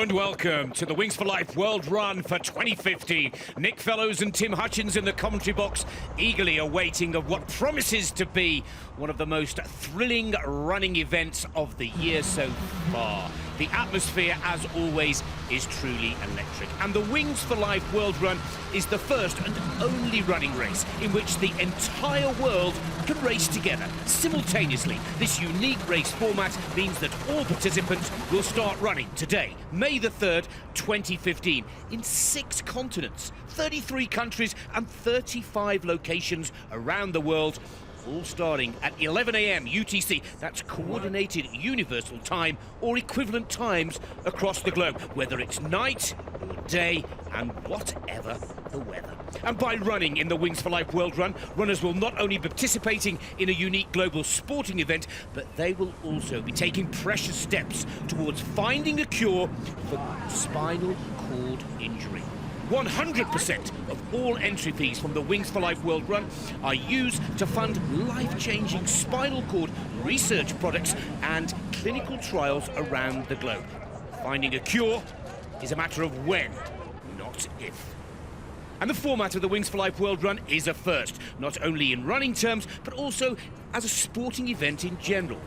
and welcome to the Wings for Life World Run for 2015. Nick Fellows and Tim Hutchins in the commentary box, eagerly awaiting of what promises to be one of the most thrilling running events of the year so far. The atmosphere, as always, is truly electric. And the Wings for Life World Run is the first and only running race in which the entire world can race together simultaneously. This unique race format means that all participants will start running today, May the 3rd, 2015, in 6 continents, 33 countries and 35 locations around the world, all starting at 11 AM UTC. That's Coordinated Universal Time, or equivalent times across the globe, whether it's night or day and whatever the weather. And by running in the Wings for Life World Run, runners will not only be participating in a unique global sporting event, but they will also be taking precious steps towards finding a cure for spinal cord injury. 100% of all entry fees from the Wings for Life World Run are used to fund life-changing spinal cord research products and clinical trials around the globe. Finding a cure is a matter of when, not if. And the format of the Wings for Life World Run is a first, not only in running terms, but also as a sporting event in general.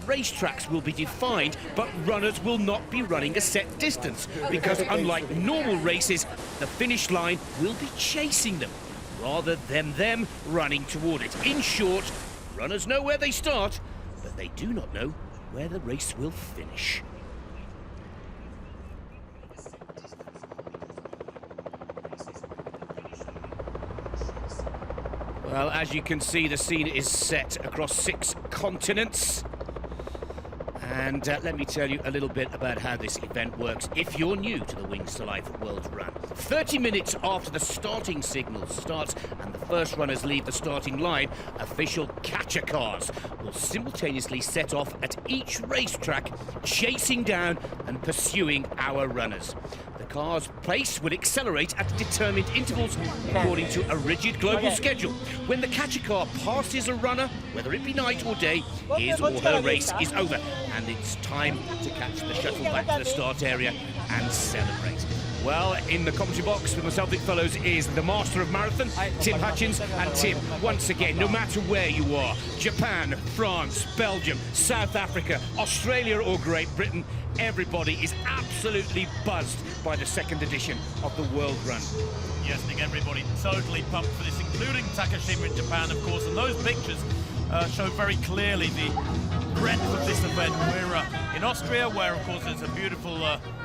Racetracks will be defined, but runners will not be running a set distance, because unlike normal races, the finish line will be chasing them, rather than them running toward it. In short, runners know where they start, but they do not know where the race will finish. Well, as you can see, the scene is set across 6 continents. And let me tell you a little bit about how this event works if you're new to the Wings to Life World Run. 30 minutes after the starting signal starts and the first runners leave the starting line, official catcher cars will simultaneously set off at each racetrack, chasing down and pursuing our runners. The car's pace will accelerate at determined intervals according to a rigid global schedule. When the catcher car passes a runner, whether it be night or day, his or her race is over, and it's time to catch the shuttle back to the start area and celebrate. Well, in the commentary box with myself, Nick Fellows, is the master of marathon, Tim Hutchins. And Tim, once again, no matter where you are, Japan, France, Belgium, South Africa, Australia or Great Britain, everybody is absolutely buzzed by the second edition of the World Run. Yes, Nick, everybody totally pumped for this, including Takashima in Japan, of course, and those pictures show very clearly the breadth of this event. We're in Austria, where of course it's a beautiful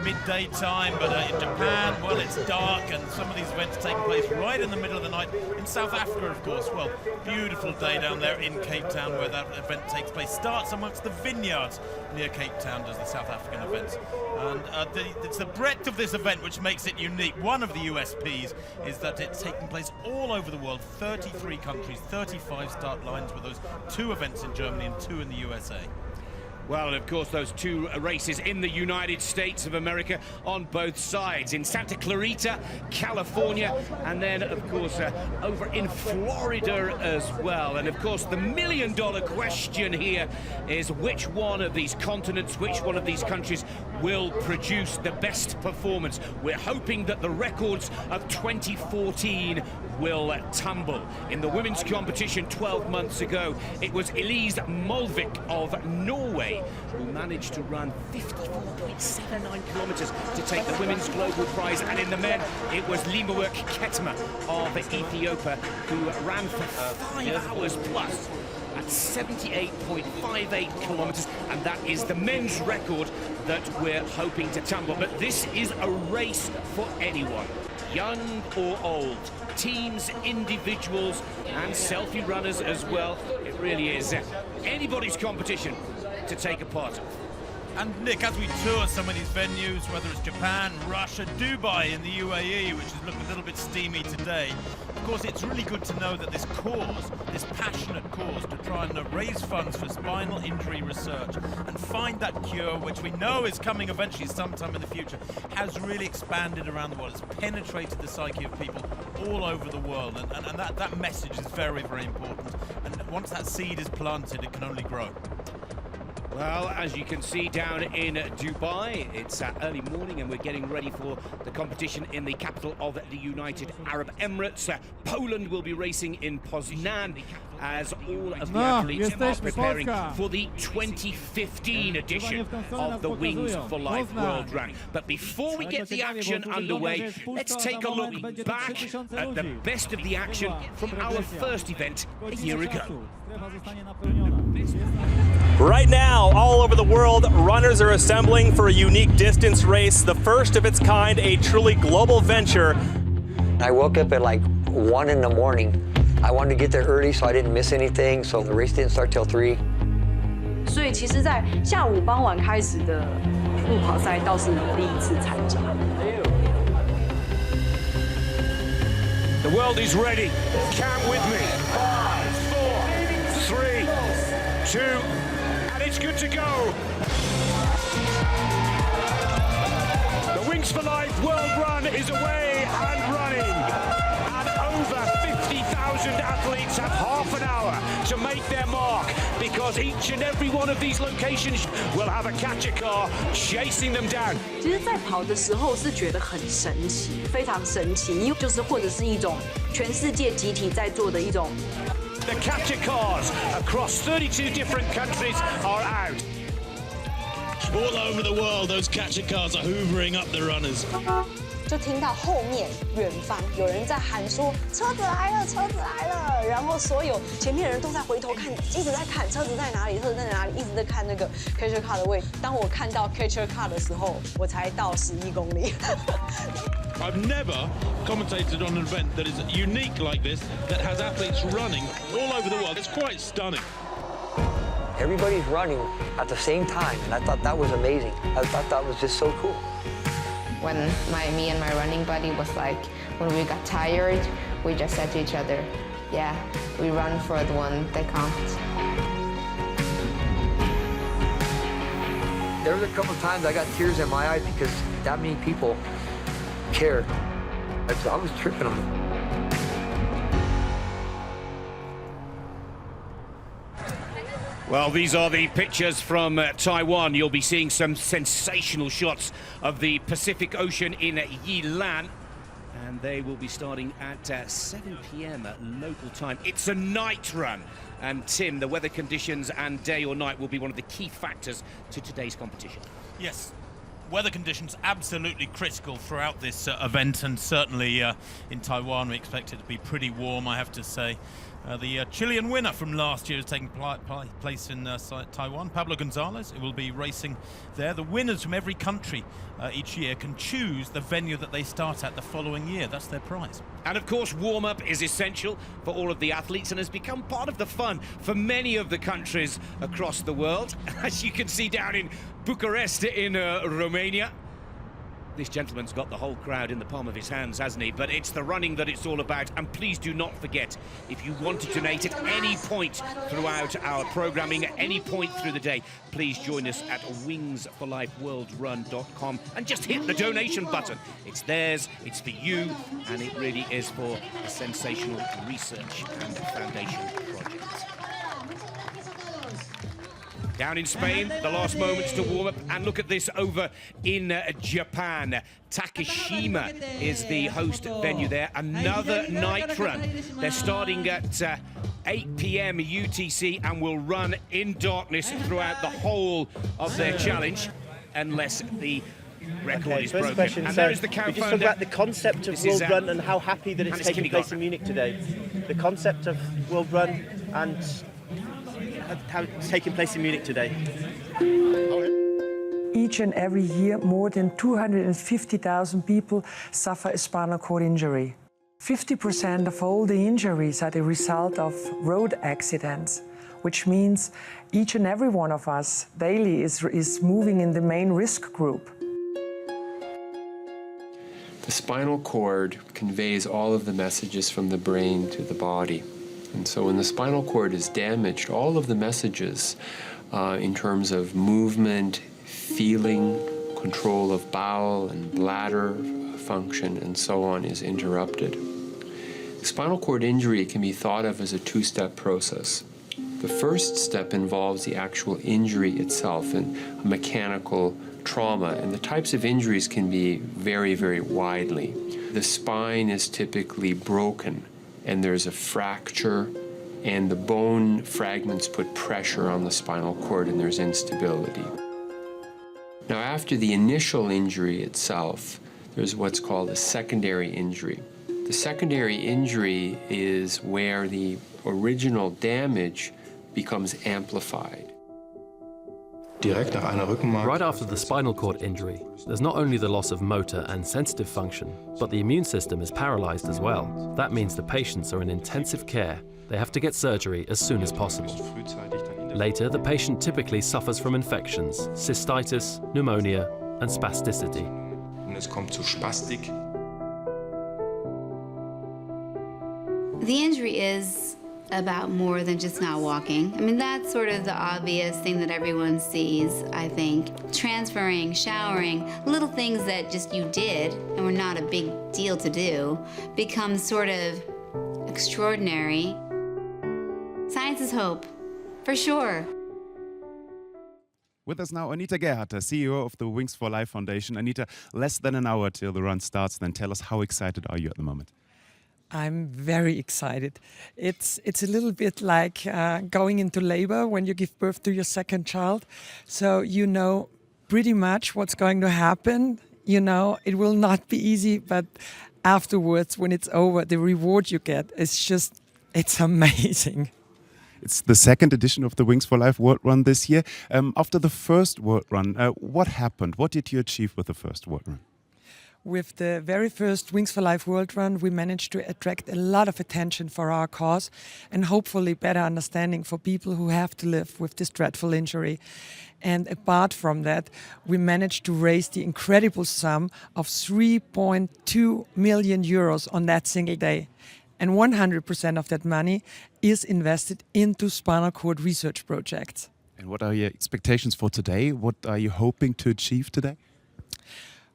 midday time, but in Japan, well, it's dark, and some of these events taking place right in the middle of the night. In South Africa, of course, well, beautiful day down there in Cape Town, where that event takes place. Starts amongst the vineyards near Cape Town, does the South African events. And it's the breadth of this event which makes it unique. One of the USPs is that it's taking place all over the world, 33 countries, 35 start lines, with those 2 events in Germany and 2 in the USA. Well, and of course, those 2 races in the United States of America on both sides, in Santa Clarita, California, and then, of course, over in Florida as well. And, of course, the million-dollar question here is which one of these continents, which one of these countries will produce the best performance. We're hoping that the records of 2014 will tumble. In the women's competition 12 months ago, it was Elise Molvik of Norway who managed to run 54.79 kilometers to take the women's global prize, and in the men it was Limbawek Ketema of Ethiopia who ran for 5 hours plus at 78.58 kilometers, and that is the men's record that we're hoping to tumble. But this is a race for anyone, young or old, teams, individuals, and selfie runners as well. It really is anybody's competition to take a part of. And Nick, as we tour some of these venues, whether it's Japan, Russia, Dubai in the UAE, which is looking a little bit steamy today, of course it's really good to know that this cause, this passionate cause to try and raise funds for spinal injury research and find that cure, which we know is coming eventually sometime in the future, has really expanded around the world. It's penetrated the psyche of people all over the world, and that message is very, very important. And once that seed is planted, it can only grow. Well, as you can see down in Dubai, it's early morning and we're getting ready for the competition in the capital of the United Arab Emirates. Poland will be racing in Poznan as all of the athletes are preparing for the 2015 edition of the Wings for Life World Run. But before we get the action underway, let's take a look back at the best of the action from our first event a year ago. Right now, all over the world, runners are assembling for a unique distance race, the first of its kind, a truly global venture. I woke up at like 1 in the morning. I wanted to get there early so I didn't miss anything, so the race didn't start till 3. 所以其实在下午傍晚开始的路跑赛倒是我第一次参加。 The world is ready. Count with me. 5, 4, 3, 2, and it's good to go. The Wings for Life World Run is away and running. And over 50,000 athletes have half an hour to make their mark because each and every one of these locations will have a catcher car chasing them down. 其实，在跑的时候是觉得很神奇，非常神奇，因为就是或者是一种全世界集体在做的一种。 The catcher cars across 32 different countries are out. All over the world, those catcher cars are hoovering up the runners. 就听到后面远方有人在喊说车子来了，车子来了，然后所有前面的人都在回头看，一直在看车子在哪里，车子在哪里，一直在看那个 catcher car 的位置。当我看到 catcher car 的时候，我才到11公里。I've never commentated on an event that is unique like this, that has athletes running all over the world. It's quite stunning. Everybody's running at the same time, and I thought that was amazing. I thought that was just so cool. When me and my running buddy was like, when we got tired, we just said to each other, yeah, we run for the one that counts. There was a couple times I got tears in my eyes because that many people cared. I was tripping on them. Well, these are the pictures from Taiwan. You'll be seeing some sensational shots of the Pacific Ocean in Yilan. And they will be starting at 7 p.m. local time. It's a night run. And Tim, the weather conditions and day or night will be one of the key factors to today's competition. Yes. Weather conditions absolutely critical throughout this event, and certainly in Taiwan we expect it to be pretty warm, I have to say. The Chilean winner from last year is taking place in Taiwan, Pablo Gonzalez. It will be racing there. The winners from every country each year can choose the venue that they start at the following year. That's their prize. And of course, warm-up is essential for all of the athletes and has become part of the fun for many of the countries across the world. As you can see down in Bucharest in Romania. This gentleman's got the whole crowd in the palm of his hands, hasn't he? But it's the running that it's all about. And please do not forget, if you want to donate at any point throughout our programming, at any point through the day, please join us at wingsforlifeworldrun.com and just hit the donation button. It's theirs, it's for you, and it really is for a sensational research and foundation project. Down in Spain, the last moments to warm up, and look at this over in Japan. Takashima is the host venue there. Another night run. They're starting at 8 p.m. UTC and will run in darkness throughout the whole of their challenge, unless the record is broken. Question, and so there is the count. We just talk about the concept of World Run and how happy that it's taking place in Munich today. The concept of World Run and how it's taking place in Munich today. Each and every year, more than 250,000 people suffer a spinal cord injury. 50% of all the injuries are the result of road accidents, which means each and every one of us daily is moving in the main risk group. The spinal cord conveys all of the messages from the brain to the body. And so when the spinal cord is damaged, all of the messages in terms of movement, feeling, control of bowel and bladder function, and so on, is interrupted. Spinal cord injury can be thought of as a two-step process. The first step involves the actual injury itself and mechanical trauma, and the types of injuries can be very, very widely. The spine is typically broken, and there's a fracture, and the bone fragments put pressure on the spinal cord, and there's instability. Now, after the initial injury itself, there's what's called a secondary injury. The secondary injury is where the original damage becomes amplified. Right after the spinal cord injury, there's not only the loss of motor and sensitive function, but the immune system is paralyzed as well. That means the patients are in intensive care. They have to get surgery as soon as possible. Later, the patient typically suffers from infections, cystitis, pneumonia, and spasticity. The injury is about more than just not walking. I mean, that's sort of the obvious thing that everyone sees, I think. Transferring, showering, little things that just you did and were not a big deal to do, becomes sort of extraordinary. Science is hope, for sure. With us now, Anita Gerhardt, CEO of the Wings for Life Foundation. Anita, less than an hour till the run starts, then tell us, how excited are you at the moment? I'm very excited. It's a little bit like going into labor when you give birth to your second child. So you know pretty much what's going to happen. You know, it will not be easy, but afterwards, when it's over, the reward you get is just, it's amazing. It's the second edition of the Wings for Life World Run this year. After the first World Run, what happened? What did you achieve with the first World Run? With the very first Wings for Life World Run, we managed to attract a lot of attention for our cause and hopefully better understanding for people who have to live with this dreadful injury. And apart from that, we managed to raise the incredible sum of 3.2 million euros on that single day. And 100% of that money is invested into spinal cord research projects. And what are your expectations for today? What are you hoping to achieve today?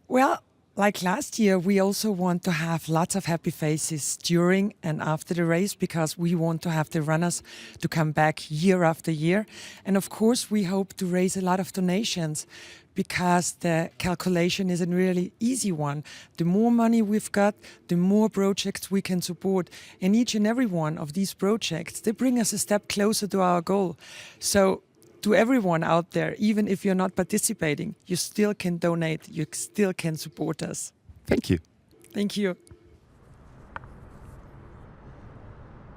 Well, like last year, we also want to have lots of happy faces during and after the race, because we want to have the runners to come back year after year. And of course, we hope to raise a lot of donations, because the calculation is a really easy one. The more money we've got, the more projects we can support. And each and every one of these projects, they bring us a step closer to our goal. So to everyone out there, even if you're not participating, you still can donate, you still can support us. Thank you. Thank you.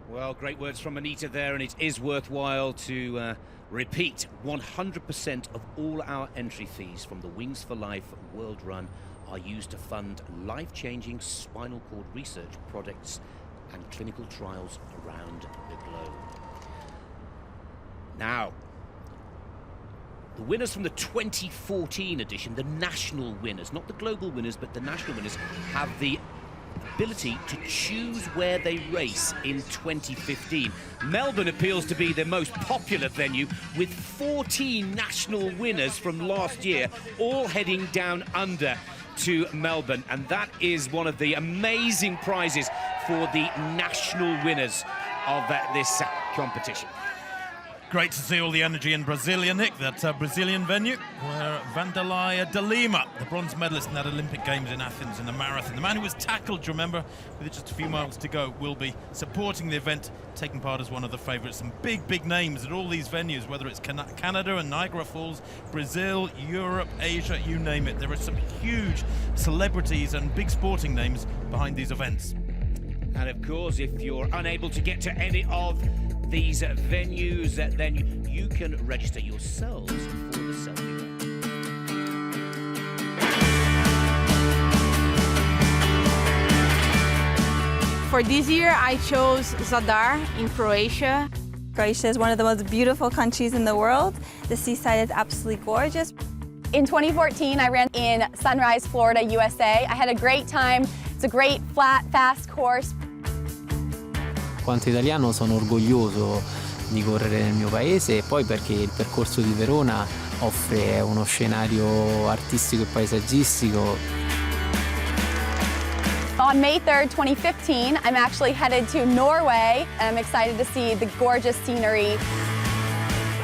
Well, great words from Anita there, and it is worthwhile to repeat 100% of all our entry fees from the Wings for Life World Run are used to fund life-changing spinal cord research projects and clinical trials around the globe. Now, the winners from the 2014 edition, the national winners, not the global winners, but the national winners, have the ability to choose where they race in 2015. Melbourne appeals to be the most popular venue, with 14 national winners from last year, all heading down under to Melbourne. And that is one of the amazing prizes for the national winners of this competition. Great to see all the energy in Brasilia, Nick, that Brazilian venue where Vanderlei de Lima, the bronze medalist in that Olympic Games in Athens in the marathon, the man who was tackled, do you remember, with just a few miles to go, will be supporting the event, taking part as one of the favourites. Some big names at all these venues, whether it's Canada and Niagara Falls, Brazil, Europe, Asia, you name it. There are some huge celebrities and big sporting names behind these events. And of course, if you're unable to get to any of these venues, then you can register yourselves for the selfie run. For this year, I chose Zadar in Croatia. Croatia is one of the most beautiful countries in the world. The seaside is absolutely gorgeous. In 2014, I ran in Sunrise, Florida, USA. I had a great time. It's a great, flat, fast course. Quanto italiano sono orgoglioso di correre nel mio paese, e poi perché il percorso di Verona offre uno scenario artistico e paesaggistico. On May 3rd, 2015, I'm actually headed to Norway, and I'm excited to see the gorgeous scenery.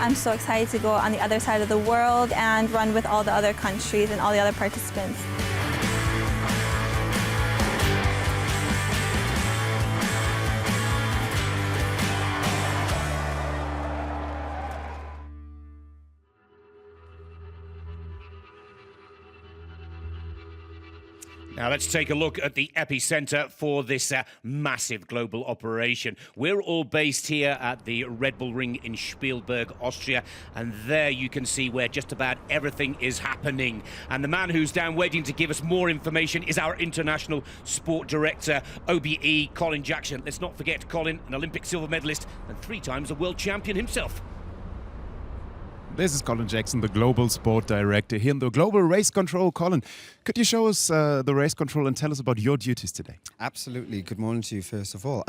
I'm so excited to go on the other side of the world and run with all the other countries and all the other participants. Now let's take a look at the epicenter for this massive global operation. We're all based here at the Red Bull Ring in Spielberg, Austria, and there you can see where just about everything is happening. And the man who's down waiting to give us more information is our international sport director, OBE, Colin Jackson. Let's not forget Colin, an Olympic silver medalist and 3 times a world champion himself. This is Colin Jackson, the Global Sport Director here in the Global Race Control. Colin, could you show us the race control and tell us about your duties today? Absolutely. Good morning to you, first of all.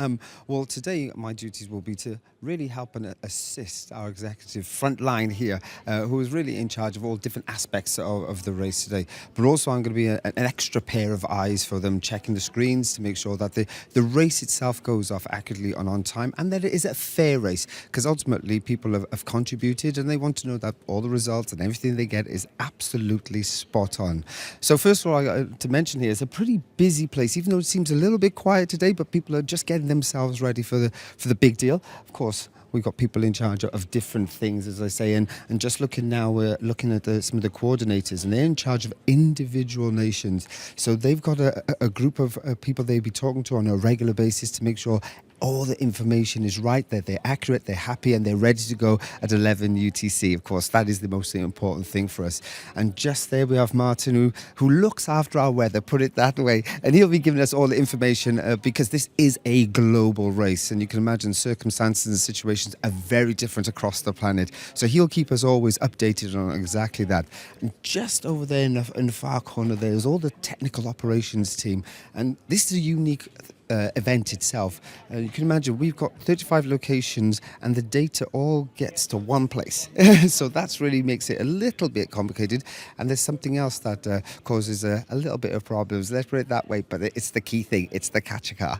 Well, today my duties will be to really help and assist our executive front line here, who is really in charge of all different aspects of the race today. But also I'm going to be an extra pair of eyes for them, checking the screens to make sure that the race itself goes off accurately and on time, and that it is a fair race, because ultimately people have contributed and they want to know that all the results and everything they get is absolutely spot on. So first of all, I got to mention here, it's a pretty busy place, even though it seems a little bit quiet today, but people are just getting themselves ready for the big deal. Of course, we've got people in charge of different things, as I say, and just looking now, we're looking at some of the coordinators, and they're in charge of individual nations. So they've got a group of people they'll be talking to on a regular basis to make sure all the information is right, that they're accurate, they're happy, and they're ready to go at 11 UTC. Of course, that is the most important thing for us. And just there we have Martin, who looks after our weather, put it that way. And he'll be giving us all the information because this is a global race. And you can imagine circumstances and situations are very different across the planet. So he'll keep us always updated on exactly that. And just over there in the far corner there is all the technical operations team. And this is a unique event itself. You can imagine we've got 35 locations and the data all gets to one place. So that's really makes it a little bit complicated, and there's something else that causes a little bit of problems, let's put it that way, but it's the key thing, it's the catcher car.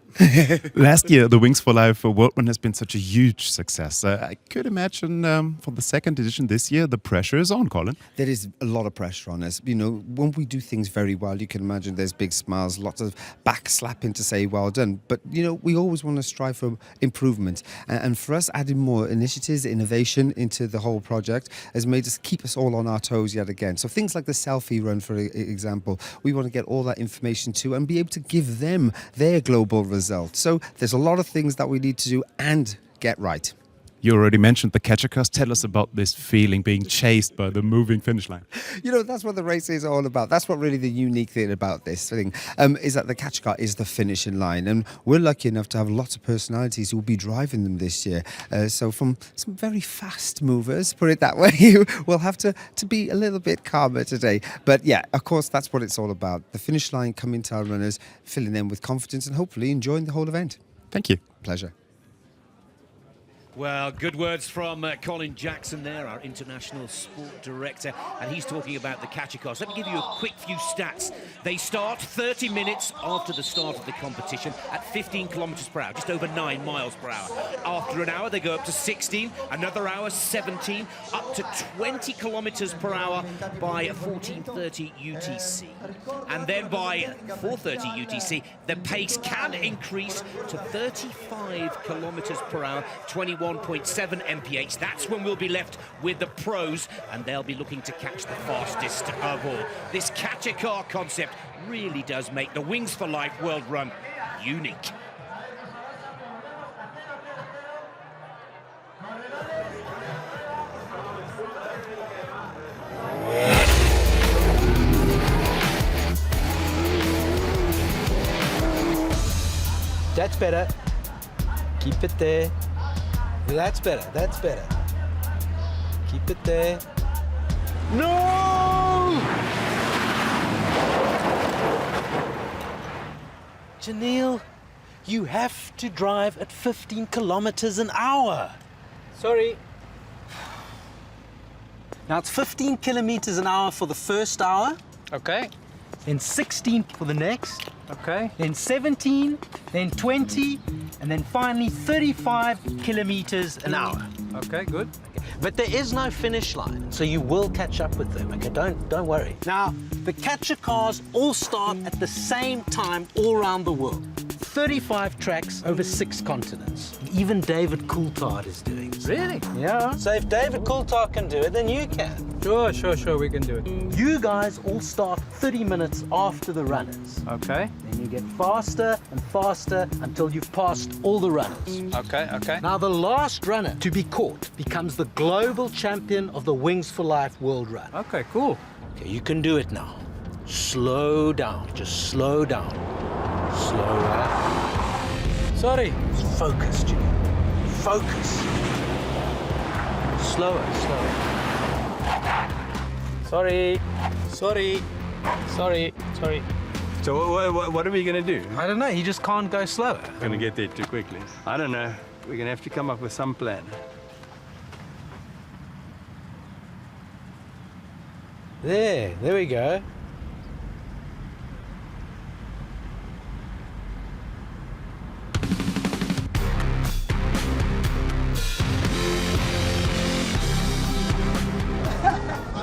Last year the Wings for Life World Run has been such a huge success. I could imagine for the second edition this year the pressure is on, Colin. There is a lot of pressure on us. You know, when we do things very well, you can imagine there's big smiles, lots of back slapping to say well done. But, you know, we always want to strive for improvement. And for us, adding more initiatives, innovation into the whole project has made us keep us all on our toes yet again. So things like the selfie run, for example, we want to get all that information to and be able to give them their global results. So there's a lot of things that we need to do and get right. You already mentioned the catcher cars. Tell us about this feeling, being chased by the moving finish line. You know, that's what the race is all about. That's what really the unique thing about this thing is that the catcher car is the finishing line. And we're lucky enough to have lots of personalities who will be driving them this year. So from some very fast movers, put it that way, we'll have to be a little bit calmer today. But yeah, of course, that's what it's all about. The finish line, coming to our runners, filling them with confidence and hopefully enjoying the whole event. Thank you. Pleasure. Well, good words from Colin Jackson there, our international sport director, and he's talking about the catcher cars. Let me give you a quick few stats. They start 30 minutes after the start of the competition at 15 kilometers per hour, just over 9 miles per hour. After an hour, they go up to 16, another hour, 17, up to 20 kilometers per hour by 14:30 UTC. And then by 4:30 UTC, the pace can increase to 35 kilometers per hour, 21.7 mph. That's when we'll be left with the pros, and they'll be looking to catch the fastest of all. This catcher car concept really does make the Wings for Life World Run unique. That's better. Keep it there. That's better. That's better. Keep it there. No! Janelle, you have to drive at 15 kilometers an hour. Sorry. Now it's 15 kilometers an hour for the first hour. Okay. Then 16 for the next. Okay. Then 17, then 20, and then finally 35 kilometers an hour. Okay, good. Okay. But there is no finish line, so you will catch up with them, okay? Don't worry. Now, the catcher cars all start at the same time all around the world. 35 tracks over 6 continents. Even David Coulthard is doing it. Really? Yeah. So if David Coulthard can do it, then you can. Sure, we can do it. You guys all start 30 minutes after the runners. Okay. Then you get faster and faster until you've passed all the runners. Okay. Now the last runner to be caught becomes the global champion of the Wings for Life World Run. Okay, cool. Okay, you can do it now. Slow down, just slow down. Slower. Sorry. Focus, Jimmy. Focus. Slower. Sorry. So what are we going to do? I don't know, you just can't go slower. Going to get there too quickly. I don't know. We're going to have to come up with some plan. There we go.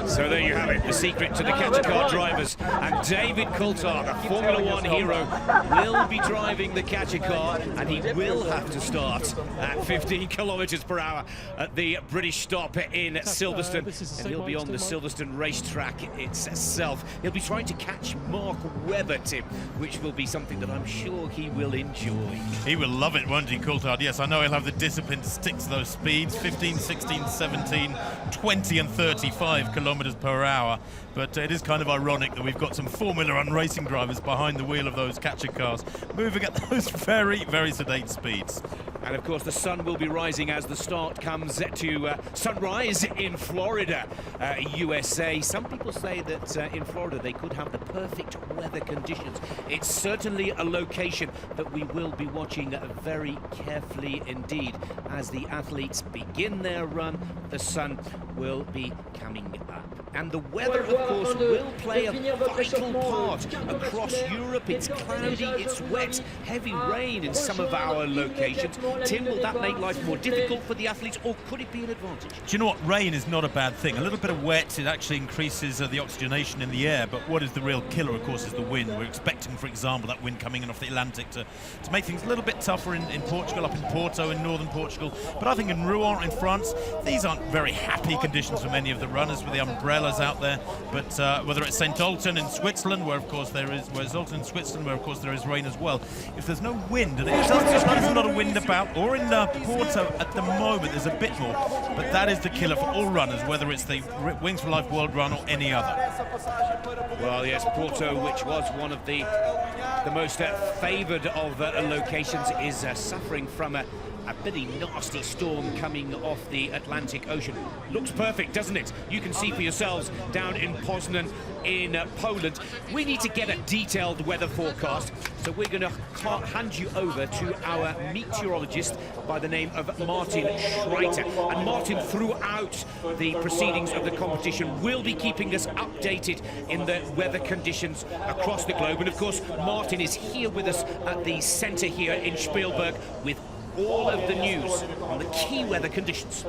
So there you have it, the secret to the catcher car drivers. And David Coulthard, a Formula One hero, will be driving the catcher car, and he will have to start at 15 kilometers per hour at the British stop in Silverstone. And he'll be on the Silverstone racetrack itself. He'll be trying to catch Mark Webber, Tim, which will be something that I'm sure he will enjoy. He will love it, won't he, Coulthard? Yes, I know he'll have the discipline to stick to those speeds, 15, 16, 17, 20 and 35 kilometers per hour, but it is kind of ironic that we've got some Formula One racing drivers behind the wheel of those catcher cars moving at those very, very sedate speeds. And of course the sun will be rising as the start comes to sunrise in Florida, USA. Some people say that in Florida they could have the perfect weather conditions. It's certainly a location that we will be watching very carefully indeed. As the athletes begin their run, the sun will be coming up. And the weather, of course, will play a vital part across Europe. It's cloudy, it's wet, heavy rain in some of our locations. Tim, will that make life more difficult for the athletes, or could it be an advantage? Do you know what? Rain is not a bad thing. A little bit of wet, it actually increases the oxygenation in the air, but what is the real killer, of course, is the wind. We're expecting, for example, that wind coming in off the Atlantic to make things a little bit tougher in Portugal, up in Porto, in northern Portugal. But I think in Rouen, in France, these aren't very happy conditions for many of the runners with the umbrellas out there. But whether it's St. Ultan in Switzerland, where of course there is rain as well, if there's no wind, and it does look like there's a lot of wind about, or in Porto at the moment there's a bit more, but that is the killer for all runners, whether it's the Wings for Life World Run or any other. Well, yes, Porto, which was one of the most favoured of locations, is suffering from a pretty nasty storm coming off the Atlantic Ocean. Looks perfect, doesn't it? You can see for yourselves down in Poznan in Poland. We need to get a detailed weather forecast, so we're going to hand you over to our meteorologist by the name of Martin Schreiter. And Martin, throughout the proceedings of the competition, will be keeping us updated in the weather conditions across the globe. And of course, Martin is here with us at the centre here in Spielberg with all of the news on the key weather conditions.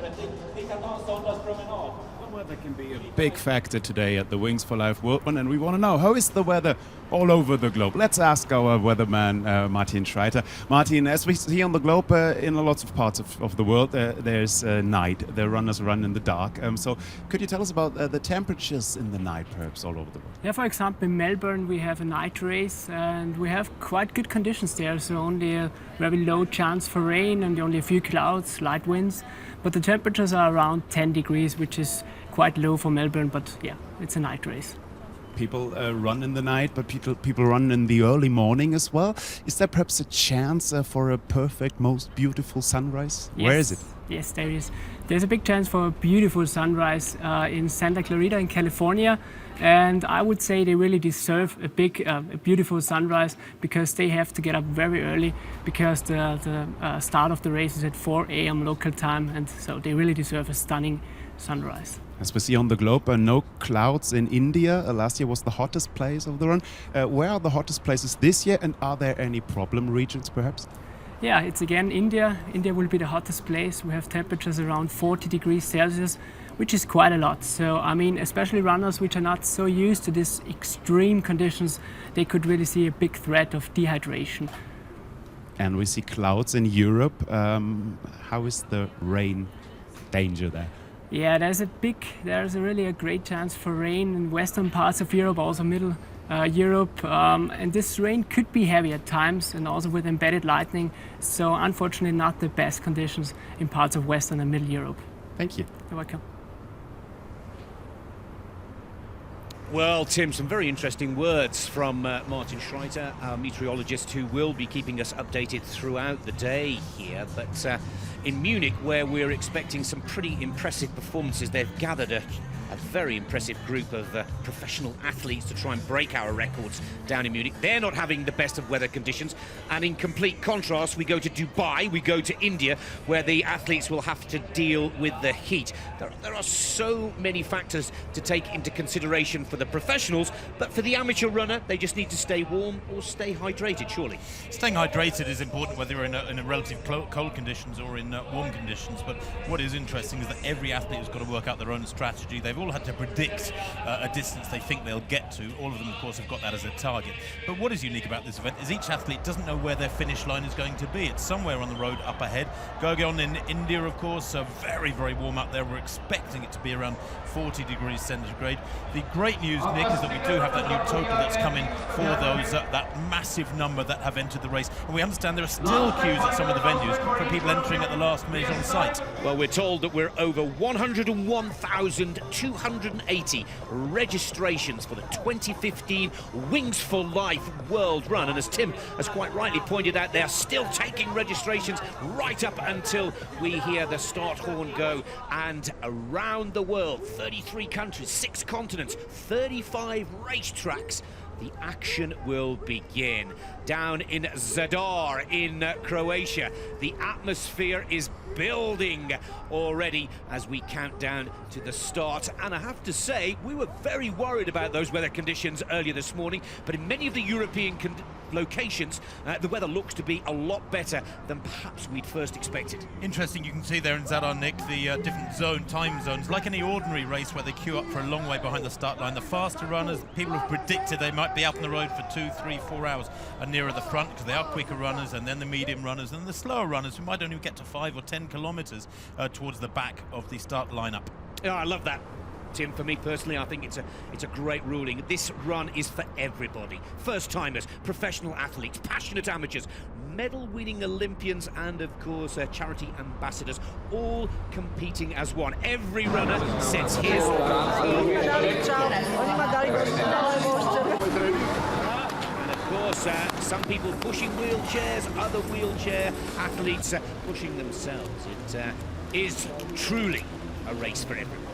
Weather can be a big factor today at the Wings for Life World Run, and we want to know, how is the weather all over the globe? Let's ask our weatherman, Martin Schreiter. Martin, as we see on the globe, in lots of parts of the world, there's night. The runners run in the dark. So could you tell us about the temperatures in the night, perhaps, all over the world? Yeah, for example, in Melbourne, we have a night race, and we have quite good conditions there, so only a very low chance for rain and only a few clouds, light winds. But the temperatures are around 10 degrees, which is quite low for Melbourne, but yeah, it's a night race. People run in the night, but people run in the early morning as well. Is there perhaps a chance for a perfect, most beautiful sunrise? Yes. Where is it? Yes, there is. There's a big chance for a beautiful sunrise in Santa Clarita in California. And I would say they really deserve a beautiful sunrise, because they have to get up very early, because the start of the race is at 4 a.m. local time, and so they really deserve a stunning sunrise. As we see on the globe, no clouds in India. Last year was the hottest place of the run. Where are the hottest places this year, and are there any problem regions perhaps? Yeah, it's again India. India will be the hottest place. We have temperatures around 40 degrees Celsius, which is quite a lot. So, I mean, especially runners which are not so used to these extreme conditions, they could really see a big threat of dehydration. And we see clouds in Europe. How is the rain danger there? Yeah, there's really a great chance for rain in western parts of Europe, also middle Europe, and this rain could be heavy at times and also with embedded lightning, so unfortunately not the best conditions in parts of western and middle Europe. Thank you. You're welcome. Well, Tim, some very interesting words from Martin Schreiter, our meteorologist, who will be keeping us updated throughout the day here. But in Munich, where we're expecting some pretty impressive performances, they've gathered a very impressive group of professional athletes to try and break our records down in Munich. They're not having the best of weather conditions, and in complete contrast, we go to Dubai, we go to India, where the athletes will have to deal with the heat. There are so many factors to take into consideration for the professionals, but for the amateur runner, they just need to stay warm or stay hydrated, surely. Staying hydrated is important whether you're in a relative cold conditions or in warm conditions, but what is interesting is that every athlete has got to work out their own strategy. They've all had to predict a distance they think they'll get to. All of them, of course, have got that as a target. But what is unique about this event is each athlete doesn't know where their finish line is going to be. It's somewhere on the road up ahead. Gurgaon in India, of course, very, very warm up there. We're expecting it to be around 40 degrees centigrade. The great news, Nick, is that we do have that new total that's coming for those, that massive number that have entered the race. And we understand there are still queues at some of the venues for people entering at the last minute on site. Well, we're told that we're over 101,280 registrations for the 2015 Wings for Life World Run. And as Tim has quite rightly pointed out, they're still taking registrations right up until we hear the start horn go. And around the world, 33 countries, 6 continents, 35 racetracks, the action will begin. Down in Zadar in Croatia, the atmosphere is building already as we count down to the start. And I have to say, we were very worried about those weather conditions earlier this morning, but in many of the European locations, the weather looks to be a lot better than perhaps we'd first expected. Interesting, you can see there in Zadar, Nick, the different time zones. Like any ordinary race where they queue up for a long way behind the start line, the faster runners, people have predicted they might be out on the road for 2, 3, 4 hours, are nearer the front because they are quicker runners, and then the medium runners, and the slower runners who might only get to 5 or 10 kilometers towards the back of the start lineup. Yeah, I love that, Tim. For me personally, I think it's a great ruling. This run is for everybody. First-timers, professional athletes, passionate amateurs, medal-winning Olympians, and of course charity ambassadors, all competing as one. Every runner sets his some people pushing wheelchairs, other wheelchair athletes pushing themselves. It is truly a race for everyone.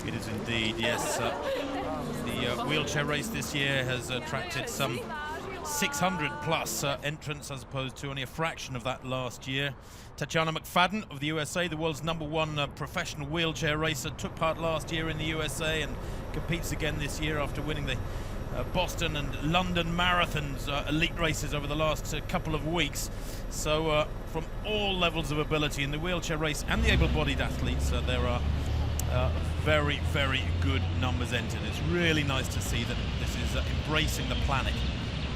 It is indeed, yes. The wheelchair race this year has attracted some 600 plus entrants, as opposed to only a fraction of that last year. Tatiana McFadden of the USA, the world's #1 professional wheelchair racer, took part last year in the USA and competes again this year after winning the Boston and London marathons, elite races over the last couple of weeks. So from all levels of ability in the wheelchair race and the able-bodied athletes, there are very, very good numbers entered. It's really nice to see that this is embracing the planet.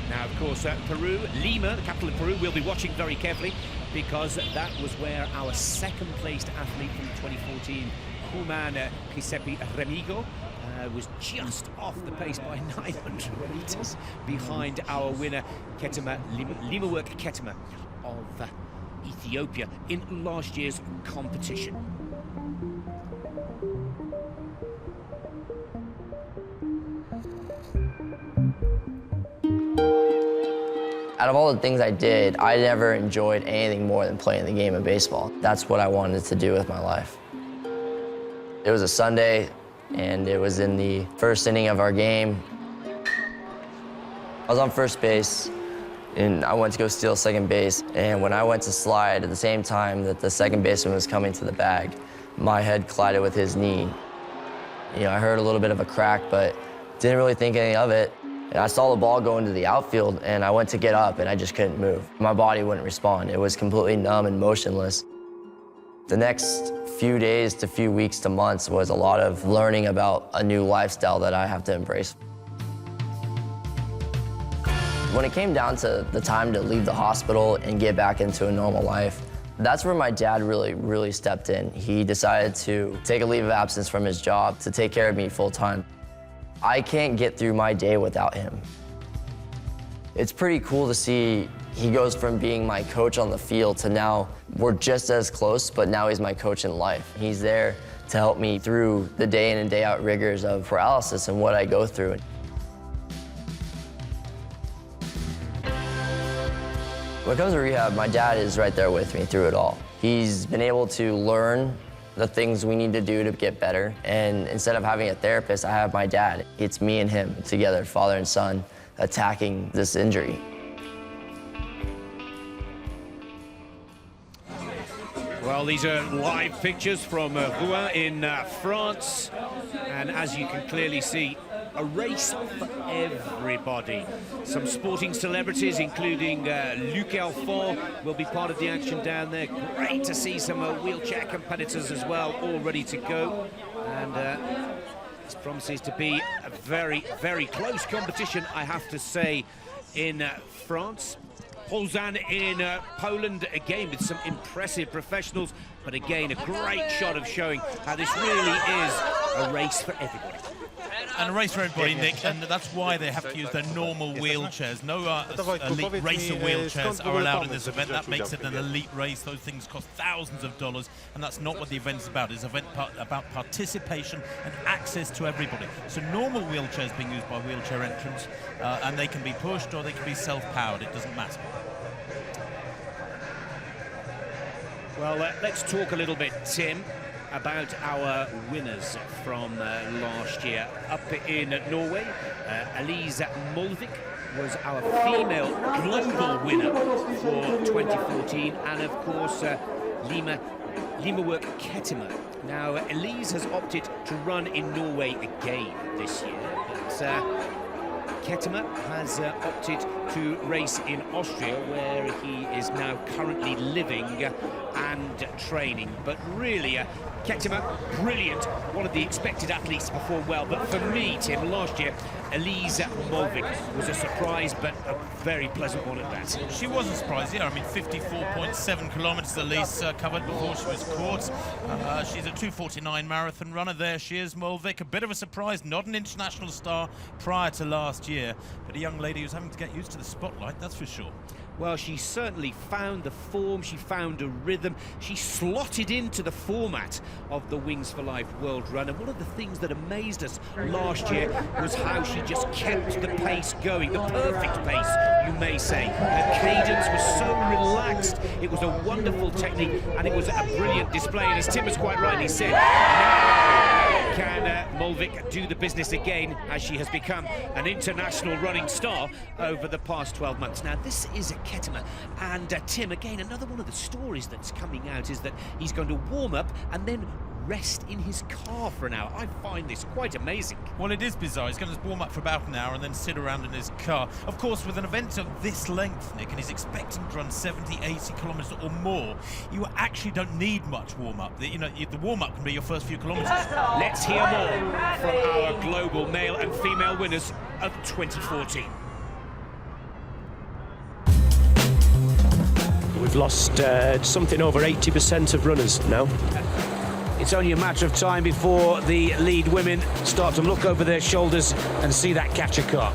Now, of course, Peru, Lima, the capital of Peru, we'll be watching very carefully because that was where our second-placed athlete from 2014, Human Giuseppe Remigo, was just off the pace by 900 meters behind our winner, Limawork Ketema of Ethiopia in last year's competition. Out of all the things I did, I never enjoyed anything more than playing the game of baseball. That's what I wanted to do with my life. It was a Sunday, and it was in the first inning of our game. I was on first base, and I went to go steal second base. And when I went to slide at the same time that the second baseman was coming to the bag, my head collided with his knee. You know, I heard a little bit of a crack, but didn't really think anything of it. And I saw the ball go into the outfield, and I went to get up, and I just couldn't move. My body wouldn't respond. It was completely numb and motionless. The next few days to few weeks to months was a lot of learning about a new lifestyle that I have to embrace. When it came down to the time to leave the hospital and get back into a normal life, that's where my dad really stepped in. He decided to take a leave of absence from his job to take care of me full time. I can't get through my day without him. It's pretty cool to see he goes from being my coach on the field to now we're just as close, but now he's my coach in life. He's there to help me through the day in and day out rigors of paralysis and what I go through. When it comes to rehab, my dad is right there with me through it all. He's been able to learn the things we need to do to get better, and instead of having a therapist, I have my dad. It's me and him together, father and son, attacking this injury. Well, these are live pictures from Rouen in France, and as you can clearly see, a race for everybody. Some sporting celebrities, including Luc Alphand, will be part of the action down there. Great to see some wheelchair competitors as well, all ready to go. And this promises to be a very, very close competition, I have to say, in France. Polzan in Poland, again with some impressive professionals, but again a great shot of showing how this really is a race for everybody. And a race for everybody, Nick, and that's why they have to use their normal wheelchairs. No elite racer wheelchairs are allowed in this event. That makes it an elite race. Those things cost thousands of dollars, and that's not what the event is about. It's an event about participation and access to everybody. So normal wheelchairs being used by wheelchair entrants, and they can be pushed or they can be self-powered. It doesn't matter. Well, let's talk a little bit, Tim, about our winners from last year. Up in Norway, Elise Molvik was our female global winner for 2014, and of course Limerwerk Kettimer. Now Elise has opted to run in Norway again this year, but Kettimer has opted to race in Austria, where he is now currently living and training. But really, Kettimer, brilliant, one of the expected athletes to perform well. But for me, Tim, last year, Elise Molvik was a surprise, but a very pleasant one at that. She was a surprise, yeah. I mean, 54.7 kilometers Elise covered before she was caught. She's a 2:49 marathon runner. There she is, Molvik. A bit of a surprise, not an international star prior to last year, but a young lady who's having to get used to the spotlight, that's for sure. Well, she certainly found the form, she found a rhythm, she slotted into the format of the Wings for Life World Run, and one of the things that amazed us last year was how she just kept the pace going, the perfect pace, you may say. Her cadence was so relaxed, it was a wonderful technique, and it was a brilliant display, and as Tim has quite rightly said, now can Molvik do the business again, as she has become an international running star over the past 12 months. Now, this is a Kettimer, and Tim, again, another one of the stories that's coming out is that he's going to warm up and then rest in his car for an hour. I find this quite amazing. Well, it is bizarre. He's going to warm up for about an hour and then sit around in his car. Of course, with an event of this length, Nick, and he's expecting to run 70, 80 kilometers or more, you actually don't need much warm-up. The warm-up can be your first few kilometers. Let's hear more from our global male and female winners of 2014. We've lost something over 80% of runners now. It's only a matter of time before the lead women start to look over their shoulders and see that catcher car.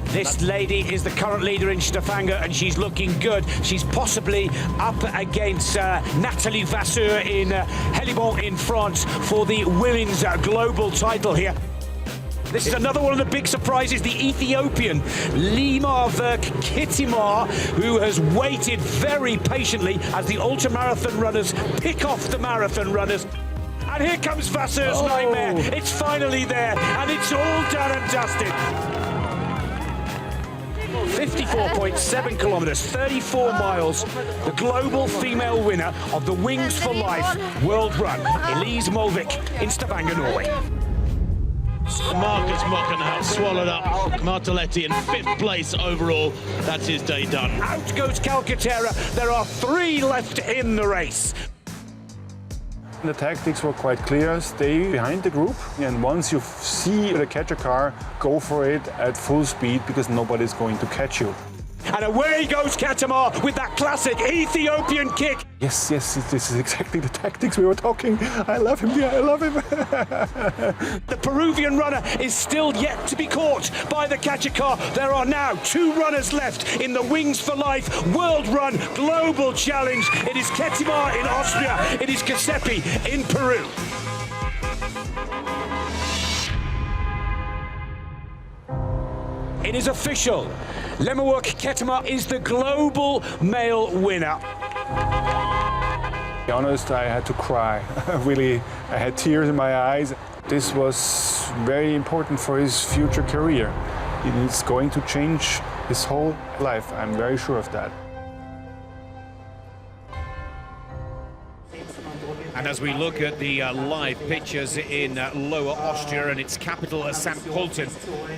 This lady is the current leader in Stavanger, and she's looking good. She's possibly up against Nathalie Vasseur in Helibon in France for the women's global title here. This is another one of the big surprises, the Ethiopian Limerwerk Kettimer, who has waited very patiently as the ultramarathon runners pick off the marathon runners. And here comes Vasseur's nightmare. It's finally there, and it's all done and dusted. 54.7 kilometers, 34 miles, the global female winner of the Wings for Life World Run, Elise Molvik in Stavanger, Norway. Marcus Mockenhouse swallowed up Martelletti in 5th place overall. That's his day done. Out goes Calcaterra. There are 3 left in the race. The tactics were quite clear. Stay behind the group, and once you see the catcher car, go for it at full speed because nobody's going to catch you. And away goes Katamar with that classic Ethiopian kick. Yes, this is exactly the tactics we were talking. I love him, yeah, I love him. The Peruvian runner is still yet to be caught by the catcher car. There are now 2 runners left in the Wings for Life World Run Global Challenge. It is Ketimar in Austria, it is Giuseppe in Peru. It is official. Lemuel Ketimar is the global male winner. To be honest, I had to cry. Really, I had tears in my eyes. This was very important for his future career. It's going to change his whole life. I'm very sure of that. And as we look at the live pictures in Lower Austria and its capital, St. Pölten,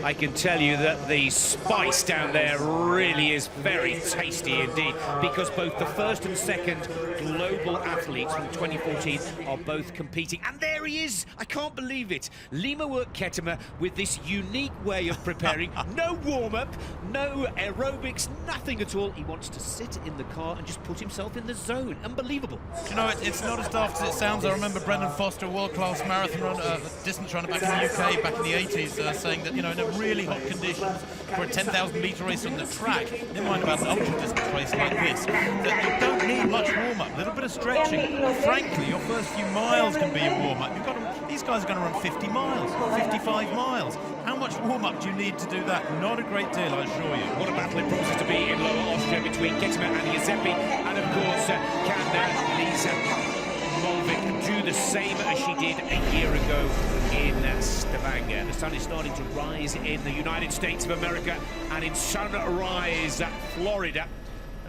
I can tell you that the spice down there really is very tasty indeed, because both the first and second global athletes from 2014 are both competing. And there he is! I can't believe it. Lemuel Ketimar with this unique way of preparing. No warm-up, no aerobics, nothing at all. He wants to sit in the car and just put himself in the zone. Unbelievable. You know, it's not as daft as it sounds. I remember Brendan Foster, world-class marathon runner, distance runner back in the UK back in the 80s, saying that, you know, in a really hot conditions for a 10,000-metre race on the track, never mind about an ultra-distance race like this, that you don't need much warm-up, a little bit of stretching. Frankly, your first few miles can be a warm-up. These guys are going to run 50 miles, 55 miles. How much warm-up do you need to do that? Not a great deal, I assure you. What a battle it promises to be in Lower Austria between Ketimar and Giuseppe, and of course, can Lisa Molvik do the same as she did a year ago in Stavanger. The sun is starting to rise in the United States of America and in Sunrise, Florida.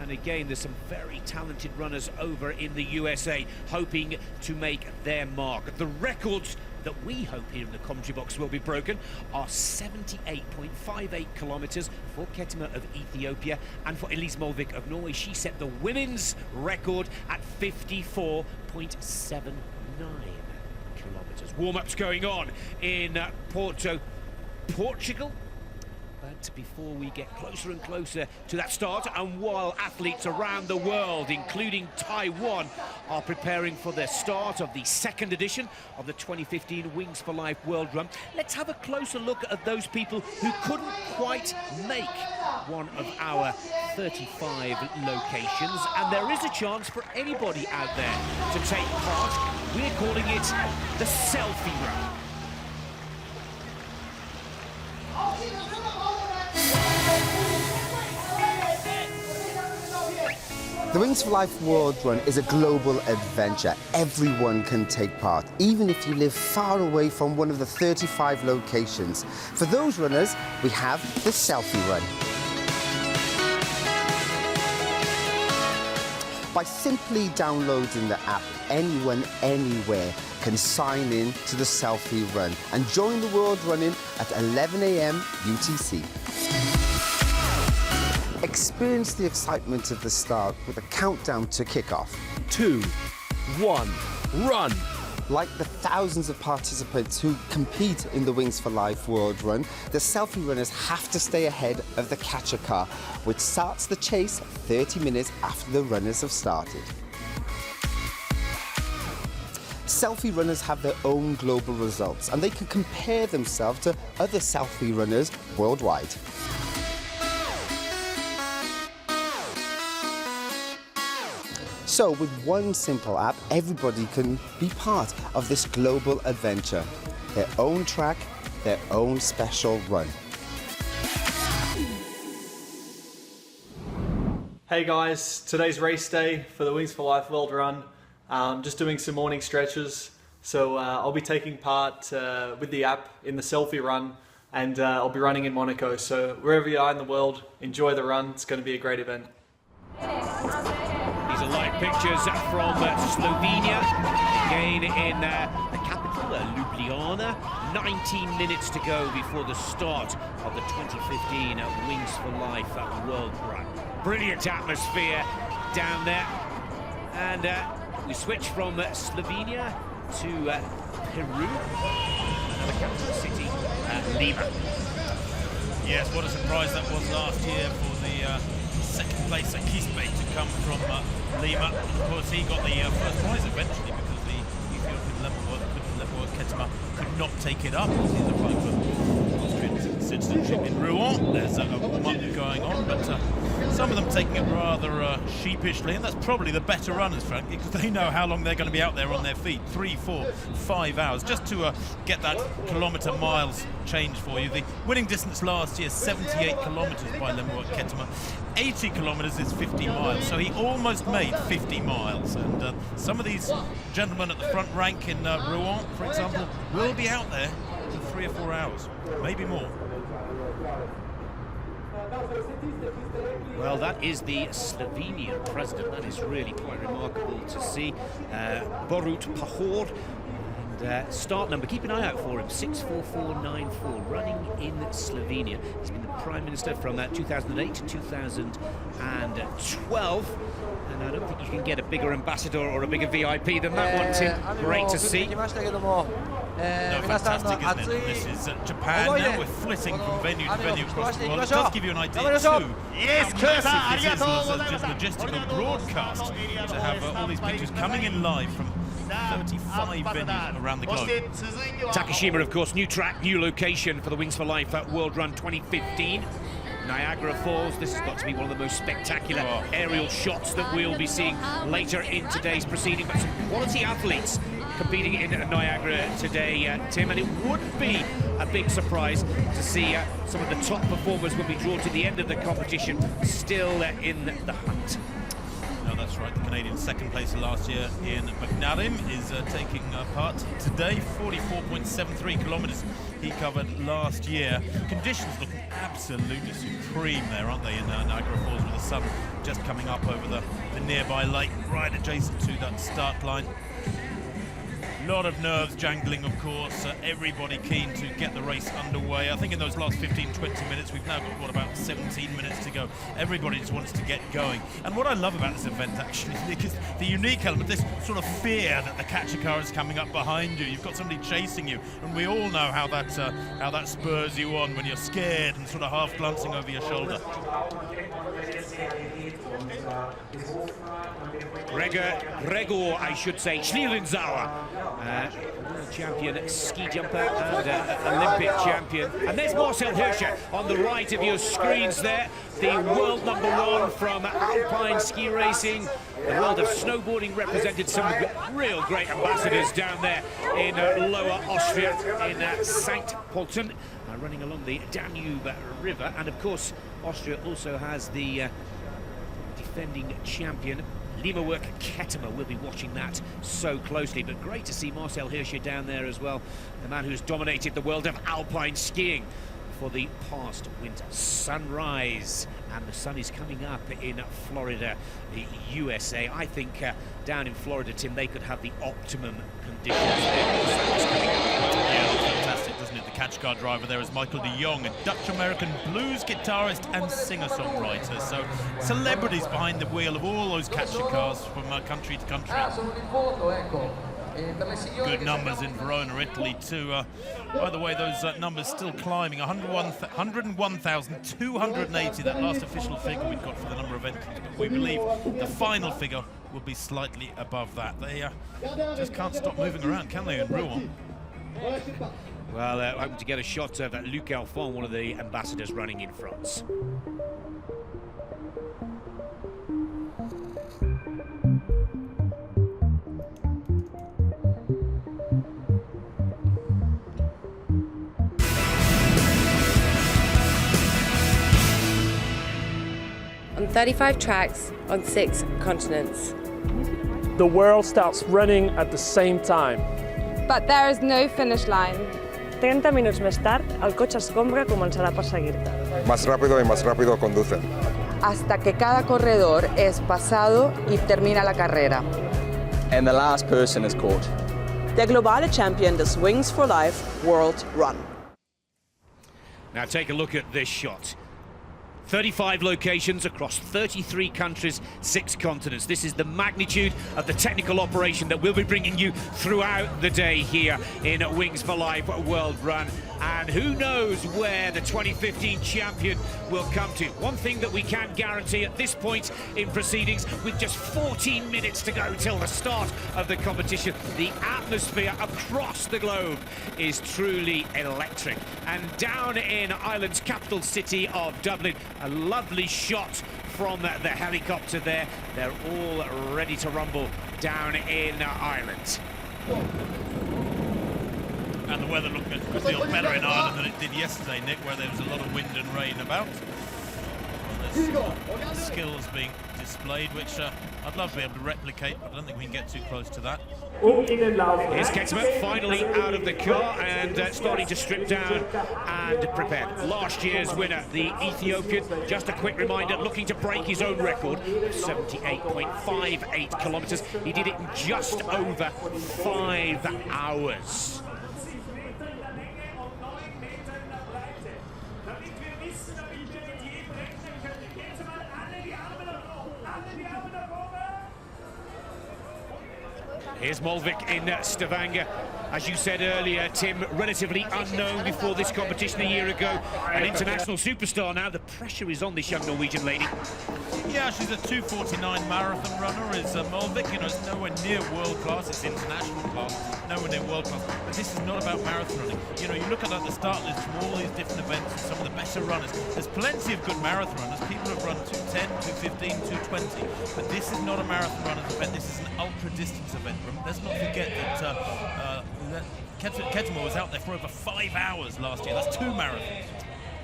And again, there's some very talented runners over in the USA hoping to make their mark. The records that we hope here in the commentary box will be broken are 78.58 kilometers for Ketimar of Ethiopia, and for Elise Molvik of Norway, she set the women's record at 54.79 kilometers. Warm-ups going on in Porto, Portugal. But before we get closer and closer to that start, and while athletes around the world, including Taiwan, are preparing for the start of the second edition of the 2015 Wings for Life World Run, let's have a closer look at those people who couldn't quite make one of our 35 locations. And there is a chance for anybody out there to take part. We're calling it the Selfie Run. The Wings for Life World Run is a global adventure. Everyone can take part, even if you live far away from one of the 35 locations. For those runners, we have the Selfie Run. By simply downloading the app, anyone, anywhere can sign in to the Selfie Run and join the World Running at 11 a.m. UTC. Experience the excitement of the start with a countdown to kickoff. 2, 1, run! Like the thousands of participants who compete in the Wings for Life World Run, the Selfie runners have to stay ahead of the catcher car, which starts the chase 30 minutes after the runners have started. Selfie runners have their own global results, and they can compare themselves to other selfie runners worldwide. So with one simple app, everybody can be part of this global adventure. Their own track, their own special run. Hey guys, today's race day for the Wings for Life World Run. Just doing some morning stretches. So I'll be taking part with the app in the Selfie Run, and I'll be running in Monaco. So wherever you are in the world, enjoy the run. It's going to be a great event. These are live pictures from Slovenia, again in the capital, Ljubljana. 19 minutes to go before the start of the 2015 Wings for Life World Run. Brilliant atmosphere down there. And we switch from Slovenia to Peru, another capital city, Lima. Yes, what a surprise that was last year for the second place at Quispe to come from Lima. And of course, he got the first prize eventually because the Ethiopian Leaderboard Ketema could not take it up. He's applying for Austrian citizenship in Rouen. There's a warm-up going on, but some of them taking it rather sheepishly, and that's probably the better runners, frankly, because they know how long they're going to be out there on their feet. 3, 4, 5 hours, just to get that kilometre miles change for you. The winning distance last year, 78 kilometres by Leaderboard Ketema. 80 kilometres is 50 miles, so he almost made 50 miles. And some of these gentlemen at the front rank in Rouen, for example, will be out there for 3 or 4 hours, maybe more. Well, that is the Slovenian president. That is really quite remarkable to see. Borut Pahor. And start number, keep an eye out for him, 64494, running in Slovenia. He's been the Prime Minister from 2008 to 2012. And I don't think you can get a bigger ambassador or a bigger VIP than that one, Tim. Great to see. No, fantastic, isn't it? This is Japan now. We're flitting from venue to venue across the world. It does give you an idea, too, how massive this is as a logistical broadcast to have all these pictures coming in live from 35 venues around the globe. Takashima, of course, new track, new location for the Wings for Life World Run 2015. Niagara Falls. This has got to be one of the most spectacular aerial shots that we'll be seeing later in today's proceeding. But some quality athletes competing in Niagara today, Tim, and it would be a big surprise to see some of the top performers when we draw to the end of the competition still in the hunt. No, that's right. The Canadian second place last year, Ian McNarim, is taking part today. 44.73 kilometres he covered last year. Conditions looking absolutely supreme there, aren't they, in Niagara Falls, with the sun just coming up over the nearby lake, right adjacent to that start line. A lot of nerves jangling, of course. Everybody keen to get the race underway. I think in those last 15-20 minutes, we've now got, what, about 17 minutes to go. Everybody just wants to get going. And what I love about this event, actually, is the unique element, this sort of fear that the catcher car is coming up behind you. You've got somebody chasing you, and we all know how that spurs you on when you're scared and sort of half glancing over your shoulder. Gregor, I should say, Schlierenzauer, world champion ski jumper and Olympic champion. And there's Marcel Hirscher on the right of your screens there, the world #1 from alpine ski racing. The world of snowboarding represented some real great ambassadors down there in Lower Austria, in St. Pölten, running along the Danube River. And of course, Austria also has the defending champion, Leaderboard Ketema. Will be watching that so closely, but great to see Marcel Hirscher down there as well, the man who's dominated the world of alpine skiing for the past winter. Sunrise, and the sun is coming up in Florida, the USA. I think down in Florida, Tim, they could have the optimum conditions there. The sun is coming up. Yeah, that's fantastic, doesn't it? The catch car driver there is Michael de Jong, a Dutch-American blues guitarist and singer-songwriter. So celebrities behind the wheel of all those catcher cars from country to country. Good numbers in Verona, Italy too. By the way, those numbers still climbing. 101,280, that last official figure we've got for the number of entries. But we believe the final figure will be slightly above that. They just can't stop moving around, can they, in Rouen? Well, hoping to get a shot of Luc Alphon, one of the ambassadors running in France. On 35 tracks on 6 continents. The world starts running at the same time. But there is no finish line. 30 minuts més tard, el cotxe escombra començarà a perseguir-te. Más rápido y más rápido conducen. Hasta que cada corredor es pasado y termina la carrera. And the last person is caught. der globale Champion des Wings for Life World Run. Now take a look at this shot. 35 locations across 33 countries, 6 continents. This is the magnitude of the technical operation that we'll be bringing you throughout the day here in Wings for Life World Run. And who knows where the 2015 champion will come to. One thing that we can guarantee at this point in proceedings, with just 14 minutes to go till the start of the competition, the atmosphere across the globe is truly electric. And down in Ireland's capital city of Dublin, a lovely shot from the helicopter there. They're all ready to rumble down in Ireland. And the weather looked a good deal better in Ireland than it did yesterday, Nick, where there was a lot of wind and rain about. Well, there's skills being displayed, which I'd love to be able to replicate, but I don't think we can get too close to that. Here's Ketema finally out of the car and starting to strip down and prepare. Last year's winner, the Ethiopian, just a quick reminder, looking to break his own record, 78.58 kilometers. He did it in just over 5 hours. Here's Molvik in Stavanger. As you said earlier, Tim, relatively unknown before this competition a year ago. An international superstar now. The pressure is on this young Norwegian lady. Yeah, she's a 2:49 marathon runner, is Molvik. You know, it's nowhere near world class. It's international class, nowhere near world class. But this is not about marathon running. You know, you look at the start list from all these different events, some of the better runners. There's plenty of good marathon runners. People have run 2:10, 2:15, 2:20. But this is not a marathon runners event. This is an ultra distance event. Let's not forget that Ketema was out there for over 5 hours last year. That's 2 marathons.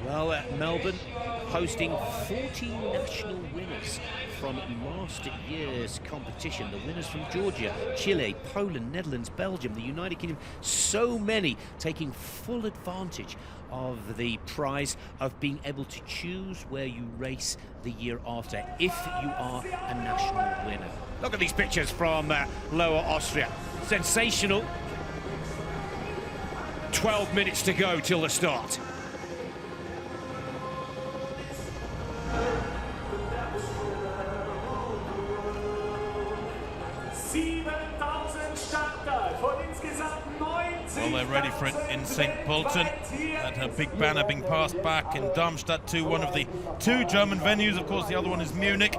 Well, Melbourne hosting 14 national winners from last year's competition. The winners from Georgia, Chile, Poland, Netherlands, Belgium, the United Kingdom. So many taking full advantage of the prize of being able to choose where you race the year after if you are a national winner. Look at these pictures from Lower Austria. Sensational. 12 minutes to go till the start. Well, they're ready for it in St. Pölten. That her big banner being passed back in Darmstadt too, one of the 2 German venues. Of course, the other one is Munich.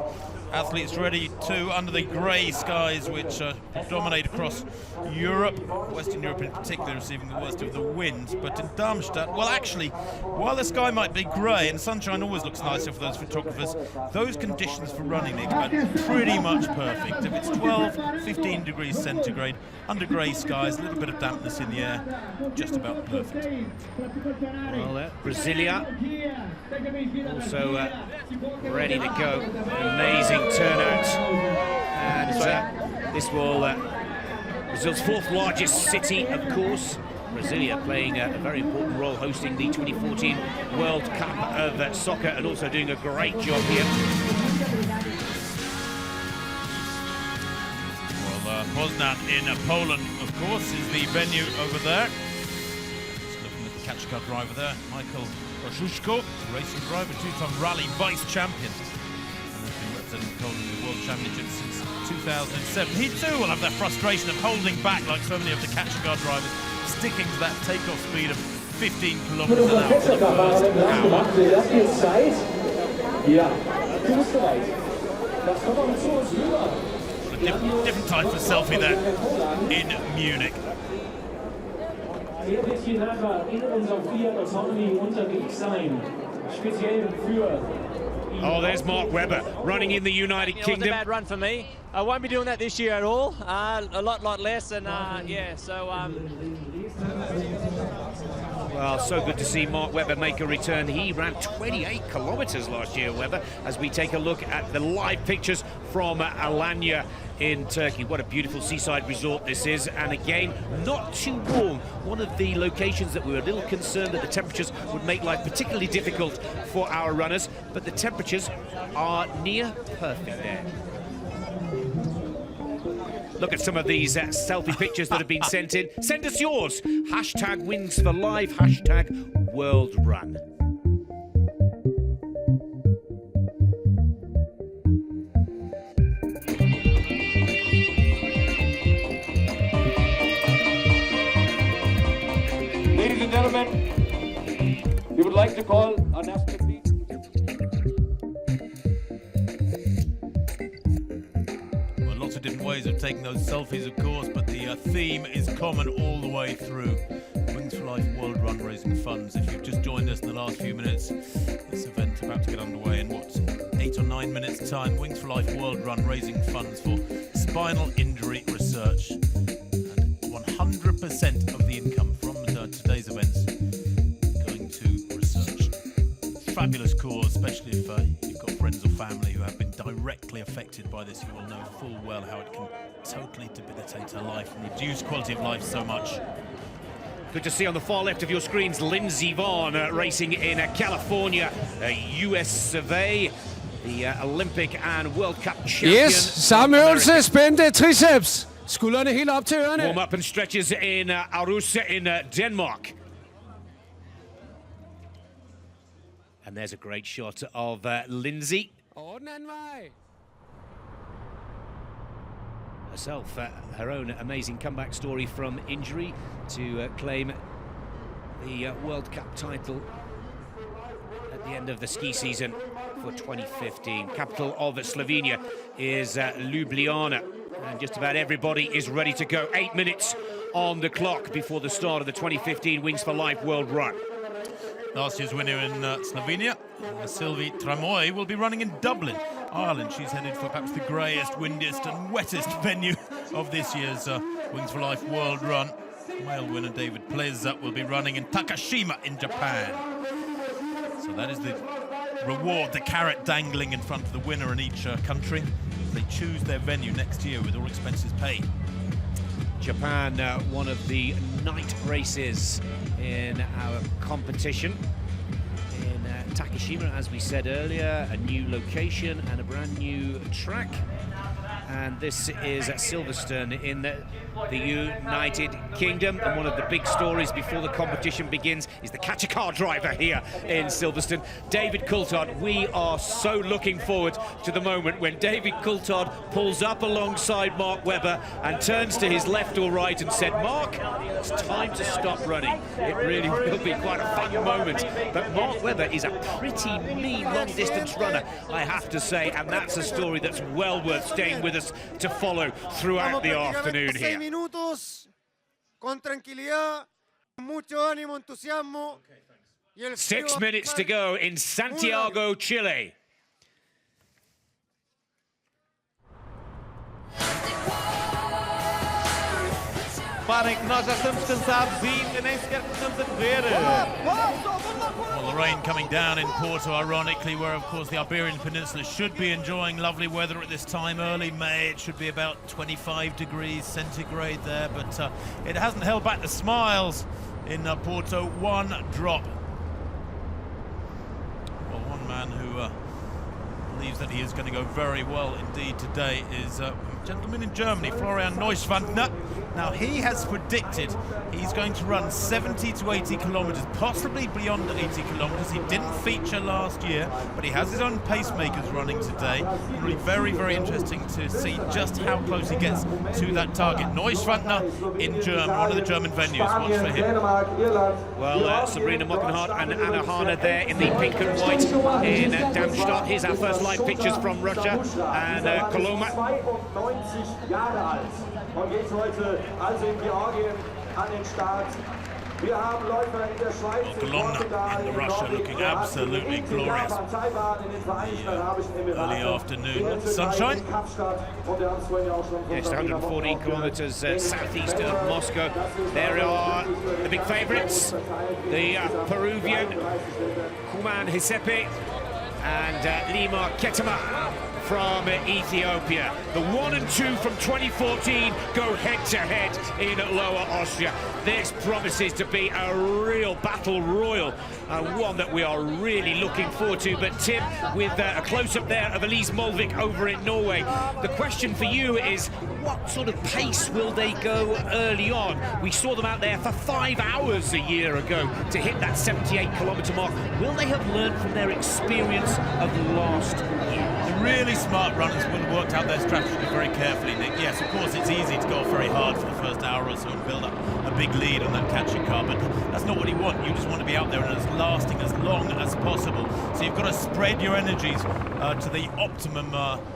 Athletes ready too, under the grey skies which dominate across Europe. Western Europe in particular receiving the worst of the winds. But in Darmstadt, well actually, while the sky might be grey, and sunshine always looks nicer for those photographers, those conditions for running, Nick, are pretty much perfect. If it's 12, 15 degrees centigrade, under grey skies, a little bit of dampness in the air, just about perfect. Well, Brasilia also ready to go. Amazing turnout, and this will Brazil's 4th largest city, of course. Brasilia playing a very important role, hosting the 2014 World Cup of Soccer, and also doing a great job here. Well, Poznan in Poland, of course, is the venue over there. Just looking at the catch car driver there, Michael Roszuszko, racing driver, 2-time rally vice champion. Representing Poland in the World Championships since 2007. He too will have that frustration of holding back like so many of the catch car drivers, sticking to that takeoff speed of 15 kilometers an hour for the first hour. Different type of selfie there in Munich. Sehr bisschen nachher in unserer Fiat Autonomy unterwegs sein, speziell für. Oh, there's Mark Webber running in the United Kingdom. It was a bad run for me. I won't be doing that this year at all. A lot less, and yeah. So. Well, so good to see Mark Webber make a return. He ran 28 kilometers last year, Webber, as we take a look at the live pictures from Alanya in Turkey. What a beautiful seaside resort this is, and again, not too warm. One of the locations that we were a little concerned that the temperatures would make life particularly difficult for our runners, but the temperatures are near perfect there. look at some of these selfie pictures that have been sent in. Send us yours. Hashtag Wings for Life, hashtag World Run. Ladies and gentlemen, we would like to call our national team. Well, lots of different ways of taking those selfies, of course, but the theme is common all the way through. Wings for Life World Run raising funds. If you've just joined us in the last few minutes, this event about to get underway in what, 8 or 9 minutes' time. Wings for Life World Run raising funds for spinal injury research. And 100% of the income from today's events going to research. Fabulous cause, especially if you've got friends or family who have been directly affected by this. You will know full well how it can totally debilitate her life and reduce quality of life so much. Good to see on the far left of your screens Lindsey Vonn racing in California, US Survey, the Olympic and World Cup champion. Yes, samme øvelse, spændte triceps. Skuldrene helt op til ørerne. Warm up and stretches in Aarhus in Denmark. And there's a great shot of Lindsey. Herself, her own amazing comeback story from injury to claim the World Cup title at the end of the ski season for 2015. Capital of Slovenia is Ljubljana, and just about everybody is ready to go. 8 minutes on the clock before the start of the 2015 Wings for Life World Run. Last year's winner in Slovenia, Sylvie Tramoy, will be running in Dublin, Ireland. She's headed for perhaps the greyest, windiest and wettest venue of this year's Wings for Life World Run. Male winner David Pleza will be running in Takashima in Japan. So that is the reward, the carrot dangling in front of the winner in each country. They choose their venue next year with all expenses paid. Japan, one of the night races in our competition. In Takashima, as we said earlier, a new location and a brand new track. And this is at Silverstone in the United Kingdom. And one of the big stories before the competition begins is the catch-a-car driver here in Silverstone, David Coulthard. We are so looking forward to the moment when David Coulthard pulls up alongside Mark Webber and turns to his left or right and said, "Mark, it's time to stop running." It really will be quite a fun moment. But Mark Webber is a pretty mean long-distance runner, I have to say, and that's a story that's well worth staying with us to follow throughout the afternoon here. 6 minutos con tranquilidad, mucho ánimo, entusiasmo. 6 minutes to go in Santiago, Chile. Reparem que nós já estamos cansados e ainda nem sequer começamos a correr. Well, the rain coming down in Porto, ironically, where, of course, the Iberian Peninsula should be enjoying lovely weather at this time, early May. It should be about 25 degrees centigrade there, but it hasn't held back the smiles in Porto. One drop. Well, one man who believes that he is going to go very well indeed today is a gentleman in Germany, Florian Neuschwandner. Now, he has predicted he's going to run 70 to 80 kilometres, possibly beyond 80 kilometres. He didn't feature last year, but he has his own pacemakers running today. Really very, very interesting to see just how close he gets to that target. Neuschwandner in Germany, one of the German venues. Watch for him. Well, Sabrina Mockenhart and Anna Hana there in the pink and white in Darmstadt. Here's our first live pictures from Russia and Koloma. 92 Jahre alt und geht heute also in Georgien an den Start. Wir haben Läufer in der Schweiz, in Portugal, in Russia looking absolutely glorious. Early afternoon sunshine. Yes, 114 kilometres southeast of Moscow. There are the big favourites, the Peruvian Kuman Giuseppe and Lima Ketama from Ethiopia. The 1 and 2 from 2014 go head-to-head in Lower Austria. This promises to be a real battle royal, one that we are really looking forward to. But Tim, with a close-up there of Elise Molvik over in Norway, the question for you is, what sort of pace will they go early on? We saw them out there for 5 hours a year ago to hit that 78-kilometre mark. Will they have learned from their experience of last year? The really smart runners will have worked out their strategy very carefully, Nick. Yes, of course, it's easy to go very hard for the first hour or so and build up a big lead on that catcher car, but that's not what you want. You just want to be out there and as lasting as long as possible. So you've got to spread your energies to the optimum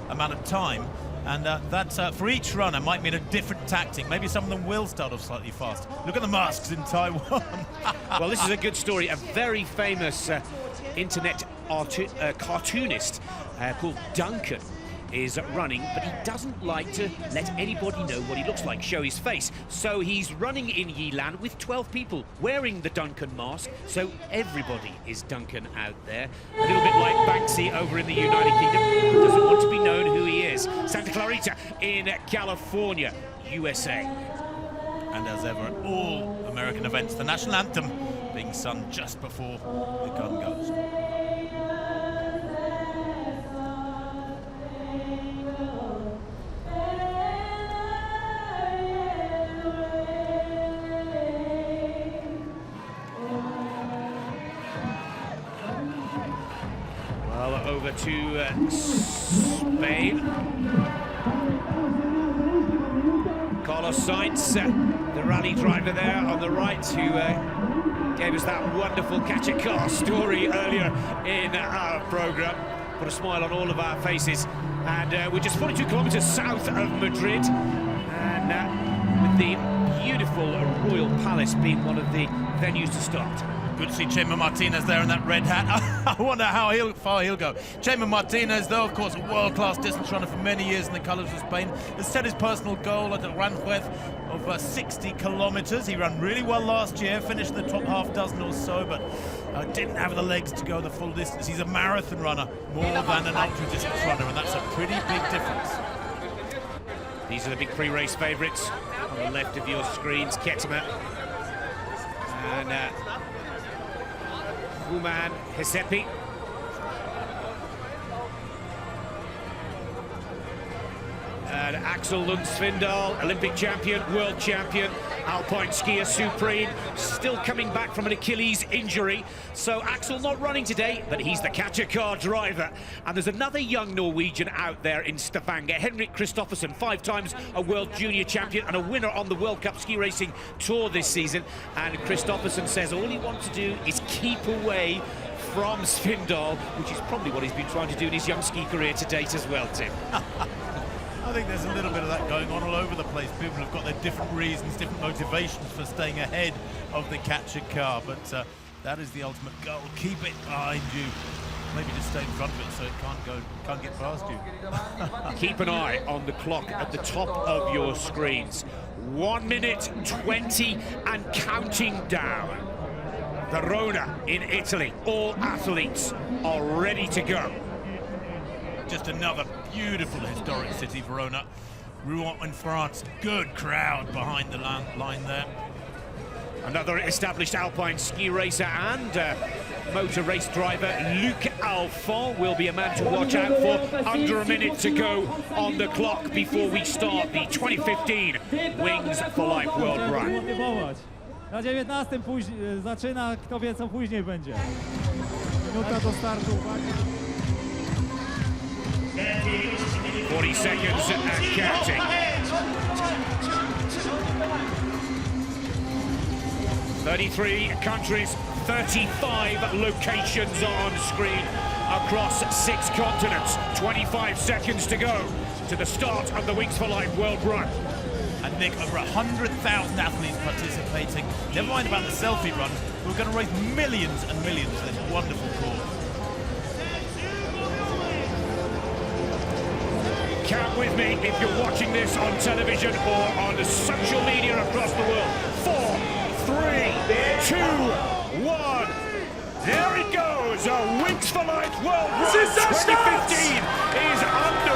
amount of time. And that's for each runner might mean a different tactic. Maybe some of them will start off slightly fast. Look at the masks in Taiwan. Well, this is a good story. A very famous internet cartoonist called Duncan is running, but he doesn't like to let anybody know what he looks like, show his face. So he's running in Yilan with 12 people wearing the Duncan mask, so everybody is Duncan out there. A little bit like Banksy over in the United Kingdom, doesn't want to be known who he is. Santa Clarita in California, USA. And as ever at all American events, the national anthem being sung just before the gun goes. Over to Spain. Carlos Sainz, the rally driver there on the right, who gave us that wonderful catch a car story earlier in our programme. Put a smile on all of our faces. And we're just 42 kilometres south of Madrid. And with the beautiful Royal Palace being one of the venues to start. Good to see Chema Martinez there in that red hat. I wonder how far he'll go. Chema Martinez, though, of course, a world-class distance runner for many years in the colours of Spain, has set his personal goal at Aranjuez of 60 kilometres. He ran really well last year, finished in the top half dozen or so, but didn't have the legs to go the full distance. He's a marathon runner more than an ultra-distance runner, and that's a pretty big difference. These are the big pre-race favourites. On the left of your screens, Ketema and Human Giuseppe. And Axel Lund Svindal, Olympic champion, world champion, Alpine skier supreme, still coming back from an Achilles injury. So Axel not running today, but he's the catcher car driver. And there's another young Norwegian out there in Stavanger, Henrik Kristoffersen, 5 times a world junior champion and a winner on the World Cup ski racing tour this season. And Kristoffersen says all he wants to do is keep away from Svindal, which is probably what he's been trying to do in his young ski career to date as well, Tim. I think there's a little bit of that going on all over the place. People have got their different reasons, different motivations for staying ahead of the catcher car, but that is the ultimate goal. Keep it behind you. Maybe just stay in front of it so it can't get past you. Keep an eye on the clock at the top of your screens. 1 minute 20 and counting down. Verona in Italy. All athletes are ready to go. Just another beautiful historic city, Verona. Rouen in France, good crowd behind the line there. Another established alpine ski racer and motor race driver, Luc Alphon, will be a man to watch out for. Under a minute to go on the clock before we start the 2015 Wings for Life World Run. Na 19 zaczyna, kto wie co później będzie. Minuta do startu. 40 seconds and counting. 33 countries, 35 locations on screen across 6 continents. 25 seconds to go to the start of the Wings for Life World Run. And Nick, over 100,000 athletes participating. Never mind about the selfie runs. We're going to raise millions and millions for this wonderful cause. Count with me if you're watching this on television or on social media across the world. 4, 3, 2, 1. There it goes. A Wings for Life World Run 2015 is under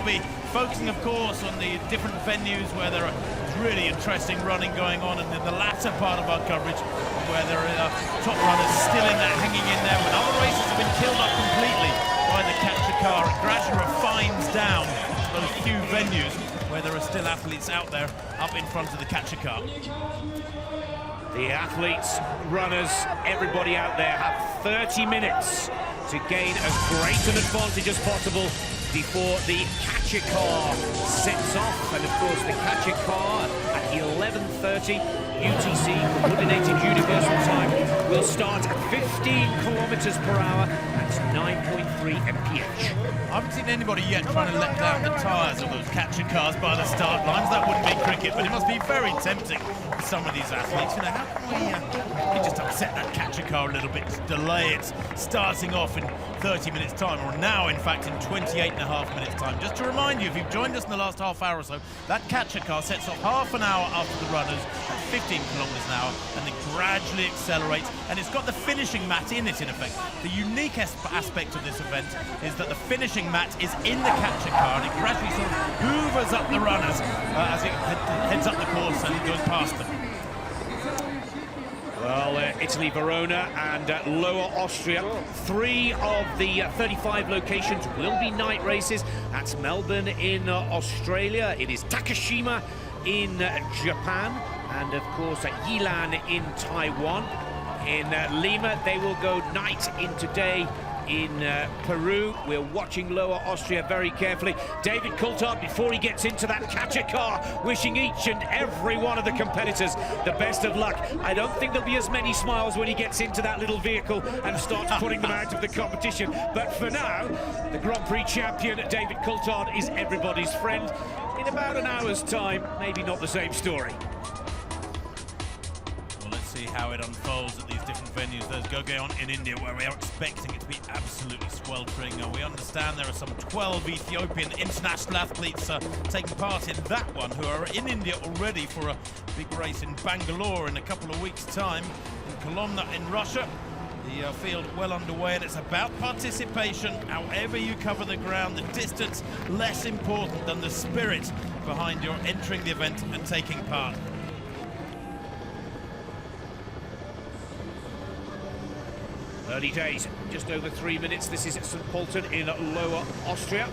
be focusing, of course, on the different venues where there are really interesting running going on, and in the latter part of our coverage, where there are top runners still in there, hanging in there, when other races have been killed up completely by the catcher car. It gradually refines down those few venues where there are still athletes out there up in front of the catcher car. The athletes, runners, everybody out there have 30 minutes to gain as great an advantage as possible before the catcher car sets off. And of course the catcher car at 11:30 UTC, Coordinated Universal Time, will start at 15 kilometers per hour. That's 9.3 mph. I haven't seen anybody yet trying to let down the tyres of those catcher cars by the start lines. That wouldn't be cricket, but it must be very tempting for some of these athletes. You know, how can we just upset that catcher car a little bit, to delay it starting off in 30 minutes time, or now in fact in 28.5 minutes time. Just to remind you, if you've joined us in the last half hour or so, that catcher car sets off half an hour after the runners at 15 kilometers an hour, and then gradually accelerates, and it's got the finishing mat in it, in effect. The unique aspect of this event is that the finishing mat is in the catcher car, and it gradually sort of hoovers up the runners as it heads up the course and it goes past them. Well, Italy, Verona and Lower Austria, 3 of the 35 locations will be night races. That's Melbourne in Australia, it is Takashima in Japan, and of course Yilan in Taiwan. In Lima, they will go night in today. In Peru, we're watching Lower Austria very carefully. David Coulthard, before he gets into that catcher car, wishing each and every one of the competitors the best of luck. I don't think there'll be as many smiles when he gets into that little vehicle and starts putting them out of the competition. But for now, the Grand Prix champion, David Coulthard, is everybody's friend. In about an hour's time, maybe not the same story. See how it unfolds at these different venues. There's Gogayant in India, where we are expecting it to be absolutely sweltering. We understand there are some 12 Ethiopian international athletes taking part in that one, who are in India already for a big race in Bangalore in a couple of weeks' time. In Kolomna in Russia, the field well underway, and it's about participation. However you cover the ground, the distance less important than the spirit behind your entering the event and taking part. Early days, just over 3 minutes. This is St. Pölten in Lower Austria.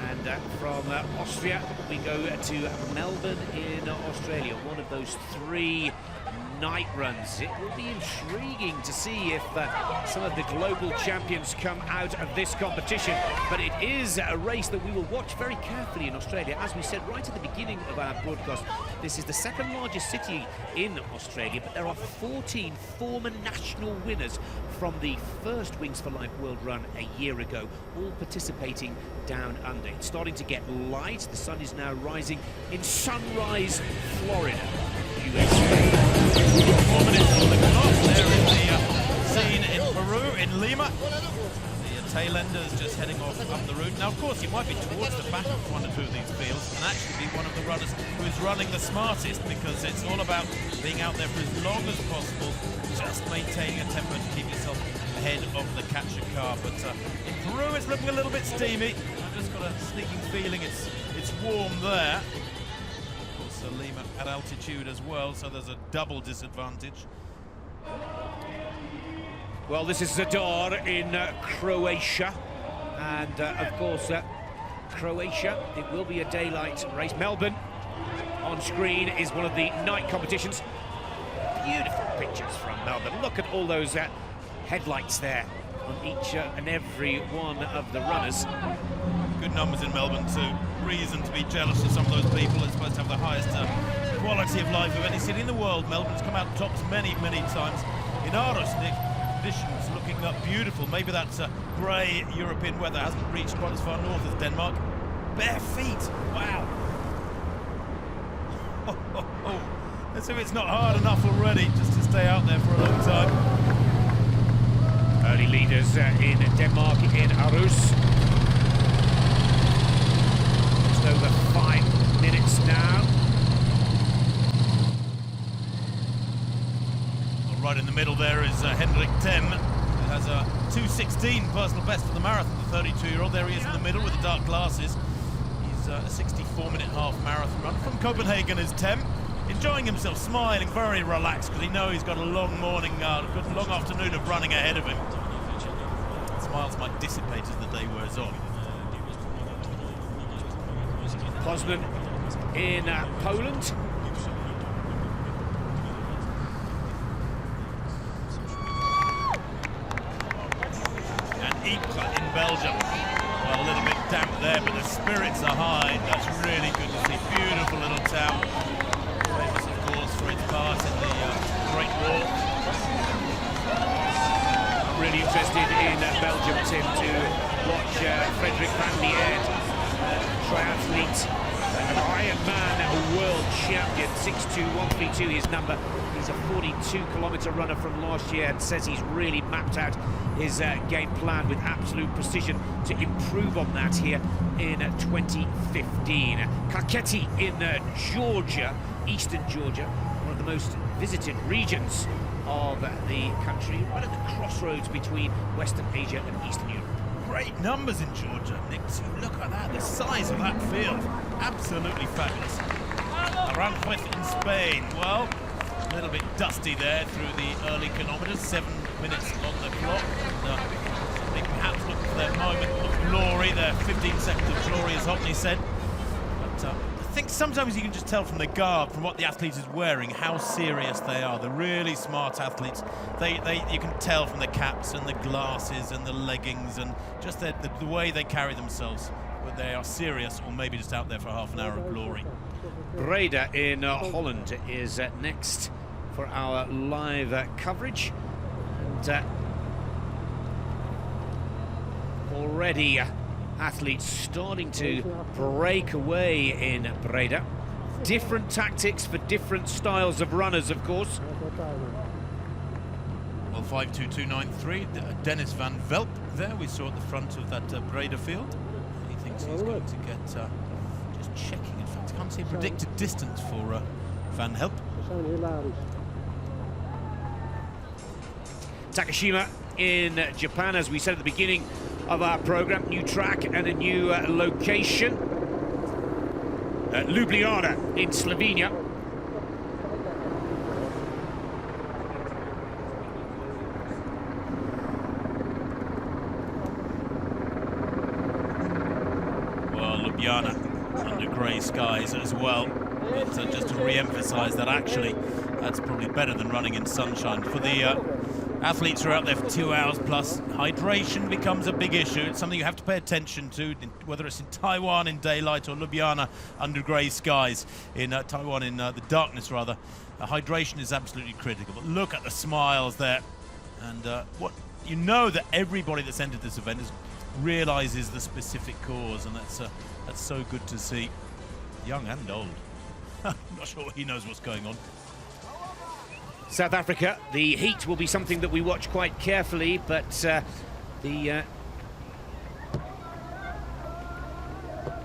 And from Austria, we go to Melbourne in Australia, one of those 3 night runs. It will be intriguing to see if some of the global champions come out of this competition, but it is a race that we will watch very carefully in Australia. As we said right at the beginning of our broadcast, this is the 2nd largest city in Australia, but there are 14 former national winners from the first Wings for Life World Run a year ago, all participating down under. It's starting to get light. The sun is now rising in Sunrise, Florida, USA. 4 minutes on the clock. There is the scene in Peru, in Lima. The tail enders just heading off up the route. Now, of course, you might be towards the back of 1 or 2 of these fields and actually be one of the runners who is running the smartest, because it's all about being out there for as long as possible, just maintaining a tempo to keep yourself ahead of the catcher car. But in Peru, it's looking a little bit steamy. I've just got a sneaking feeling it's warm there. Lima at altitude as well, so there's a double disadvantage. Well, this is Zadar in Croatia, and of course Croatia, it will be a daylight race. Melbourne on screen is one of the night competitions. Beautiful pictures from Melbourne. Look at all those headlights there on each and every one of the runners. Good numbers in Melbourne too. Reason to be jealous of some of those people. It's supposed to have the highest quality of life of any city in the world. Melbourne's come out tops many, many times. In Aarhus, the conditions looking beautiful. Maybe that grey European weather hasn't reached quite as far north as Denmark. Bare feet, wow. As if it's not hard enough already just to stay out there for a long time. Early leaders in Denmark in Aarhus. Over 5 minutes now. Well, right in the middle there is Henrik Them, has a 2:16 personal best for the marathon, the 32-year-old. There he is in the middle with the dark glasses. He's a 64-minute half marathon run from Copenhagen is Tem. Enjoying himself, smiling, very relaxed, because he knows he's got a long morning, good long afternoon of running ahead of him. Smiles might dissipate as the day wears on. Poznan in Poland. And Ypres in Belgium. Well, a little bit damp there, but the spirits are high. That's really good to see. Beautiful little town. Famous, of course, for its part in the Great War. I'm really interested in Belgium, Tim, to watch Frederik van der Eert, triathlete, an Ironman world champion, 6'2", 132 his number. He's a 42-kilometre runner from last year and says he's really mapped out his game plan with absolute precision to improve on that here in 2015. Kakheti in Georgia, eastern Georgia, one of the most visited regions of the country, right at the crossroads between Western Asia and Eastern Europe. Great numbers in Georgia, Nick. So look at that, the size of that field. Absolutely fabulous. Aranjuez in Spain. Well, a little bit dusty there through the early kilometres. 7 minutes on the clock. And, they perhaps looking for their moment of glory. Their 15 seconds of glory, as Hockney said. But I think sometimes you can just tell from the garb, from what the athlete is wearing, how serious they are. They're really smart athletes. You can tell from the caps and the glasses and the leggings and just the way they carry themselves, whether they are serious or maybe just out there for half an hour of glory. Breda in Holland is next for our live coverage. And already athletes starting to break away in Breda. Different tactics for different styles of runners, of course. Well, 5:22.93, Dennis van Velp there, we saw at the front of that Breda field. He thinks he's going to get, just checking, in fact, I can't see a predicted distance for Van Velp. Takashima in Japan, as we said at the beginning of our program, new track and a new location. Ljubljana in Slovenia. Well, Ljubljana under grey skies as well. But just to re-emphasise that actually that's probably better than running in sunshine. For the athletes who are out there for 2 hours plus, hydration becomes a big issue. It's something you have to pay attention to, whether it's in Taiwan in daylight or Ljubljana under grey skies, in Taiwan in the darkness rather. Hydration is absolutely critical. But look at the smiles there. And what you know that everybody that's entered this event realises the specific cause, and that's so good to see. Young and old. I'm not sure he knows what's going on. South Africa, the heat will be something that we watch quite carefully, but the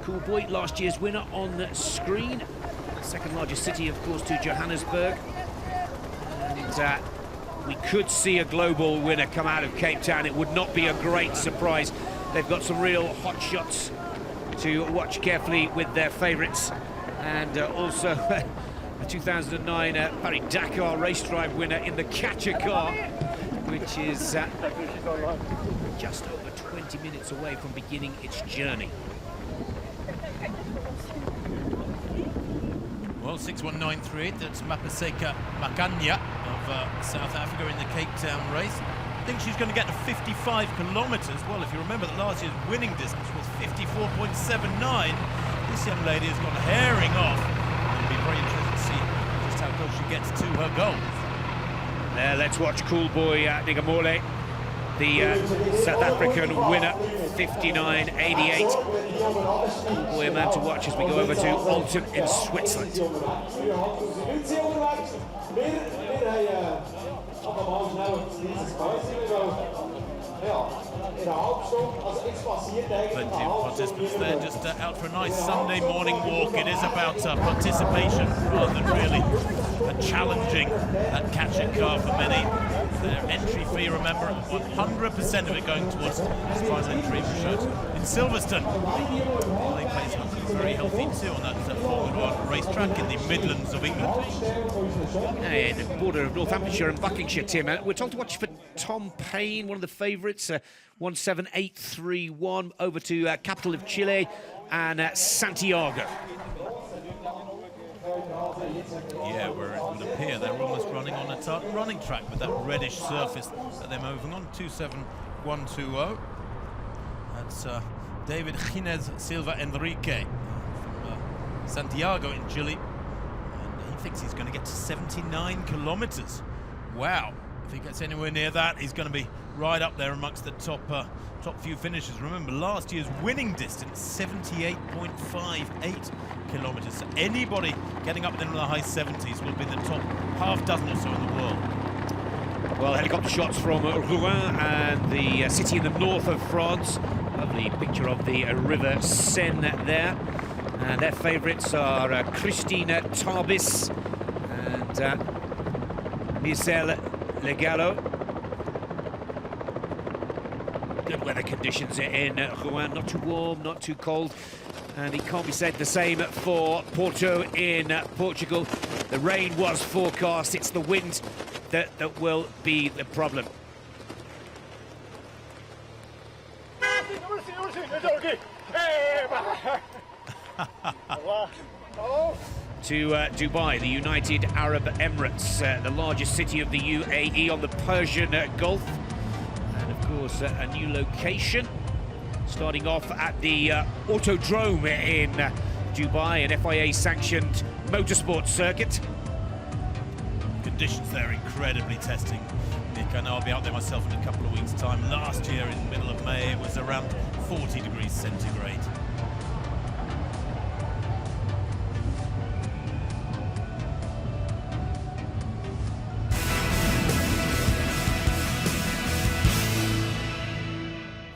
Cool Boy, last year's winner on the screen. Second largest city, of course, to Johannesburg. And we could see a global winner come out of Cape Town. It would not be a great surprise. They've got some real hot shots to watch carefully with their favourites. And also a 2009 Paris-Dakar race drive winner in the catcher car, which is just over 20 minutes away from beginning its journey. Well, 6:19.38, that's Mapaseka Makanya of South Africa in the Cape Town race. I think she's going to get to 55 kilometres. Well, if you remember that last year's winning distance was 54.79, this young lady has gone herring off. It'll be very interesting to see just how close she gets to her goal. Let's watch Cool Boy Nigamole, the South African winner, 59.88. Cool Boy, a man to watch as we go over to Alton in Switzerland. Plenty of participants there, just out for a nice Sunday morning walk. It is about participation rather than really challenging that catching car for many. Their entry fee, remember, 100% of it going towards this prize entry for shows. In Silverstone, they play something very healthy too on that Formula 1 racetrack in the Midlands of England. In the border of Northamptonshire and Buckinghamshire, Tim. We're told to watch for Tom Payne, one of the favourites, 17831, over to capital of Chile and Santiago. Yeah, where it would appear they're almost running on a tartan running track with that reddish surface that they're moving on. 27120. That's David Ginez Silva Enrique from Santiago in Chile. And he thinks he's going to get to 79 kilometers. Wow. If he gets anywhere near that, he's going to be right up there amongst the top few finishers. Remember, last year's winning distance, 78.58 kilometers. So anybody getting up there in the high 70s will be in the top half dozen or so in the world. Well, helicopter shots from Rouen and the city in the north of France. Lovely picture of the river Seine there. And their favourites are Christine Tarbis and Michel Legallo. Good weather conditions in Rouen, not too warm, not too cold. And it can't be said the same for Porto in Portugal. The rain was forecast, it's the wind that will be the problem. To Dubai, the United Arab Emirates, the largest city of the UAE on the Persian Gulf. And of course, a new location. Starting off at the Autodrome in Dubai, an FIA-sanctioned motorsport circuit. Conditions there incredibly testing, Nick. I know I'll be out there myself in a couple of weeks' time. Last year, in the middle of May, it was around 40 degrees centigrade.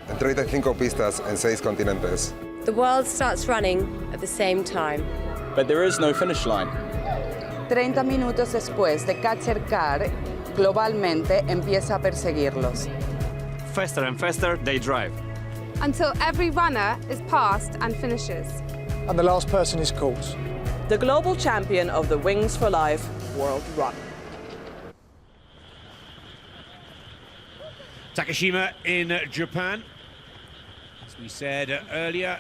En 35 pistas en 6 continentes. The world starts running at the same time. But there is no finish line. 30 minutos después de Catcher Car, globalmente empieza a perseguirlos. Faster and faster they drive. Until every runner is passed and finishes. And the last person is caught. The global champion of the Wings for Life World Run. Takashima in Japan. As we said earlier,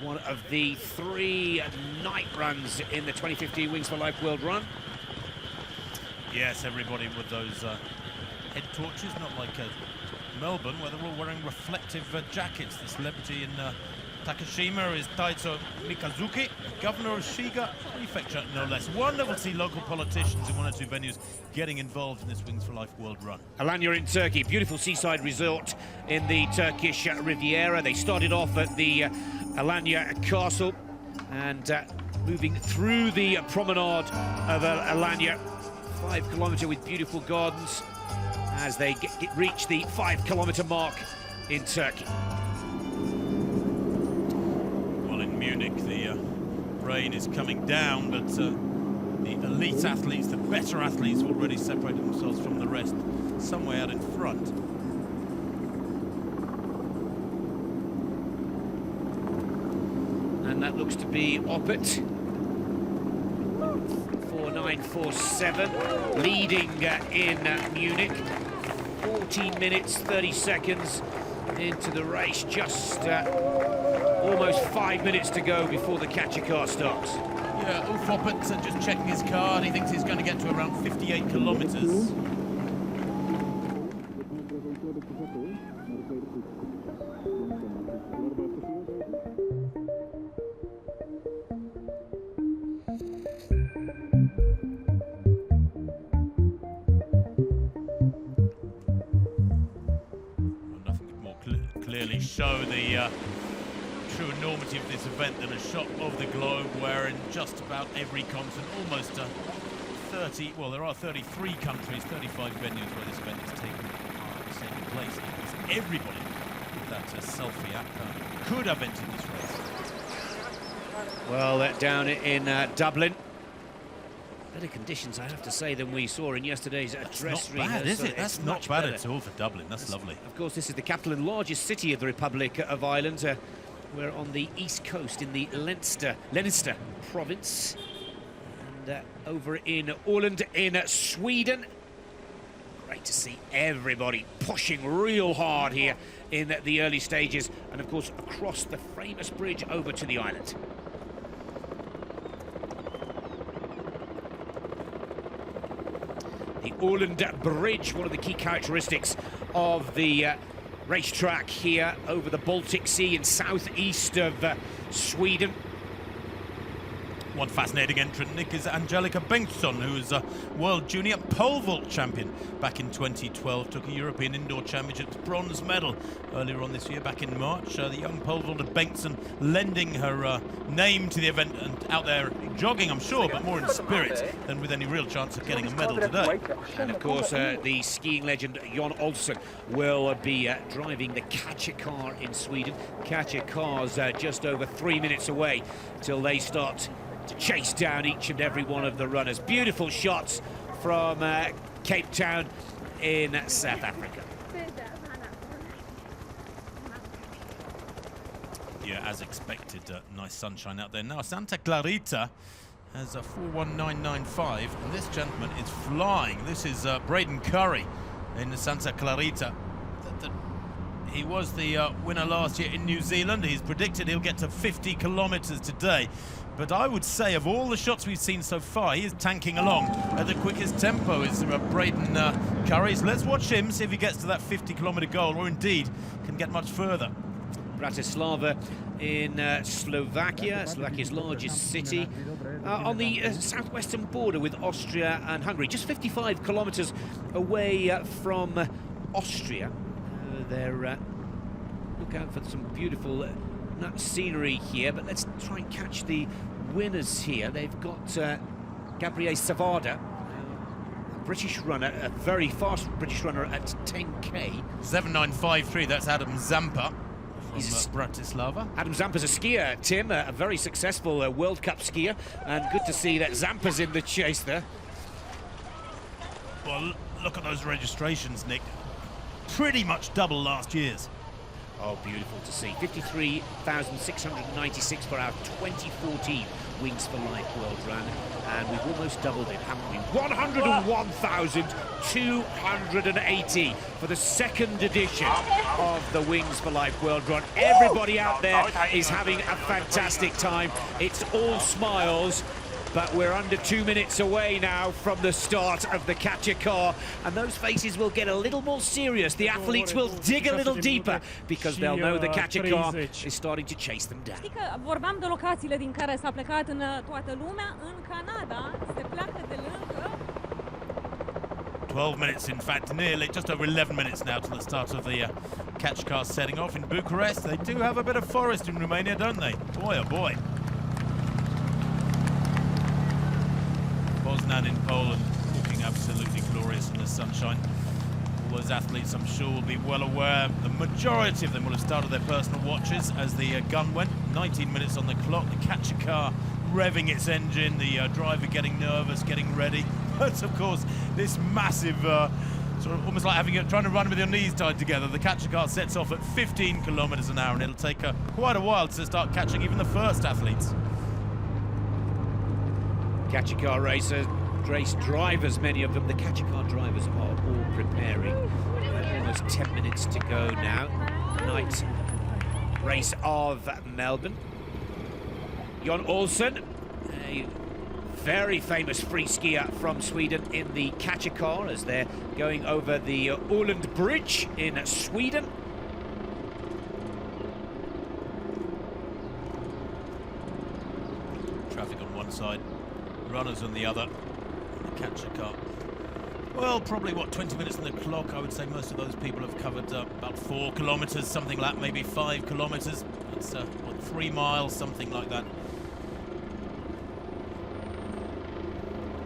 one of the 3 night runs in the 2015 Wings for Life World Run. Yes, everybody with those head torches, not like Melbourne, where they're all wearing reflective jackets. The celebrity in Takashima is Taito Mikazuki, governor of Shiga Prefecture, no less. Wonderful to see local politicians in 1 or 2 venues getting involved in this Wings for Life World Run. Alanya in Turkey, beautiful seaside resort in the Turkish Riviera. They started off at the Alanya Castle and moving through the promenade of Alanya, 5 kilometre with beautiful gardens as they reach the 5 kilometre mark in Turkey. Munich, the rain is coming down, but the elite athletes, the better athletes, already separated themselves from the rest, somewhere out in front. And that looks to be Oppert. 4947, leading in Munich. 14 minutes, 30 seconds into the race, just almost 5 minutes to go before the catcher car starts. Yeah, Ulf Oppert just checking his card. He thinks he's going to get to around 58 kilometres. Nothing could more clearly show the true enormity of this event than a shot of the globe, where in just about every continent, almost 30, well, there are 33 countries, 35 venues where this event is taking place. Because everybody with that selfie app could have entered this race. Well, down in Dublin, Better conditions, I have to say, than we saw in yesterday's dress Not bad, is rehearsal. it? That's It's not much bad better. at all for Dublin. That's lovely. Of course, this is the capital and largest city of the Republic of Ireland. We're on the east coast in the Leinster province. And over in Åland in Sweden. Great to see everybody pushing real hard here in the early stages. And of course, across the famous bridge over to the island. The Åland Bridge, one of the key characteristics of the racetrack here over the Baltic Sea in southeast of Sweden. One fascinating entrant, Nick, is Angelica Bengtsson, who is a World Junior Pole Vault champion back in 2012. Took a European Indoor Championships bronze medal earlier on this year, back in March. The young pole vaulter Bengtsson lending her name to the event and out there jogging, I'm sure, but more in spirit than with any real chance of getting a medal today. And of course, the skiing legend Jon Olsson will be driving the catcher car in Sweden. Catcher car's just over 3 minutes away till they start to chase down each and every one of the runners. Beautiful shots from Cape Town in South Africa. Yeah, as expected, nice sunshine out there. Now, Santa Clarita has a 4:19.95, and this gentleman is flying. This is Braden Curry in Santa Clarita. He was the winner last year in New Zealand. He's predicted he'll get to 50 kilometers today. But I would say, of all the shots we've seen so far, he is tanking along at the quickest tempo is Braden Curry. So let's watch him, see if he gets to that 50-kilometer goal, or indeed can get much further. Bratislava in Slovakia, Slovakia's largest city, on the southwestern border with Austria and Hungary, just 55 kilometers away from Austria. Look out for some beautiful scenery here, but let's try and catch the winners here. They've got Gabriel Savada, a British runner, a very fast British runner at 10k. 7:9.53, that's Adam Zampa from Bratislava. Adam Zampa's a skier, Tim, a very successful World Cup skier, and good to see that Zampa's in the chase there. Well, look at those registrations, Nick. Pretty much double last year's. Oh, beautiful to see. 53,696 for our 2014 Wings for Life World Run. And we've almost doubled it, haven't we? 101,280 for the second edition of the Wings for Life World Run. Everybody out there is having a fantastic time. It's all smiles. But we're under 2 minutes away now from the start of the catcher car, and those faces will get a little more serious. The athletes will dig a little deeper because they'll know the catcher car is starting to chase them down. Știi că vorbeam de locațiile din care s-a plecat în toată lumea. În Canada se pleacă de lângă 12 minutes, in fact, nearly, just over 11 minutes now to the start of the catch car setting off in Bucharest. They do have a bit of forest in Romania, don't they? Boy, oh boy. Poznan in Poland, looking absolutely glorious in the sunshine. All those athletes, I'm sure, will be well aware. The majority of them will have started their personal watches as the gun went. 19 minutes on the clock, the catcher car revving its engine, the driver getting nervous, getting ready. But of course, this massive, sort of almost like trying to run with your knees tied together. The catcher car sets off at 15 kilometers an hour, and it'll take quite a while to start catching even the first athletes. Catcher car race drivers, many of them. The catcher car drivers are all preparing. Almost 10 minutes to go now. Night race of Melbourne. Jon Olsson, a very famous free skier from Sweden, in the catcher car as they're going over the Åland Bridge in Sweden. Traffic on one side, runners on the other. The catcher car. Well, probably, 20 minutes on the clock. I would say most of those people have covered about 4 kilometers, something like that, maybe 5 kilometers. That's 3 miles, something like that.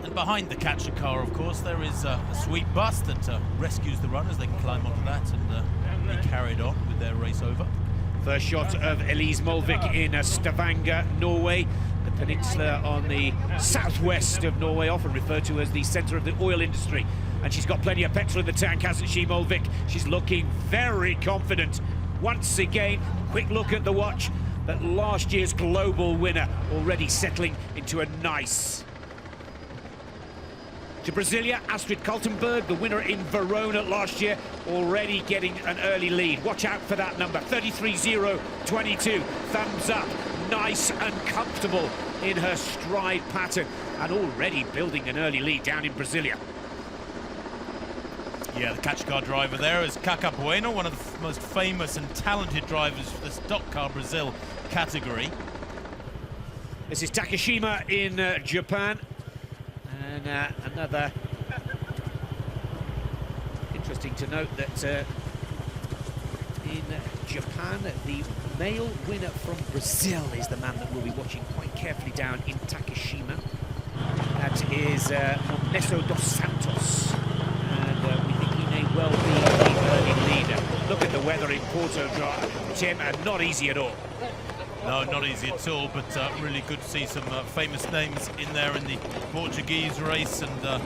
And behind the catcher car, of course, there is a sweep bus that rescues the runners. They can climb onto that and be carried on with their race over. First shot of Elise Molvik in Stavanger, Norway. The peninsula on the southwest of Norway, often referred to as the centre of the oil industry. And she's got plenty of petrol in the tank, hasn't she, Molvik? She's looking very confident. Once again, quick look at the watch. But last year's global winner already settling into a nice. To Brasilia, Astrid Kaltenberg, the winner in Verona last year, already getting an early lead. Watch out for that number, 33.022. Thumbs up, nice and comfortable in her stride pattern, and already building an early lead down in Brasilia. Yeah, the catch car driver there is Kaka Bueno, one of the most famous and talented drivers for the stock car Brazil category. This is Takashima in Japan. And another interesting to note that in Japan, the male winner from Brazil is the man that we'll be watching quite carefully down in Takashima. That is Ernesto dos Santos, and we think he may well be the early leader. Look at the weather in Porto, Tim, and not easy at all. No, not easy at all, but really good to see some famous names in there in the Portuguese race. And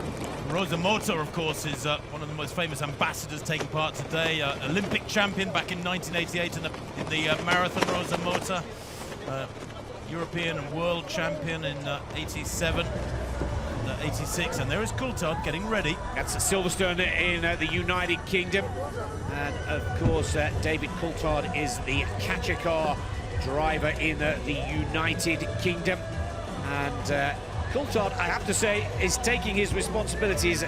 Rosa Mota, of course, is one of the most famous ambassadors taking part today. Olympic champion back in 1988 in the marathon, Rosa Mota. European and world champion in 87 and 86. And there is Coulthard getting ready. That's Silverstone in the United Kingdom. And, of course, David Coulthard is the catcher car driver in the United Kingdom, and Coulthard, I have to say, is taking his responsibilities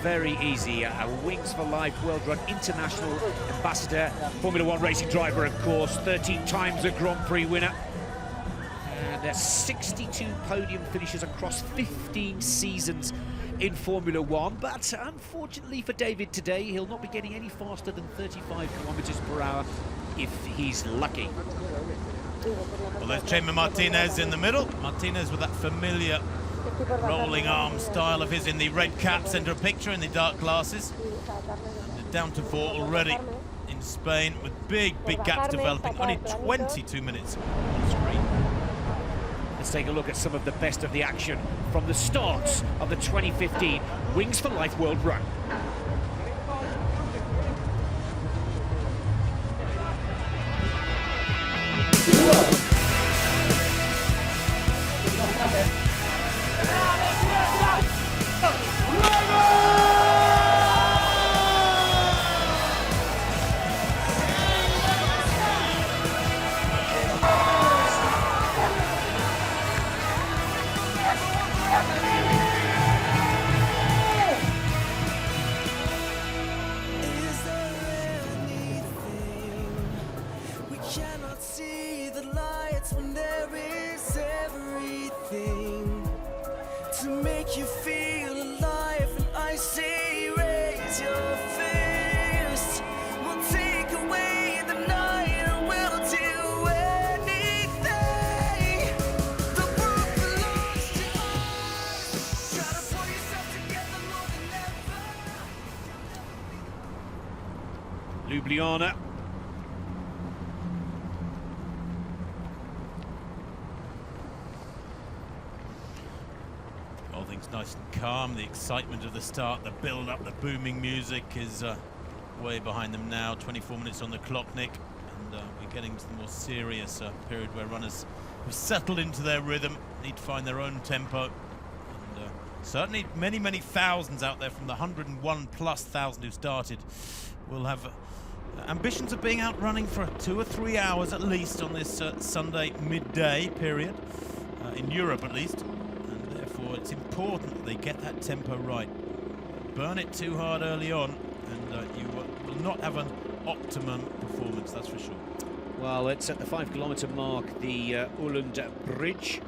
very easy. A Wings for Life World Run International Ambassador, Formula One racing driver, of course, 13 times a Grand Prix winner, and 62 podium finishes across 15 seasons in Formula One. But unfortunately for David today, he'll not be getting any faster than 35 kilometers per hour if he's lucky. Well, there's Jaime Martinez in the middle. Martinez with that familiar rolling arm style of his in the red cap, centre of picture in the dark glasses. And down to 4 already in Spain with big gaps developing. Only 22 minutes on screen. Let's take a look at some of the best of the action from the start of the 2015 Wings for Life World Run. Ljubljana. All things nice and calm, the excitement of the start, the build-up, the booming music is way behind them now. 24 minutes on the clock, Nick, and we're getting to the more serious period where runners have settled into their rhythm, need to find their own tempo. And certainly many thousands out there from the 101,000+ who started will have ambitions of being out running for 2 or 3 hours at least on this Sunday midday period, in Europe at least, and therefore it's important that they get that tempo right. Burn it too hard early on and you will not have an optimum performance, that's for sure. Well, it's at the 5-kilometre mark, the Öland Bridge,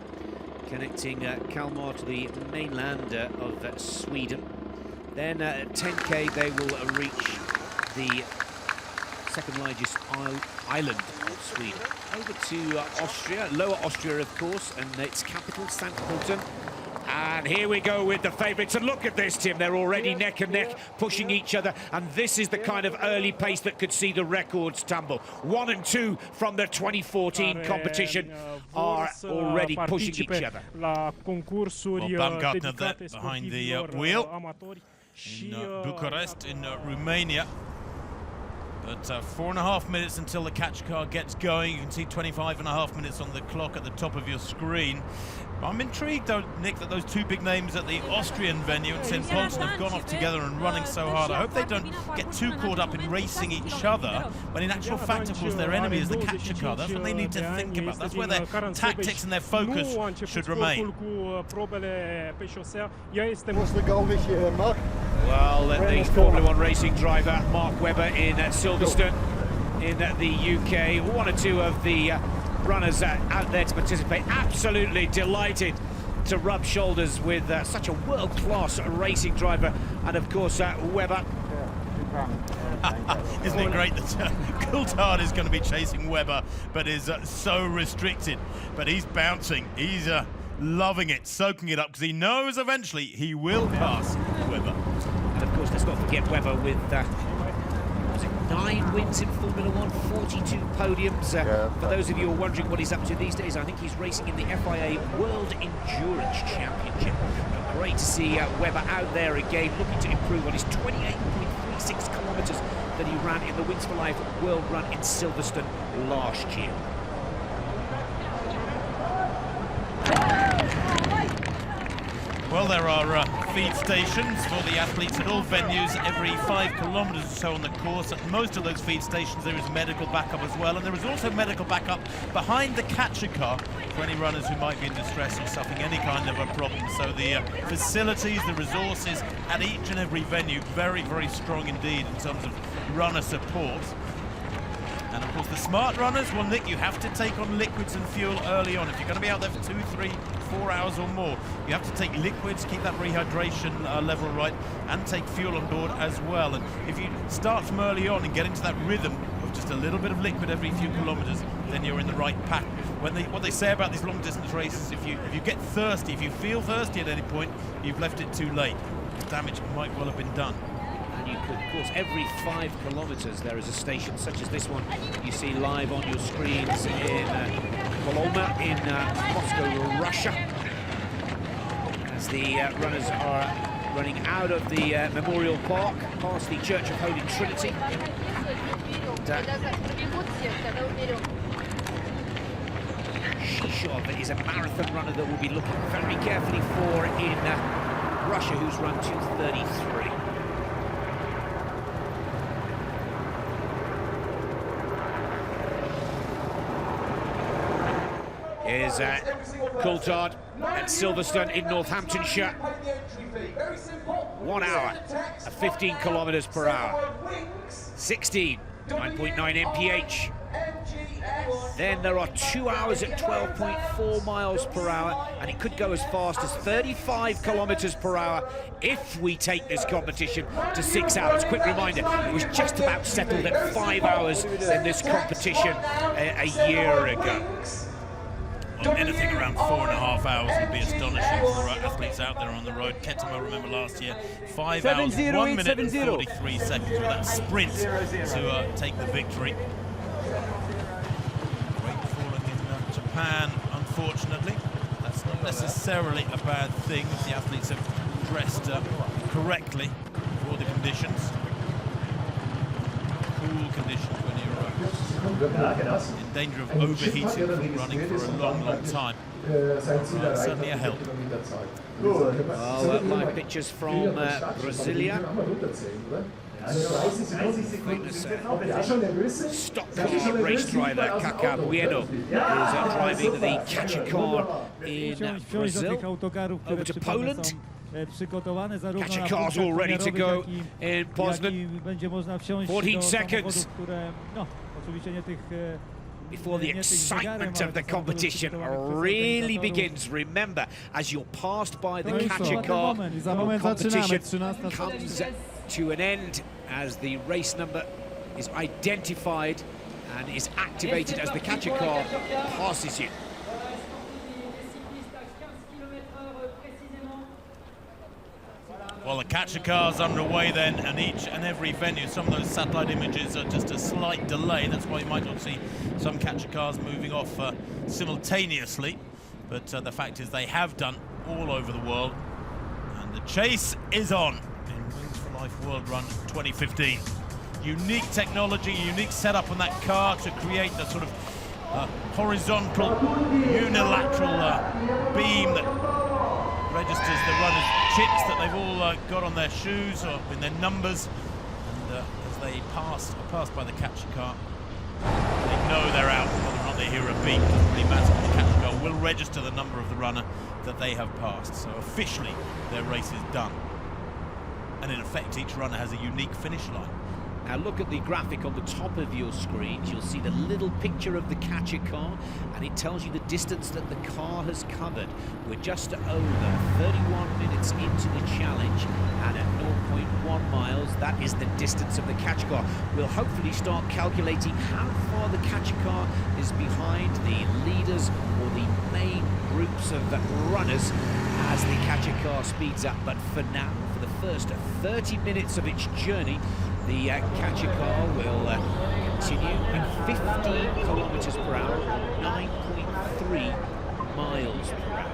connecting Kalmar to the mainland of Sweden. Then at 10k they will reach the second largest island of Sweden. Over to Austria, Lower Austria of course, and its capital, St. Pölten. And here we go with the favourites. And look at this, Tim. They're already neck and neck, pushing each other. And this is the kind of early pace that could see the records tumble. 1 and 2 from the 2014 competition are already pushing each other. Well, Baumgartner there behind the wheel in Bucharest in Romania. But 4.5 minutes until the catch car gets going. You can see 25.5 minutes on the clock at the top of your screen. I'm intrigued, though, Nick, that those two big names at the Austrian venue in St. Polten have gone off together and running so hard. I hope they don't get too caught up in racing each other, when in actual fact, of course, their enemy is the catcher car. That's what they need to think about. That's where their tactics and their focus should remain. Well, the Formula 1 racing driver, Mark Webber in Silverstone in the UK. 1 or 2 of the runners out there to participate. Absolutely delighted to rub shoulders with such a world-class racing driver. And of course, Webber. Isn't it great that Coulthard is going to be chasing Webber, but is so restricted. But he's bouncing. He's loving it, soaking it up, because he knows eventually he will pass Webber. And of course, let's not forget Webber with 9 wins in Formula 1, 42 podiums. For those of you who are wondering what he's up to these days, I think he's racing in the FIA World Endurance Championship. Great to see Webber out there again, looking to improve on his 28.36 kilometres that he ran in the Wings for Life World Run in Silverstone last year. Well, there are feed stations for the athletes at all venues every 5 kilometres or so on the course. At most of those feed stations there is medical backup as well, and there is also medical backup behind the catcher car for any runners who might be in distress or suffering any kind of a problem. So the facilities, the resources at each and every venue, very, very strong indeed in terms of runner support. And of course the smart runners, well, Nick, you have to take on liquids and fuel early on. If you're going to be out there for 2, 3, 4 hours or more, you have to take liquids, keep that rehydration level right, and take fuel on board as well. And if you start from early on and get into that rhythm of just a little bit of liquid every few kilometres, then you're in the right pack. What they say about these long distance races, if you get thirsty, if you feel thirsty at any point, you've left it too late. Damage might well have been done. You could, of course, every 5 kilometres there is a station such as this one you see live on your screens in Kolomna in Moscow, Russia, as the runners are running out of the Memorial Park past the Church of Holy Trinity. Shishov is a marathon runner that we'll be looking very carefully for in Russia, who's run 2:33. Is Coulthard at Silverstone in Northamptonshire. 1 hour at 15 kilometres per hour. 9.9 mph. Then there are 2 hours at 12.4 miles per hour, and it could go as fast as 35 kilometres per hour if we take this competition to 6 hours. Quick reminder, it was just about settled at 5 hours in this competition a year ago. Well, anything around 4.5 hours would be astonishing for athletes out there on the road. Ketema, remember last year, 5 hours, 1 minute and 43 seconds with that sprint to take the victory. Great falling in Japan, unfortunately. That's not necessarily a bad thing if the athletes have dressed correctly for the conditions. Cool conditions when you're in danger of overheating from running for a long, long time. Certainly a help. Well, live pictures from Brasilia. Stock car race driver Kaká Bueno is driving the catcher car in Brazil over to Poland. Catcher car's all ready to go in Poznan. 14 seconds before the excitement of the competition really begins. Remember, as you're passed by the catcher car, the competition comes to an end as the race number is identified and is activated as the catcher car passes you. Well, the catcher car's underway then, and each and every venue, some of those satellite images are just a slight delay. That's why you might not see some catcher cars moving off simultaneously. But the fact is they have done all over the world. And the chase is on in Wings for Life World Run 2015. Unique technology, unique setup on that car to create the sort of horizontal, unilateral beam that registers the runners' chips that they've all got on their shoes or in their numbers. And as they are passed by the catcher car, they know they're out. Whether or not they hear a beep doesn't really matter. The catcher car will register the number of the runner that they have passed. So officially, their race is done. And in effect, each runner has a unique finish line. Now look at the graphic on the top of your screens. You'll see the little picture of the catcher car, and it tells you the distance that the car has covered. We're just over 31 minutes into the challenge, and at 0.1 miles, that is the distance of the catcher car. We'll hopefully start calculating how far the catcher car is behind the leaders or the main groups of runners as the catcher car speeds up. But for now, for the first 30 minutes of its journey, the catcher car will continue in 15 kilometers per hour, 9.3 miles per hour.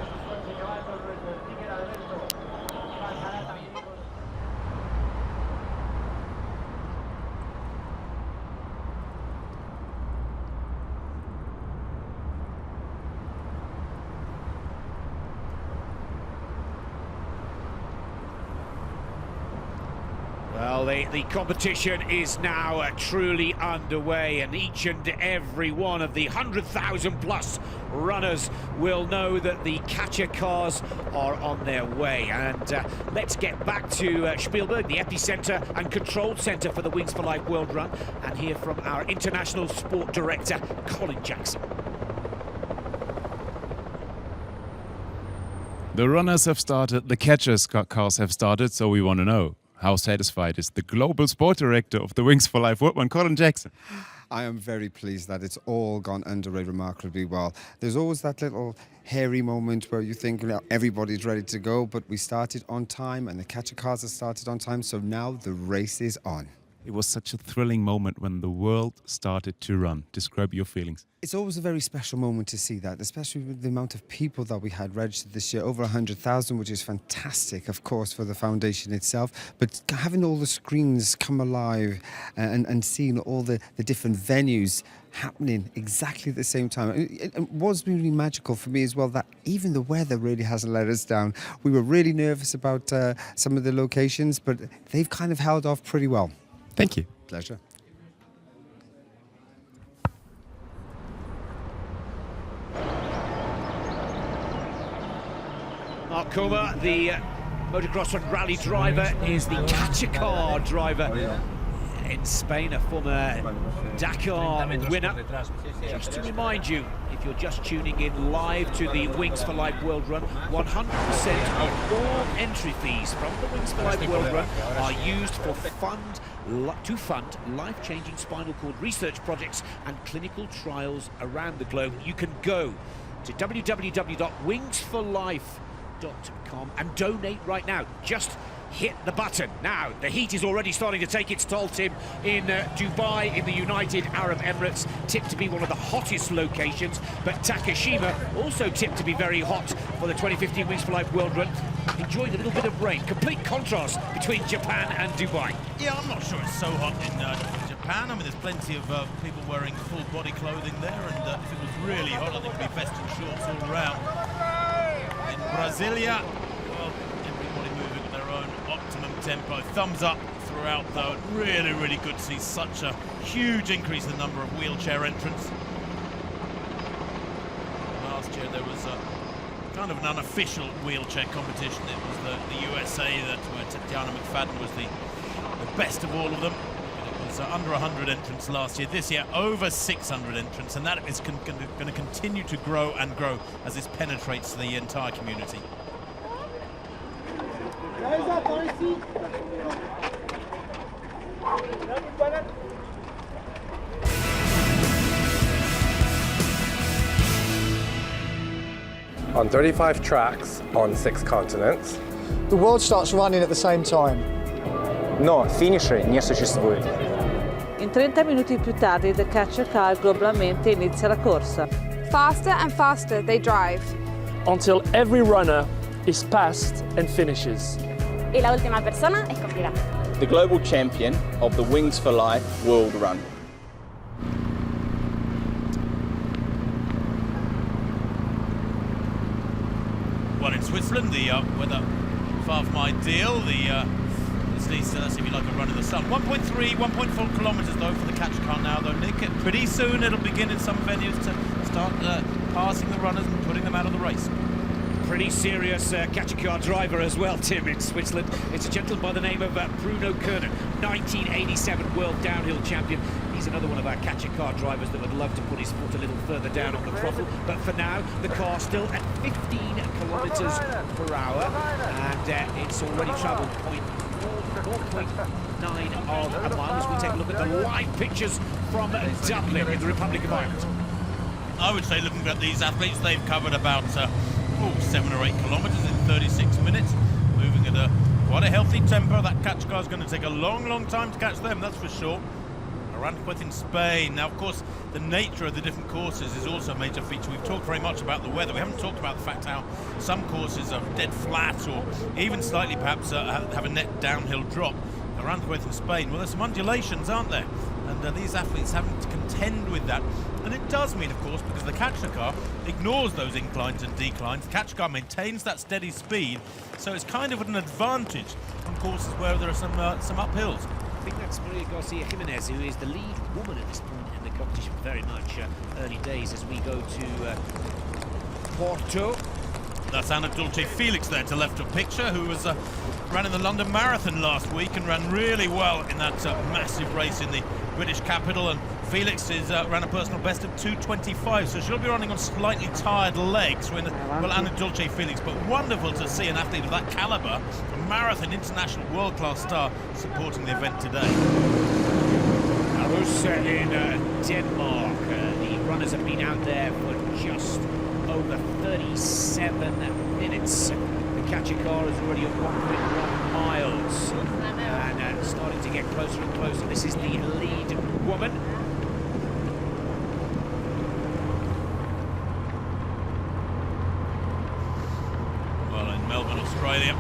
Well, the competition is now truly underway, and each and every one of the 100,000 plus runners will know that the catcher cars are on their way. And let's get back to Spielberg, the epicenter and control center for the Wings for Life World Run, and hear from our international sport director, Colin Jackson. The runners have started, the catchers cars have started, so we want to know, how satisfied is the global sport director of the Wings for Life World Run, Colin Jackson? I am very pleased that it's all gone underway remarkably well. There's always that little hairy moment where you think, you know, everybody's ready to go, but we started on time and the catcher cars have started on time, so now the race is on. It was such a thrilling moment when the world started to run. Describe your feelings. It's always a very special moment to see that, especially with the amount of people that we had registered this year, over 100,000, which is fantastic, of course, for the foundation itself. But having all the screens come alive and seeing all the different venues happening exactly at the same time, it was really magical for me as well that even the weather really hasn't let us down. We were really nervous about some of the locations, but they've kind of held off pretty well. Thank you. Pleasure. Mark Coma, the motocross and rally driver, is the catcher car driver in Spain, a former Dakar winner. Just to remind you, if you're just tuning in live to the Wings for Life World Run, 100% of all entry fees from the Wings for Life World Run are used for to fund life-changing spinal cord research projects and clinical trials around the globe. You can go to www.wingsforlife.com and donate right now. Just hit the button. Now, the heat is already starting to take its toll, Tim, in Dubai, in the United Arab Emirates, tipped to be one of the hottest locations, but Takashima also tipped to be very hot for the 2015 Wings for Life World Run, enjoying a little bit of rain. Complete contrast between Japan and Dubai. Yeah, I'm not sure it's so hot in Japan. I mean, there's plenty of people wearing full body clothing there, and if it was really hot, I think it'd be vest and shorts all around. In Brasilia, well, everybody moving at their own optimum tempo. Thumbs up throughout, though. Really, really good to see such a huge increase in the number of wheelchair entrants. Last year there was a kind of an unofficial wheelchair competition. It was the USA where Tatiana McFadden was the best of all of them. It was under 100 entrants last year. This year, over 600 entrants, and that is going to continue to grow and grow as this penetrates the entire community. On 35 tracks on 6 continents, the world starts running at the same time. Но финиша не существует. In 30 minuti più tardi, the catcher car globalmente inizia la corsa. Faster and faster they drive. Until every runner is passed and finishes. Y la última persona escogida. The global champion of the Wings for Life World Run. Well, in Switzerland, the weather far from ideal. It's these, if you like, a run in the sun. 1.3, 1.4 kilometres though for the catch car now, though, Nick. Pretty soon it'll begin in some venues to start passing the runners and putting them out of the race. Pretty serious catcher car driver as well, Tim, in Switzerland. It's a gentleman by the name of Bruno Kerner, 1987 world downhill champion. He's another one of our catcher car drivers that would love to put his foot a little further down on the throttle. But for now, the car still at 15 kilometres per hour, and it's already travelled 0.9 of a mile as we take a look at the live pictures from Dublin in the Republic of Ireland. I would say, looking at these athletes, they've covered about 7 or 8 kilometres in 36 minutes, moving at quite a healthy tempo. That catch car is going to take a long, long time to catch them, that's for sure. Aranjuez in Spain. Now, of course, the nature of the different courses is also a major feature. We've talked very much about the weather. We haven't talked about the fact how some courses are dead flat or even slightly perhaps have a net downhill drop. Aranjuez in Spain, well, there's some undulations, aren't there? And these athletes having to contend with that. And it does mean, of course, because the catcher car ignores those inclines and declines. The catcher car maintains that steady speed, so it's kind of an advantage on courses where there are some uphills. I think that's Maria Garcia Jimenez, who is the lead woman at this point in the competition. Very much early days as we go to Porto. That's Anna Dulce Felix there to left of picture, who was ran in the London Marathon last week and ran really well in that massive race in the British capital. And Felix ran a personal best of 2:25, so she'll be running on slightly tired legs when, well, Anna Dulce Felix. But wonderful to see an athlete of that calibre, a marathon international world-class star, supporting the event today. Aarhus in Denmark. The runners have been out there for just over 37 minutes. The catcher car is already at 1.1 miles and starting to get closer and closer. This is the lead woman. Well, in Melbourne, Australia,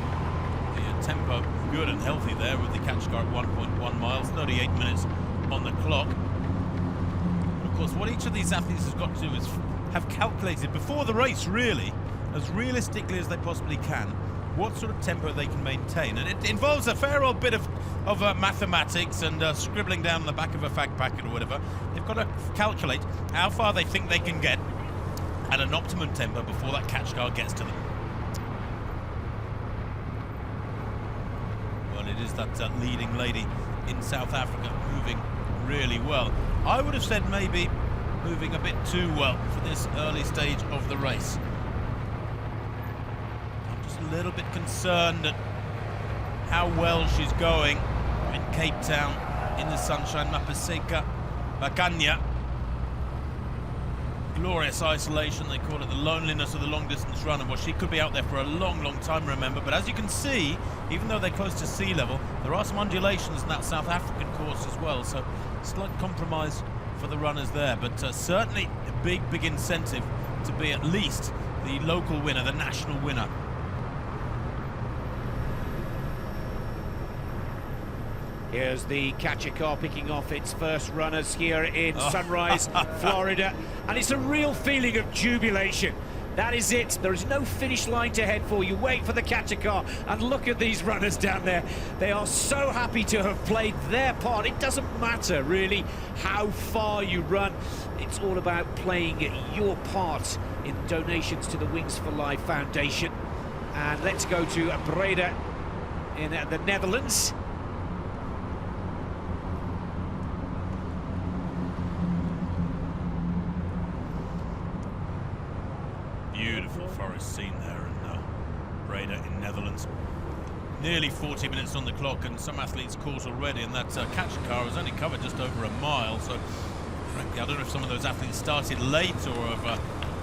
the tempo good and healthy there with the catch car at 1.1 miles, 38 minutes on the clock. But of course, what each of these athletes has got to do is have calculated before the race, really, as realistically as they possibly can, what sort of tempo they can maintain. And it involves a fair old bit of mathematics and scribbling down the back of a fact packet or whatever. They've got to calculate how far they think they can get at an optimum tempo before that catch car gets to them. Well, it is that leading lady in South Africa moving really well. I would have said maybe moving a bit too well for this early stage of the race. I'm just a little bit concerned at how well she's going in Cape Town in the sunshine. Mapaseka Bakanya. Glorious isolation, they call it, the loneliness of the long-distance runner. Well, she could be out there for a long, long time, remember. But as you can see, even though they're close to sea level, there are some undulations in that South African course as well. So, slight compromise for the runners there. But certainly a big, big incentive to be at least the local winner, the national winner. Here's the catcher car picking off its first runners here in Sunrise, Florida. And it's a real feeling of jubilation. That is it. There is no finish line to head for. You wait for the catcher car and look at these runners down there. They are so happy to have played their part. It doesn't matter really how far you run. It's all about playing your part in donations to the Wings for Life Foundation. And let's go to Breda in the Netherlands. Beautiful forest scene there in Breda in Netherlands. Nearly 40 minutes on the clock and some athletes caught already, and that catcher car has only covered just over a mile. So frankly, I don't know if some of those athletes started late or have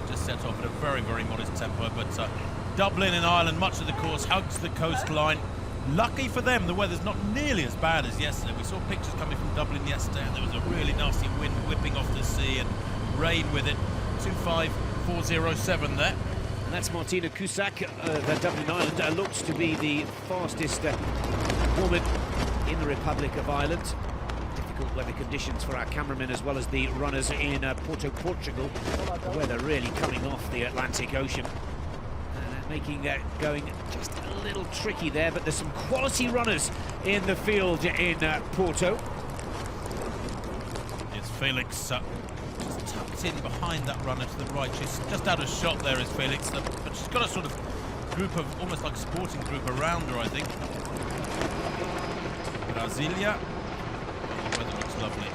just set off at a very, very modest tempo, but Dublin in Ireland, much of the course hugs the coastline. Lucky for them, the weather's not nearly as bad as yesterday. We saw pictures coming from Dublin yesterday, and there was a really nasty wind whipping off the sea and rain with it. 2:5.407 there. And that's Martina Cusack. The Dublin Ireland looks to be the fastest woman in the Republic of Ireland. Difficult weather conditions for our cameramen as well as the runners in Porto, Portugal. The weather really coming off the Atlantic Ocean. Making that going just a little tricky there, but there's some quality runners in the field in Porto. It's Felix just tucked in behind that runner to the right. She's just out of shot there is Felix, but she's got a sort of group of, almost like a sporting group around her, I think. Brasilia. Oh, the weather looks lovely.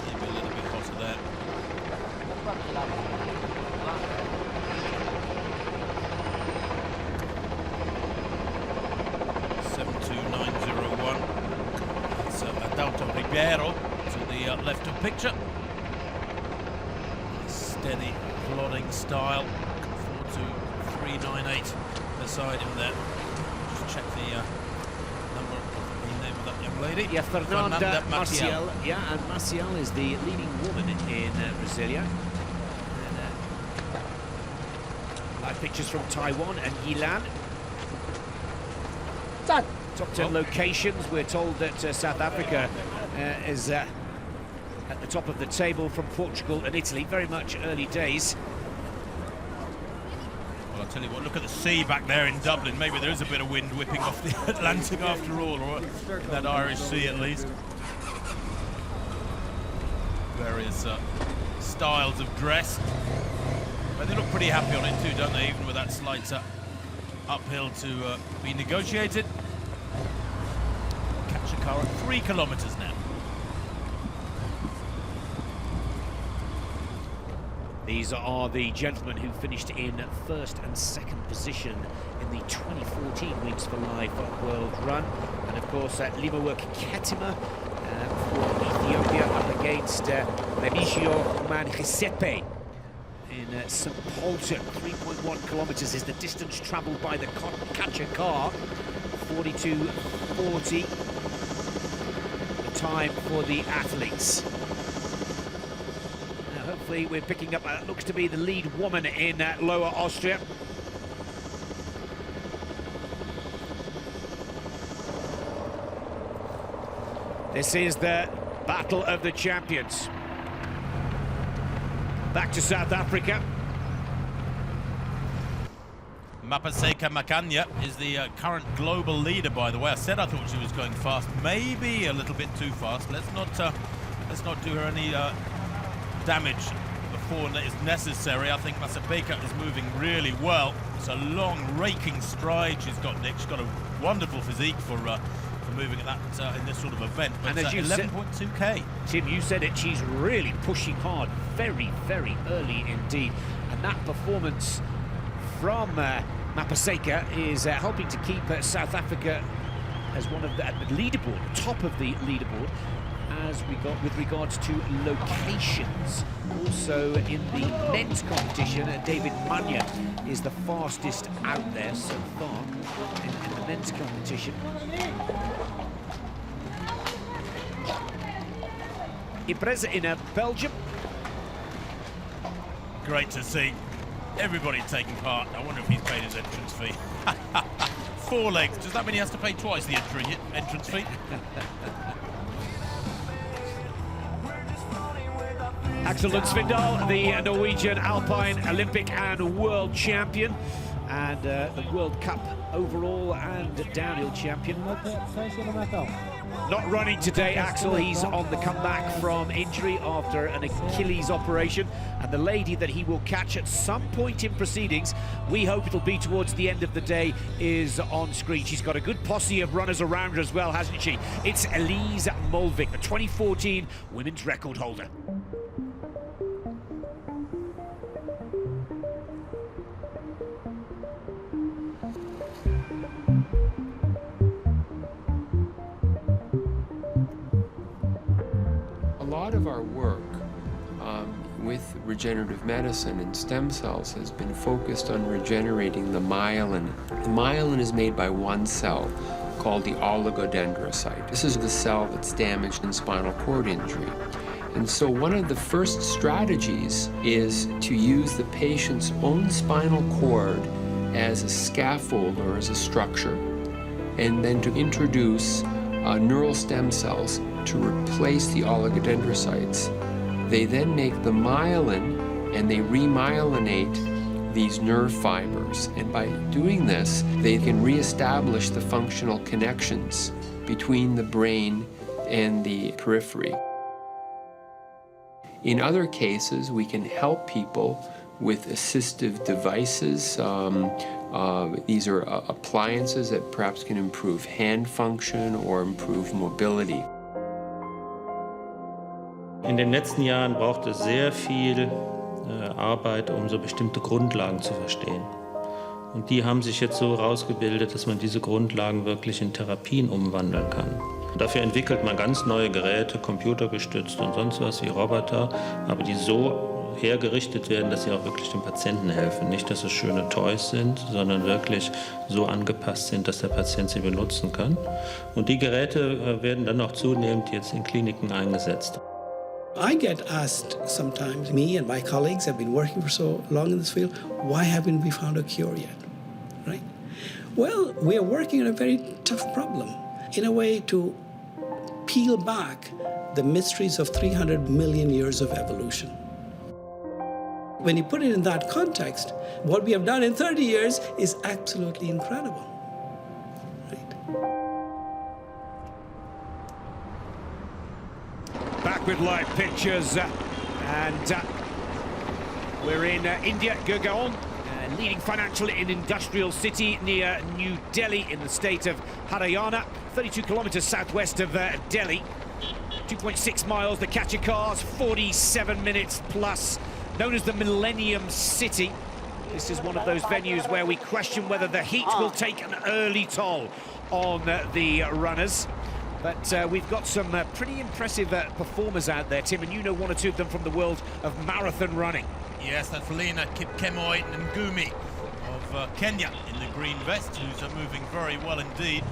Maybe a little bit hotter there. 72901. It's Adalto Ribeiro to the left of picture. Steady, plodding style. 42398 beside him there. Just check the number, the name of that young lady. Yeah, Fernanda Maciel. Yeah, and Maciel is the leading woman in Brasilia. Live pictures from Taiwan and Yilan. Top 10 locations. We're told that South Africa is at the top of the table from Portugal and Italy. Very much early days. Well, I'll tell you what, look at the sea back there in Dublin. Maybe there is a bit of wind whipping off the Atlantic after all, or in that Irish Sea at least. Various styles of dress. But they look pretty happy on it too, don't they? Even with that slight uphill to be negotiated. Catch a car at 3 kilometres now. These are the gentlemen who finished in first and second position in the 2014 Wings for Life World Run. And of course, Limawek Ketima for Ethiopia up against Remigio Mangisepe in St. Polten. 3.1 kilometres is the distance travelled by the catcher car. 42.40 the time for the athletes. Now hopefully we're picking up, looks to be the lead woman in Lower Austria. This is the battle of the champions. Back to South Africa. Mapaseka Makanya is the current global leader, by the way. I said I thought she was going fast, maybe a little bit too fast. Let's not do her any damage before it is necessary. I think Mapaseka is moving really well. It's a long, raking stride she's got, Nick. She's got a wonderful physique for moving at that in this sort of event. But and as you 11.2k. Tim, you said it. She's really pushing hard, very, very early indeed. And that performance from Mapaseka is helping to keep South Africa as one of the leaderboard, top of the leaderboard, as we got with regards to locations. Also in the men's competition, David Manya is the fastest out there so far in the men's competition. Impreza in Belgium. Great to see everybody taking part. I wonder if he's paid his entrance fee. 4 legs. Does that mean he has to pay twice the entrance fee? Axel Lund-Svindal, the Norwegian Alpine Olympic and World Champion, and the World Cup overall and downhill champion. Not running today, Axel. He's on the comeback from injury after an Achilles operation. And the lady that he will catch at some point in proceedings, we hope it'll be towards the end of the day, is on screen. She's got a good posse of runners around her as well, hasn't she? It's Elise Molvik, the 2014 women's record holder. A lot of our work with regenerative medicine and stem cells has been focused on regenerating the myelin. The myelin is made by one cell called the oligodendrocyte. This is the cell that's damaged in spinal cord injury. And so one of the first strategies is to use the patient's own spinal cord as a scaffold or as a structure, and then to introduce neural stem cells to replace the oligodendrocytes. They then make the myelin and they remyelinate these nerve fibers. And by doing this, they can reestablish the functional connections between the brain and the periphery. In other cases, we can help people with assistive devices. These are appliances that perhaps can improve hand function or improve mobility. In den letzten Jahren braucht es sehr viel Arbeit, um so bestimmte Grundlagen zu verstehen. Und die haben sich jetzt so herausgebildet, dass man diese Grundlagen wirklich in Therapien umwandeln kann. Dafür entwickelt man ganz neue Geräte, computergestützt und sonst was wie Roboter, aber die so hergerichtet werden, dass sie auch wirklich dem Patienten helfen. Nicht, dass es schöne Toys sind, sondern wirklich so angepasst sind, dass der Patient sie benutzen kann. Und die Geräte werden dann auch zunehmend jetzt in Kliniken eingesetzt. I get asked sometimes, me and my colleagues have been working for so long in this field, why haven't we found a cure yet, right? Well, we are working on a very tough problem, in a way to peel back the mysteries of 300 million years of evolution. When you put it in that context, what we have done in 30 years is absolutely incredible. Back with live pictures, and we're in India, Gurgaon, leading financial and industrial city near New Delhi in the state of Haryana, 32 kilometers southwest of Delhi. 2.6 miles, the Kachikars, 47 minutes plus, known as the Millennium City. This is one of those venues where we question whether the heat will take an early toll on the runners. But we've got some pretty impressive performers out there, Tim, and you know one or two of them from the world of marathon running. Yes, that's Lena Kipkemoi and Ngumi of Kenya in the green vest, who's moving very well indeed.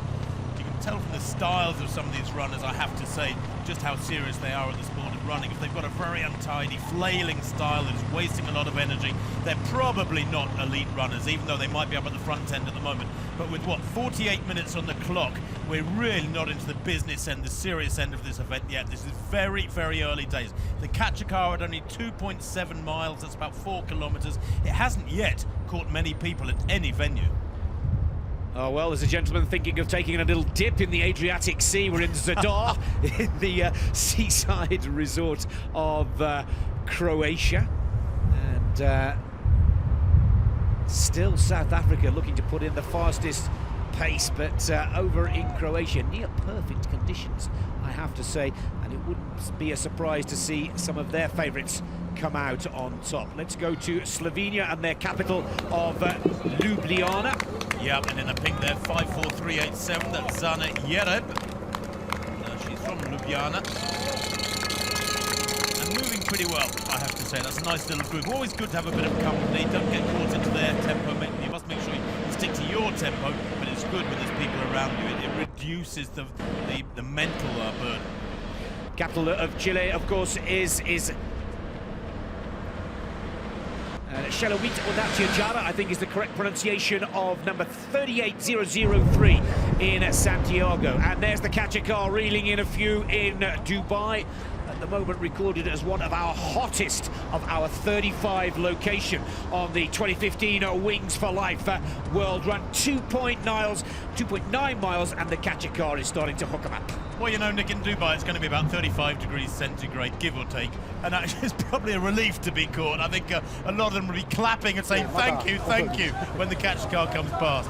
You can tell from the styles of some of these runners, I have to say, just how serious they are at the sport of running. If they've got a very untidy, flailing style that is wasting a lot of energy, they're probably not elite runners, even though they might be up at the front end at the moment. But with, 48 minutes on the clock, we're really not into the business end, the serious end of this event yet. This is very, very early days. The Kachikar at only 2.7 miles, that's about 4 kilometers. It hasn't yet caught many people at any venue. Oh, well, there's a gentleman thinking of taking a little dip in the Adriatic Sea. We're in Zadar, in the seaside resort of Croatia. And still South Africa looking to put in the fastest pace, but over in Croatia, near perfect conditions, I have to say, and it wouldn't be a surprise to see some of their favourites come out on top. Let's go to Slovenia and their capital of Ljubljana. Yep, and in the pink there, 5:43.87, that's Zana Jereb. She's from Ljubljana. And moving pretty well, I have to say. That's a nice little group. Always good to have a bit of company. Don't get caught into their tempo. You must make sure you stick to your tempo, but it's good when there's people around you. It reduces the mental burden. Capital of Chile, of course, is Xelowit Onatiejara, I think is the correct pronunciation of number 38003 in Santiago. And there's the Kachikar reeling in a few in Dubai. At the moment recorded as one of our hottest of our 35 location on the 2015 Wings for Life World Run. 2.9 miles, and the Kachikar is starting to hook them up. Well, you know, Nick, in Dubai it's going to be about 35 degrees centigrade, give or take, and actually it's probably a relief to be caught. I think a lot of them will be clapping and saying thank you, when the Kachikar comes past.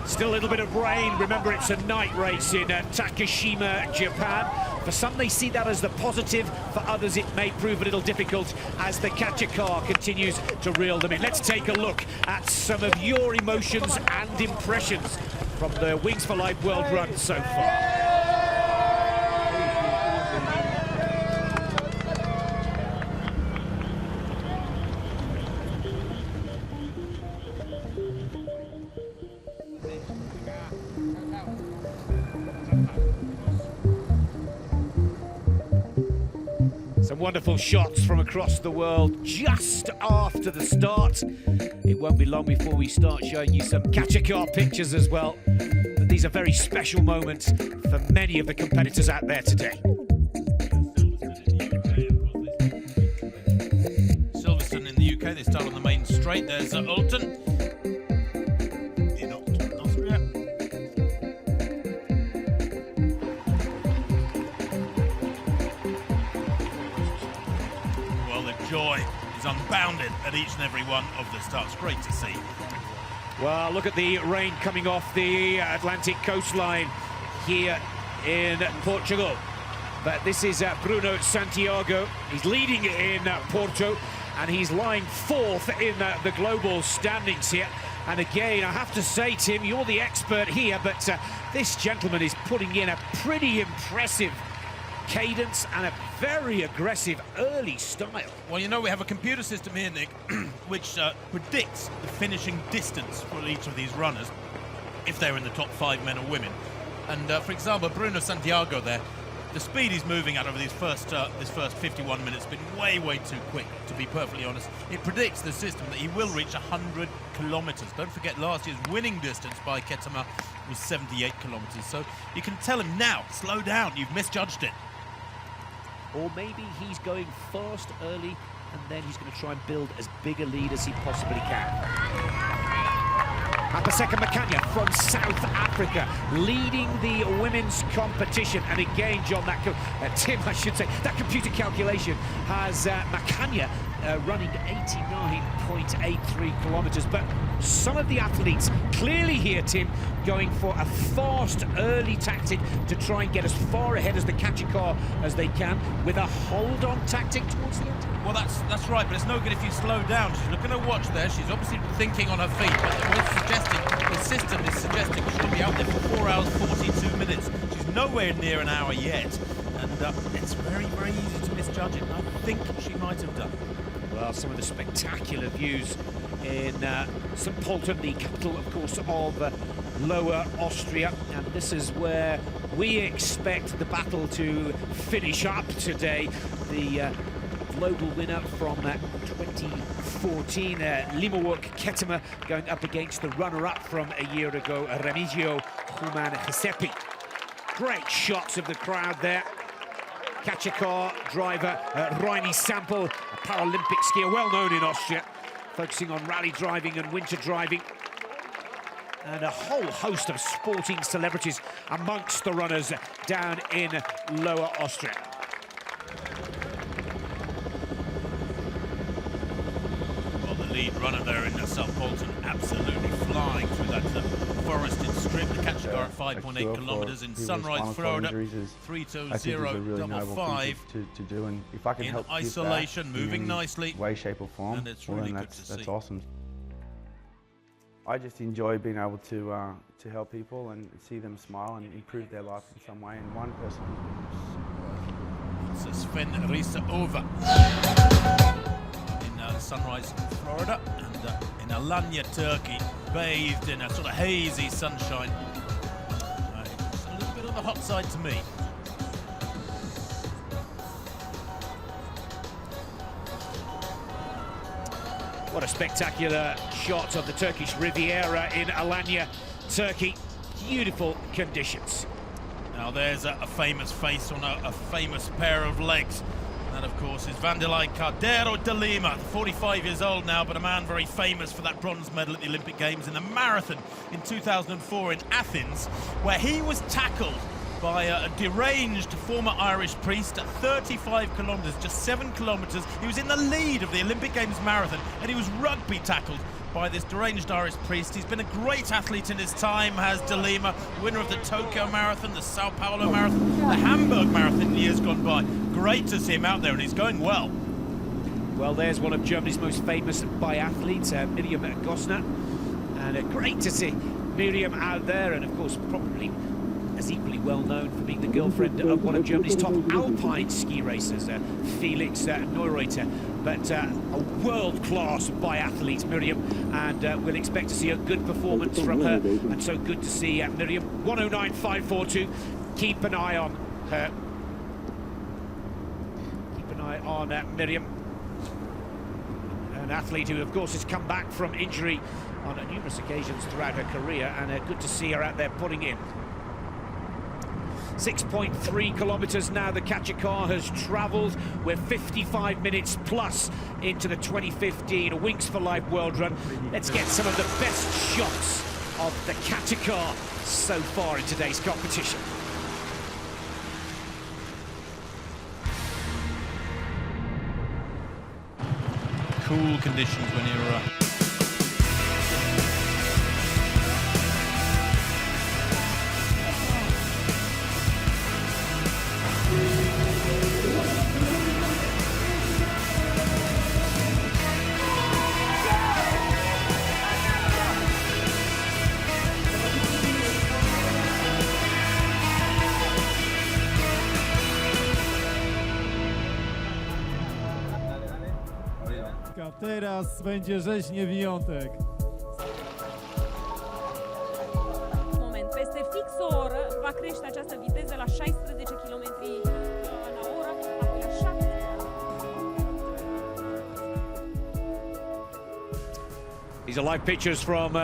Still a little bit of rain. Remember, it's a night race in Takashima, Japan. For some, they see that as the positive. For others, it may prove a little difficult as the Kachikar continues to reel them in. Let's take a look at some of your emotions and impressions from the Wings for Life World Run so far. Some wonderful shots from across the world just after the start. It won't be long before we start showing you some catcher car pictures as well. But these are very special moments for many of the competitors out there today. Silverstone in the UK, they start on the main straight. There's Alton. In Austria. Well, the joy is unbounded at each and every one of the starts. Great to see. Well, look at the rain coming off the Atlantic coastline here in Portugal. But this is Bruno Santiago. He's leading in Porto, and he's lying fourth in the global standings here. And again, I have to say, Tim, you're the expert here, but this gentleman is putting in a pretty impressive cadence and a very aggressive early style. Well, you know, we have a computer system here, Nick, which predicts the finishing distance for each of these runners, if they're in the top 5 men or women. And for example, Bruno Santiago there, the speed he's moving at over this first 51 minutes has been way too quick, to be perfectly honest. It predicts the system that he will reach 100 kilometers. Don't forget, last year's winning distance by Ketema was 78 kilometers. So you can tell him now, slow down, you've misjudged it. Or maybe he's going fast early, and then he's going to try and build as big a lead as he possibly can. Apaseka Makanya from South Africa, leading the women's competition. And again, John, Tim, I should say, that computer calculation has Makanya running 89.83 kilometers. But some of the athletes clearly here, Tim, going for a fast early tactic to try and get as far ahead as the catcher car as they can, with a hold-on tactic towards the end. Well, that's right, but it's no good if you slow down. She's looking at her watch there. She's obviously thinking on her feet, but the system is suggesting she'll be out there for 4 hours, 42 minutes. She's nowhere near an hour yet, and it's very easy to misjudge it. I think she might have done. Well, some of the spectacular views in St. Pölten, the capital, of course, of Lower Austria, and this is where we expect the battle to finish up today. The global winner from 2014, Limowok Ketema, going up against the runner-up from a year ago, Remigio Human-Giuseppe. Great shots of the crowd there. Catcher car driver Reini Sample, a Paralympic skier well known in Austria, focusing on rally driving and winter driving. And a whole host of sporting celebrities amongst the runners down in Lower Austria. Lead runner there in St. Pölten, absolutely flying through that forested strip. The catcher car at 5.8 kilometers in Sunrise, Florida. 3:20.55 to do, and if I can help isolation, moving nicely, way, shape, or form, and it's really good to see. That's awesome. I just enjoy being able to help people and see them smile and improve their life in some way. And one person. It's Sven Riese-Over. Sunrise, Florida, and in Alanya, Turkey, bathed in a sort of hazy sunshine. It's a little bit on the hot side to me. What a spectacular shot of the Turkish Riviera in Alanya, Turkey. Beautiful conditions. Now there's a famous face on a famous pair of legs. That, of course, is Vandelay Cardero de Lima, 45 years old now, but a man very famous for that bronze medal at the Olympic Games in the marathon in 2004 in Athens, where he was tackled by a deranged former Irish priest at 35 kilometres, just 7 kilometres. He was in the lead of the Olympic Games marathon, and he was rugby tackled by this deranged Irish priest. He's been a great athlete in his time, has De Lima, winner of the Tokyo Marathon, the Sao Paulo Marathon, the Hamburg Marathon in years gone by. Great to see him out there, and he's going well. Well, there's one of Germany's most famous biathletes, Miriam Gosner, and great to see Miriam out there, and of course probably as equally well known for being the girlfriend of one of Germany's top alpine ski racers, Felix Neureuter. But a world-class biathlete, Miriam, and we'll expect to see a good performance from her. And so good to see Miriam. 109.542. Keep an eye on her. Keep an eye on Miriam. An athlete who, of course, has come back from injury on numerous occasions throughout her career, and good to see her out there putting in. 6.3 kilometres now the catcher car has travelled. We're 55 minutes plus into the 2015 Wings for Life World Run. Let's get some of the best shots of the catcher car so far in today's competition. Cool conditions when you're Teraz będzie rzeźnie wyjątek. Moment, peste fix o oră va crește această viteză la 16 km la oră, apoi la 7. These are live pictures from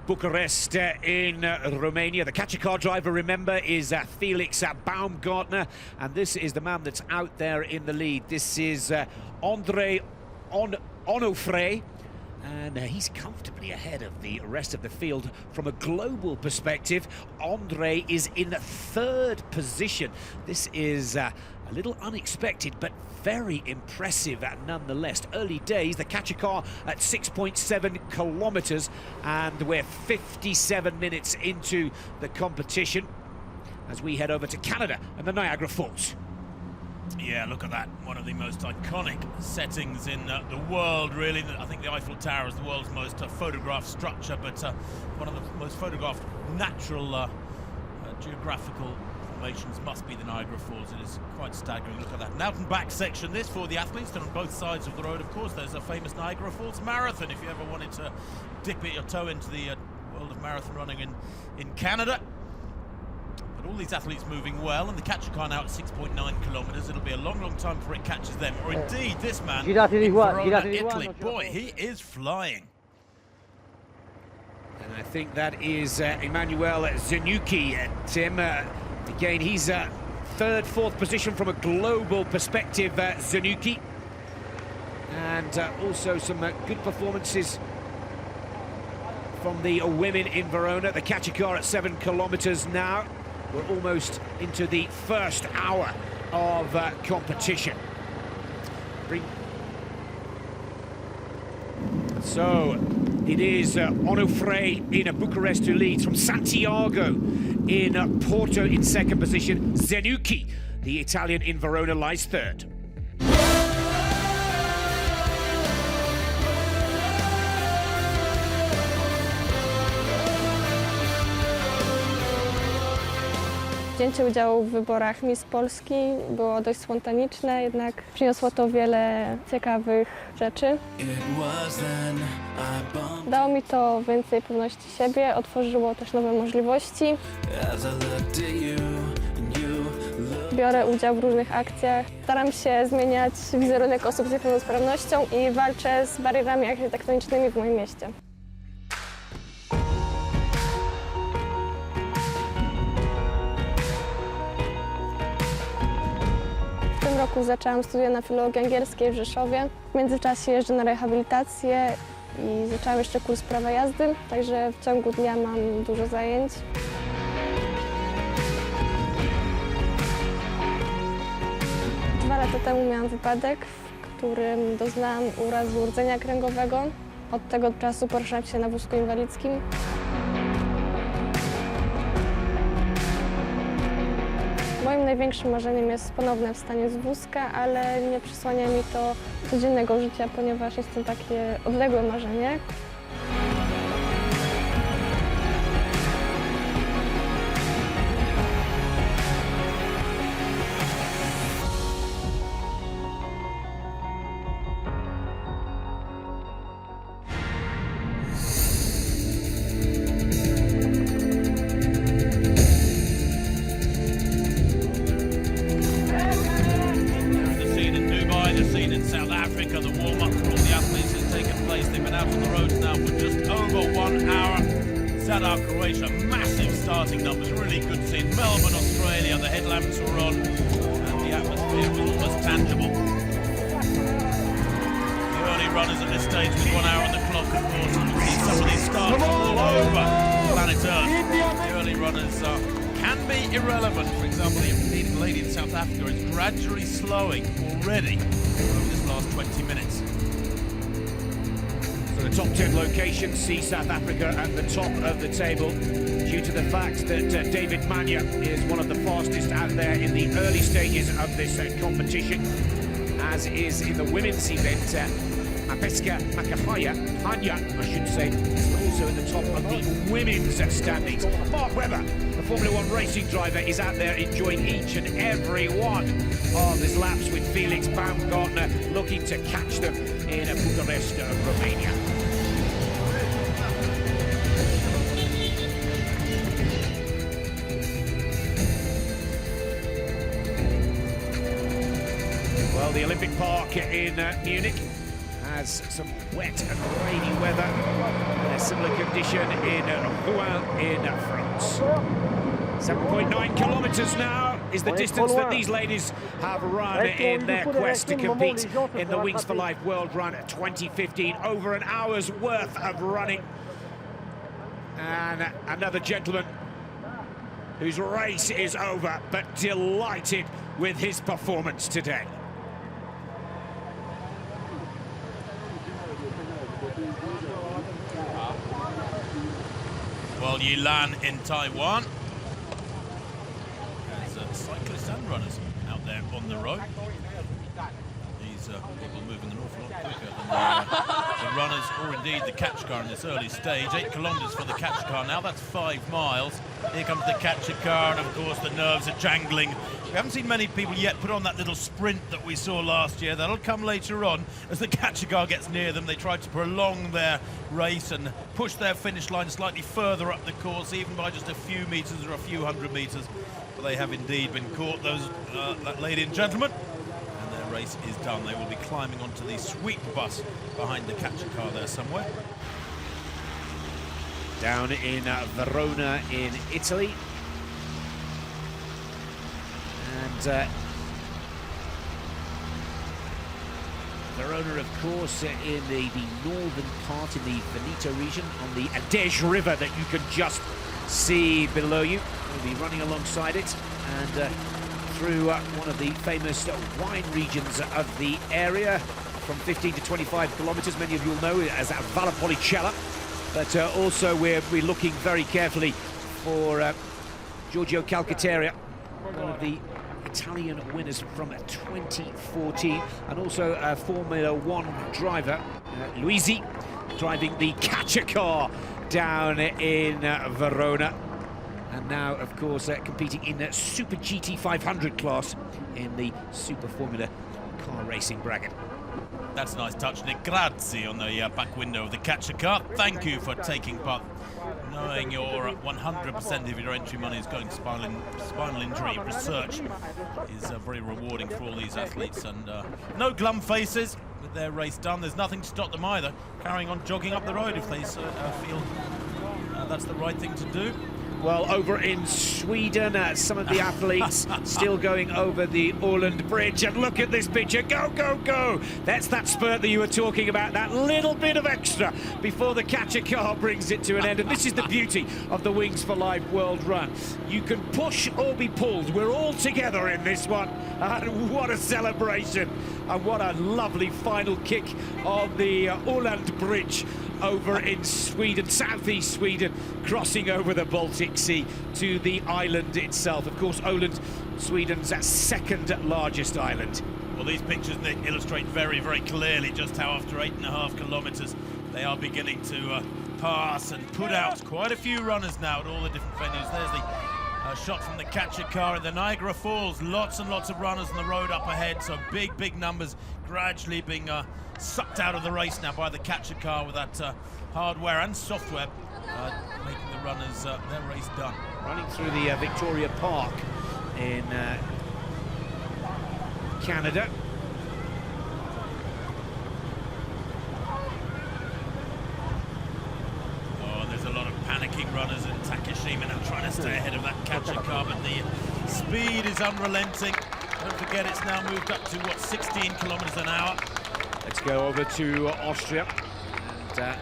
Bucharest in Romania. The catcher car driver, remember, is Felix Baumgartner, and this is the man that's out there in the lead. This is Andrei Onofre, and he's comfortably ahead of the rest of the field. From a global perspective, Andrei is in third position. This is a little unexpected, but very impressive nonetheless. Early days, the catcher car at 6.7 kilometres, and we're 57 minutes into the competition as we head over to Canada and the Niagara Falls. Yeah, look at that. One of the most iconic settings in the world, really. I think the Eiffel Tower is the world's most photographed structure, but one of the most photographed natural geographical formations must be the Niagara Falls. It is quite staggering. Look at that. An out and back section, this for the athletes. They're on both sides of the road, of course. There's a famous Niagara Falls marathon, if you ever wanted to dip your toe into the world of marathon running in Canada. But all these athletes moving well, and the catcher car now at 6.9 kilometres. It'll be a long, long time before it catches them, or indeed this man in Verona, Italy. Boy, he is flying. And I think that is Emanuel Zanucki. Tim, again, he's third, fourth position from a global perspective, Zanucki. And also some good performances from the women in Verona. The catcher car at 7 kilometres now. We're almost into the first hour of competition. So it is Onofre in Bucharest who leads. From Santiago in Porto in second position. Zanucki, the Italian in Verona, lies third. Wzięcie udziału w wyborach Miss Polski było dość spontaniczne, jednak przyniosło to wiele ciekawych rzeczy. Dało mi to więcej pewności siebie, otworzyło też nowe możliwości. Biorę udział w różnych akcjach. Staram się zmieniać wizerunek osób z niepełnosprawnością i walczę z barierami architektonicznymi w moim mieście. W tym roku zaczęłam studia na filologii angielskiej w Rzeszowie. W międzyczasie jeżdżę na rehabilitację i zaczęłam jeszcze kurs prawa jazdy, także w ciągu dnia mam dużo zajęć. Dwa lata temu miałam wypadek, w którym doznałam urazu rdzenia kręgowego. Od tego czasu poruszam się na wózku inwalidzkim. Moim największym marzeniem jest ponowne wstanie z wózka, ale nie przysłania mi to codziennego życia, ponieważ jest to takie odległe marzenie. The scene in been out on the roads now for just over 1 hour. Zadar, Croatia, massive starting numbers, really good scene. Melbourne, Australia, the headlamps were on and the atmosphere was almost tangible. The early runners at this stage with 1 hour on the clock, of course, and you see some of these starts all over planet Earth. The early runners can be irrelevant. For example, the leading lady in South Africa is gradually slowing already over this last 20 minutes. So the top 10 locations see South Africa at the top of the table due to the fact that David Manya is one of the fastest out there in the early stages of this competition, as is in the women's event. Mapeska Makahaya, Hanya, I should say, is also at the top of the women's standings. Mark Webber, the Formula One racing driver, is out there enjoying each and every one of his laps with Felix Baumgartner looking to catch them in Bucharest, Romania. Well, the Olympic Park in Munich has some wet and rainy weather, and a similar condition in Rouen in France. 7.9 kilometres now is the distance that these ladies have run in their quest to compete in the Wings for Life World Run 2015. Over an hour's worth of running. And another gentleman whose race is over, but delighted with his performance today. Well, Yilan in Taiwan. There's cyclists and runners out there on the road. These people moving an awful lot quicker than the runners, or indeed the catch car in this early stage. 8 kilometres for the catch car now, that's 5 miles. Here comes the catcher car, and of course the nerves are jangling. We haven't seen many people yet put on that little sprint that we saw last year. That'll come later on. As the catcher car gets near them, they try to prolong their race and push their finish line slightly further up the course, even by just a few metres or a few hundred metres. But they have indeed been caught, those ladies and gentlemen. And their race is done. They will be climbing onto the sweep bus behind the catcher car there somewhere. Down in Verona in Italy. And Verona, of course, in the northern part, in the Veneto region, on the Adige River that you can just see below you. We'll be running alongside it and through one of the famous wine regions of the area, from 15 to 25 kilometers. Many of you will know it as Valpolicella, but also we're looking very carefully for Giorgio Calcaterra, one of the Italian winners from 2014, and also a Formula One driver, Luisi, driving the catcher car down in Verona. And now, of course, competing in the Super GT 500 class in the Super Formula car racing bracket. That's a nice touch, Nick. Grazie on the back window of the catcher car. Thank you for taking part. Knowing your 100% of your entry money is going to spinal injury research is very rewarding for all these athletes. And no glum faces with their race done. There's nothing to stop them either, carrying on jogging up the road if they feel that's the right thing to do. Well, over in Sweden, some of the athletes still going over the Åland Bridge. And look at this picture. Go, go, go. That's that spurt that you were talking about, that little bit of extra before the catcher car brings it to an end. And this is the beauty of the Wings for Life World Run. You can push or be pulled. We're all together in this one. And what a celebration. And what a lovely final kick on the Åland Bridge over in Sweden, southeast Sweden, crossing over the Baltic Sea to the island itself. Of course, Åland, Sweden's second largest island. Well, these pictures, Nick, illustrate very, very clearly just how after 8.5 kilometres they are beginning to pass and put out quite a few runners now at all the different venues. There's the shot from the catcher car in the Niagara Falls. Lots and lots of runners on the road up ahead, so big, big numbers gradually being sucked out of the race now by the catcher car with that hardware and software making the runners their race done. Running through the Victoria Park in Canada. team are now trying to stay ahead of that catcher car, but the speed is unrelenting. Don't forget it's now moved up to, what, 16 kilometers an hour. Let's go over to Austria. And,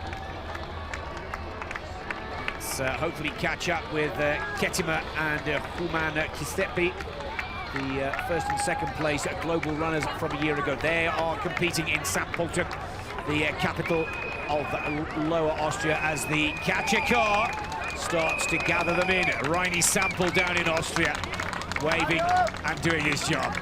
let's hopefully catch up with Kettimer and Human Kistepi, the first and second place global runners from a year ago. They are competing in St. Pölten, the capital of Lower Austria, as the catcher car starts to gather them in. Reini Sample down in Austria, waving and doing his job.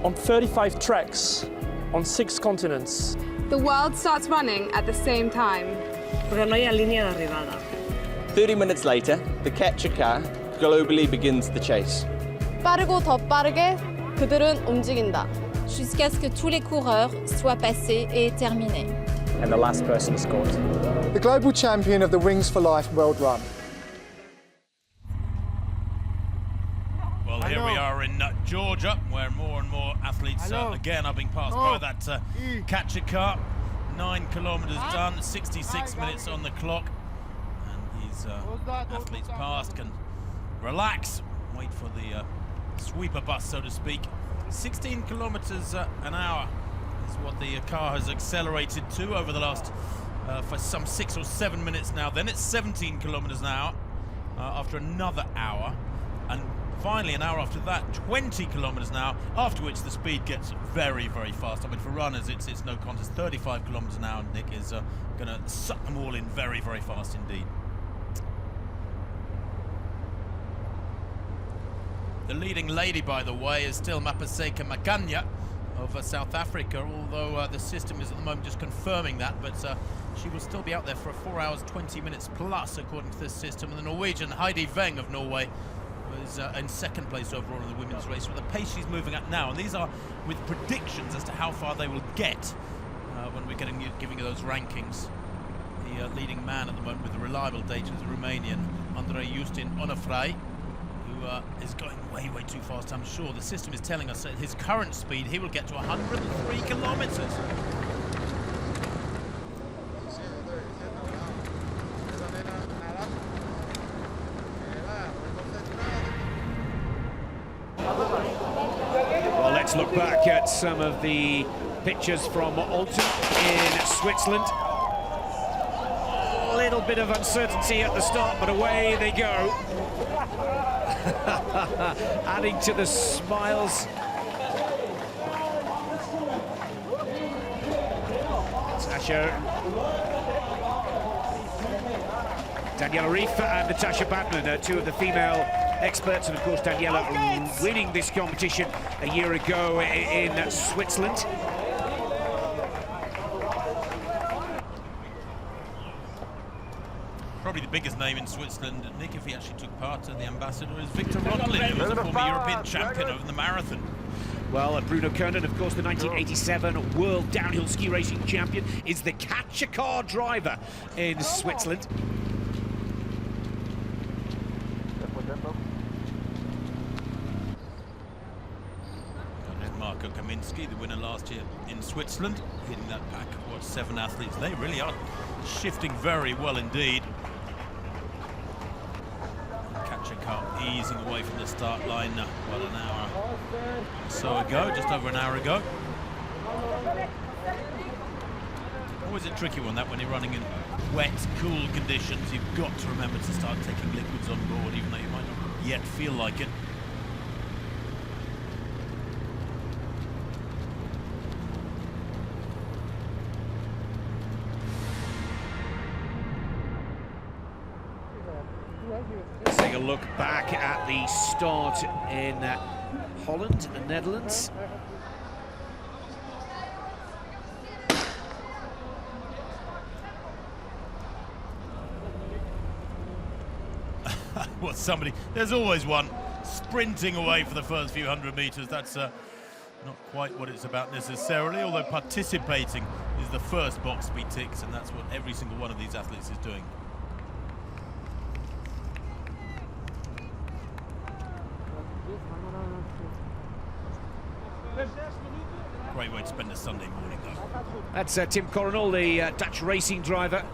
On 35 tracks, on 6 continents. The world starts running at the same time. Pero no hay línea de arribada. 30 minutes later, the catcher car globally begins the chase. 빠르고 더 빠르게 그들은 움직인다. Jusqu'à ce que tous les coureurs soient passés et terminés. And the last person scored. The global champion of the Wings for Life World Run. Well, here we are in Georgia, where more and more athletes again are being passed by that catcher car. 9 kilometers done, 66 minutes on the clock. And these athletes passed can relax, wait for the sweeper bus, so to speak. 16 kilometers an hour is what the car has accelerated to over the last, for some 6 or 7 minutes now. Then it's 17 kilometers an hour after another hour. And finally, an hour after that, 20 kilometers an hour, after which the speed gets very, very fast. I mean, for runners, it's no contest. 35 kilometers an hour, Nick is going to suck them all in very, very fast indeed. The leading lady, by the way, is still Mapaseka Makanya of South Africa, although the system is at the moment just confirming that, but she will still be out there for 4 hours, 20 minutes plus, according to this system. And the Norwegian Heidi Weng of Norway was in second place overall in the women's race, with the pace she's moving at now. And these are with predictions as to how far they will get when we're giving you those rankings. The leading man at the moment with the reliable data is the Romanian Andrei Justin Onofray, who is going way, way too fast, I'm sure. The system is telling us at his current speed, he will get to 103 kilometers. Well, let's look back at some of the pictures from Olten in Switzerland. A little bit of uncertainty at the start, but away they go. Adding to the smiles. Tasha, Daniela Rief and Natasha Batman, two of the female experts, and of course Daniela winning this competition a year ago in Switzerland. Probably the biggest name in Switzerland, Nick, if he actually took part, the ambassador, is Victor Rodlin, who was a former European champion over the marathon. Well, Bruno Kernen, of course, the 1987 World Downhill Ski Racing champion, is the catcher car driver in Switzerland. Marko Kaminski, the winner last year in Switzerland, hitting that pack of, what, 7 athletes. They really are shifting very well indeed. Catcher car easing away from the start line, well, an hour or so ago, just over an hour ago. Always a tricky one, that, when you're running in wet, cool conditions. You've got to remember to start taking liquids on board, even though you might not yet feel like it. Let's take a look back at the start in Holland, the Netherlands. Well, there's always one sprinting away for the first few 100 meters. That's not quite what it's about necessarily, although participating is the first box to be ticked, and that's what every single one of these athletes is doing. Great way to spend a Sunday morning, though. That's Tim Coronel, the Dutch racing driver.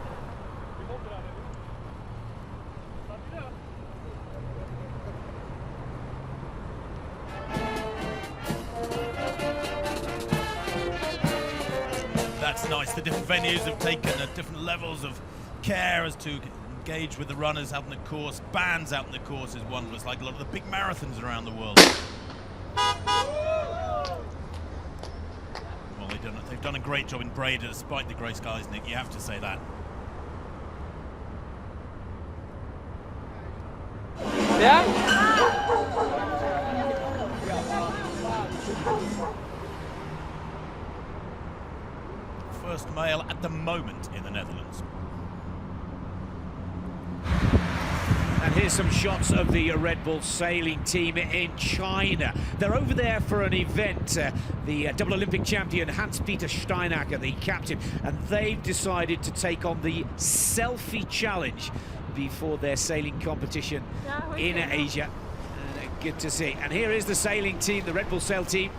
That's nice. The different venues have taken different levels of care as to engage with the runners out on the course. Bands out on the course is wondrous, like a lot of the big marathons around the world. Well, they've done a great job in Breda, despite the grey skies, Nick. You have to say that. First male at the moment in the Netherlands. And here's some shots of the Red Bull sailing team in China. They're over there for an event. The double Olympic champion Hans-Peter Steinacker, the captain, and they've decided to take on the selfie challenge before their sailing competition in Asia. And good to see. And here is the sailing team, the Red Bull sail team,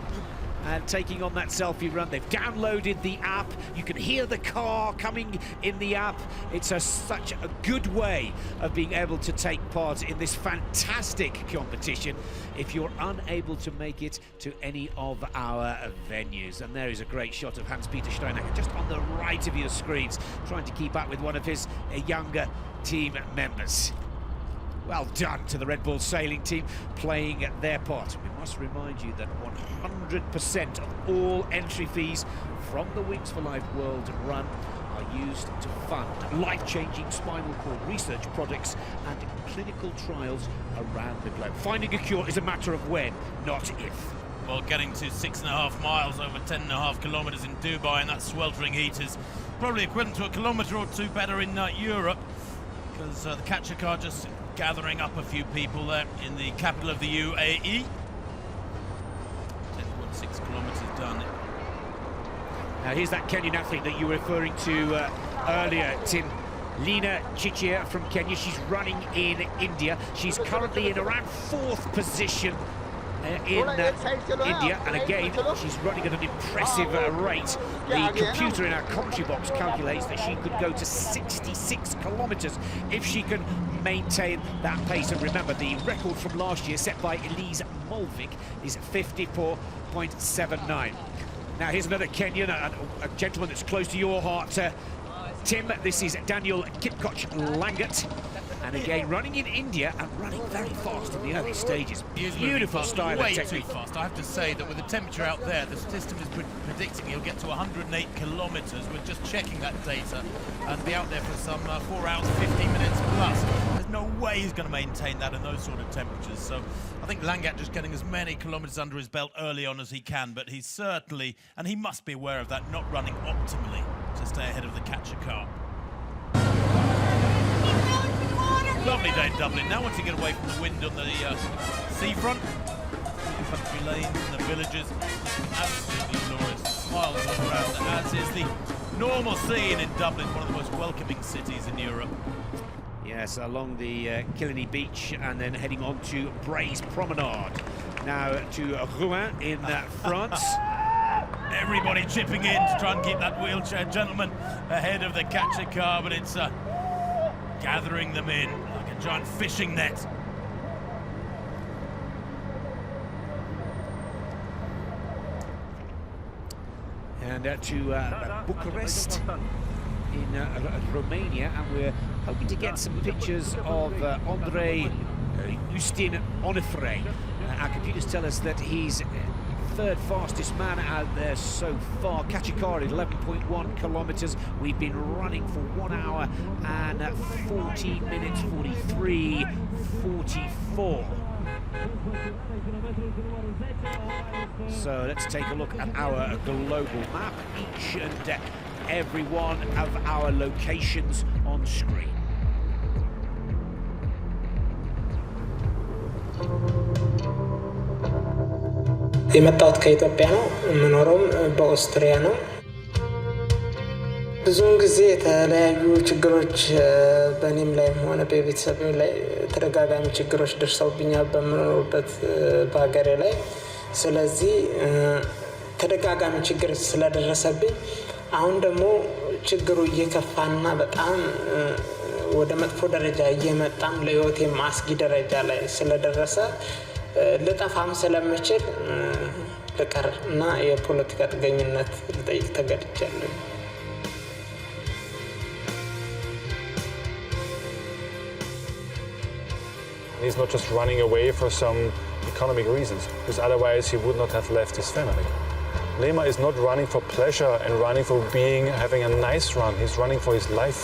and taking on that selfie run. They've downloaded the app. You can hear the car coming in the app. It's such a good way of being able to take part in this fantastic competition if you're unable to make it to any of our venues. And there is a great shot of Hans-Peter Steinacker just on the right of your screens, trying to keep up with one of his younger team members. Well done to the Red Bull sailing team playing their part. We must remind you that 100% of all entry fees from the Wings for Life World Run are used to fund life-changing spinal cord research projects and clinical trials around the globe. Finding a cure is a matter of when, not if. Well, getting to 6.5 miles over 10.5 kilometres in Dubai in that sweltering heat is probably equivalent to a kilometre or two better in Europe, because the catcher car just gathering up a few people there in the capital of the UAE. 10.6 kilometres done. Now here's that Kenyan athlete that you were referring to earlier, Tim. Lina Chichia from Kenya. She's running in India. She's currently in around 4th position in India, and again she's running at an impressive rate. The computer in our commentary box calculates that she could go to 66 kilometres if she can maintain that pace. And remember, the record from last year set by Elise Mulvik is 54.79. Now here's another Kenyan, a gentleman that's close to your heart, Tim. This is Daniel Kipkoch Langat. And again, running in India and running very fast in the early stages. Beautiful style of technique. Way too fast. I have to say that with the temperature out there, the system is predicting he'll get to 108 kilometres. We're just checking that data and be out there for some 4 hours, 50 minutes plus. There's no way he's going to maintain that in those sort of temperatures. So I think Langat just getting as many kilometres under his belt early on as he can, but he's certainly, and he must be aware of that, not running optimally to stay ahead of the catcher car. Lovely day in Dublin. Now once you get away from the wind on the seafront, the country lanes and the villages, absolutely glorious. Smiles all around, as is the normal scene in Dublin, one of the most welcoming cities in Europe. Yes, along the Killiney Beach and then heading on to Braise Promenade. Now to Rouen in France. Everybody chipping in to try and keep that wheelchair gentleman ahead of the catcher car, but it's gathering them in like a giant fishing net. And to Bucharest in Romania, and we're hoping to get some pictures of Andrei Justin Onifre. Our computers tell us that he's third fastest man out there so far. Catcher car at 11.1 kilometres. We've been running for 1 hour and 14 minutes 43:44. So let's take a look at our global map. Each and every one of our locations on screen. የመጣሁት ከኢትዮጵያ ነው። የምኖረውም በኦስትሪያ ነው። ብዙውን ጊዜ የተለያዩ ችግሮች በእኔም ላይም ሆነ በቤተሰብም ላይ ተደጋጋሚ ችግሮች ደርሰውብኛል በምኖርበት በሀገሬ ላይ። ስለዚህ ተደጋጋሚ ችግር ስለደረሰብኝ አሁን ደግሞ ችግሩ እየከፋና በጣም ወደ መጥፎ ደረጃ እየመጣም ለህይወቴ ማስጊ ደረጃ ላይ ስለደረሰ ልጠፋም ስለምችል ልቀር እና የፖለቲካ ጥገኝነት ልጠይቅ ተገድጃለሁ። He's not just running away for some economic reasons, because otherwise he would not have left his family. Lema is not running for pleasure and running for having a nice run. He's running for his life.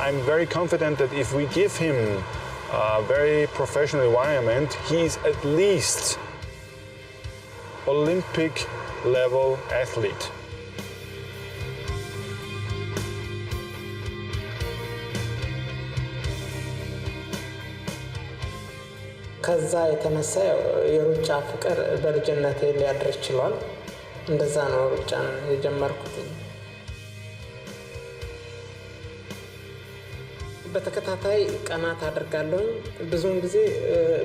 I'm very confident that if we give him a very professional environment, he's at least Olympic level athlete. ከዛ የተነሳ የሩጫ ፍቅር በልጅነቴ ሊያድር ይችላል። እንደዛ ነው ሩጫን የጀመርኩት። በተከታታይ ቀናት አደርጋለሁ። ብዙውን ጊዜ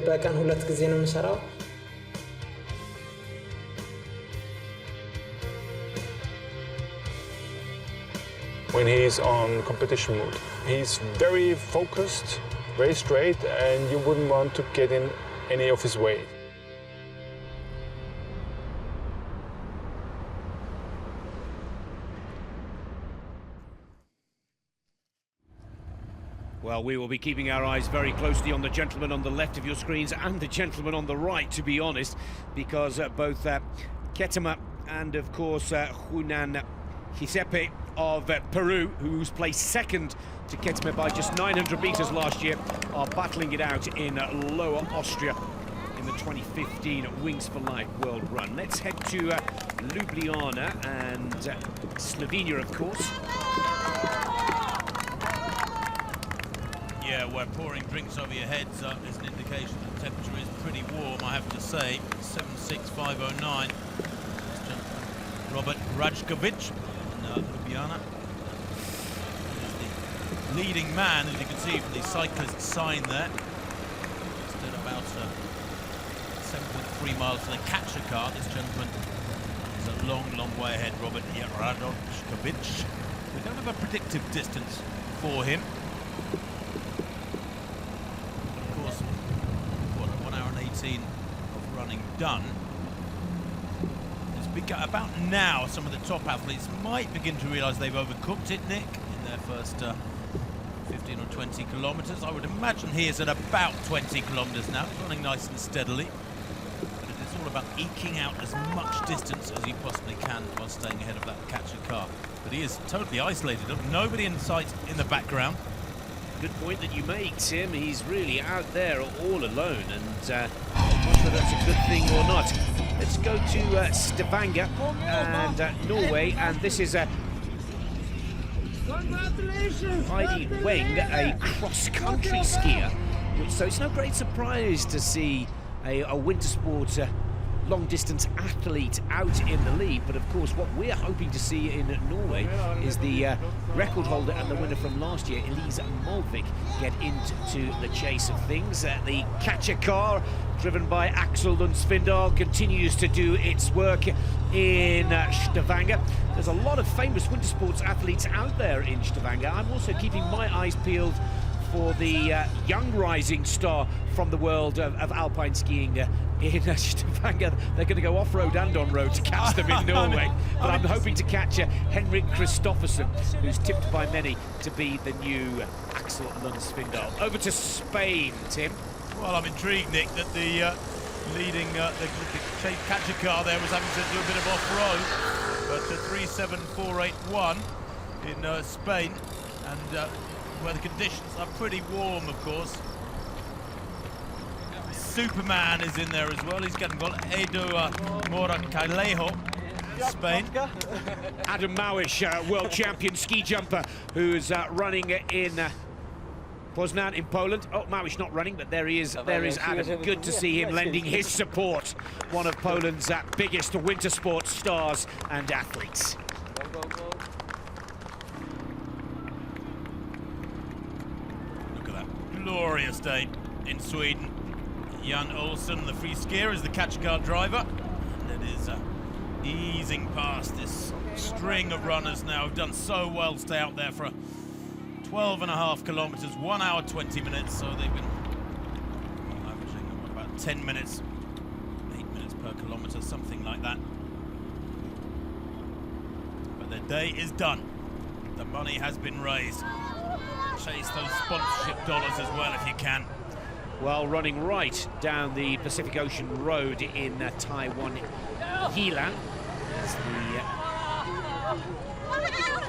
በቀን 2 ጊዜ ነው የምሰራው። When he's on competition mode, he's very focused, very straight, and you wouldn't want to get in any of his way. Well, we will be keeping our eyes very closely on the gentleman on the left of your screens and the gentleman on the right, to be honest, because both Ketema and, of course, Junan Giuseppe of Peru, who's placed second to Ketema by just 900 meters last year, are battling it out in Lower Austria in the 2015 Wings for Life World Run. Let's head to Ljubljana and Slovenia, of course. Yeah, where pouring drinks over your heads is an indication the temperature is pretty warm, I have to say. 76509. Robert Rajkovic in Ljubljana. The leading man, as you can see from the cyclist sign there. Stood about 7.3 miles to the catcher car. This gentleman is a long, long way ahead, Robert Rajkovic. We don't have a predictive distance for him. Of running done. It's about now some of the top athletes might begin to realise they've overcooked it, Nick, in their first 15 or 20 kilometres. I would imagine he is at about 20 kilometres now, running nice and steadily. But it is all about eking out as much distance as he possibly can while staying ahead of that catcher car. But he is totally isolated. Nobody in sight in the background. Good point that you make, Tim. He's really out there all alone, and I'm not sure that's a good thing or not. Let's go to Stavanger and Norway, and this is Heidi Weng, a cross-country skier. So it's no great surprise to see a winter sport long-distance athlete out in the lead, but of course what we're hoping to see in Norway is the record holder and the winner from last year, Elise Molvik, get into the chase of things. The catcher car, driven by Axel Lund-Svindal, continues to do its work in Stavanger. There's a lot of famous winter sports athletes out there in Stavanger. I'm also keeping my eyes peeled for the young rising star from the world of alpine skiing in Stavanger. They're going to go off-road and on-road to catch them in Norway. But I'm hoping to catch Henrik Kristoffersen, who's tipped by many to be the new Axel Lund-Svindal. Over to Spain, Tim. Well, I'm intrigued, Nick, that the leading the catcher car there was having to do a bit of off-road. But 37481 in Spain, and where the conditions are pretty warm, of course. Superman is in there as well. He's getting got Edu Moracalejo, Spain. Adam Małysz, world champion ski jumper, who's running in Poznan in Poland. Oh, Małysz not running, but there he is. There is Adam. Good to see him lending his support. One of Poland's biggest winter sports stars and athletes. glorious day in Sweden. Jan Olsson, the free skier, is the catch car driver. And it is easing past this string of runners now who've done so well to stay out there for 12.5 kilometers, 1 hour 20 minutes. So they've been averaging about 10 minutes, 8 minutes per kilometer, something like that. But their day is done. The money has been raised. Chase those sponsorship dollars as well if you can. Well, running right down the Pacific Ocean Road in Taiwan, Yilan,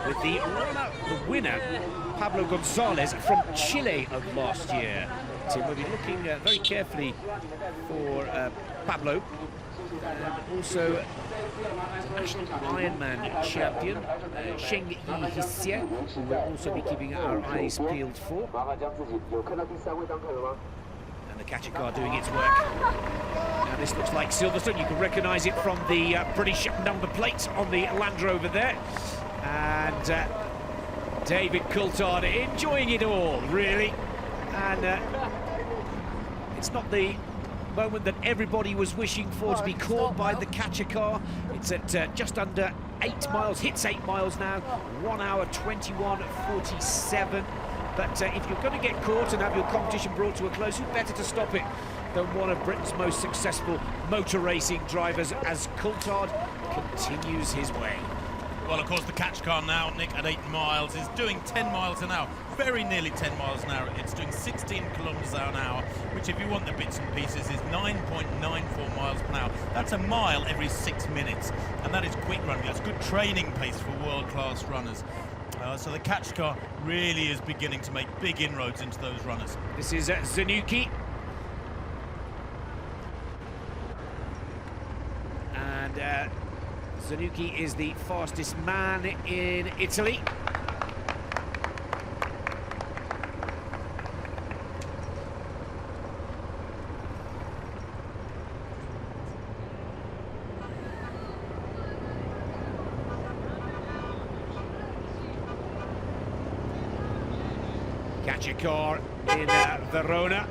with the runner, the winner, Pablo Gonzalez from Chile of last year. Tim will be looking very carefully for Pablo, and also national Ironman champion Sheng Yi Hsieh, who we'll also be keeping our eyes peeled for. And the catcher car doing its work. Now this looks like Silverstone. You can recognise it from the British number plate on the Land Rover there. And David Coulthard enjoying it all, really. And it's not the moment that everybody was wishing for, to be caught by the catcher car. It's at just under 8 miles, hits 8 miles now, 1 hour 21:47. But if you're going to get caught and have your competition brought to a close, who better to stop it than one of Britain's most successful motor racing drivers, as Coulthard continues his way. Well, of course, the catch car now, Nick, at 8 miles, is doing 10 miles an hour. Very nearly 10 miles an hour. It's doing 16 kilometres an hour, which, if you want the bits and pieces, is 9.94 miles per hour. That's a mile every 6 minutes, and that is quick running. That's good training pace for world-class runners. So the catch car really is beginning to make big inroads into those runners. This is Zanucchi. And Zanucchi is the fastest man in Italy. Catcher car in Verona.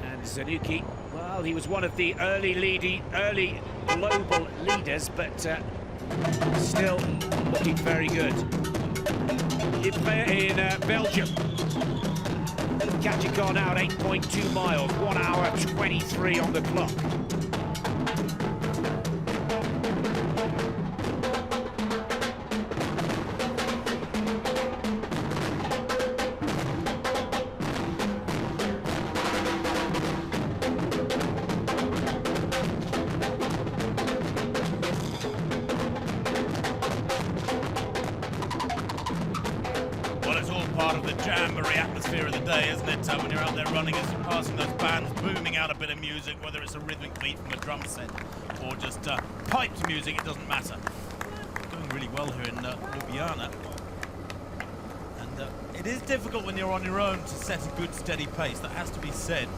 And Zanucchi, well, he was one of the early global leaders, but still looking very good. In Belgium. Catcher car now at 8.2 miles, 1 hour 23 on the clock. Part of the jamboree atmosphere of the day, isn't it? When you're out there running, as you're passing those bands, booming out a bit of music, whether it's a rhythmic beat from a drum set or just piped music, it doesn't matter. Doing really well here in Ljubljana. And it is difficult when you're on your own to set a good, steady pace. That has to be said.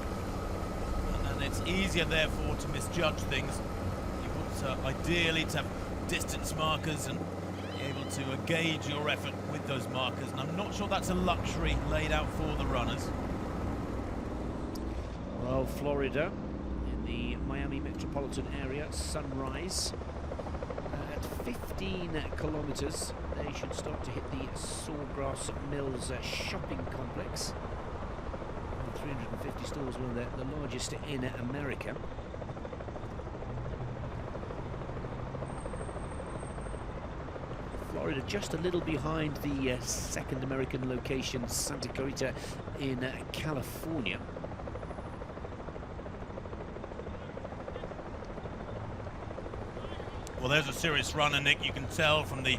And it's easier, therefore, to misjudge things. You want ideally to have distance markers and able to gauge your effort with those markers, and I'm not sure that's a luxury laid out for the runners. Well, Florida, in the Miami metropolitan area, sunrise at 15 kilometers. They should start to hit the Sawgrass Mills shopping complex. 350 stores, one of the largest in America. Florida just a little behind the second American location, Santa Clarita in California. Well, there's a serious runner, Nick. You can tell from the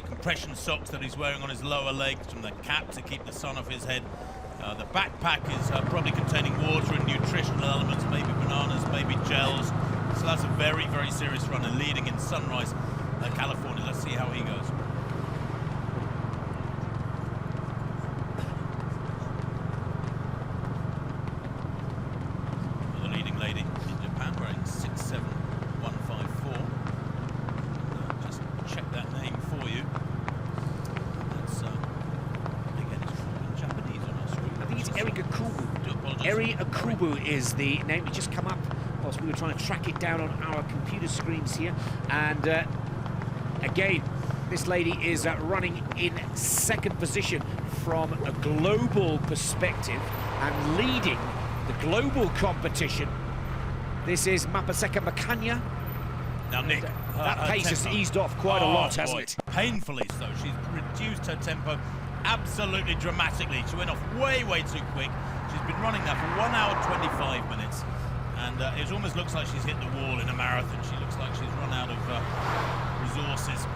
compression socks that he's wearing on his lower legs, from the cap to keep the sun off his head. The backpack is probably containing water and nutritional elements, maybe bananas, maybe gels. So that's a very, very serious runner leading in Sunrise, California. Let's see how he goes. The leading lady in Japan wearing 67154. Just check that name for you. That's again, it's Eri Akubu is the name. It just come up whilst we were trying to track it down on our computer screens here. And again, this lady is running in second position from a global perspective and leading the global competition. This is Mapaseka Makanya. Now, Nick, that pace has eased off quite a lot, hasn't it? Painfully so. She's reduced her tempo absolutely dramatically. She went off way, way too quick. She's been running now for 1 hour 25 minutes. And it almost looks like she's hit the wall in a marathon. She looks like she's run out of resources,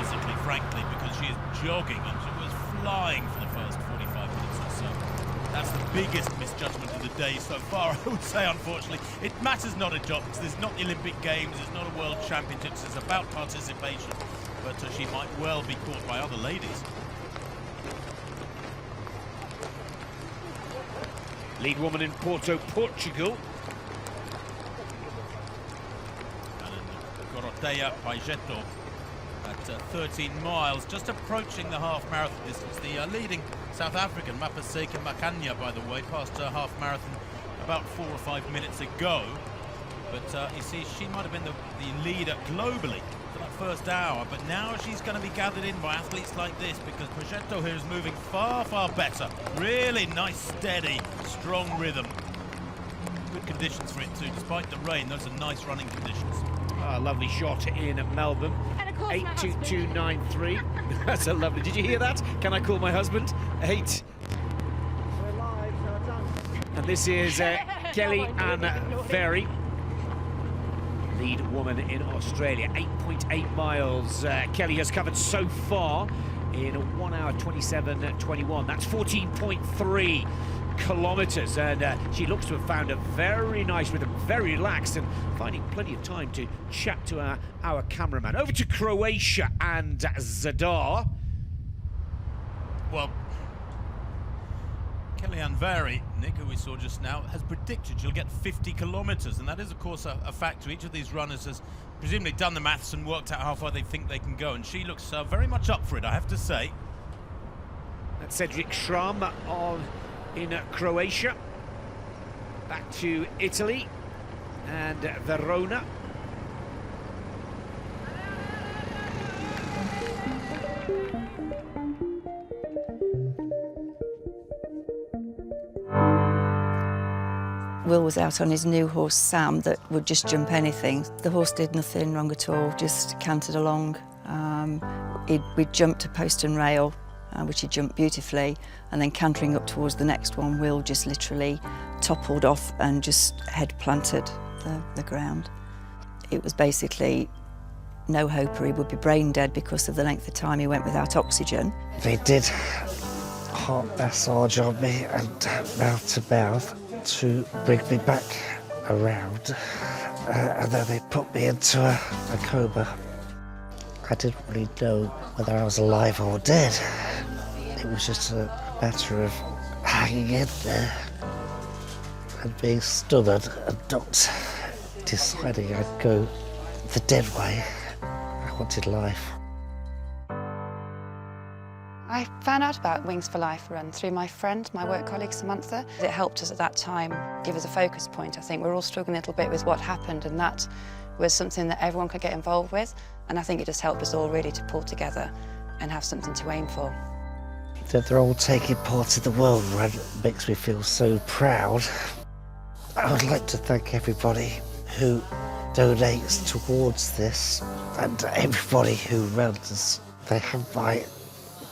physically, frankly, because she is jogging and she was flying for the first 45 minutes or so. That's the biggest misjudgment of the day so far, I would say, unfortunately. It matters not at jobs. There's not the Olympic Games, it's not a World Championships, it's about participation. But she might well be caught by other ladies. Lead woman in Porto, Portugal. Dorotea Paigeto at 13 miles, just approaching the half marathon distance. The leading South African, Mapaseka Makanya, by the way, passed her half marathon about 4 or 5 minutes ago. But you see, she might have been the leader globally for that first hour, but now she's going to be gathered in by athletes like this, because Paigeto here is moving far, far better. Really nice, steady, strong rhythm. Good conditions for it too, despite the rain. Those are nice running conditions. A lovely shot in Melbourne, 82293. That's a lovely. Did you hear that? Can I call my husband? 8. We're live, so done. And this is Kelly Ann Ferry, lead woman in Australia, 8.8 miles. Kelly has covered so far in 1 hour 27:21. That's 14.3 kilometers, and she looks to have found a very nice rhythm, very relaxed, and finding plenty of time to chat to our cameraman. Over to Croatia and Zadar. Well, Kellyanne Very, Nick, who we saw just now, has predicted she'll get 50 kilometers, and that is of course a factor. Each of these runners has presumably done the maths and worked out how far they think they can go, and she looks very much up for it, I have to say. That's Cedric Schramm in Croatia. Back to Italy and Verona. Will was out on his new horse, Sam, that would just jump anything. The horse did nothing wrong at all, just cantered along. We'd jumped a post and rail, which he jumped beautifully, and then cantering up towards the next one, Will just literally toppled off and just head planted the ground. It was basically no hope, or he would be brain dead because of the length of time he went without oxygen. They did heart massage on me and mouth to mouth to bring me back around, and then they put me into a coma. I didn't really know whether I was alive or dead. It was just a matter of hanging in there and being stubborn and not deciding I'd go the dead way. I wanted life. I found out about Wings for Life run through my friend, my work colleague Samantha. It helped us at that time, give us a focus point. I think we're all struggling a little bit with what happened, and that was something that everyone could get involved with, and I think it just helped us all really to pull together and have something to aim for. That they're all taking part in the World Run makes me feel so proud. I would like to thank everybody who donates towards this and everybody who runs. They have my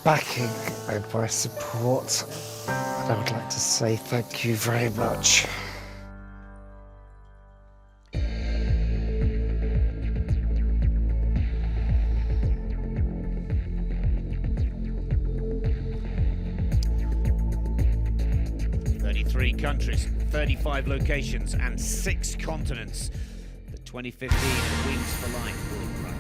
backing and my support, and I would like to say thank you very much. Three countries, 35 locations, and 6 continents. The 2015 Wings for Life World Run.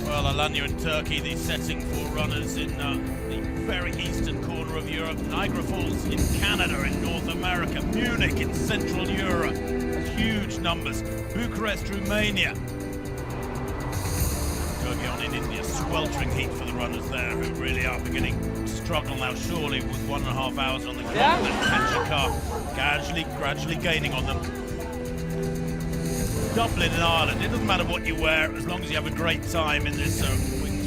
Well, Alanya in Turkey, the setting for runners in the very eastern corner of Europe. Niagara Falls in Canada, in North America. Munich in Central Europe. Huge numbers. Bucharest, Romania. on in India. Sweltering heat for the runners there, who really are beginning to struggle now, surely, with 1.5 hours on the clock. Yeah. And Kachikar gradually gaining on them. Dublin in Ireland, it doesn't matter what you wear, as long as you have a great time in this Wings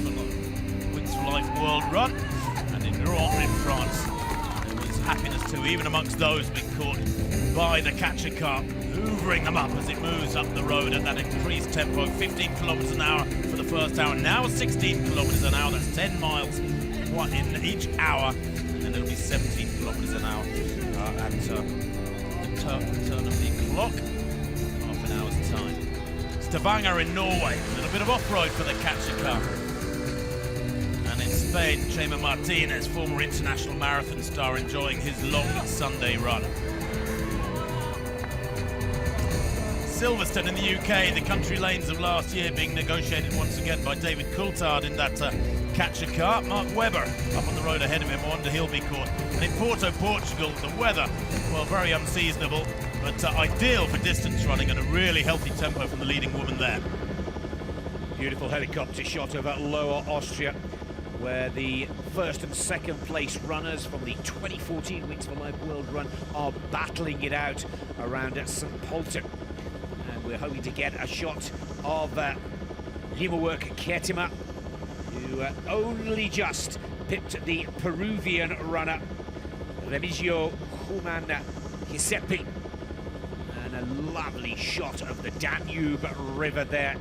for Life World Run. And in Rouen in France, there was happiness too, even amongst those being caught by the Kachikar, hoovering them up as it moves up the road at that increased tempo. 15 kilometers an hour for the first hour, now 16 kilometers an hour. That's 10 miles in each hour, and then it'll be 17 kilometers an hour at the turn of the clock. Half an hour's time. Stavanger in Norway, a little bit of off-road for the Kachikar. And in Spain, Chema Martinez, former international marathon star, enjoying his long Sunday run. Silverstone in the UK, the country lanes of last year being negotiated once again by David Coulthard in that Kachikar. Mark Webber up on the road ahead of him. I wonder he'll be caught. And in Porto, Portugal, the weather, well, very unseasonable, but ideal for distance running and a really healthy tempo from the leading woman there. Beautiful helicopter shot over Lower Austria, where the first and second place runners from the 2014 Wings for Life World Run are battling it out around St. Polten. And we're hoping to get a shot of Limawork Ketima, who only just pipped the Peruvian runner Remigio Human Giuseppe. And a lovely shot of the Danube River there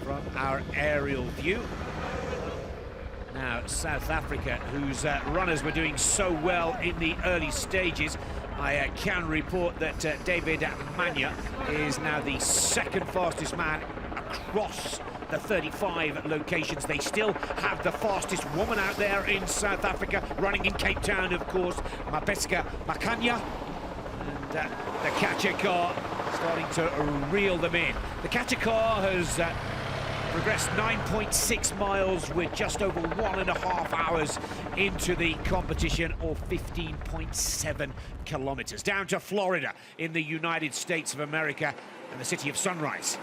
from our aerial view. Now, South Africa, whose runners were doing so well in the early stages, I can report that David Manya is now the second fastest man across the 35 locations. They still have the fastest woman out there in South Africa, running in Cape Town, of course, Mabeska Makanya. And the Kachikar starting to reel them in. The Kachikar has progressed 9.6 miles with just over 1.5 hours into the competition, or 15.7 kilometers. Down to Florida in the United States of America and the city of Sunrise.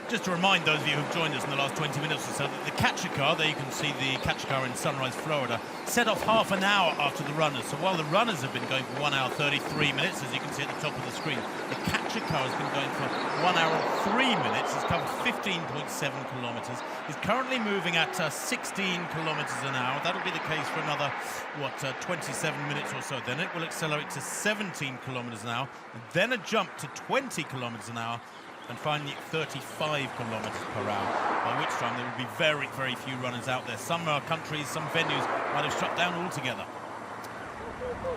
Just to remind those of you who've joined us in the last 20 minutes or so that the Kachikar, there you can see the Kachikar in Sunrise, Florida, set off half an hour after the runners. So while the runners have been going for 1 hour 33 minutes, as you can see at the top of the screen, the Kachikar has been going for 1 hour and 3 minutes. It's covered 15.7 kilometers. It's currently moving at 16 kilometers an hour. That'll be the case for another, 27 minutes or so. Then it will accelerate to 17 kilometers an hour, and then a jump to 20 kilometers an hour, and finally 35 kilometers per hour, by which time there will be very, very few runners out there. Some countries, some venues might have shut down altogether.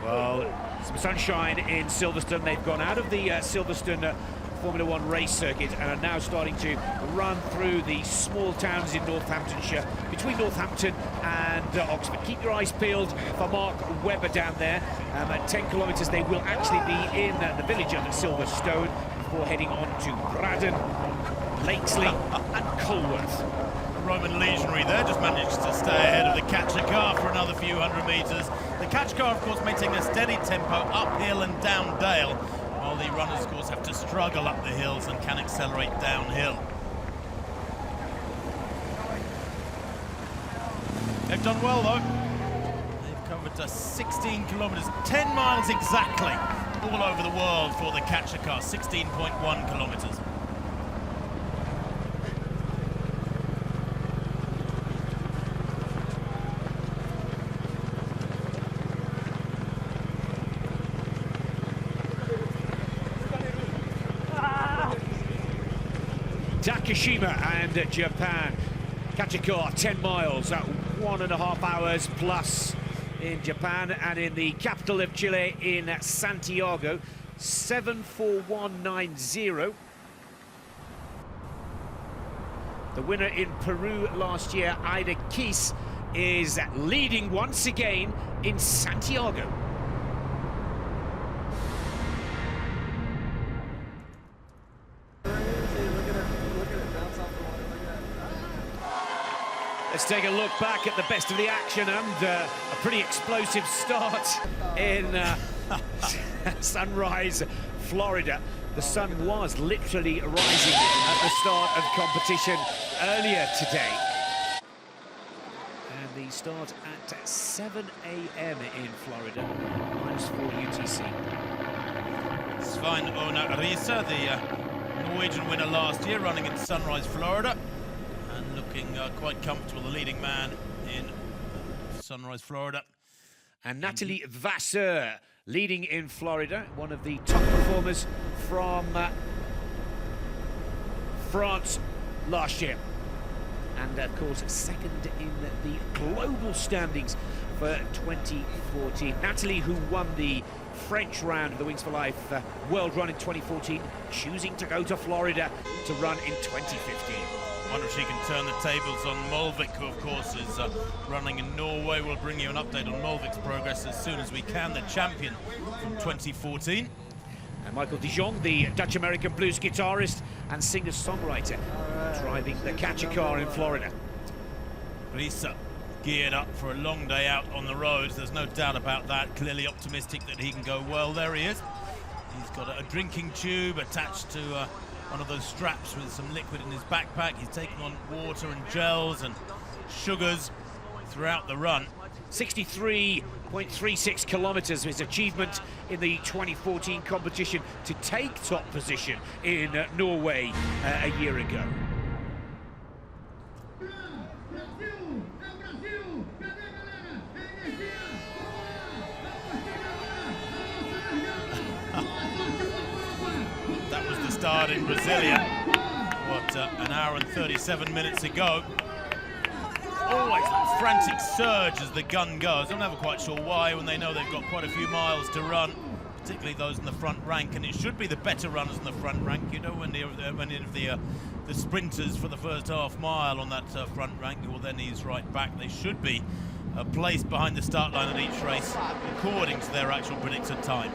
Well, some sunshine in Silverstone. They've gone out of the Silverstone Formula One race circuit and are now starting to run through the small towns in Northamptonshire, between Northampton and Oxford. Keep your eyes peeled for Mark Webber down there. At 10 kilometres they will actually be in the village of Silverstone before heading on to Braddon, Lakesley and Culworth. Roman legionary there just managed to stay ahead of the Kachikar for another few hundred meters. The Kachikar, of course, maintaining a steady tempo uphill and down dale, while the runners, of course, have to struggle up the hills and can accelerate downhill. They've done well, though. They've covered 16 kilometers, 10 miles exactly, all over the world for the Kachikar, 16.1 kilometers. Takashima and Japan. Kachikar 10 miles at 1.5 hours plus in Japan, and in the capital of Chile in Santiago, 7:41.90. The winner in Peru last year, Ida Kies, is leading once again in Santiago. Let's take a look back at the best of the action and a pretty explosive start in Sunrise, Florida. The sun was literally rising at the start of competition earlier today. And the start at 7 a.m. in Florida, -4 UTC. Svein Ona Risa, the Norwegian winner last year, running in Sunrise, Florida, and looking quite comfortable, the leading man in Sunrise, Florida. And Nathalie Vasseur, leading in Florida, one of the top performers from France last year. And of course, second in the global standings for 2014. Natalie, who won the French round of the Wings for Life World Run in 2014, choosing to go to Florida to run in 2015. Wonder if she can turn the tables on Molvik, who of course is running in Norway. We'll bring you an update on Molvik's progress as soon as we can, the champion from 2014. And Michael Dijon, the Dutch-American blues guitarist and singer-songwriter, driving the catcher car in Florida. Risa geared up for a long day out on the roads, there's no doubt about that. Clearly optimistic that he can go well. There he is. He's got a drinking tube attached to one of those straps with some liquid in his backpack. He's taking on water and gels and sugars throughout the run. 63.36 kilometers, his achievement in the 2014 competition to take top position in Norway a year ago. That was the start in Brasilia, an hour and 37 minutes ago. Always that frantic surge as the gun goes. I'm never quite sure why, when they know they've got quite a few miles to run, particularly those in the front rank, and it should be the better runners in the front rank. You know, when the sprinters for the first half mile on that front rank, well, then he's right back. They should be placed behind the start line at each race according to their actual predicted time.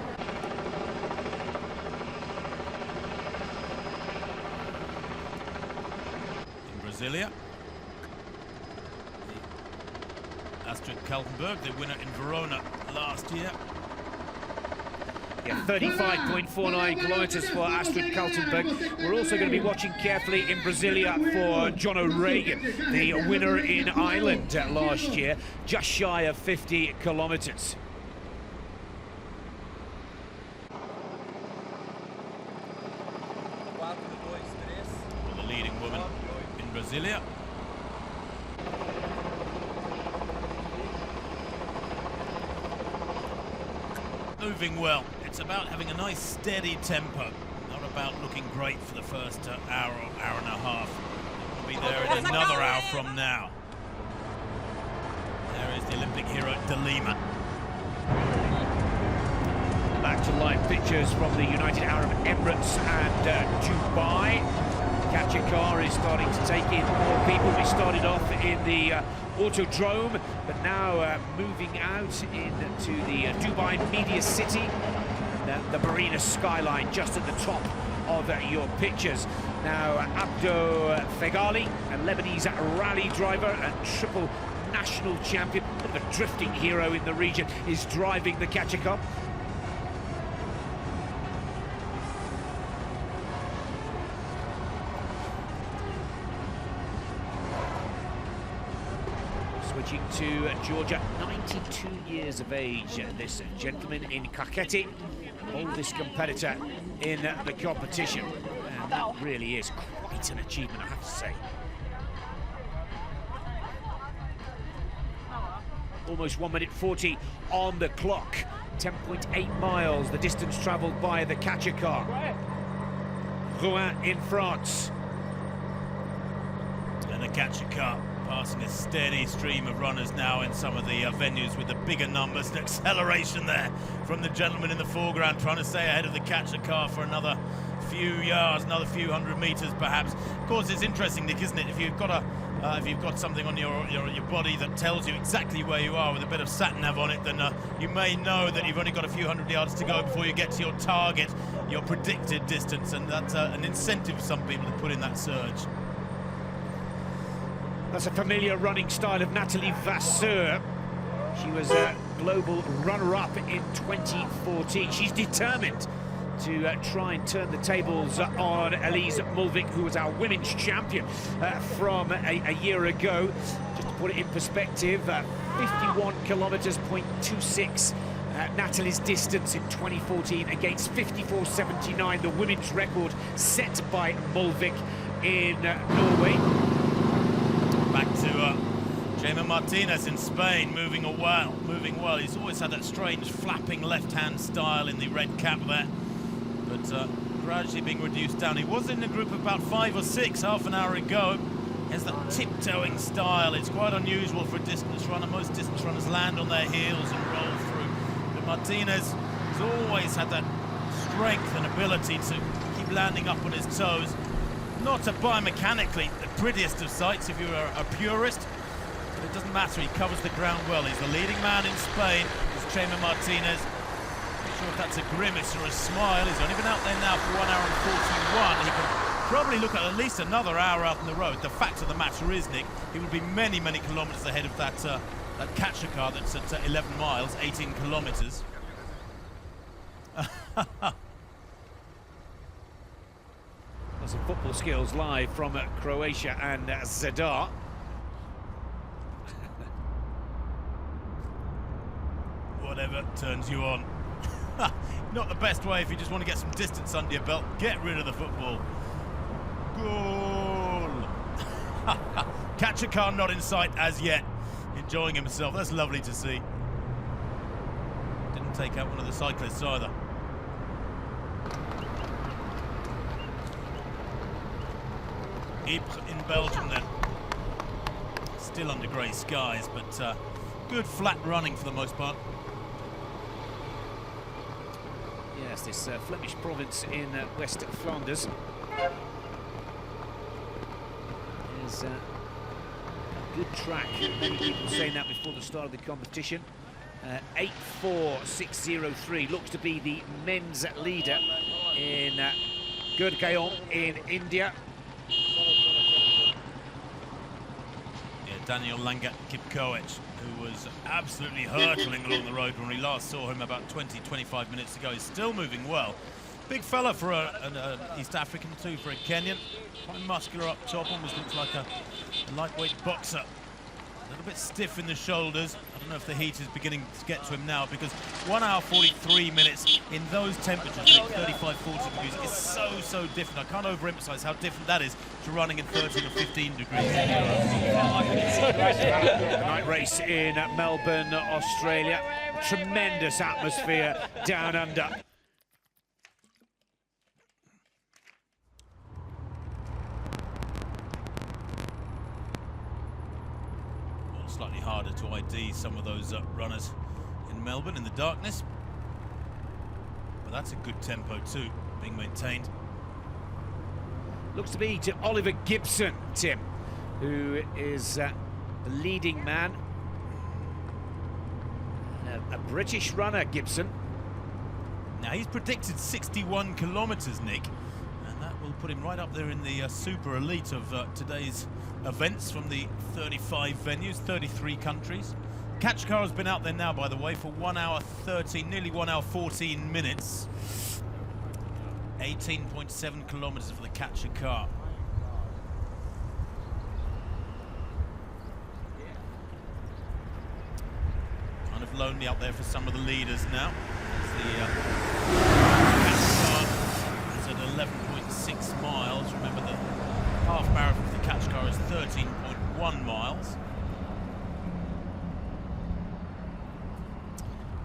In Brasilia, Astrid Kaltenberg, the winner in Verona last year. Yeah, 35.49 kilometers for Astrid Kaltenberg. We're also going to be watching carefully in Brasilia for John O'Regan, the winner in Ireland last year, just shy of 50 kilometers. For the leading woman in Brasilia. Moving well. It's about having a nice steady tempo, not about looking great for the first hour or hour and a half. We'll be there in another hour from now. There is the Olympic hero De Lima. Back to live pictures from the United Arab Emirates and Dubai. Catcher car is starting to take in more people. We started off in the Autodrome, but now moving out into the Dubai Media City, and the Marina skyline just at the top of your pictures. Now Abdo Fegali, a Lebanese rally driver and triple national champion, a bit of a drifting hero in the region, is driving the catcher car. Switching to Georgia, 92 years of age, this gentleman in Kakheti, oldest competitor in the competition. And that really is quite an achievement, I have to say. Almost 1 minute 40 on the clock. 10.8 miles, the distance travelled by the catcher car. Rouen in France. And the catcher car passing a steady stream of runners now in some of the venues with the bigger numbers. An acceleration there from the gentleman in the foreground, trying to stay ahead of the catcher car for another few yards, another few hundred meters perhaps. Of course, it's interesting, Nick, isn't it? If you've got something on your body that tells you exactly where you are with a bit of sat-nav on it, then you may know that you've only got a few hundred yards to go before you get to your target, your predicted distance, and that's an incentive for some people to put in that surge. That's a familiar running style of Nathalie Vasseur. She was a global runner-up in 2014. She's determined to try and turn the tables on Elise Mulvik, who was our women's champion from a year ago. Just to put it in perspective, 51 kilometers, 0.26. Natalie's distance in 2014 against 54.79, the women's record set by Mulvik in Norway. Back to Jaime Martinez in Spain, moving well. He's always had that strange flapping left-hand style in the red cap there, but gradually being reduced down. He was in a group of about 5 or 6 half an hour ago. He has that tiptoeing style. It's quite unusual for a distance runner. Most distance runners land on their heels and roll through. But Martinez has always had that strength and ability to keep landing up on his toes. Not a biomechanically the prettiest of sights if you're a purist, but it doesn't matter, he covers the ground well. He's the leading man in Spain, is Jaime Martinez. Not sure if that's a grimace or a smile. He's only been out there now for 1 hour and 41. He can probably look at least another hour out on the road. The fact of the matter is, Nick, he would be many, many kilometres ahead of that catcher car that's at 11 miles, 18 kilometres. Some football skills live from Croatia and Zadar. Whatever turns you on. Not the best way if you just want to get some distance under your belt. Get rid of the football. Goal! Catch a car not in sight as yet. Enjoying himself. That's lovely to see. Didn't take out one of the cyclists either. Ypres in Belgium then. Still under grey skies, but good flat running for the most part. Yes, this Flemish province in West Flanders is a good track. Many people saying that before the start of the competition. 8.4603 looks to be the men's leader in Gurgaon in India. Daniel Langat Kipkoech, who was absolutely hurtling along the road when we last saw him about 20-25 minutes ago. He's still moving well. Big fella for an East African too, for a Kenyan. Quite muscular up top, almost looks like a lightweight boxer. A little bit stiff in the shoulders. I don't know if the heat is beginning to get to him now, because 1 hour 43 minutes in those temperatures, 35-40 degrees, is so different. I can't overemphasize how different that is to running in 13 or 15 degrees. The night race in Melbourne, Australia. Tremendous atmosphere down under. Slightly harder to ID some of those runners in Melbourne in the darkness, but that's a good tempo too, being maintained. Looks to be to Oliver Gibson, Tim, who is the leading man. A British runner, Gibson. Now he's predicted 61 kilometres, Nick, and that will put him right up there in the super elite of today's events from the 35 venues, 33 countries. Catch car has been out there now, by the way, for 1 hour 13, nearly 1 hour 14 minutes. 18.7 kilometres for the catcher car. Kind of lonely out there for some of the leaders now. The catcher car is at 11.6 miles. Remember the half marathon for the catch car is 13.1 miles.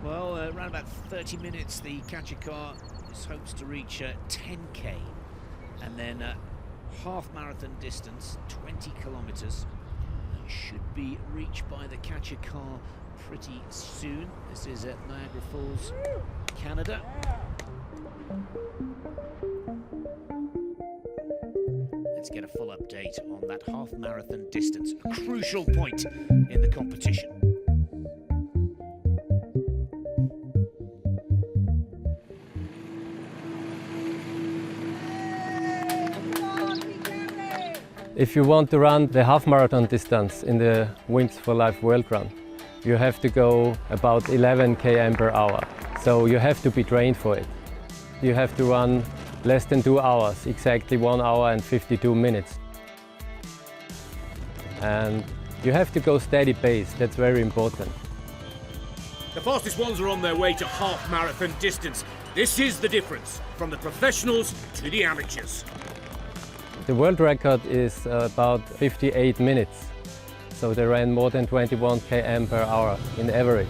Well, around about 30 minutes, the catcher car hopes to reach 10k, and then half marathon distance, 20 kilometers, should be reached by the catcher car pretty soon. This is at Niagara Falls, Canada. Let's get a full update on that half marathon distance, a crucial point in the competition. If you want to run the half marathon distance in the Wings for Life World Run, you have to go about 11 km/h. So you have to be trained for it. you have to run less than 2 hours, exactly 1 hour and 52 minutes. And you have to go steady pace, that's very important. The fastest ones are on their way to half marathon distance. This is the difference from the professionals to the amateurs. The world record is about 58 minutes, so they ran more than 21 km per hour in average.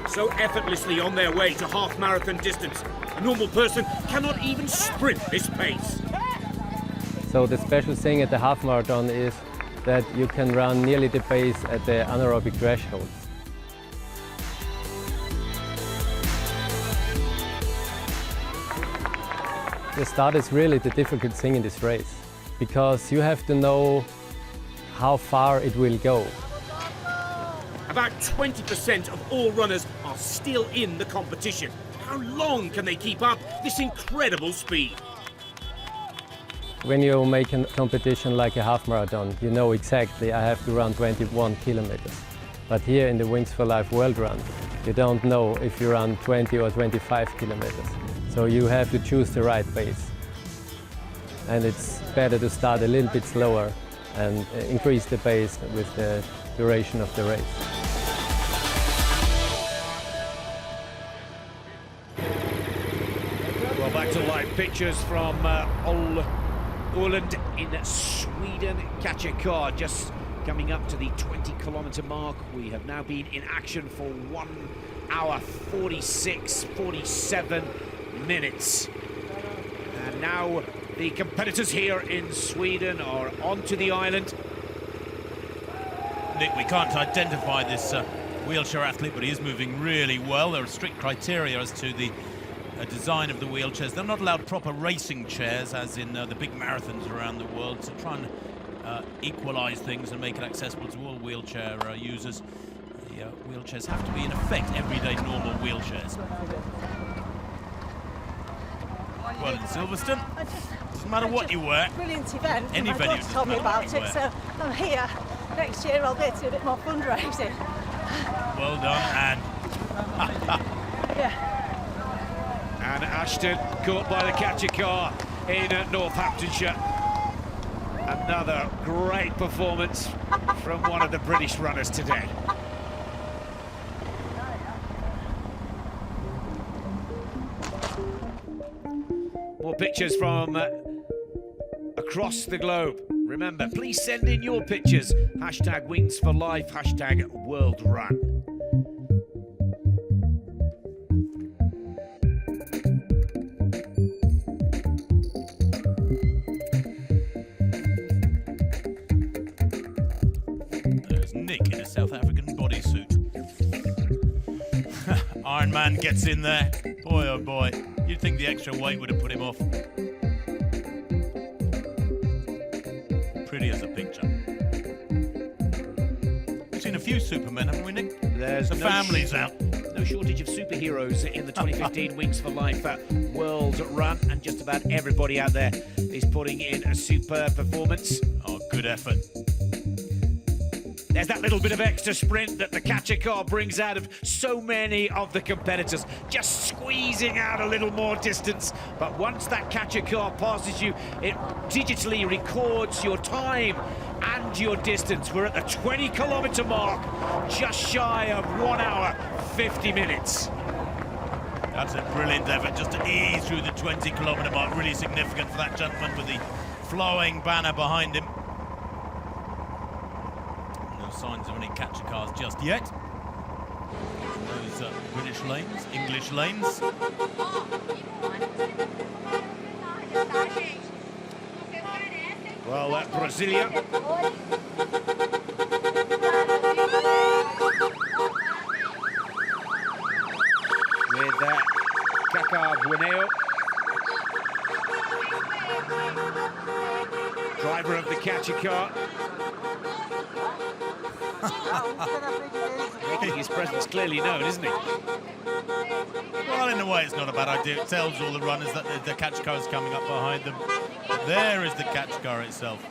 So effortlessly on their way to half marathon distance. A normal person cannot even sprint this pace. So the special thing at the half marathon is that you can run nearly the pace at the anaerobic thresholds. The start is really the difficult thing in this race, because you have to know how far it will go. About 20% of all runners are still in the competition. How long can they keep up this incredible speed? When you make a competition like a half marathon, you know exactly I have to run 21 kilometers. But here in the Wings for Life World Run, you don't know if you run 20 or 25 kilometers. So you have to choose the right pace. And it's better to start a little bit slower and increase the pace with the duration of the race. Well, back to live pictures from Åland in Sweden. Kachikar just coming up to the 20-kilometer mark. We have now been in action for 1 hour 47 minutes. And now the competitors here in Sweden are onto the island. Nick, we can't identify this wheelchair athlete, but he is moving really well. There are strict criteria as to the design of the wheelchairs. They're not allowed proper racing chairs, as in the big marathons around the world, to try and equalize things and make it accessible to all wheelchair users. The wheelchairs have to be, in effect, everyday normal wheelchairs. Well, in Silverstone, doesn't matter what you wear. Brilliant event. Any My venue daughter told me about it, so I'm here. Next year I'll be able to do a bit more fundraising. Well done, Anne. Yeah. And Ashton caught by the Kachikar in Northamptonshire. Another great performance from one of the British runners today. More pictures from across the globe. Remember, please send in your pictures. Hashtag Wings for Life, hashtag World Run. There's Nick in a South African bodysuit. Iron Man gets in there. Boy, oh boy. You'd think the extra weight would have put him off. Pretty as a picture. We've seen a few Supermen, haven't we, Nick? There's the families out. No shortage of superheroes in the 2015 Wings for Life World Run, and just about everybody out there is putting in a superb performance. Oh, good effort. There's that little bit of extra sprint that the Kachikar brings out of so many of the competitors, just squeezing out a little more distance. But once that Kachikar passes you, it digitally records your time and your distance. We're at the 20-kilometer mark, just shy of 1 hour, 50 minutes. That's a brilliant effort, just to ease through the 20-kilometer mark. Really significant for that gentleman with the flowing banner behind him. No signs of any Kachikars just yet. Those British lanes, English lanes. Well, Brasilia. With Kaka Bueneo. Driver of the Kachikar. Making his presence clearly known, isn't he? Well, in a way, it's not a bad idea. It tells all the runners that the Kachikar is coming up behind them. There is the Kachikar itself.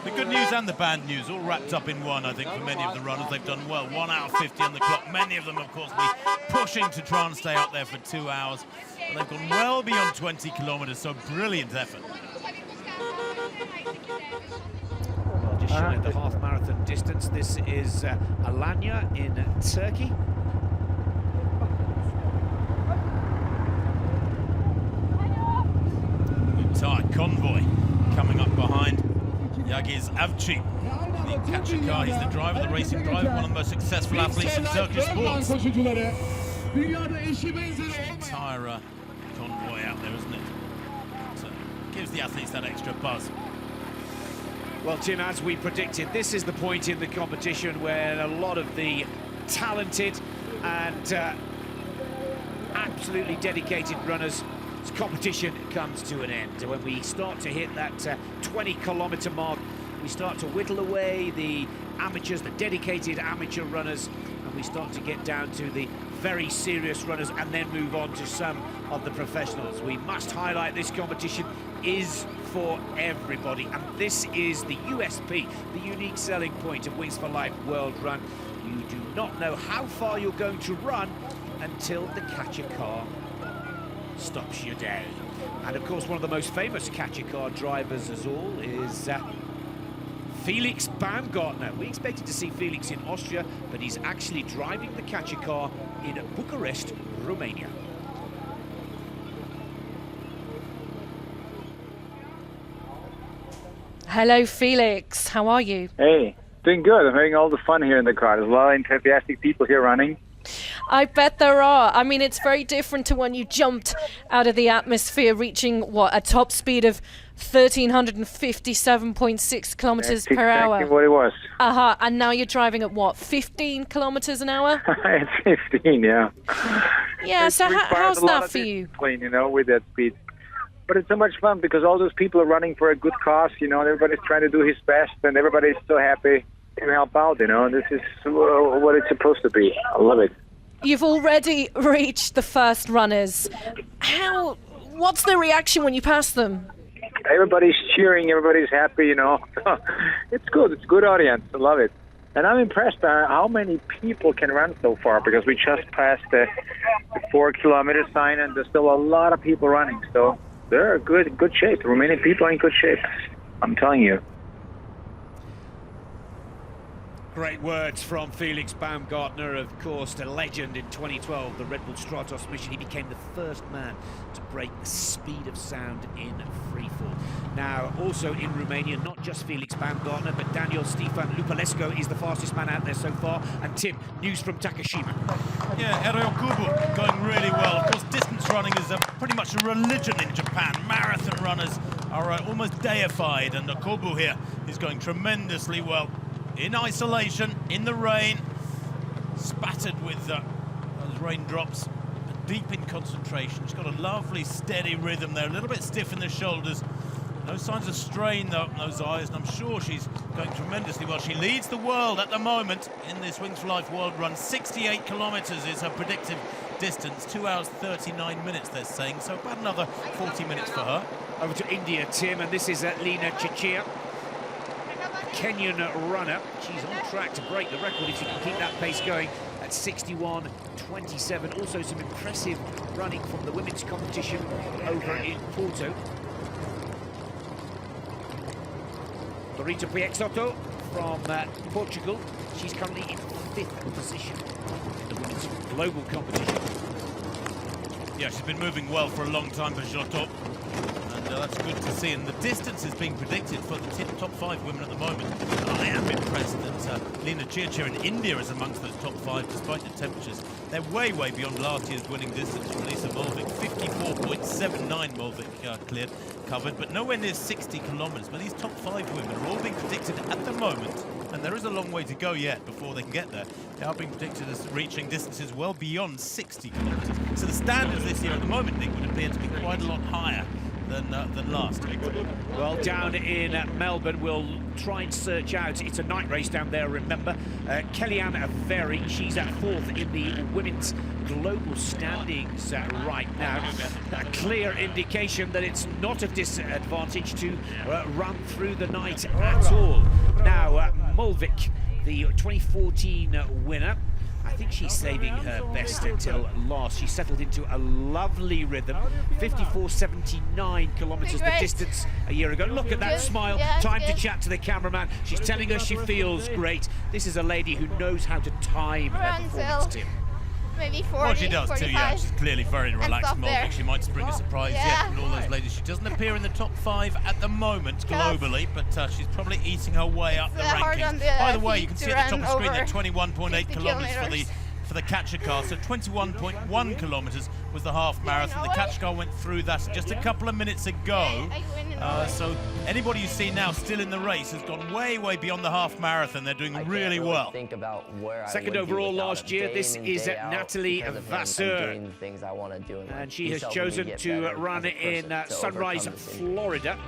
The good news and the bad news all wrapped up in one, I think, for many of the runners. They've done well. 1 hour 50 on the clock. Many of them, of course, be pushing to try and stay out there for 2 hours. But they've gone well beyond 20 kilometres, so brilliant effort. Well, just shy of the half marathon distance. This is Alanya in Turkey. Entire convoy coming up behind Yagiz Avci, the Kachikar. He's the driver, the racing driver, one of the most successful athletes in Turkish sports. The entire convoy out there, isn't it? It gives the athletes that extra buzz. Well, Tim, as we predicted, this is the point in the competition where a lot of the talented and absolutely dedicated runners' competition comes to an end. When we start to hit that 20-kilometre mark, we start to whittle away the amateurs, the dedicated amateur runners, and we start to get down to the very serious runners and then move on to some of the professionals. We must highlight this competition is for everybody, and this is the USP, the unique selling point of Wings for Life World Run. You do not know how far you're going to run until the Kachikar stops you down. And of course, one of the most famous Kachikar drivers as all is Felix Baumgartner. We expected to see Felix in Austria, but he's actually driving the Kachikar in Bucharest, Romania. Hello, Felix. How are you? Hey, doing good. I'm having all the fun here in the car. There's a lot of enthusiastic people here running. I bet there are. I mean, it's very different to when you jumped out of the atmosphere, reaching, what, a top speed of 1,357.6 kilometers per hour. That's exactly what it was. And now you're driving at, what, 15 kilometers an hour? It's 15, yeah. Yeah, so how's that for you? You know, with that speed. But it's so much fun because all those people are running for a good cause, you know, and everybody's trying to do his best, and everybody's so happy to help out, you know. This is what it's supposed to be. I love it. You've already reached the first runners. What's the reaction when you pass them? Everybody's cheering, everybody's happy, you know. It's good. It's a good audience. I love it. And I'm impressed by how many people can run so far, because we just passed the 4-kilometer sign, and there's still a lot of people running. So they're in good shape. Romanian people are in good shape. I'm telling you. Great words from Felix Baumgartner, of course, the legend in 2012, the Red Bull Stratos mission. He became the first man to break the speed of sound in freefall. Now, also in Romania, not just Felix Baumgartner, but Daniel Stefan Lupulescu is the fastest man out there so far. And Tim, news from Takashima. Yeah, Errol Kubu going really well. Of course, distance running is pretty much a religion in Japan. Marathon runners are almost deified, and Kubu here is going tremendously well. In isolation, in the rain, spattered with those raindrops, deep in concentration. She's got a lovely, steady rhythm there, a little bit stiff in the shoulders. No signs of strain, though, in those eyes, and I'm sure she's going tremendously well. She leads the world at the moment in this Wings for Life World Run. 68 kilometres is her predictive distance, 2 hours 39 minutes, they're saying, so about another 40 minutes for her. Over to India, Tim, and this is Lina Chichia. Kenyan runner. She's on track to break the record if she can keep that pace going at 61.27. Also some impressive running from the women's competition over in Porto. Lorita Piexoto from Portugal. She's currently in 5th position in the women's global competition. Yeah, she's been moving well for a long time for Giotto. And that's good to see. And the distance is being predicted for the top 5 women at the moment. And I am impressed that Lina Chichia in India is amongst those top 5 despite the temperatures. They're way, way beyond last year's winning distance from Lisa Mulvik. 54.79 Mulvik covered, but nowhere near 60 kilometres. But these top 5 women are all being predicted at the moment, and there is a long way to go yet before they can get there. They are being predicted as reaching distances well beyond 60 kilometres. So the standards this year at the moment, Nick, would appear to be quite a lot higher than last. Well, down in Melbourne, we'll try and search out. It's a night race down there, remember. Kellyanne Very, she's at 4th in the women's global standings right now. A clear indication that it's not a disadvantage to run through the night at all. Now, Mulvik, the 2014 winner, I think she's saving her best until last. She settled into a lovely rhythm, 54.79 kilometres the distance a year ago. Look at that smile. Time to chat to the cameraman. She's telling us she feels great. This is a lady who knows how to time her performance, Tim. Maybe 40, well, she does 45, too, yeah. She's clearly very relaxed. Mulvik. She might spring a surprise yet with all those ladies. She doesn't appear in the top 5 at the moment globally, but she's probably eating her way up the rankings. By the way, you can see at the top of the screen that 21.8 kilometres for the catcher car. So 21.1 kilometres was the half marathon. The catcher car went through that just a couple of minutes ago. So anybody you see now still in the race has gone way, way beyond the half marathon. They're doing really well. Think about where Second overall last year. This is Natalie Vasseur. And she has chosen to run in Sunrise, Florida.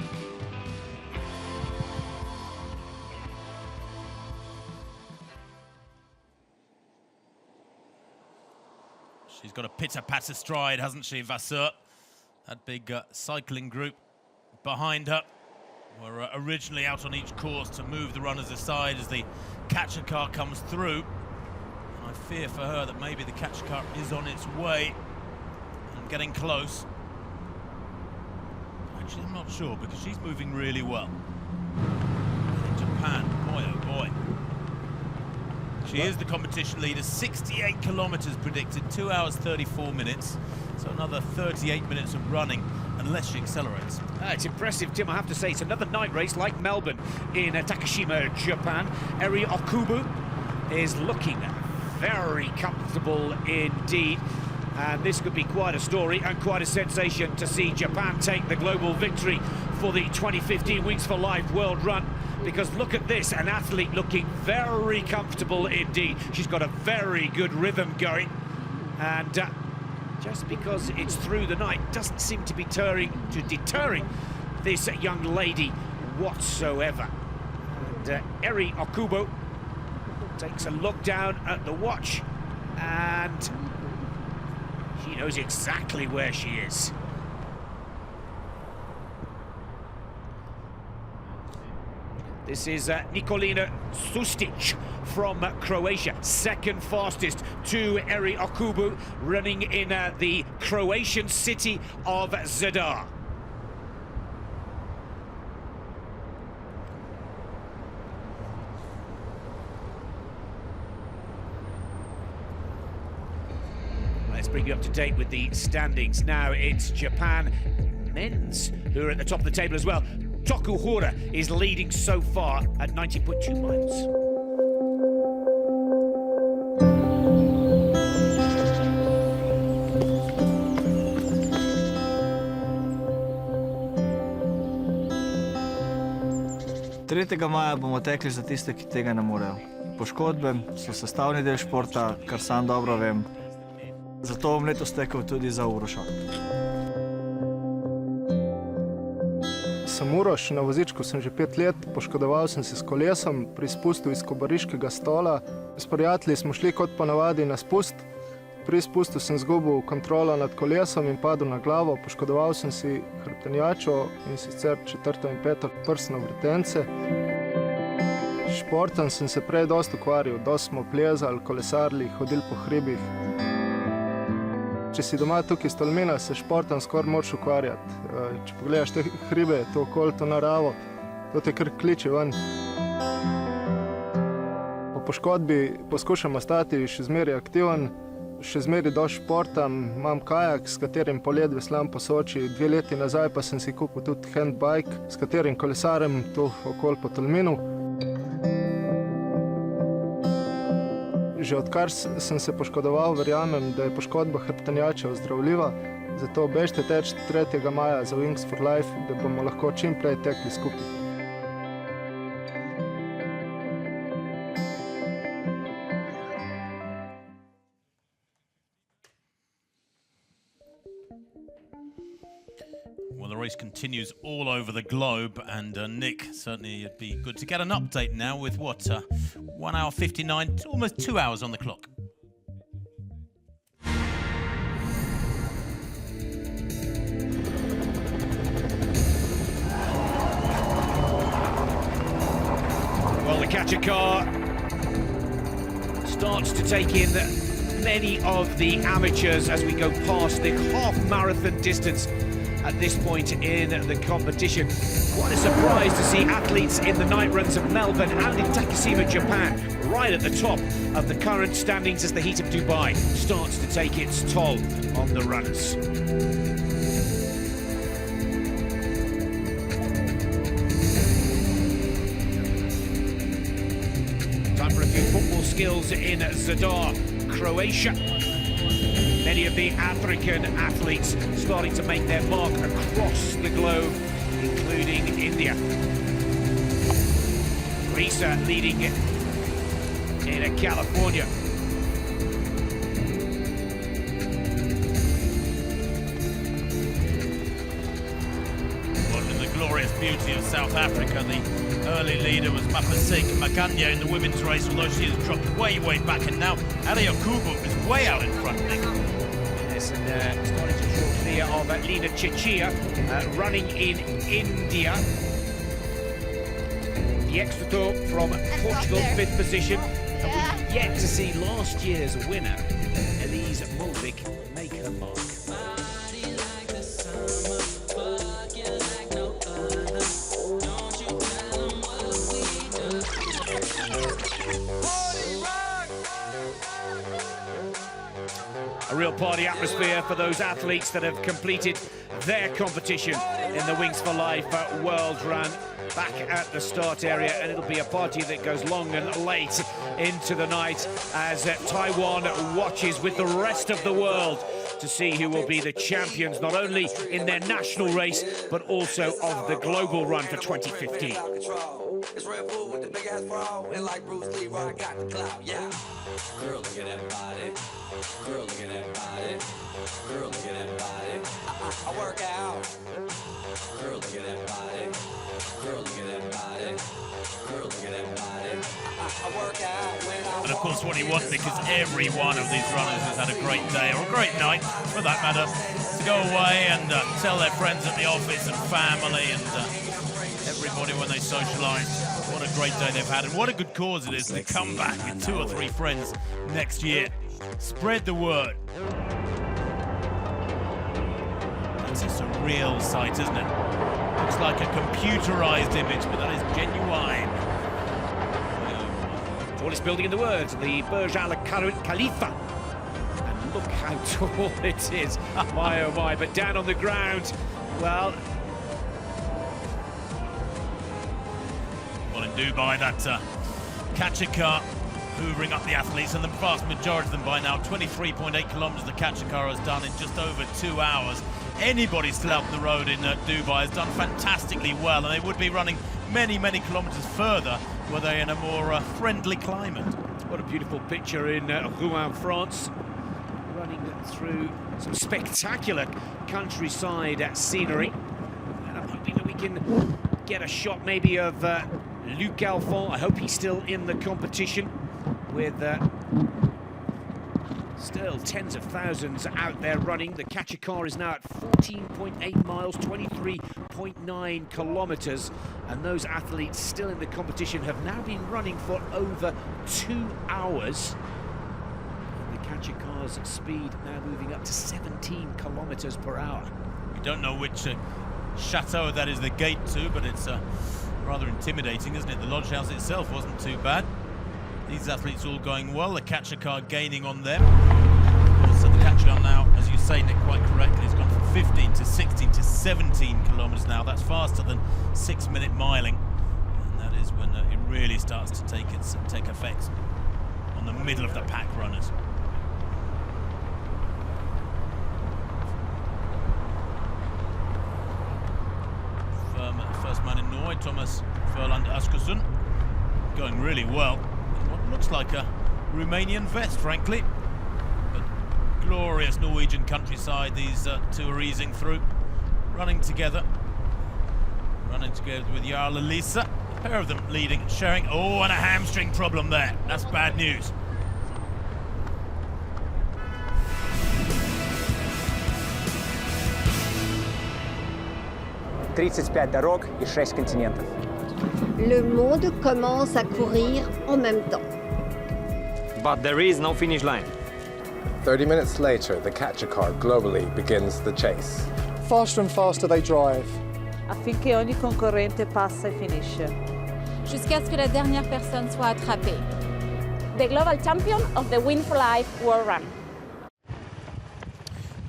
She's got a pitter-patter stride, hasn't she, Vasseur? That big cycling group behind her were originally out on each course to move the runners aside as the catcher car comes through. And I fear for her that maybe the catcher car is on its way and getting close. Actually, I'm not sure because she's moving really well. In Japan, boy oh boy. She is the competition leader, 68 kilometres predicted, 2 hours 34 minutes. So another 38 minutes of running, unless she accelerates. It's impressive, Tim, I have to say. It's another night race like Melbourne in Takashima, Japan. Eri Okubu is looking very comfortable indeed. And this could be quite a story and quite a sensation to see Japan take the global victory for the 2015 Wings for Life World Run. Because look at this, an athlete looking very comfortable indeed. She's got a very good rhythm going. And just because it's through the night doesn't seem to be deterring this young lady whatsoever. And Eri Okubo takes a look down at the watch and she knows exactly where she is. This is Nikolina Sustic from Croatia, second fastest to Eri Okubu, running in the Croatian city of Zadar. Let's bring you up to date with the standings. Now it's Japan men's who are at the top of the table as well. Tokuhara is leading so far at 90.2 miles. Tretjega maja bomo tekli za tiste, ki tega ne morejo. Poškodbe so sestavni del športa, kar sam dobro vem. Zato bom letos tekel tudi za Uroša. Sem Uroš, na vozičku sem že 5 let, poškodoval sem se s kolesom pri spustu iz kobariškega stola. S prijatelji smo šli kot ponavadi na spust. Pri spustu sem zgubil kontrolo nad kolesom in padel na glavo. Poškodoval sem si hrbtenjačo in sicer 4. in 5. prsno vretence. Športom sem se prej dosti ukvarjal. Dosti smo plezali, kolesarili, hodili po hribih. Če si doma tukaj iz Tolmina, se športom skoraj moraš ukvarjati. Če pogledaš te hribe, to okolje, to naravo, to te kar kliče ven. Po poškodbi poskušam ostati še zmeraj aktiven, še zmeraj dosti športam. Imam kajak, s katerim poleti veslam po Soči. 2 leti nazaj pa sem si kupil tudi handbike, s katerim kolesarjem tu okolje po Tolminu. Že odkar sem se poškodoval, verjamem, da je poškodba hrbtenjače ozdravljiva. Zato bežite teči 3. maja za Wings for Life, da bomo lahko čim prej tekli skupaj. Well, the race continues all over the globe, and Nick, certainly it'd be good to get an update now with what, 1 hour 59, almost 2 hours on the clock. Well, the catcher car starts to take in many of the amateurs as we go past the half-marathon distance at this point in the competition. What a surprise to see athletes in the night runs of Melbourne and in Takashima, Japan, right at the top of the current standings as the heat of Dubai starts to take its toll on the runners. Time for a few football skills in Zadar, Croatia. Many of the African athletes starting to make their mark across the globe, including India. Greece leading in California. Well, in the glorious beauty of South Africa, the early leader was Mapaseke Makanya in the women's race, although she has dropped way back, and now Aria Kubu is way out in front, Nick. Yes, and starting to draw clear of Lina Chechia, running in India. The Extrator from Portugal, 5th position. And we've yet to see last year's winner, Elise Mulvik, make her mark. A real party atmosphere for those athletes that have completed their competition in the Wings for Life World Run back at the start area, and it'll be a party that goes long and late into the night as Taiwan watches with the rest of the world to see who will be the champions, not only in their national race but also of the global run for 2015. It's Red Bull with the big ass bra, and like Bruce Lee, I got the clout, yeah. Girl, look at that body. Girl, look at that body. Girl, look at that body. I work out. Girl, look at that body. Girl, look at that body. Girl, look at that body. I work out when I. And of course, what you want, because every one of these runners has had a great day or a great night, for that matter, to go away and tell their friends at the office and family and everybody when they socialise what a great day they've had and what a good cause it is to come back with 2 or 3 friends next year. Spread the word. That's a surreal sight, isn't it? Looks like a computerized image, but that is genuine. Tallest building in the world, the Burj Al Khalifa. And look how tall it is. My oh my, but down on the ground, well, in Dubai, that catcher car hoovering up the athletes, and the vast majority of them by now. 23.8 kilometres the catcher car has done in just over 2 hours. Anybody still out the road in Dubai has done fantastically well, and they would be running many kilometres further were they in a more friendly climate. What a beautiful picture in Rouen, France, running through some spectacular countryside scenery, and I'm hoping that we can get a shot maybe of Luc Alphon. I hope he's still in the competition with still tens of thousands out there running. The catcher car is now at 14.8 miles, 23.9 kilometres, and those athletes still in the competition have now been running for over 2 hours. And the catcher car's speed now moving up to 17 kilometres per hour. We don't know which chateau that is the gate to, but it's rather intimidating, isn't it? The lodge house itself wasn't too bad. These athletes all going well, the catcher car gaining on them. So the catcher car now, as you say, Nick, quite correctly, has gone from 15 to 16 to 17 kilometres now. That's faster than 6-minute miling, and that is when it really starts to take effect on the middle of the pack runners. First man in Norway, Thomas Furland Askersund, going really well. What looks like a Romanian vest, frankly. But glorious Norwegian countryside these two are easing through. running together. Running together with Jarla Lisa. A pair of them leading, sharing. Oh, and a hamstring problem there. That's bad news. дорог и 6 континентов. Le monde commence à courir en même temps. But there is no finish line. 30 minutes later, the catcher car globally begins the chase. Faster and faster they drive. Affinché ogni concorrente passa e finisce. Jusqu'à ce que la dernière personne soit attrapée. The global champion of the Win for Life World Run.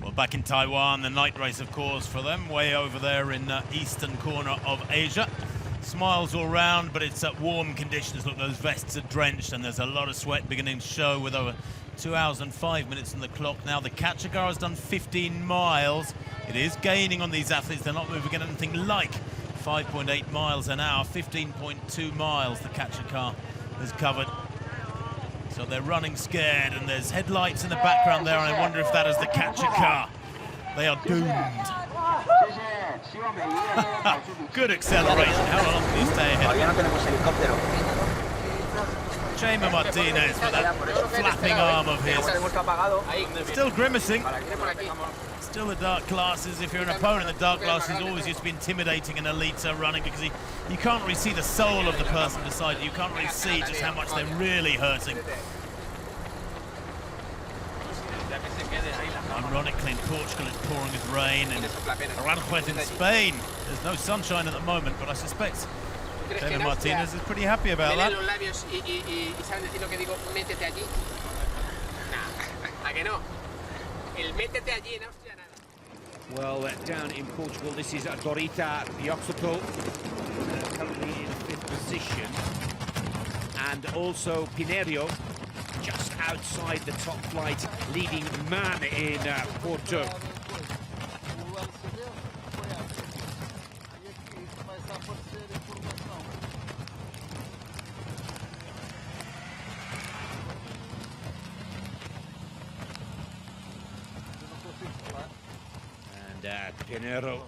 Well, back in Taiwan, the night race, of course, for them, way over there in the eastern corner of Asia. Smiles all round, but it's warm conditions. Look, those vests are drenched and there's a lot of sweat beginning to show with over 2 hours and 5 minutes on the clock now. The catcher car has done 15 miles. It is gaining on these athletes. They're not moving at anything like 5.8 miles an hour. 15.2 miles the catcher car has covered. So they're running scared, and there's headlights in the background there, and I wonder if that is the catcher car. They are doomed. Good acceleration. How long can you stay ahead? Jaime Martinez with that flapping arm of his. Still grimacing. Still the dark classes. If you're an opponent, the dark classes always used to be intimidating an elite running, because you can't really see the soul of the person beside you. You can't really see just how much they're really hurting. Ironically, in Portugal it's pouring with rain, and Aranjuez in Spain there's no sunshine at the moment, but I suspect Jaime Martinez is pretty happy about that. Well, down in Portugal, this is Dorita Pioxoto, currently in 5th position, and also Pinerio, just outside the top flight, leading man in Porto. And Pinero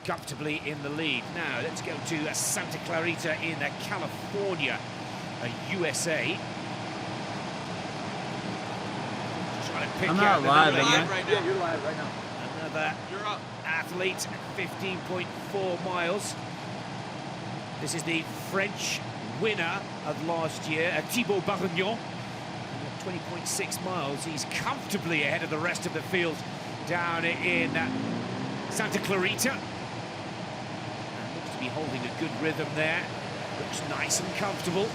comfortably in the lead. Now let's go to Santa Clarita in California, USA. Trying to pick out live, you're live right now. Another athlete, 15.4 miles. This is the French winner of last year, Thibaut Barignon. 20.6 miles. He's comfortably ahead of the rest of the field down in Santa Clarita. And looks to be holding a good rhythm there. Looks nice and comfortable.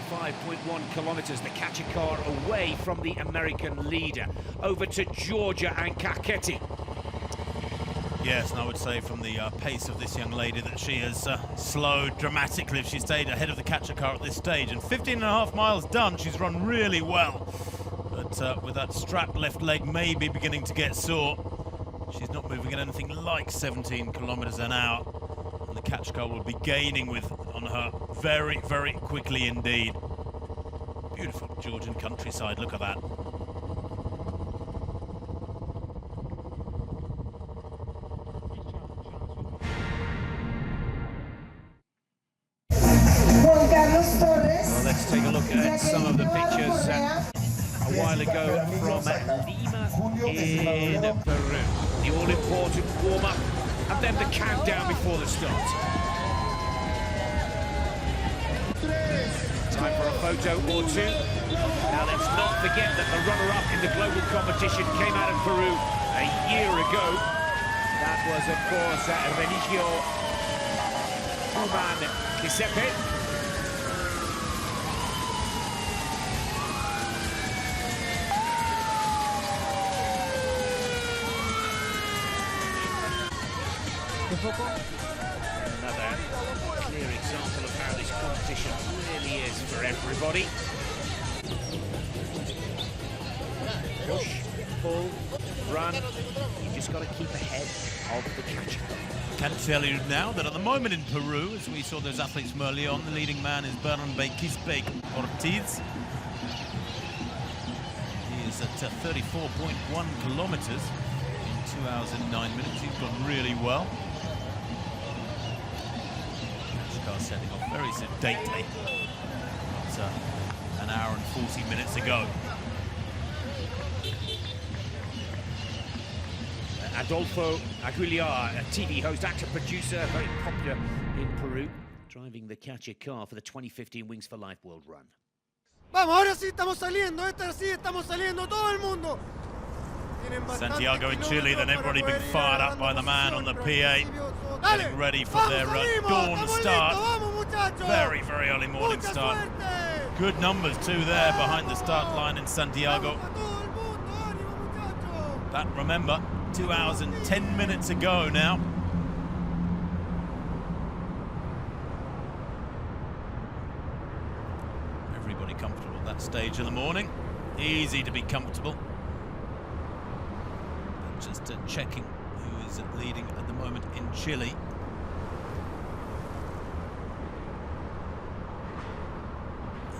25.1 kilometers, the catcher car away from the American leader. Over to Georgia and Carcetti. Yes, and I would say from the pace of this young lady that she has slowed dramatically if she stayed ahead of the catcher car at this stage. And 15.5 miles done, she's run really well. But with that strapped left leg maybe beginning to get sore, she's not moving at anything like 17 kilometers an hour. And the catcher car will be gaining on her very, very quickly indeed. Beautiful Georgian countryside, look at that. Well, let's take a look at some of the pictures a while ago from Lima in Peru. The all-important warm-up and then the countdown before the start. Time for a photo or two. Now let's not forget that the runner-up in the global competition came out of Peru a year ago. That was, of course, Remigio Human Giuseppe. Another clear example of how this competition really is for everybody. Push, pull, run. You just got to keep ahead of the catcher. Can tell you now that at the moment in Peru, as we saw those athletes from early on, the leading man is Bernabé Quispe Ortiz. He is at 34.1 kilometers. 2 hours and 9 minutes. He's gone really well. Car setting off very sedately. It's an hour and 40 minutes ago. Adolfo Aguilar, a TV host, actor, producer, very popular in Peru, driving the catcher car for the 2015 Wings for Life World Run. Vamos, ahora sí estamos saliendo, esta sí estamos saliendo todo el mundo. Santiago in Chile, then everybody been fired up by the man on the PA, getting ready for their dawn start. Very, very early morning start. Good numbers too there behind the start line in Santiago. That, remember, 2 hours and 10 minutes ago now. Everybody comfortable at that stage of the morning. Easy to be comfortable. Just checking who is leading at the moment in Chile.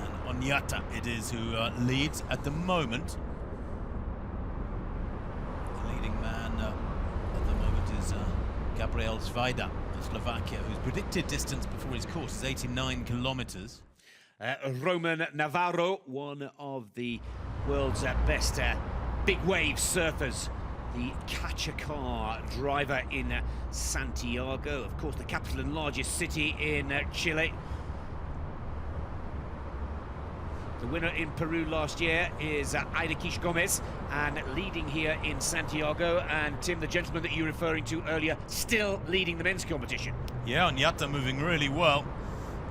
And Oñata it is who leads at the moment. The leading man at the moment is Gabriel Svajda of Slovakia, whose predicted distance before his course is 89 kilometers. Roman Navarro, one of the world's best big wave surfers, the catcher car driver in Santiago, of course the capital and largest city in Chile. The winner in Peru last year is Aidequish Gomez, and leading here in Santiago. And Tim, the gentleman that you were referring to earlier, still leading the men's competition. Yeah, Oñata moving really well.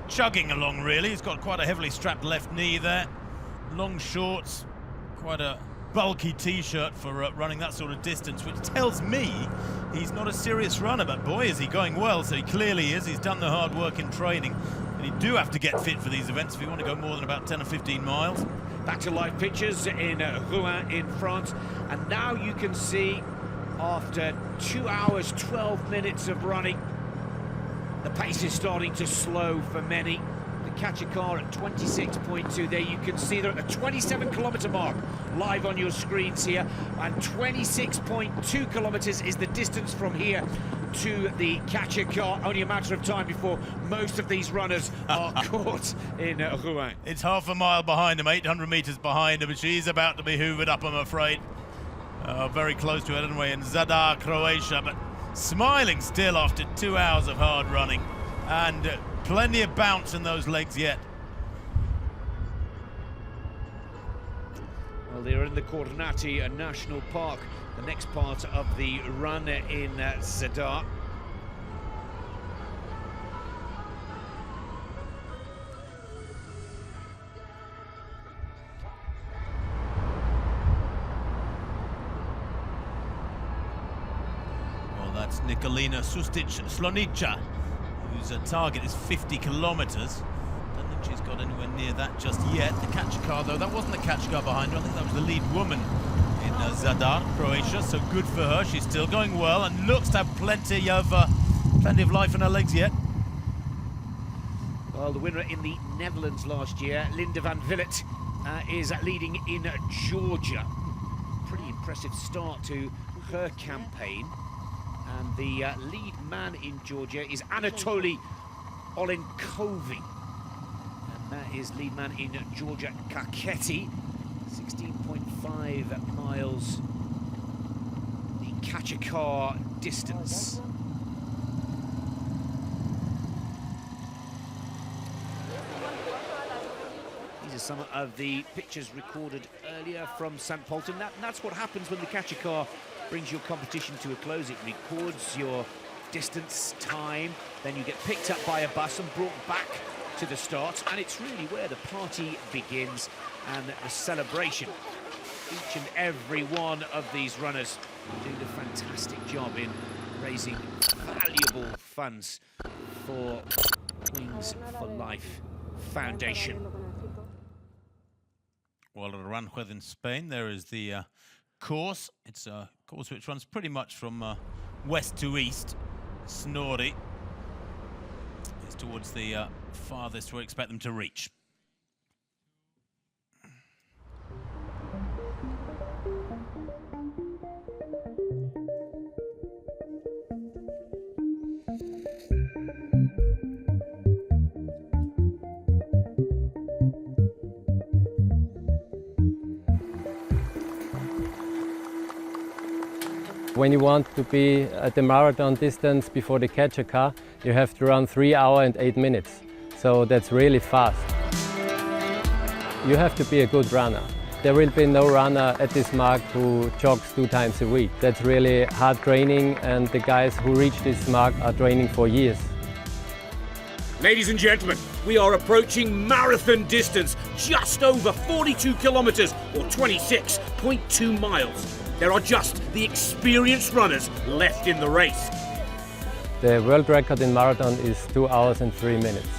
Chugging along really. He's got quite a heavily strapped left knee there. Long shorts, quite a bulky t-shirt for running that sort of distance, which tells me he's not a serious runner, but boy is he going well. So he clearly is. He's done the hard work in training, and you do have to get fit for these events if you want to go more than about 10 or 15 miles. Back to live pictures in Rouen in France, and now you can see after 2 hours 12 minutes of running, the pace is starting to slow for many. The catcher car at 26.2. There you can see they're at the 27-kilometre mark live on your screens here, and 26.2 kilometres is the distance from here to the catcher car. Only a matter of time before most of these runners are caught in Rouen. It's half a mile behind them, 800 metres behind them, but she's about to be hoovered up, I'm afraid. Very close to it anyway in Zadar, Croatia, but smiling still after 2 hours of hard running, and plenty of bounce in those legs yet. Well, they're in the Cornati National Park, the next part of the run in Zadar. Well, that's Nikolina Sustic-Slonica, whose target is 50 kilometres. Don't think she's got anywhere near that just yet. The catcher car, though, that wasn't the catcher car behind her. I think that was the lead woman in Zadar, Croatia. So good for her. She's still going well and looks to have plenty of life in her legs yet. Well, the winner in the Netherlands last year, Linda van Villet, is leading in Georgia. Pretty impressive start to her campaign. And the lead man in Georgia is Anatoly Olenkovi. And that is lead man in Georgia, Kaketi. 16.5 miles, the catcher car distance. These are some of the pictures recorded earlier from St. Polten. That's what happens when the catcher car brings your competition to a close. It records your distance, time, then you get picked up by a bus and brought back to the start, and it's really where the party begins and the celebration. Each and every one of these runners doing a fantastic job in raising valuable funds for Wings for Life Foundation. Well, at Aranjuez in Spain, there is the course. It's a course which runs pretty much from west to east. Snorri is towards the farthest we expect them to reach. When you want to be at the marathon distance before the catcher car, you have to run 3 hours and 8 minutes. So that's really fast. You have to be a good runner. There will be no runner at this mark who jogs 2 times a week. That's really hard training, and the guys who reach this mark are training for years. Ladies and gentlemen, we are approaching marathon distance, just over 42 kilometers or 26.2 miles. There are just the experienced runners left in the race. The world record in marathon is 2 hours and 3 minutes.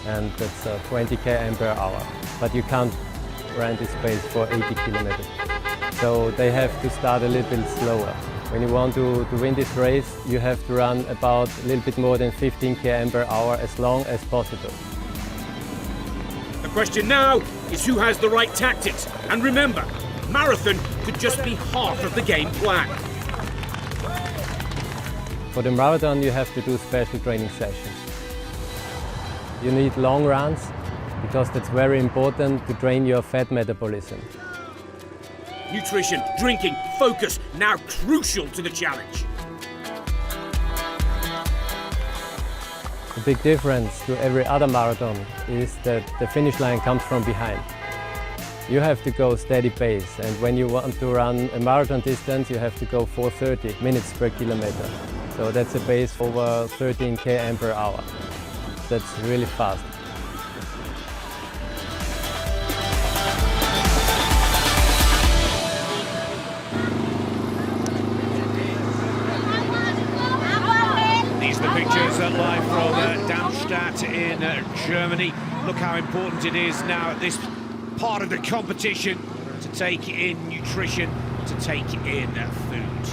And that's 20 km per hour. But you can't run this pace for 80 kilometers. So they have to start a little bit slower. When you want to win this race, you have to run about a little bit more than 15 km per hour as long as possible. The question now is who has the right tactics. And remember, marathon could just be half of the game plan. For the marathon, you have to do special training sessions. You need long runs, because that's very important to train your fat metabolism. Nutrition, drinking, focus, now crucial to the challenge. The big difference to every other marathon is that the finish line comes from behind. You have to go steady pace, and when you want to run a marathon distance, you have to go 4:30 minutes per kilometer. So that's a pace over 13 km per hour. That's really fast. These are the pictures live from Darmstadt in Germany. Look how important it is now at this part of the competition to take in nutrition, to take in food.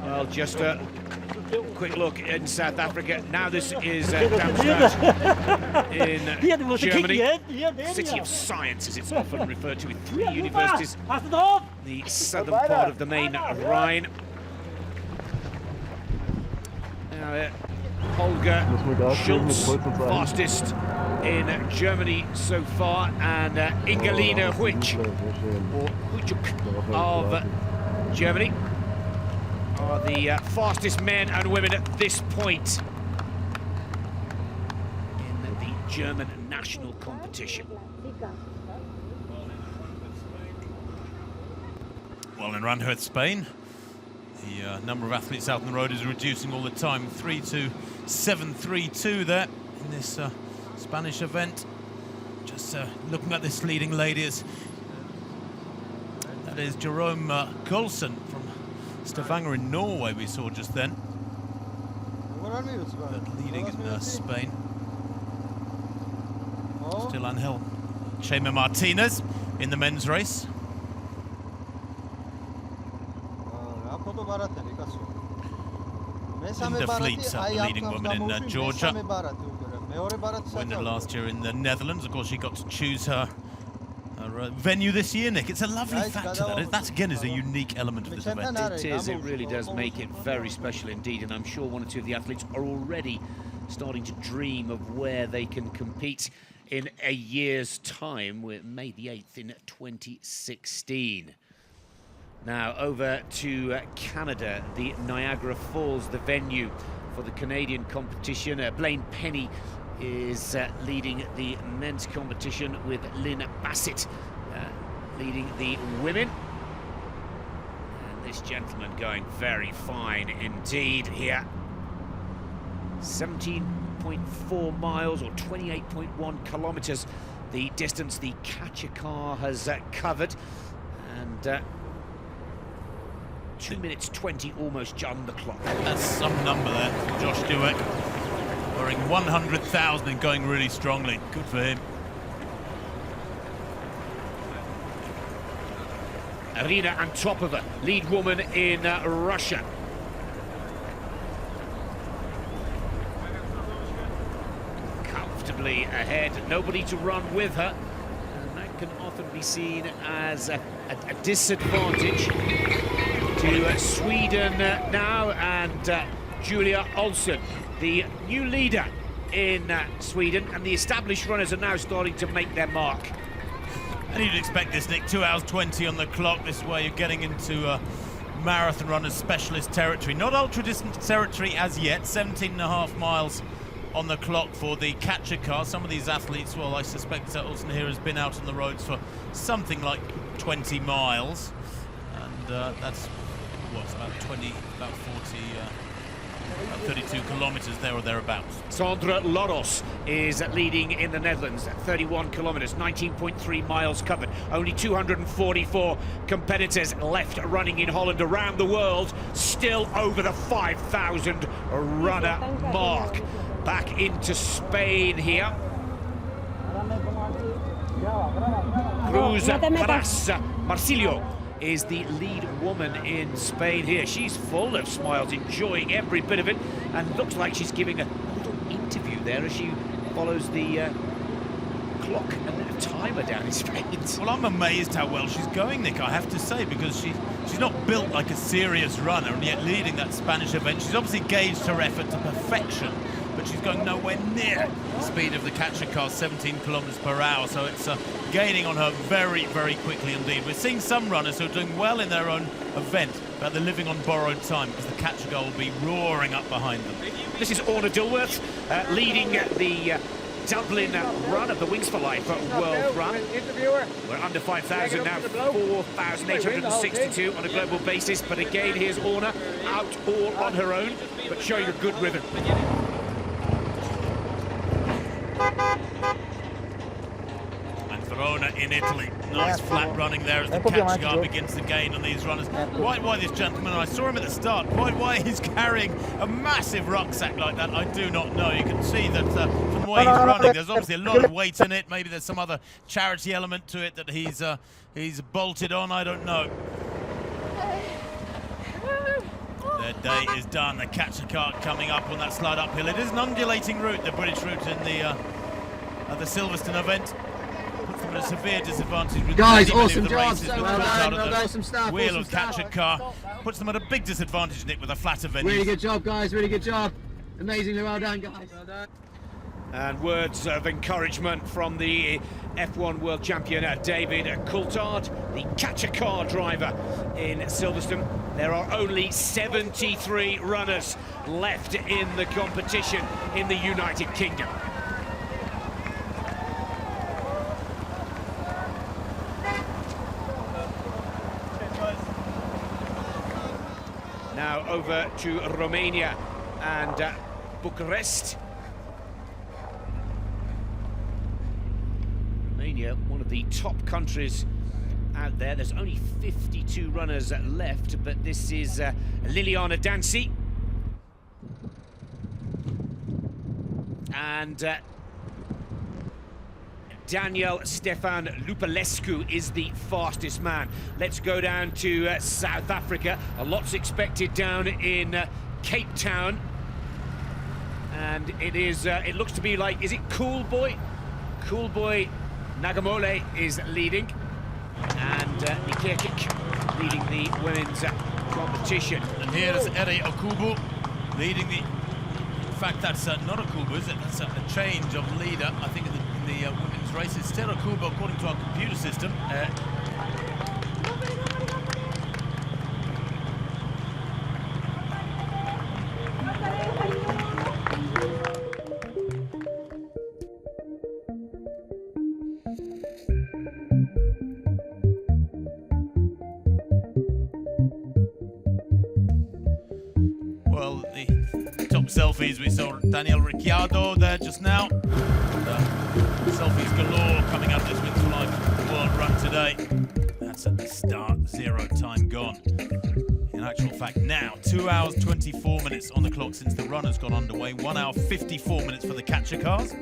Well, just a quick look in South Africa. Now this is Darmstadt in Germany. City of Science, as it's often referred to, with 3 universities. The southern part of the main Rhine. Now, Holger Schultz, fastest in Germany so far, and Ingelina Huic, or Huic of Germany, are the fastest men and women at this point in the German national competition. Well, in Ranjerd, Spain, the number of athletes out on the road is reducing all the time. 3:27.32 there in this Spanish event. Just looking at this leading lady, that is Jerome Coulson from Stavanger in Norway we saw just then. Leading in Spain. Still Angel Chema Martinez in the men's race. Linda Fleet's the leading woman in Georgia. Winner last year in the Netherlands. Of course, she got to choose her venue this year, Nick. It's a lovely factor. That again is a unique element of this event. It is. It really does make it very special indeed, and I'm sure 1 or 2 of the athletes are already starting to dream of where they can compete in a year's time. We're May the 8th in 2016. Now over to Canada, the Niagara Falls, the venue for the Canadian competition. Blaine Penny is leading the men's competition, with Lynn Bassett leading the women. And this gentleman going very fine indeed here. 17.4 miles or 28.1 kilometers, the distance the catcher car has covered. And 2 minutes 20 almost on the clock. That's some number there, Josh Dueck. Wearing 100,000 and going really strongly. Good for him. Irina Antropova, lead woman in Russia. Comfortably ahead, nobody to run with her. And that can often be seen as a disadvantage to Sweden now, and Julia Olsson, the new leader in Sweden, and the established runners are now starting to make their mark. And you'd expect this, Nick. 2 hours 20 on the clock. This is where you're getting into marathon runners specialist territory. Not ultra distance territory as yet. 17.5 miles on the clock for the catcher car. Some of these athletes, well, I suspect Olsen here has been out on the roads for something like 20 miles. And that's, what's about 40, about 32 kilometers there or thereabouts. Sandra Loros is leading in the Netherlands, 31 kilometers, 19.3 miles covered. Only 244 competitors left running in Holland. Around the world, still over the 5,000 runner mark. Back into Spain here. Cruz Paras Marcillo is the lead woman in Spain here. She's full of smiles, enjoying every bit of it, and looks like she's giving a little interview there as she follows the clock and timer down in Spain. Well, I'm amazed how well she's going, Nick, I have to say, because she's not built like a serious runner, and yet leading that Spanish event, she's obviously gauged her effort to perfection, but she's going nowhere near the speed of the catcher car, 17 kilometers per hour, so it's gaining on her very, very quickly indeed. We're seeing some runners who are doing well in their own event, but they're living on borrowed time because the catcher car will be roaring up behind them. This is Orna Dilworth leading the Dublin run of the Wings for Life World Run. We're under 5,000 now, 4,862 on a global basis, but again, here's Orna out all on her own, but showing a good rhythm. And Verona in Italy, nice flat running there as the catch car begins to gain on these runners. Quite why this gentleman, I saw him at the start, quite why he's carrying a massive rucksack like that, I do not know. You can see that from the way he's running, there's obviously a lot of weight in it. Maybe there's some other charity element to it that he's bolted on, I don't know. Their day is done. The catcher car coming up on that slide uphill. It is an undulating route, the British route in the Silverstone event. Puts them at a severe disadvantage with Guys, many awesome of the job, races so with awesome stuff, wheel awesome of catcher stuff. car. Puts them at a big disadvantage, Nick, with a flatter venue. Really good job, guys, really good job. Amazingly well done, guys. Well done. And words of encouragement from the F1 World Champion David Coulthard, the catcher car driver in Silverstone. There are only 73 runners left in the competition in the United Kingdom. Now over to Romania and Bucharest. Romania, one of the top countries out there. There's only 52 runners left, but this is Liliana Danci and Daniel Stefan Lupulescu is the fastest man. Let's go down to South Africa. A lot's expected down in Cape Town, and it looks to be like, is it Cool Boy Nagamole is leading, and Nikirkic leading the women's competition. And here is Eri Okubu leading the... In fact, that's not Okubu, is it? That's a change of leader, I think, in the women's race. It's still Okubu, according to our computer system. Well, the top selfies, we saw Daniel Ricciardo there just now. Selfies galore coming out of this Wings for Life World Run today. That's at the start, 0 time gone. In actual fact, now 2 hours 24 minutes on the clock since the run has got underway. 1 hour 54 minutes for the catcher cars.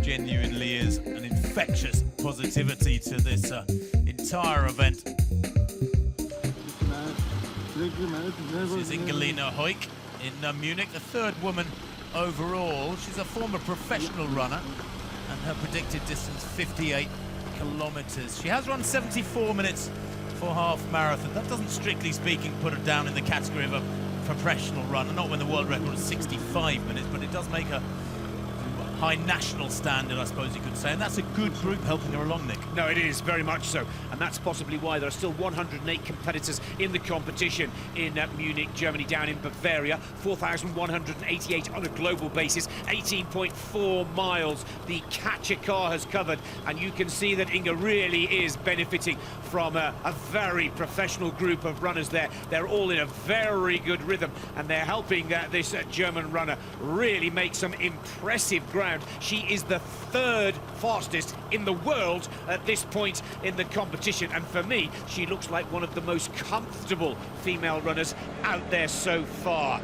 Genuinely is an infectious positivity to this entire event. This is Ingelina Hoik in Munich, the third woman overall. She's a former professional runner. her predicted distance, 58 kilometres. She has run 74 minutes for half marathon. That doesn't, strictly speaking, put her down in the category of a professional runner, not when the world record is 65 minutes, but it does make her high national standard, I suppose you could say, and that's a good group helping her along, Nick. No, it is, very much so, and that's possibly why there are still 108 competitors in the competition in Munich, Germany, down in Bavaria. 4,188 on a global basis, 18.4 miles the catcher car has covered, and you can see that Inga really is benefiting from a very professional group of runners there. They're all in a very good rhythm, and they're helping this German runner really make some impressive ground. She is the third fastest in the world at this point in the competition, and for me, she looks like one of the most comfortable female runners out there so far.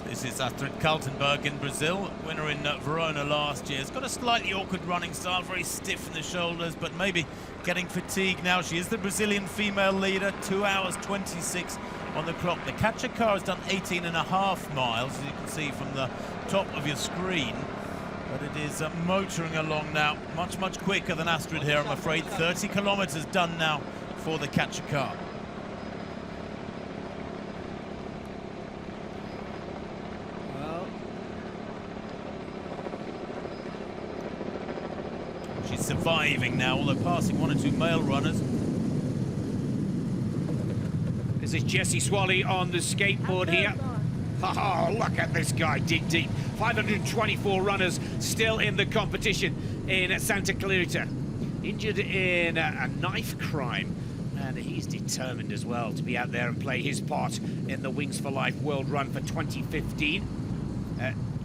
This is Astrid Kaltenberg in Brazil, winner in Verona last year. It's got a slightly awkward running style, very stiff in the shoulders, but maybe getting fatigued now. She is the Brazilian female leader, 2 hours 26 on the clock. The catcher car has done 18.5 miles, as you can see from the top of your screen, but it is motoring along now, much quicker than Astrid here, I'm afraid. 30 kilometers done now for the catcher car. She's surviving now, although passing 1 or 2 male runners. This is Jessie Swally on the skateboard here. Oh, look at this guy, dig deep. 524 runners still in the competition in Santa Clarita. Injured in a knife crime, and he's determined as well to be out there and play his part in the Wings for Life World Run for 2015.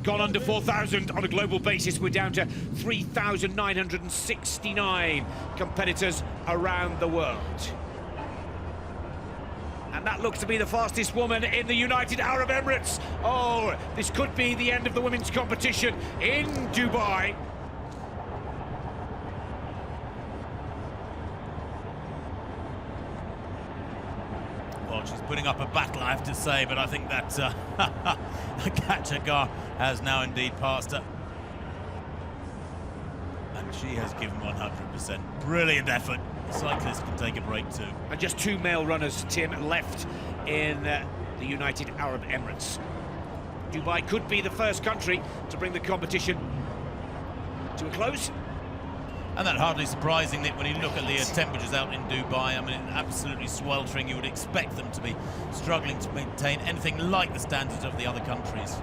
Gone under 4,000 on a global basis. We're down to 3,969 competitors around the world. And that looks to be the fastest woman in the United Arab Emirates. Oh, this could be the end of the women's competition in Dubai. Well, she's putting up a battle, I have to say, but I think that the catcher car has now indeed passed her. And she has given 100%. Brilliant effort. The cyclist can take a break too. And just 2 male runners, Tim, left in the United Arab Emirates. Dubai could be the first country to bring the competition to a close. And that hardly surprising, Nick, when you look at the temperatures out in Dubai. I mean, absolutely sweltering. You would expect them to be struggling to maintain anything like the standards of the other countries.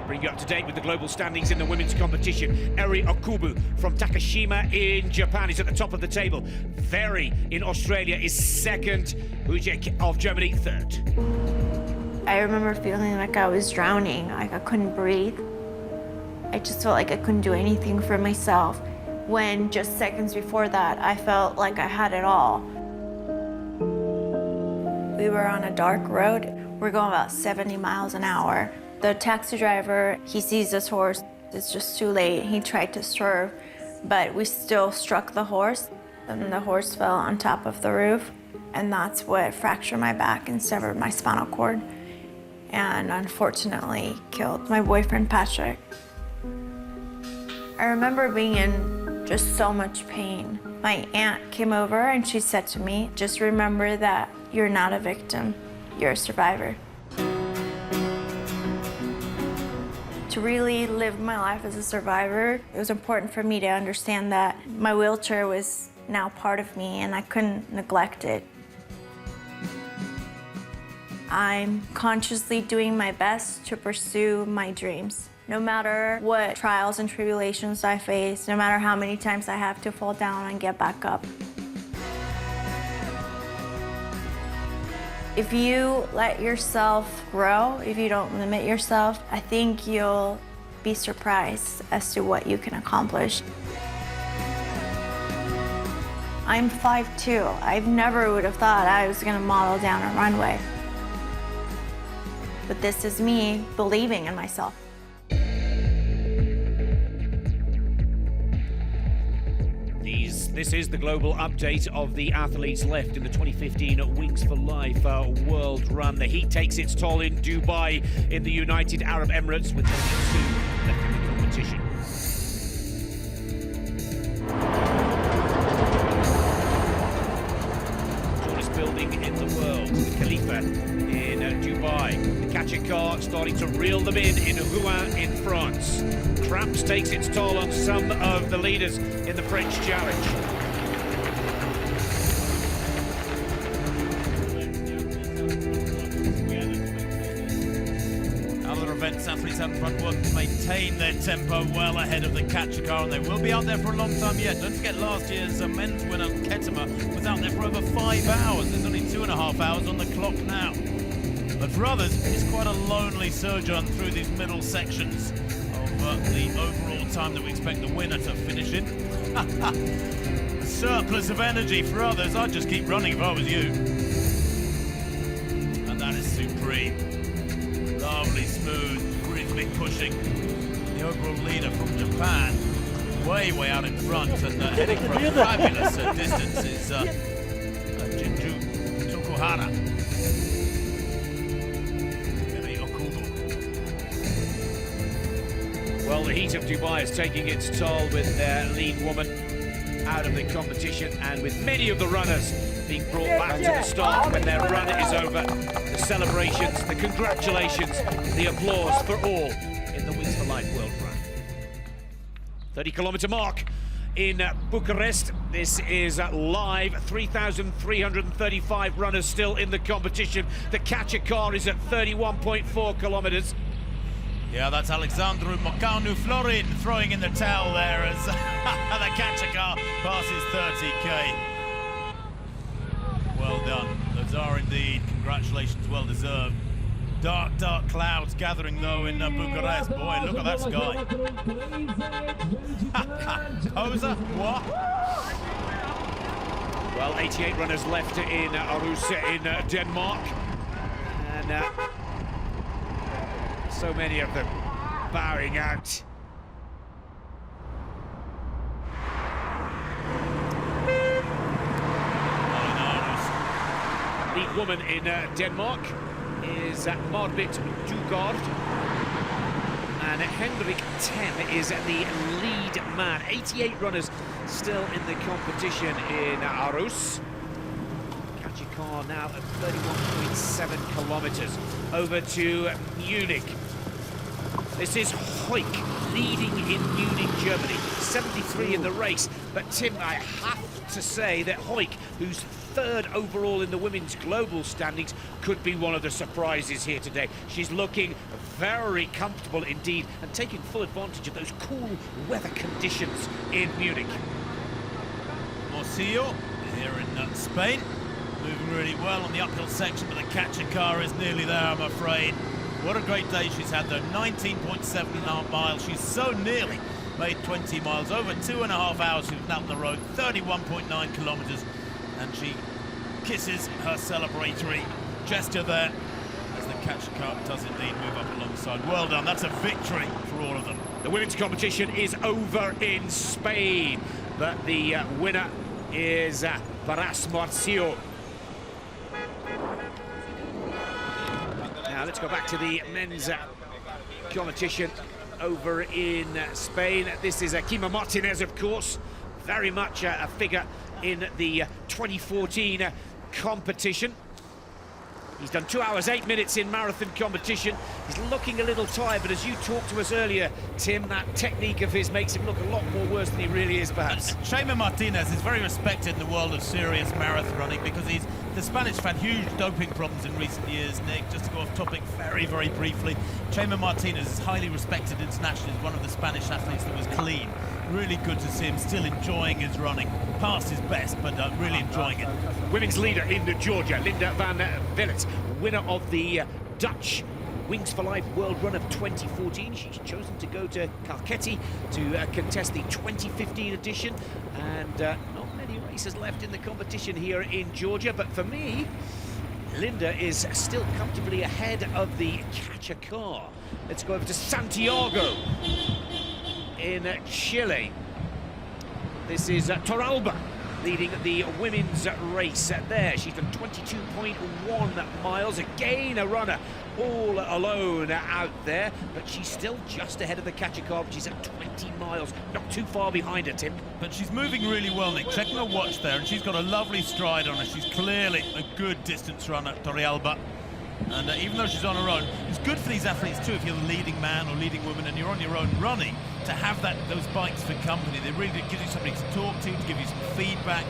Bring you up to date with the global standings in the women's competition. Eri Okubu from Takashima in Japan is at the top of the table. Veri in Australia is second. Hujek of Germany third. I remember feeling like I was drowning, like I couldn't breathe. I just felt like I couldn't do anything for myself, when just seconds before that, I felt like I had it all. We were on a dark road. We're going about 70 miles an hour. The taxi driver, he sees this horse. It's just too late. He tried to swerve, but we still struck the horse, and the horse fell on top of the roof, and that's what fractured my back and severed my spinal cord, and unfortunately killed my boyfriend, Patrick. I remember being in just so much pain. My aunt came over and she said to me, just remember that you're not a victim, you're a survivor. To really live my life as a survivor, it was important for me to understand that my wheelchair was now part of me and I couldn't neglect it. I'm consciously doing my best to pursue my dreams. No matter what trials and tribulations I face, no matter how many times I have to fall down and get back up. If you let yourself grow, if you don't limit yourself, I think you'll be surprised as to what you can accomplish. I'm 5'2". I never would have thought I was gonna model down a runway. But this is me believing in myself. This is the global update of the athletes left in the 2015 Wings for Life World Run. The heat takes its toll in Dubai in the United Arab Emirates with only 2 left in the competition. Khalifa in Dubai. The catcher car starting to reel them in Rouen in France. Cramps takes its toll on some of the leaders in the French challenge. Other events athletes out in front work to maintain their tempo well ahead of the catcher car, and they will be out there for a long time yet. Don't forget last year's men's winner, Ketema, was out there for over 5 hours. There's only 2.5 hours on the clock now. But for others, it's quite a lonely sojourn through these middle sections of the overall time that we expect the winner to finish in. A surplus of energy for others. I'd just keep running if I was you. And that is supreme. Lovely, smooth, rhythmic pushing. The overall leader from Japan, way out in front, and heading for a fabulous distance is Jinju Tokuhara. Well, the heat of Dubai is taking its toll with their lead woman out of the competition, and with many of the runners being brought back to the start when their run is over. The celebrations, the congratulations, the applause for all in the Wings for Life World Run. 30-kilometre mark in Bucharest. This is live. 3,335 runners still in the competition. The catcher car is at 31.4 kilometres. Yeah, that's Alexandru Mocanu Florin throwing in the towel there as the catcher car passes 30k. Well done. Those are indeed congratulations, well deserved. Dark clouds gathering though in Bucharest. Boy, look at that sky. Poser, what? Well, 88 runners left in Aarhus in Denmark. And so many of them bowing out. Lead woman in Denmark is Marbit Dugard, and Henrik Tem is the lead man. 88 runners still in the competition in Aarhus. Catcher car now at 31.7 kilometers over to Munich. This is Hoik leading in Munich, Germany. 73 in the race, but Tim, I have to say that Hoik, who's third overall in the women's global standings, could be one of the surprises here today. She's looking very comfortable indeed and taking full advantage of those cool weather conditions in Munich. Morcillo here in Spain, moving really well on the uphill section, but the catcher car is nearly there, I'm afraid. What a great day she's had though, 19.7 miles. She's so nearly made 20 miles, over 2.5 hours she's out on the road, 31.9 kilometers, and she kisses her celebratory gesture there as the catcher car does indeed move up alongside. Well done, that's a victory for all of them. The women's competition is over in Spain, but the winner is Varas Morcillo. Now let's go back to the men's competition over in Spain. This is Quima Martinez, of course, very much a figure in the 2014 competition. He's done 2 hours 8 minutes in marathon competition. He's looking a little tired, but as you talked to us earlier, Tim, that technique of his makes him look a lot more worse than he really is, perhaps. Chema Martinez is very respected in the world of serious marathon running because the Spanish have had huge doping problems in recent years, Nick. Just to go off topic very briefly, Chema Martinez is highly respected internationally as one of the Spanish athletes that was clean. Really good to see him still enjoying his running. Past his best, but really enjoying it. Women's leader in Georgia, Linda van Vliet, winner of the Dutch Wings for Life World Run of 2014. She's chosen to go to Kakheti to contest the 2015 edition, and not many races left in the competition here in Georgia, but for me, Linda is still comfortably ahead of the catcher car. Let's go over to Santiago in Chile. This is Torralba leading the women's race there. She's done 22.1 miles. Again, a runner all alone out there, but she's still just ahead of the catcher car, which is at 20 miles. Not too far behind her, Tim. But she's moving really well, Nick. Checking her watch there, and she's got a lovely stride on her. She's clearly a good distance runner, Torrealba. And even though she's on her own, it's good for these athletes too, if you're the leading man or leading woman and you're on your own running, to have those bikes for company. They really give you somebody to talk to give you some feedback.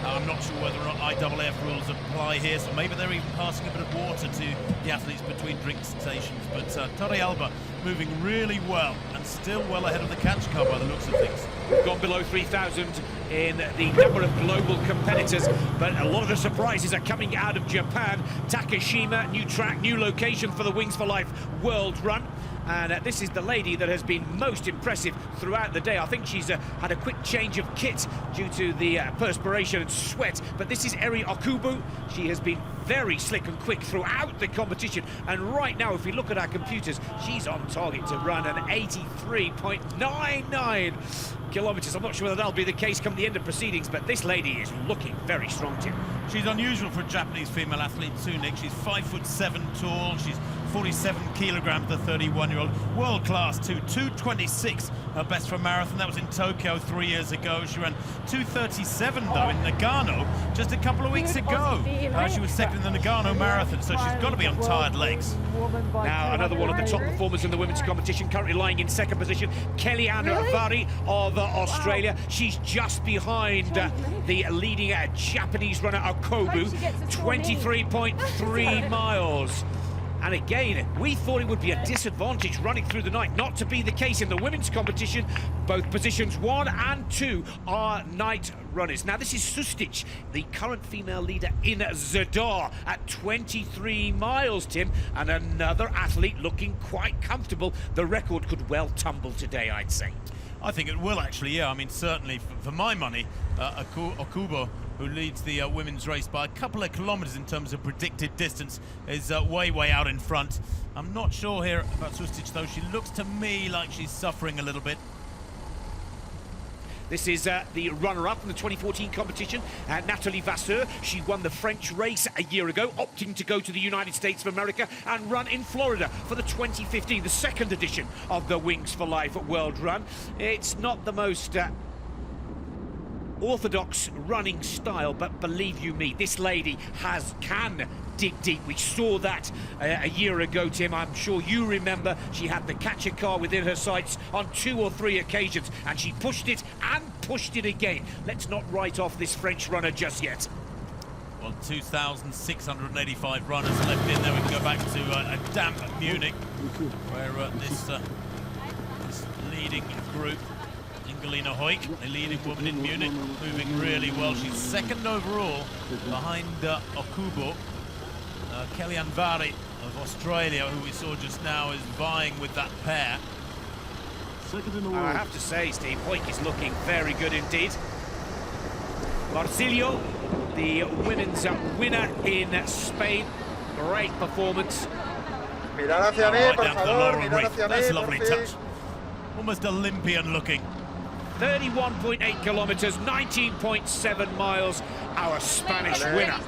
I'm not sure whether or not IAAF rules apply here, so maybe they're even passing a bit of water to the athletes between drink stations. But Torrealba moving really well and still well ahead of the catch car by the looks of things. We've gone below 3,000 in the number of global competitors, but a lot of the surprises are coming out of Japan. Takashima, new track, new location for the Wings for Life World Run. And this is the lady that has been most impressive throughout the day. I think she's had a quick change of kit due to the perspiration and sweat. But this is Eri Okubo. She has been very slick and quick throughout the competition. And right now, if we look at our computers, she's on target to run an 83.99 kilometers. I'm not sure whether that'll be the case come the end of proceedings, but this lady is looking very strong, Tim. She's unusual for a Japanese female athlete too, Nick. She's 5'7" tall. She's 47 kilograms, the 31-year-old. World class too, 2:26, her best for a marathon. That was in Tokyo 3 years ago. She ran 2:37 though in Nagano just a couple of weeks ago. She was second in the Nagano marathon, so she's got to be on tired legs. Now another one of the top performers in the women's competition, currently lying in second position, Kellyanne Vari of Australia. She's just behind the leading Japanese runner Okubo, 23.3 miles. And again, we thought it would be a disadvantage running through the night. Not to be the case in the women's competition. Both positions 1 and 2 are night runners. Now this is Sustic, the current female leader in Zadar at 23 miles, Tim. And another athlete looking quite comfortable. The record could well tumble today, I'd say. I think it will actually, yeah. I mean, certainly for my money, Okubo, who leads the women's race by a couple of kilometers in terms of predicted distance, is way out in front. I'm not sure here about Sustic, though. She looks to me like she's suffering a little bit. This is the runner-up in the 2014 competition, Nathalie Vasseur. She won the French race a year ago, opting to go to the United States of America and run in Florida for the 2015, the second edition of the Wings for Life World Run. It's not the most orthodox running style, but believe you me, this lady can dig deep. We saw that a year ago, Tim. I'm sure you remember she had the catcher car within her sights on 2 or 3 occasions, and she pushed it and pushed it again. Let's not write off this French runner just yet. Well, 2,685 runners left in there. We can go back to a damp Munich, where this leading group, Ingelina Hoik, the leading woman in Munich, moving really well. She's second overall behind Okubo. Kellyanne Vari of Australia, who we saw just now, is vying with that pair. I have to say, Steve, Hoik is looking very good indeed. Marsilio, the women's winner in Spain. Great performance. Right down to the laurel wreath. That's a lovely touch. Almost Olympian looking. 31.8 kilometers, 19.7 miles, our Spanish winner.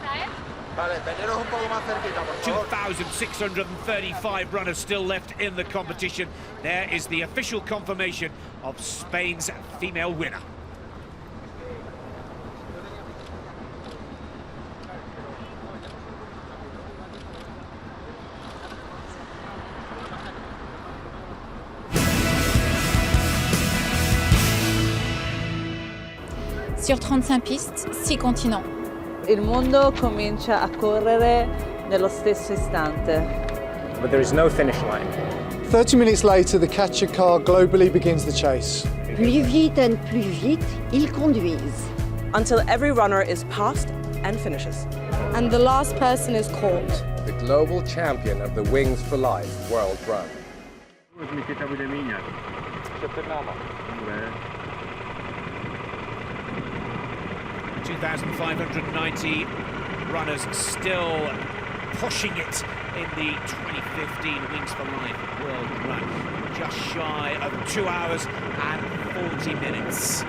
2,635 runners still left in the competition. There is the official confirmation of Spain's female winner. Sur 35 pistes, 6 continents. Il mondo comincia a correre nello stesso istante. But there is no finish line. 30 minutes later, the catcher car globally begins the chase. Plus vite and plus vite, ils conduisent. Until every runner is passed and finishes. And the last person is called. The global champion of the Wings for Life World Run. 2,590 runners still pushing it in the 2015 Wings for Life World Run. Just shy of 2 hours and 40 minutes.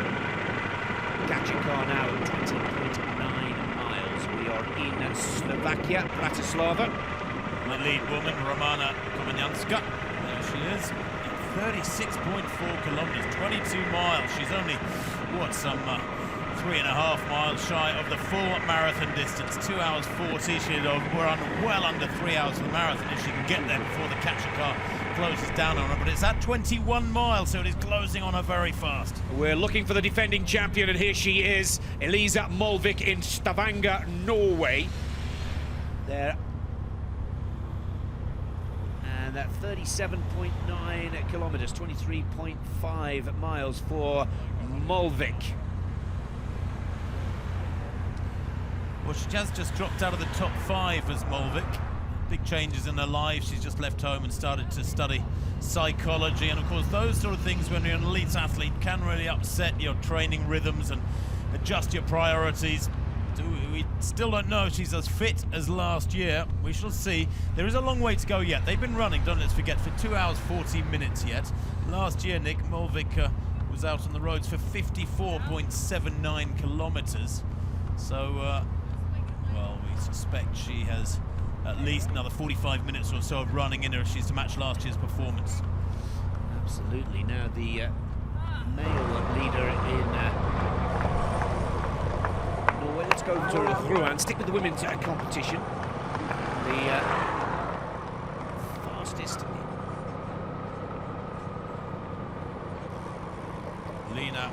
Catcher car now at 20. miles. We are in Slovakia, Bratislava. The lead woman, Romana Komenyanska, there she is, 36.4 kilometers, 22 miles. She's only, what, some 3.5 miles shy of the full marathon distance, 2 hours 40. She'd run well under 3 hours for the marathon if she can get there before the catcher car closes down on her, but it's at 21 miles, so it is closing on her very fast. We're looking for the defending champion, and here she is, Elisa Molvik in Stavanger, Norway. There. And that 37.9 kilometers, 23.5 miles for Molvik. Well, she has just dropped out of the top 5 as Molvik. Big changes in her life. She's just left home and started to study psychology. And of course, those sort of things when you're an elite athlete can really upset your training rhythms and adjust your priorities. We still don't know if she's as fit as last year. We shall see. There is a long way to go yet. They've been running, don't let's forget, for 2 hours 40 minutes yet. Last year, Nick, Molvik was out on the roads for 54.79 kilometers. So, well, we suspect she has at least another 45 minutes or so of running in her if she's to match last year's performance. Absolutely. Now the male leader in Norway. Let's go to Rouen. Stick with the women's competition. The fastest. Lena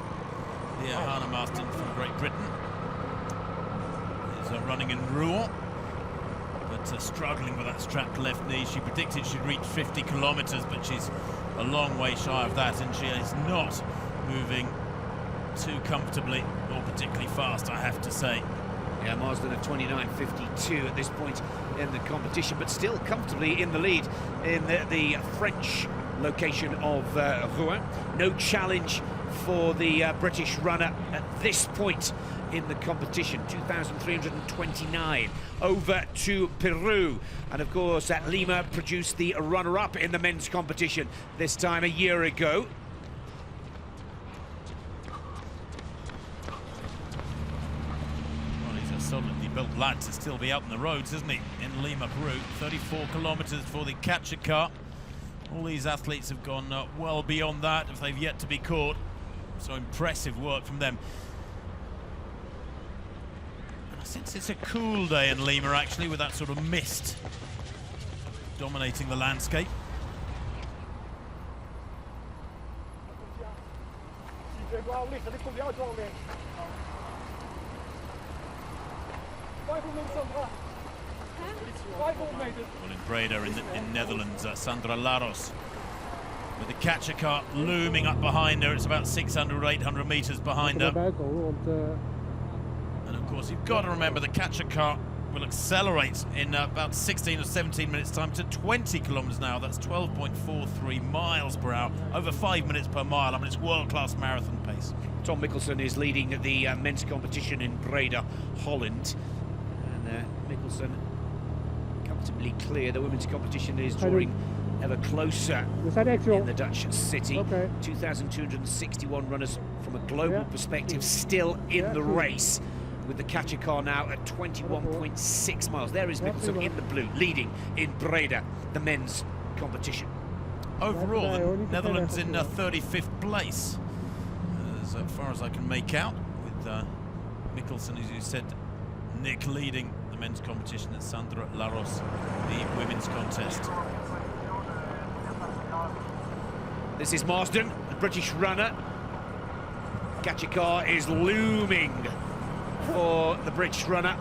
Hanna-Marston from Great Britain is running in Rouen, but struggling with that strapped left knee. She predicted she'd reach 50 kilometers, but she's a long way shy of that, and she is not moving too comfortably or particularly fast, I have to say. Yeah, Marsden at 29.52 at this point in the competition, but still comfortably in the lead in the French location of Rouen. No challenge for the British runner at this point in the competition. 2,329 over to Peru, and of course Lima produced the runner-up in the men's competition this time a year ago. Well, he's a solidly built lad to still be out on the roads, isn't he, in Lima, Peru. 34 kilometers for the catcher car. All these athletes have gone well beyond that if they've yet to be caught. So impressive work from them. Since it's a cool day in Lima, actually, with that sort of mist dominating the landscape. Well, in Breda, in Netherlands, Sandra Laros with the catcher car looming up behind her. It's about 600 or 800 meters behind her. And of course, you've got to remember the catcher car will accelerate in about 16 or 17 minutes time to 20 kilometers an hour. That's 12.43 miles per hour, over 5 minutes per mile. I mean, it's world-class marathon pace. Tom Mikkelsen is leading the men's competition in Breda, Holland. And Mikkelsen comfortably clear. The women's competition is drawing ever closer in the Dutch city. 2,261 runners from a global perspective still in the race, with the catcher car now at 21.6 miles. There is Mikkelsen in the blue, leading in Breda, the men's competition. Overall, the Netherlands in 35th place, as far as I can make out, with Mikkelsen, as you said, Nick, leading the men's competition, at Sandra Laros, the women's contest. This is Marsden, the British runner. Catcher car is looming for the British runner,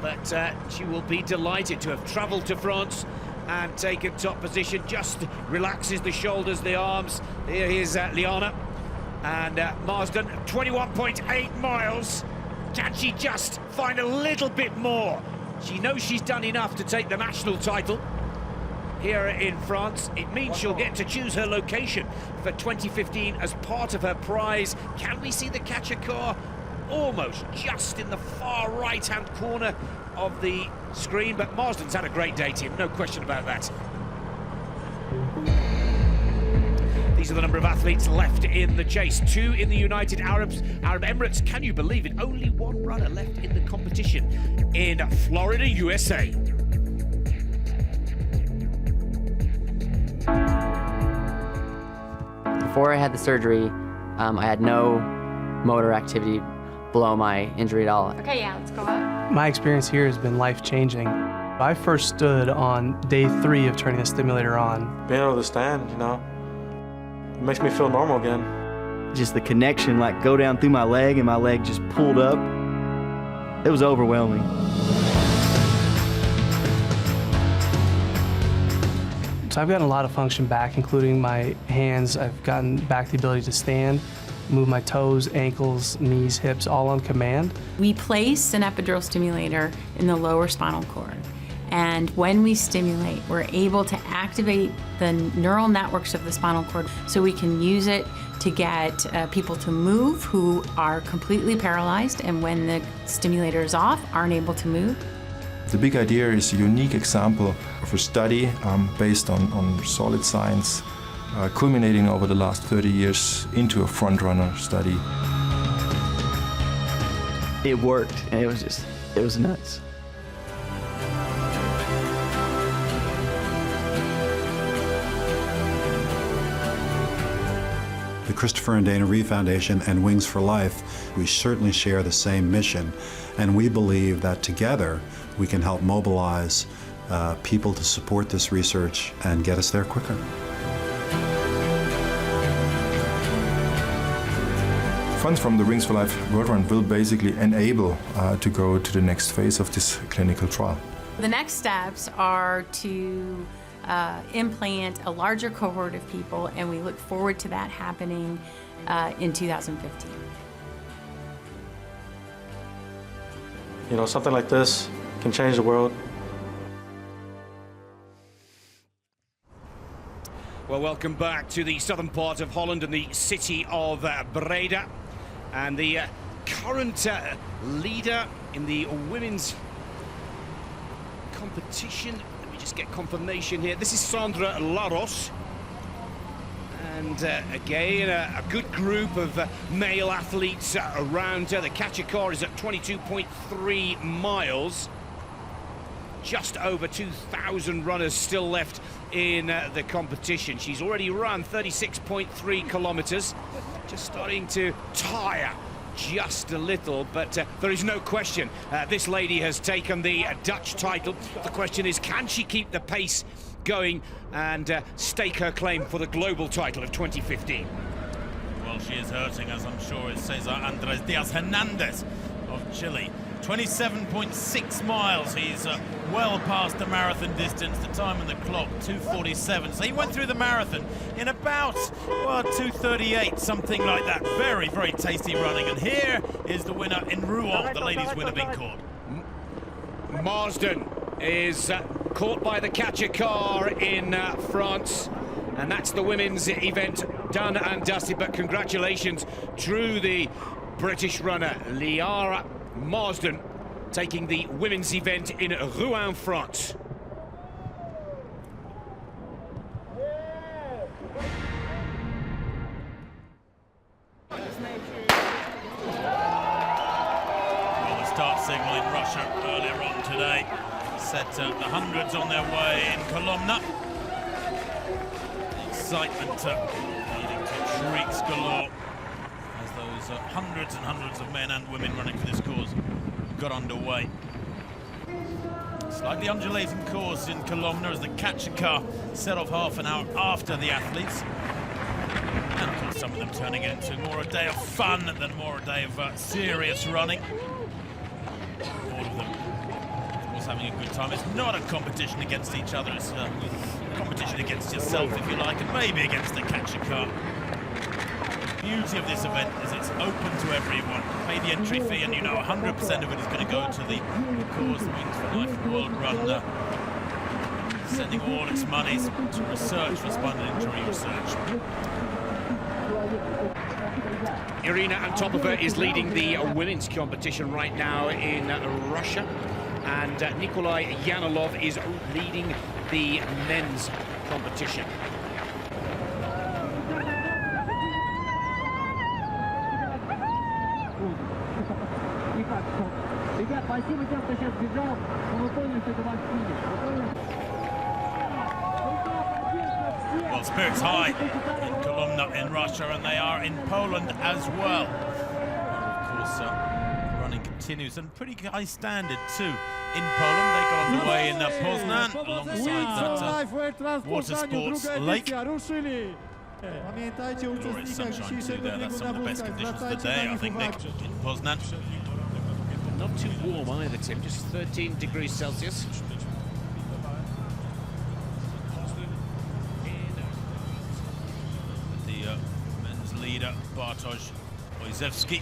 but she will be delighted to have travelled to France and taken top position. Just relaxes the shoulders, the arms. Here is Liana, and Marsden, 21.8 miles. Can she just find a little bit more? She knows she's done enough to take the national title here in France. It means she'll get to choose her location for 2015 as part of her prize. Can we see the catcher car almost just in the far right-hand corner of the screen? But Marsden's had a great day, Tim, no question about that. The These are the number of athletes left in the chase. 2 in the United Arab Emirates. Can you believe it? Only 1 runner left in the competition in Florida, USA. Before I had the surgery, I had no motor activity below my injury at all. Okay, yeah, let's go up. My experience here has been life-changing. I first stood on day 3 of turning the stimulator on. Being able to stand, you know, it makes me feel normal again. Just the connection, like go down through my leg and my leg just pulled up. It was overwhelming. So I've gotten a lot of function back, including my hands. I've gotten back the ability to stand, move my toes, ankles, knees, hips, all on command. We place an epidural stimulator in the lower spinal cord. And when we stimulate, we're able to activate the neural networks of the spinal cord so we can use it to get people to move who are completely paralyzed and when the stimulator is off, aren't able to move. The big idea is a unique example of a study based on solid science, culminating over the last 30 years into a front-runner study. It worked, and it was nuts. The Christopher and Dana Reeve Foundation and Wings for Life, we certainly share the same mission, and we believe that together we can help mobilize people to support this research and get us there quicker. Funds from the Wings for Life World Run will basically enable to go to the next phase of this clinical trial. The next steps are to implant a larger cohort of people, and we look forward to that happening in 2015. You know, something like this can change the world. Well, welcome back to the southern part of Holland and the city of Breda. And the current leader in the women's competition. Let me just get confirmation here. This is Sandra Laros. And again, a good group of male athletes around her. The catcher car is at 22.3 miles. Just over 2,000 runners still left in the competition. She's already run 36.3 kilometers. Just starting to tire just a little, but there is no question this lady has taken the Dutch title. The question is, can she keep the pace going and stake her claim for the global title of 2015? Well, she is hurting, as I'm sure is Cesar Andres Diaz Hernandez of Chile. 27.6 miles. He's well past the marathon distance. The time on the clock, 2:47. So he went through the marathon in about, well, 2:38, something like that. Very, very tasty running. And here is the winner in Rouen, the ladies' winner being caught. Marsden is caught by the catcher car in France. And that's the women's event done and dusted. But congratulations to the British runner, Liara Marsden, taking the women's event in Rouen, France. Well, the start signal in Russia earlier on today set the hundreds on their way in Kolomna. The excitement leading to shrieks galore as those hundreds and hundreds of men and women running for this cause got underway. Slightly undulating course in Kolomna as the catcher car set off half an hour after the athletes. And of course, some of them turning it into more a day of fun than more a day of serious running. All of them, of course, having a good time. It's not a competition against each other, it's a competition against yourself, if you like, and maybe against the catcher car. The beauty of this event is it's open to everyone. Pay the entry fee and you know 100% of it is going to go to the cause, the Wings for Life World Run, sending all its monies to research for spinal injury research. Irina Antopova is leading the women's competition right now in Russia, and Nikolai Yanilov is leading the men's competition. Well, spirits high in Kolumna in Russia, and they are in Poland as well. Of course, running continues, and pretty high standard too in Poland. They got underway in Poznan alongside that water sports lake. Glorious sunshine too there. That's some of the best conditions of the day, I think, Nick, in Poznan. Not too warm either, Tim, just 13 degrees Celsius. The men's leader, Bartosz Ojzewski,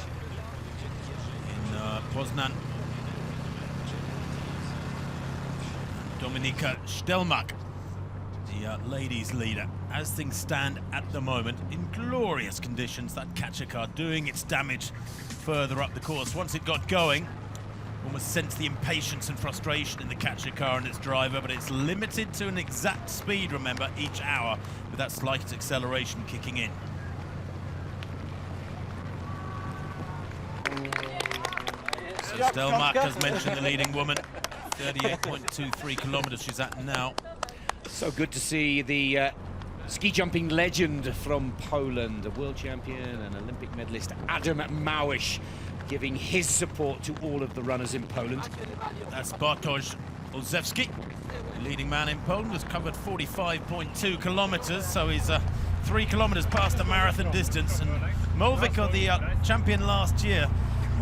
in Poznan. Dominika Stelmach, the ladies' leader. As things stand at the moment, in glorious conditions, that catcher car doing its damage further up the course. Once it got going, almost sense the impatience and frustration in the catcher car and its driver, but it's limited to an exact speed, remember, each hour, with that slight acceleration kicking in. So Stelmach, as mentioned, the leading woman, 38.23 kilometers she's at now. So good to see the ski jumping legend from Poland, a world champion and Olympic medalist Adam Małysz, giving his support to all of the runners in Poland. That's Bartosz Ojzewski, the leading man in Poland, has covered 45.2 kilometers, so he's 3 kilometers past the marathon distance. And Molvik, the champion last year,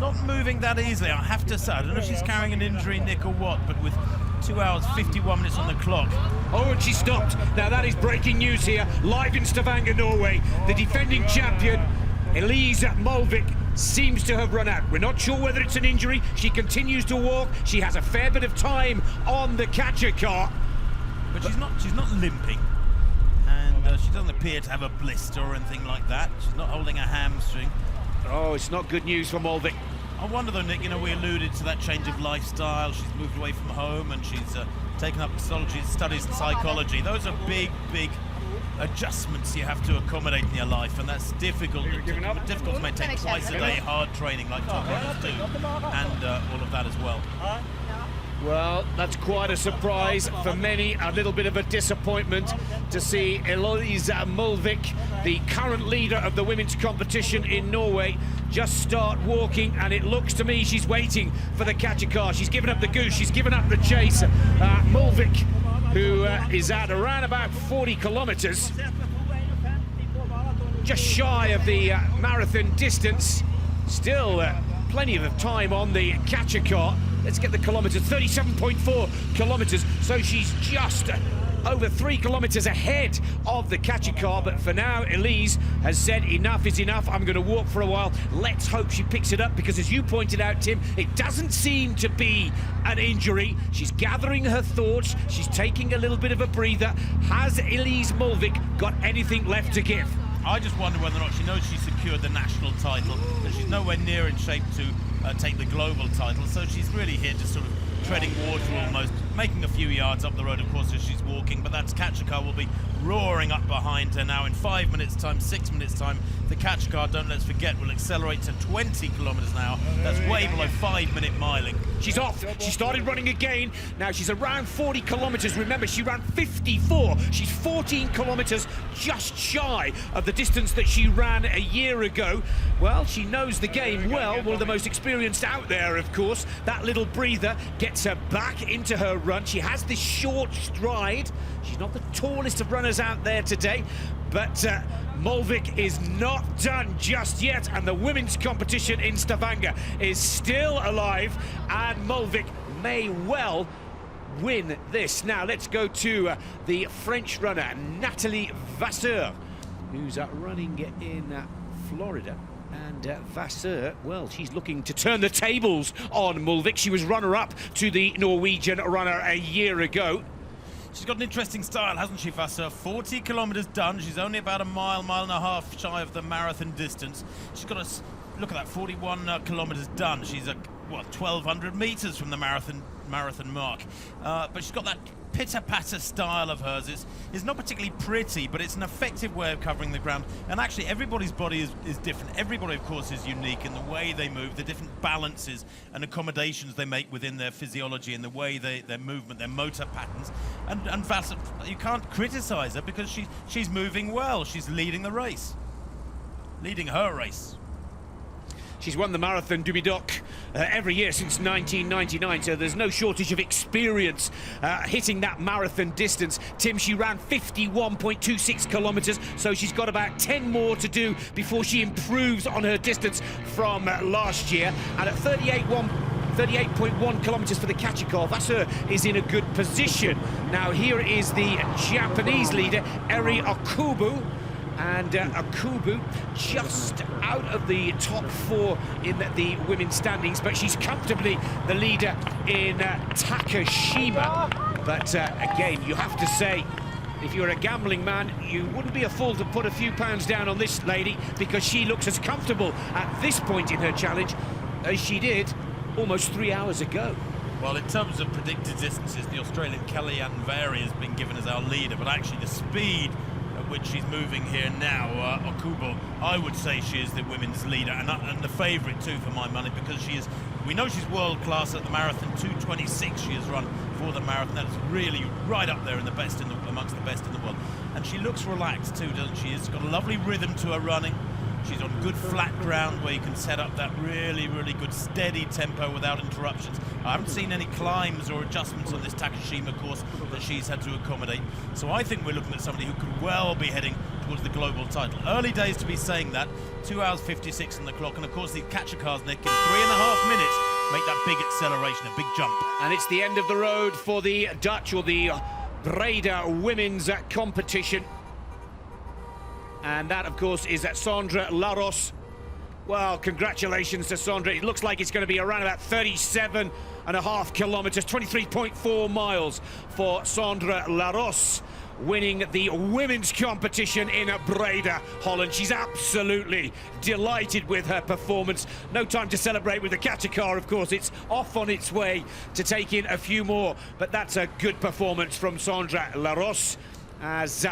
not moving that easily, I have to say. I don't know if she's carrying an injury, Nick, or what, but with 2 hours 51 minutes on the clock. Oh, and she stopped. Now that is breaking news here, live in Stavanger, Norway. The defending champion, Elise Molvik, seems to have run out. We're not sure whether it's an injury. She continues to walk. She has a fair bit of time on the catcher car. But she's not limping. And she doesn't appear to have a blister or anything like that. She's not holding a hamstring. Oh, it's not good news for Molvik. I wonder though, Nick, you know, we alluded to that change of lifestyle. She's moved away from home and she's taken up studies in psychology. Those are big adjustments you have to accommodate in your life, and that's difficult. Difficult to maintain twice a day hard training like top runners do, and all of that as well. Well, that's quite a surprise for many, a little bit of a disappointment to see Elise Molvik, the current leader of the women's competition in Norway, just start walking, and it looks to me she's waiting for the catcher car. She's given up the goose, she's given up the chase. Molvik, who is at around about 40 kilometers, just shy of the marathon distance. Still plenty of time on the catcher car. Let's get the kilometers, 37.4 kilometers. So she's just over 3 kilometers ahead of the catcher car. But for now, Elise has said enough is enough. I'm going to walk for a while. Let's hope she picks it up, because as you pointed out, Tim, it doesn't seem to be an injury. She's gathering her thoughts. She's taking a little bit of a breather. Has Elise Molvik got anything left to give? I just wonder whether or not she knows she secured the national title, but she's nowhere near in shape to take the global title, so she's really here just sort of treading water almost, making a few yards up the road, of course, as she's walking, but that catcher car will be roaring up behind her now in 5 minutes time, 6 minutes time. The catcher car, don't let's forget, will accelerate to 20 kilometers an hour. That's way below 5-minute miling. She's off. She started running again. Now she's around 40 kilometers. Remember, she ran 54. She's 14 kilometers just shy of the distance that she ran a year ago. Well, she knows the game well. One of the most experienced out there, of course. That little breather gets her back into her run. She has this short stride. She's not the tallest of runners out there today, but Molvik is not done just yet, and the women's competition in Stavanger is still alive, and Molvik may well win this. Now let's go to the French runner Nathalie Vasseur, who's running in Florida. And Vasseur, well, she's looking to turn the tables on Molvik. She was runner-up to the Norwegian runner a year ago. She's got an interesting style, hasn't she, Vasseur? 40 kilometers done. She's only about a mile and a half shy of the marathon distance. She's got a look at that, 41 kilometers done. She's 1,200 meters from the marathon marathon mark. But she's got that pitter-patter style of hers. It's not particularly pretty, but it's an effective way of covering the ground. And actually, everybody's body is different. Everybody, of course, is unique in the way they move, the different balances and accommodations they make within their physiology and the way their movement, their motor patterns. And Vasa, you can't criticize her because she's moving well. She's leading the race. Leading her race. She's won the Marathon du Médoc every year since 1999, so there's no shortage of experience hitting that marathon distance. Tim, she ran 51.26 kilometres, so she's got about 10 more to do before she improves on her distance from last year. And at 38.1 kilometres for the Kachikov, Vasseur is in a good position. Now here is the Japanese leader, Eri Okubu. And Okubu just out of the top 4 in the women's standings, but she's comfortably the leader in Takashima. But again, you have to say, if you're a gambling man, you wouldn't be a fool to put a few pounds down on this lady, because she looks as comfortable at this point in her challenge as she did almost 3 hours ago. Well, in terms of predicted distances, the Australian Kellyanne Vary has been given as our leader, but actually the speed at which she's moving here now, Okubo, I would say she is the women's leader and the favourite too for my money, because we know she's world class at the marathon. 2:26 she has run for the marathon. That's really right up there in amongst the best in the world. And she looks relaxed too, doesn't she? She's got a lovely rhythm to her running. She's on good flat ground where you can set up that really, really good steady tempo without interruptions. I haven't seen any climbs or adjustments on this Takashima course that she's had to accommodate. So I think we're looking at somebody who could well be heading towards the global title. Early days to be saying that. 2 hours 56 on the clock, and of course the catcher cars, Nick, in 3.5 minutes make that big acceleration, a big jump. And it's the end of the road for the Dutch, or the Breda women's competition. And that, of course, is Sandra Laros. Well, congratulations to Sandra. It looks like it's going to be around about 37.5 kilometres, 23.4 miles for Sandra Laros, winning the women's competition in Breda, Holland. She's absolutely delighted with her performance. No time to celebrate with the catcher car, of course. It's off on its way to take in a few more. But that's a good performance from Sandra Laros as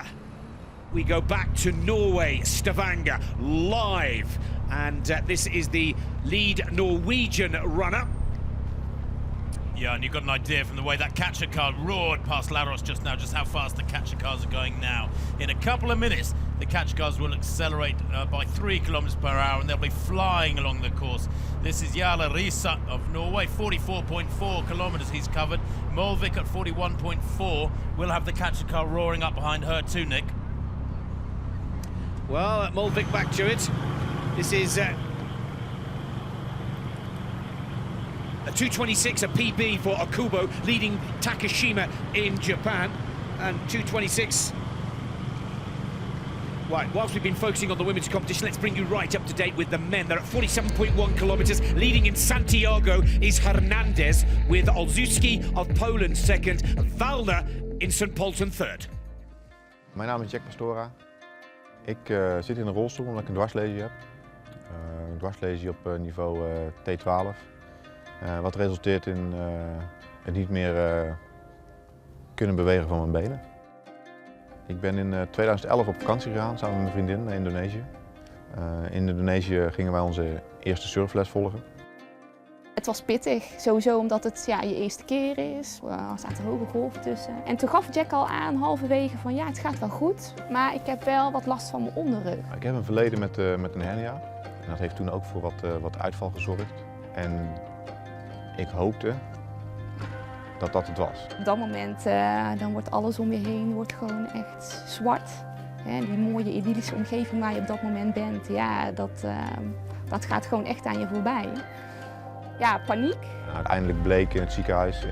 we go back to Norway, Stavanger, live. And this is the lead Norwegian runner. Yeah, and you've got an idea from the way that catcher car roared past Laros just now, just how fast the catcher cars are going now. In a couple of minutes, the catcher cars will accelerate by 3 kilometers per hour, and they'll be flying along the course. This is Jarle Riise of Norway, 44.4 kilometers he's covered. Molvik at 41.4. We'll have the catcher car roaring up behind her too, Nick. Well, Molvik back to it. This is a 2:26, a PB for Okubo, leading Takashima in Japan. And 2:26. Right, whilst we've been focusing on the women's competition, let's bring you right up to date with the men. They're at 47.1 kilometers. Leading in Santiago is Hernandez, with Olszewski of Poland second, Valner in St. Polten third. Mijn naam is Jack Pastora. Ik zit in een rolstoel omdat ik een dwarslesie heb. Een dwarslesie op niveau T12. Wat resulteert in het niet meer kunnen bewegen van mijn benen. Ik ben in 2011 op vakantie gegaan samen met mijn vriendin naar Indonesië. In Indonesië gingen wij onze eerste surfles volgen. Het was pittig, sowieso omdat het je eerste keer is. Er zaten hoge golven tussen. En toen gaf Jack al aan, halverwege, van ja, het gaat wel goed. Maar ik heb wel wat last van mijn onderrug. Ik heb een verleden met een hernia. En dat heeft toen ook voor wat uitval gezorgd. En ik hoopte dat dat het was. Op dat moment dan wordt alles om je heen wordt gewoon echt zwart. Die mooie idyllische omgeving waar je op dat moment bent, ja, dat gaat gewoon echt aan je voorbij. Ja, paniek. Uiteindelijk bleek in het ziekenhuis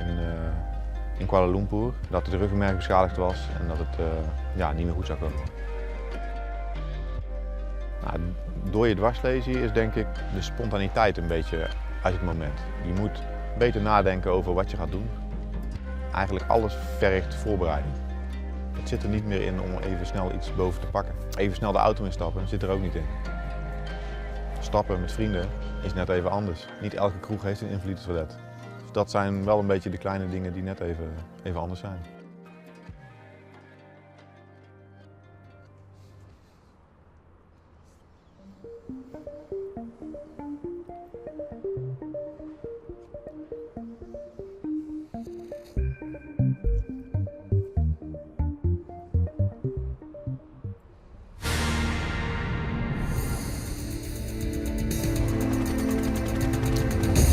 in Kuala Lumpur dat het ruggenmerg beschadigd was en dat het niet meer goed zou komen. Nou, door je dwarslesie is denk ik de spontaniteit een beetje uit het moment. Je moet beter nadenken over wat je gaat doen. Eigenlijk alles vergt voorbereiding. Het zit er niet meer in om even snel iets boven te pakken. Even snel de auto instappen zit er ook niet in. Stappen met vrienden is net even anders. Niet elke kroeg heeft een invalides toilet. Dus dat zijn wel een beetje de kleine dingen die net even anders zijn.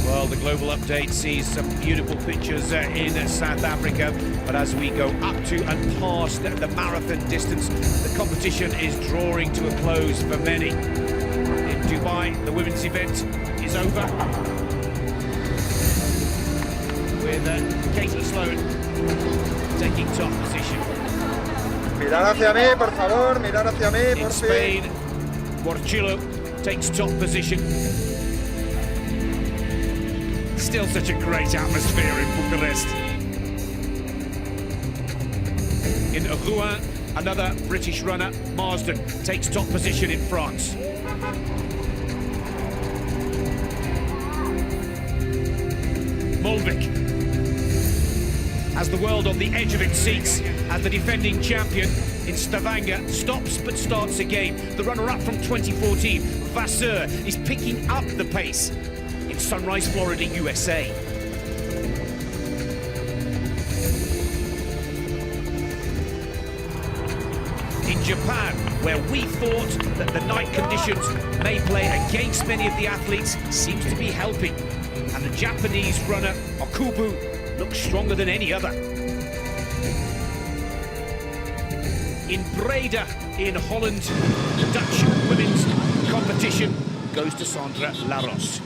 Well, the global update sees some beautiful pictures in South Africa, but as we go up to and past the marathon distance, the competition is drawing to a close for many. In Dubai, the women's event is over, with Katie Sloan taking top position. Mirar hacia mí, por favor, mirar hacia mí, In Spain, Warchilo takes top position. Still such a great atmosphere in Bucharest. In Rouen, another British runner, Marsden, takes top position in France. Mulvik has the world on the edge of its seats as the defending champion in Stavanger stops but starts again. The runner-up from 2014, Vasseur, is picking up the pace in Sunrise, Florida, USA. In Japan, where we thought that the night conditions may play against many of the athletes, seems to be helping. And the Japanese runner, Okubu, looks stronger than any other. In Breda, in Holland, the Dutch women's competition goes to Sandra Laros.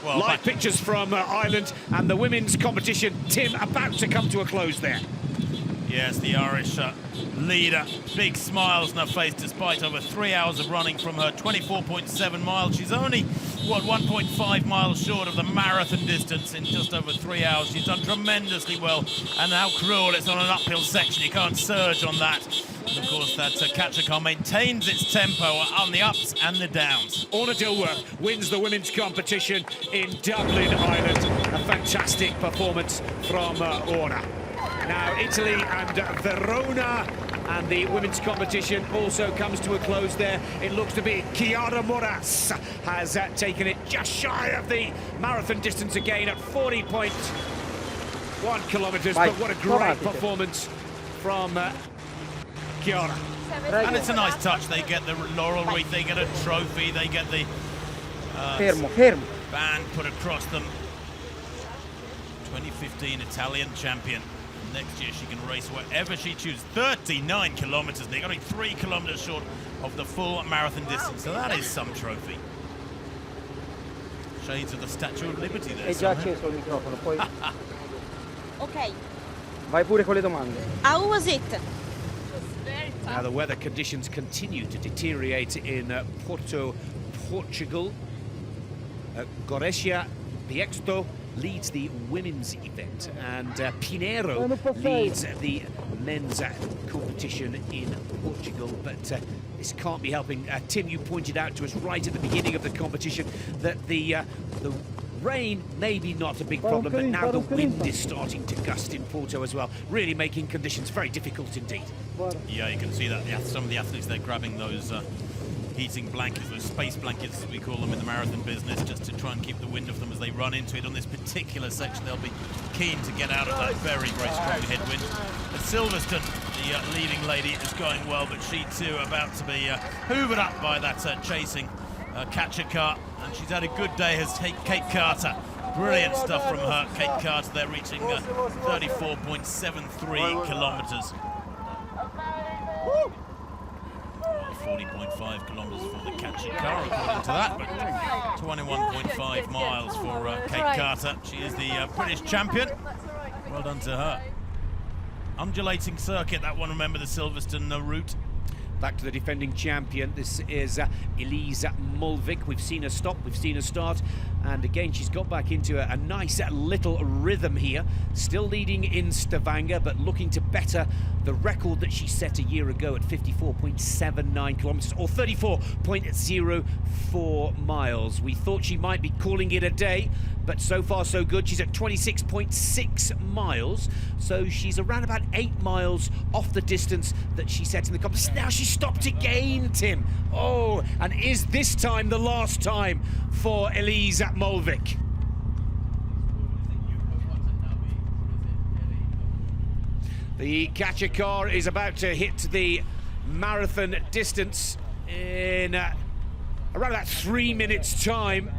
Well, live pictures from Ireland and the women's competition. Tim, about to come to a close there. Yes, the Irish leader, big smiles on her face despite over 3 hours of running from her 24.7 miles. She's only, 1.5 miles short of the marathon distance in just over 3 hours. She's done tremendously well, and how cruel, it's on an uphill section. You can't surge on that. And of course, that catcher car maintains its tempo on the ups and the downs. Orna Dilworth wins the women's competition in Dublin, Ireland. A fantastic performance from Orna. Now Italy and Verona, and the women's competition also comes to a close there. It looks to be Chiara Moras has taken it just shy of the marathon distance again at 40.1 kilometers. But what a great performance from Chiara. And it's a nice touch. They get the laurel wreath, they get a trophy, they get the band put across them. 2015 Italian champion. Next year she can race wherever she chooses. 39 kilometers, Nick, only 3 kilometers short of the full marathon distance. So that is some trophy. Shades of the Statue of Liberty there. È già acceso il microfono, poi. Okay. Vai pure con le domande. How was it? Now the weather conditions continue to deteriorate in Porto, Portugal. Gorecia Biexto leads the women's event, and Pinheiro leads the men's competition in Portugal. But this can't be helping. Tim, you pointed out to us right at the beginning of the competition that the rain maybe not a big problem, but now the wind is starting to gust in Porto as well, really making conditions very difficult indeed. Yeah, you can see that some of the athletes, they're grabbing those heating blankets, those space blankets as we call them in the marathon business, just to try and keep the wind off them as they run into it. On this particular section, they'll be keen to get out of that very, very strong headwind. But Silverstone, the leading lady, is going well, but she too about to be hoovered up by that chasing catcher car, and she's had a good day as Kate Carter. Brilliant stuff from her. Kate Carter there reaching 34.73 kilometres. 40.5 kilometres for the catcher car, according to that, but 21.5 miles for Kate Carter. She is the British champion. Well done to her. Undulating circuit, that one, remember, the Silverstone route. Back to the defending champion. This is Elise Mulvik. We've seen her stop, we've seen her start. And again, she's got back into a nice little rhythm here. Still leading in Stavanger, but looking to better the record that she set a year ago at 54.79 kilometers, or 34.04 miles. We thought she might be calling it a day, but so far so good. She's at 26.6 miles, so she's around about 8 miles off the distance that she set in the competition. Now she stopped again, Tim. Oh, and is this time the last time for Elise Molvik? The catcher car is about to hit the marathon distance in around about 3 minutes' time.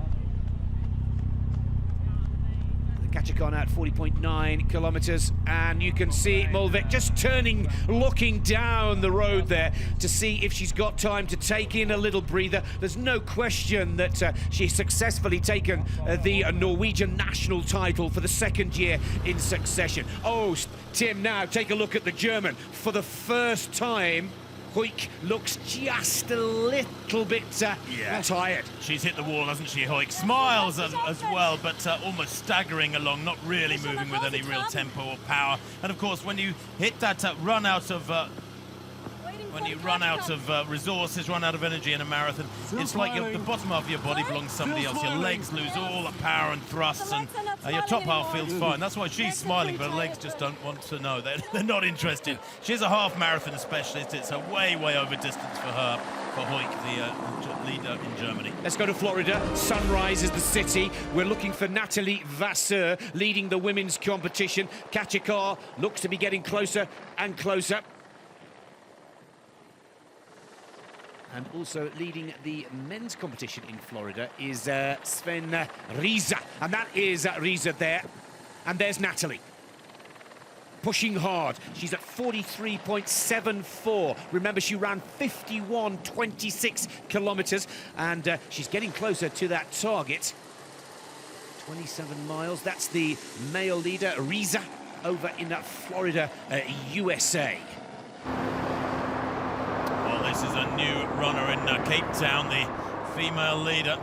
The catcher car now at 40.9 kilometers, and you can see Molvik just turning, looking down the road there to see if she's got time to take in a little breather. There's no question that she's successfully taken the Norwegian national title for the second year in succession. Oh, Tim, now take a look at the German. For the first time, Hoik looks just a little bit tired. She's hit the wall, hasn't she, Hoik? Smiles as well, but almost staggering along, not really moving with any real tempo or power. And of course, when you hit that run out of resources, run out of energy in a marathon, it's like the bottom half of your body belongs to somebody else. Your legs lose all the power and thrusts, and your top half feels fine. That's why she's smiling, but her legs just don't want to know. They're not interested. She's a half marathon specialist. It's a way over distance for her, for Hoik, the leader in Germany. Let's go to Florida. Sunrise is the city. We're looking for Nathalie Vasseur leading the women's competition. Catcher car looks to be getting closer and closer. And also leading the men's competition in Florida is Sven Riese. And that is Riese there. And there's Natalie. Pushing hard. She's at 43.74. Remember, she ran 51.26 kilometers. And she's getting closer to that target. 27 miles. That's the male leader, Riese, over in Florida, USA. This is a new runner in Cape Town, the female leader,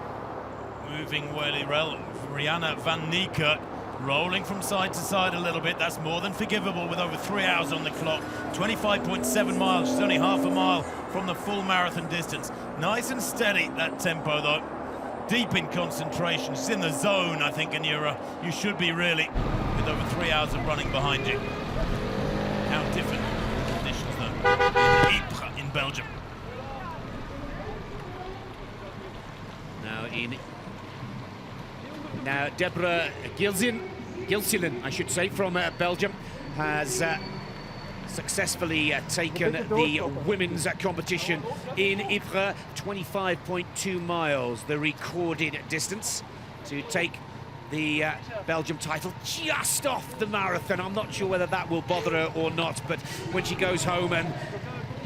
moving really well. Rianne van Niekerk rolling from side to side a little bit. That's more than forgivable with over 3 hours on the clock. 25.7 miles. She's only half a mile from the full marathon distance. Nice and steady, that tempo, though. Deep in concentration. She's in the zone, I think, and you should be really, with over 3 hours of running behind you. How different conditions, though, in Ypres in Belgium. Now Deborah Gilselen, I should say, from Belgium, has successfully taken the women's competition in Ypres. 25.2 miles, the recorded distance to take the Belgium title just off the marathon. I'm not sure whether that will bother her or not, but when she goes home and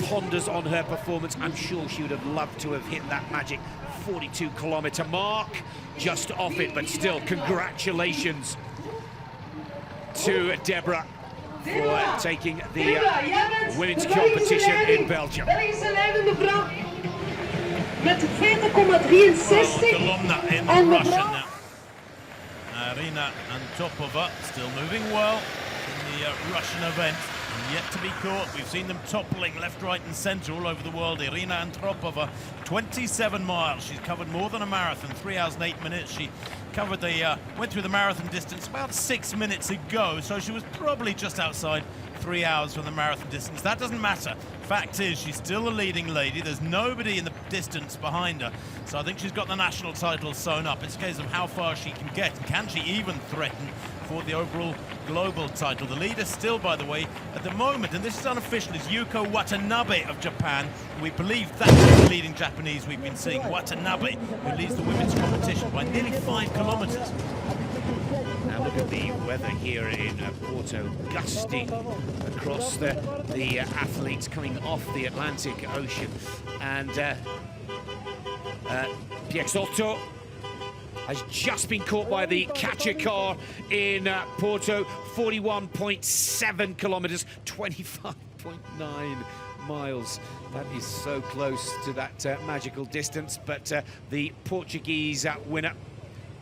ponders on her performance, I'm sure she would have loved to have hit that magic 42-kilometer mark, just off it. But still, congratulations to Deborah for taking the women's competition in Belgium. Kolomna in the Russian now. Arina Antopova still moving well in the Russian event. Yet to be caught. We've seen them toppling left, right and centre all over the world. Irina Antropova, 27 miles. She's covered more than a marathon, 3 hours and 8 minutes. She covered went through the marathon distance about 6 minutes ago, so she was probably just outside 3 hours from the marathon distance. That doesn't matter. Fact is, she's still a leading lady. There's nobody in the distance behind her, so I think she's got the national title sewn up. It's a case of how far she can get. Can she even threaten for the overall global title? The leader still, by the way, at the moment, and this is unofficial, is Yuko Watanabe of Japan. We believe that's the leading Japanese we've been seeing. Watanabe, who leads the women's competition by nearly 5 kilometers. Now look at the weather here in Porto, gusting across the athletes coming off the Atlantic Ocean. And Piexotto has just been caught by the catcher car in Porto. 41.7 kilometers, 25.9 miles. That is so close to that magical distance. But the Portuguese winner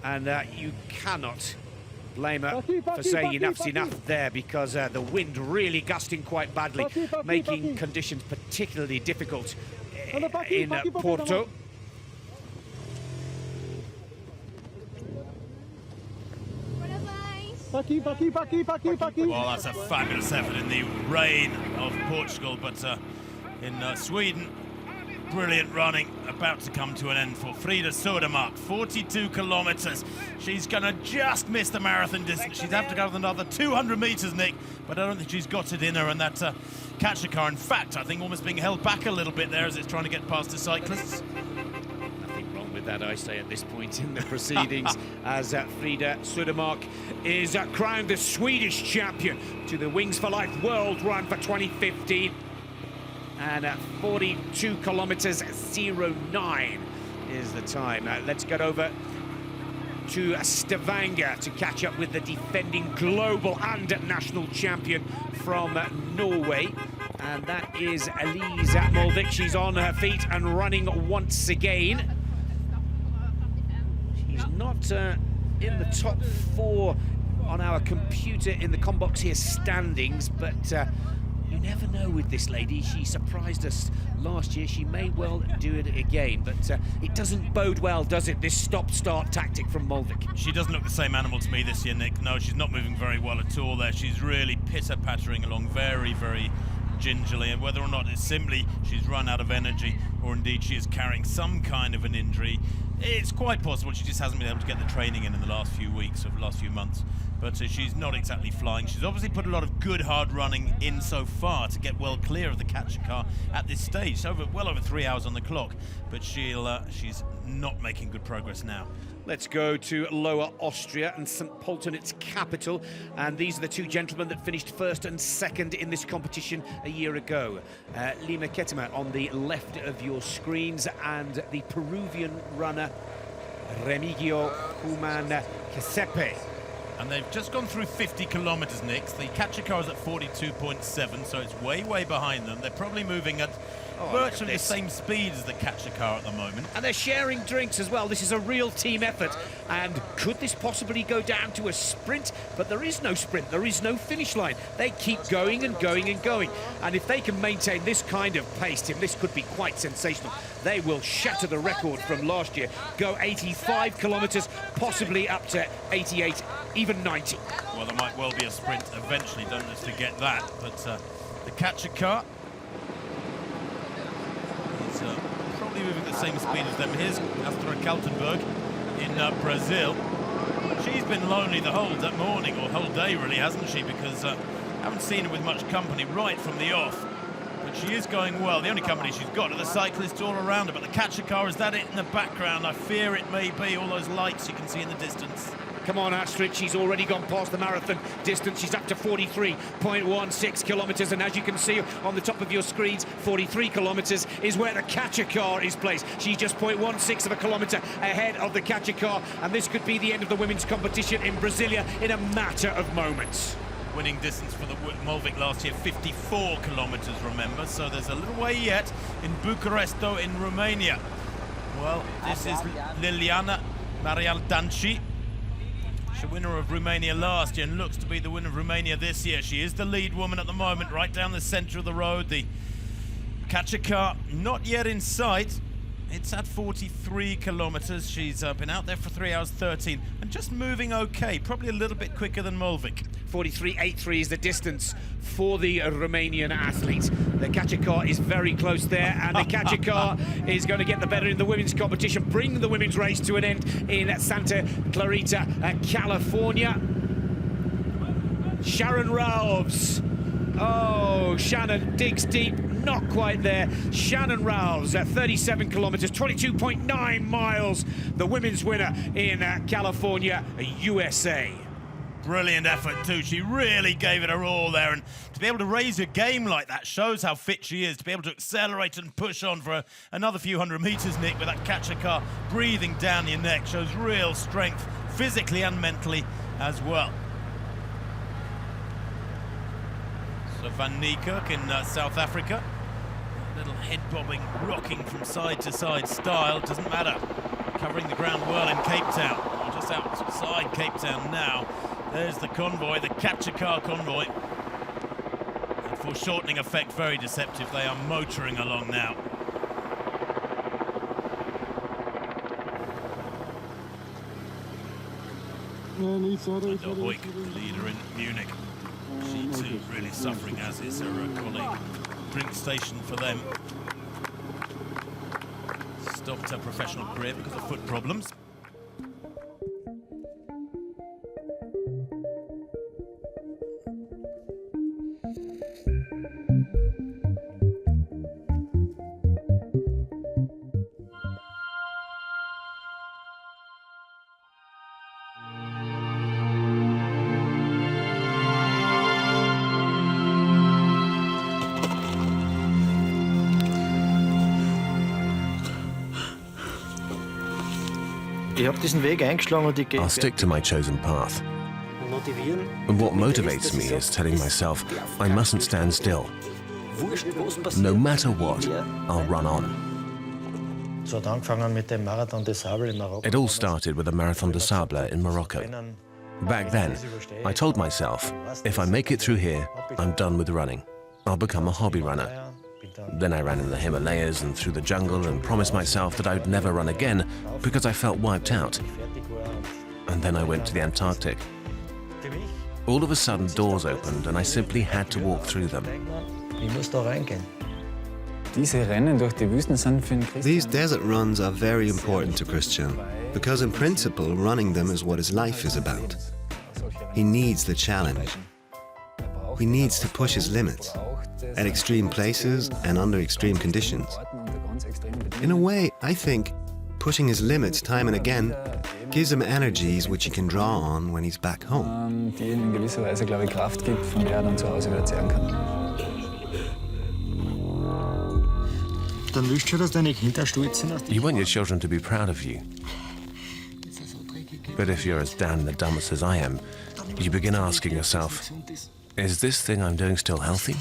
And you cannot blame her for saying enough's enough there, because the wind really gusting quite badly, making conditions particularly difficult in Porto. Well, that's a fabulous effort in the rain of Portugal, but in Sweden, brilliant running about to come to an end for Frida Södermark. 42 kilometers. She's going to just miss the marathon distance. She'd have to go another 200 meters, Nick, but I don't think she's got it in her. And that catcher car, in fact, I think almost being held back a little bit there as it's trying to get past the cyclists. Nothing wrong with that, I say, at this point in the proceedings, as Frida Södermark is crowned the Swedish champion to the Wings for Life World Run for 2015. And 42 kilometers 09 is the time. Let's get over to Stavanger to catch up with the defending global and national champion from Norway, and that is Elise Molvik. She's on her feet and running once again. She's not in the top 4 on our computer in the combox here standings, but you never know with this lady. She surprised us last year. She may well do it again, but it doesn't bode well, does it, this stop-start tactic from Molvik? She doesn't look the same animal to me this year, Nick. No, she's not moving very well at all there. She's really pitter-pattering along very, very gingerly, and whether or not it's simply she's run out of energy or indeed she is carrying some kind of an injury, it's quite possible she just hasn't been able to get the training in the last few weeks or last few months. But she's not exactly flying. She's obviously put a lot of good hard running in so far to get well clear of the catcher car at this stage. So well over 3 hours on the clock, but she's not making good progress now. Let's go to Lower Austria and St. Pölten, its capital. And these are the two gentlemen that finished first and second in this competition a year ago. Lima Ketema on the left of your screens, and the Peruvian runner Remigio Human Kesepe. And they've just gone through 50 kilometers, Nick. The catcher car is at 42.7, so it's way, way behind them. They're probably moving at virtually the same speed as the catcher car at the moment. And they're sharing drinks as well. This is a real team effort. And could this possibly go down to a sprint? But there is no sprint. There is no finish line. They keep going and going and going. And if they can maintain this kind of pace, Tim, this could be quite sensational. They will shatter the record from last year. Go 85 kilometers, possibly up to 88, even 90. Well, there might well be a sprint eventually, don't let's forget that. But the catcher car is probably moving at the same speed as them. Here's Astra Kaltenberg in Brazil. She's been lonely the whole morning, or whole day really, hasn't she? Because I haven't seen her with much company right from the off. But she is going well. The only company she's got are the cyclists all around her. But the catcher car, is that it in the background? I fear it may be. All those lights you can see in the distance. Come on, Astrid, she's already gone past the marathon distance. She's up to 43.16 kilometres, and as you can see on the top of your screens, 43 kilometres is where the catcher car is placed. She's just 0.16 of a kilometre ahead of the catcher car, and this could be the end of the women's competition in Brasilia in a matter of moments. Winning distance for the Molvik last year, 54 kilometres, remember, so there's a little way yet in Bucharest, in Romania. Well, this is Liliana Marialdanci. She's the winner of Romania last year and looks to be the winner of Romania this year. She is the lead woman at the moment, right down the centre of the road. The catcher car not yet in sight. It's at 43 kilometres. She's been out there for 3 hours 13 and just moving okay, probably a little bit quicker than Molvik. 43.83 is the distance for the Romanian athlete. The catcher car is very close there, and the catcher car is going to get the better in the women's competition, bring the women's race to an end in Santa Clarita, California. Sharon Ralphs. Oh, Shannon digs deep, not quite there. Shannon Ralphs at 37 kilometers, 22.9 miles. The women's winner in California, USA. Brilliant effort too. She really gave it her all there, and to be able to raise her game like that shows how fit she is. To be able to accelerate and push on for another few hundred meters, Nick, with that catcher car breathing down your neck shows real strength, physically and mentally as well. So Van Niekerk in South Africa, a little head bobbing, rocking from side to side style, doesn't matter. Covering the ground well in Cape Town. just outside Cape Town now. There's the convoy, the capture car convoy. And foreshortening effect, very deceptive. They are motoring along now. De Hoek, the leader in Munich. She too really suffering, as is her colleague. Drink station for them. Stopped her professional career because of foot problems. I'll stick to my chosen path. And what motivates me is telling myself I mustn't stand still. No matter what, I'll run on. It all started with a Marathon des Sables in Morocco. Back then, I told myself, if I make it through here, I'm done with running. I'll become a hobby runner. Then I ran in the Himalayas and through the jungle and promised myself that I would never run again because I felt wiped out. And then I went to the Antarctic. All of a sudden, doors opened and I simply had to walk through them. These desert runs are very important to Christian because in principle, running them is what his life is about. He needs the challenge. He needs to push his limits at extreme places and under extreme conditions. In a way, I think pushing his limits time and again gives him energies which he can draw on when he's back home. You want your children to be proud of you. But if you're as down in the dumps as I am, you begin asking yourself, is this thing I'm doing still healthy?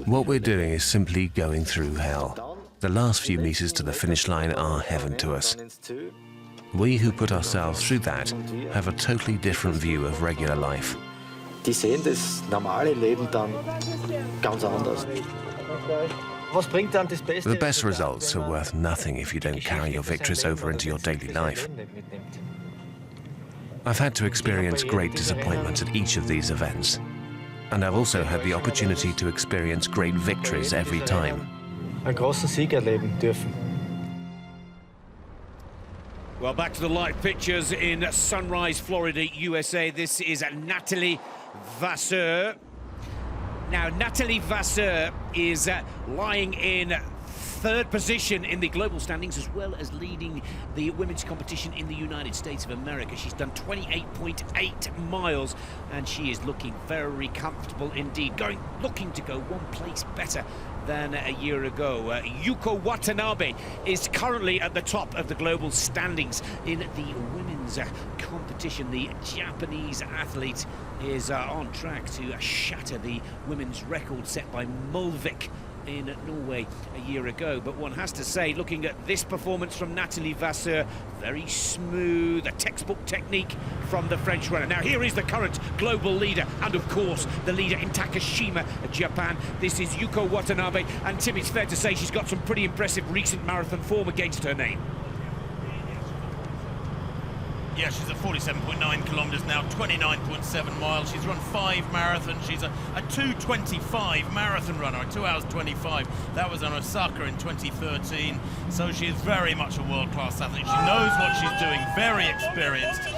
What we're doing is simply going through hell. The last few meters to the finish line are heaven to us. We who put ourselves through that have a totally different view of regular life. Die sehen das normale Leben dann ganz anders. Was bringt dann das Beste? The best results are worth nothing if you don't carry your victories over into your daily life. I've had to experience great disappointment at each of these events. And I've also had the opportunity to experience great victories every time. Einen großen Sieg erleben dürfen. Well, back to the live pictures in Sunrise, Florida, USA. This is Natalie Vasseur. Now, Natalie Vasseur is lying in third position in the global standings, as well as leading the women's competition in the United States of America. She's done 28.8 miles, and she is looking very comfortable indeed, looking to go one place better than a year ago. Yuko Watanabe is currently at the top of the global standings in the women's competition. The Japanese athlete is on track to shatter the women's record set by Mulvik in Norway a year ago. But one has to say, looking at this performance from Natalie Vasseur, very smooth, a textbook technique from the French runner. Now here is the current global leader, and of course the leader in Takashima, Japan. This is Yuko Watanabe, and Tim, it's fair to say she's got some pretty impressive recent marathon form against her name. Yeah, she's at 47.9 kilometers now, 29.7 miles. She's run 5 marathons. She's a 2:25 marathon runner, a 2 hours 25. That was on Osaka in 2013. So she is very much a world-class athlete. She knows what she's doing, very experienced.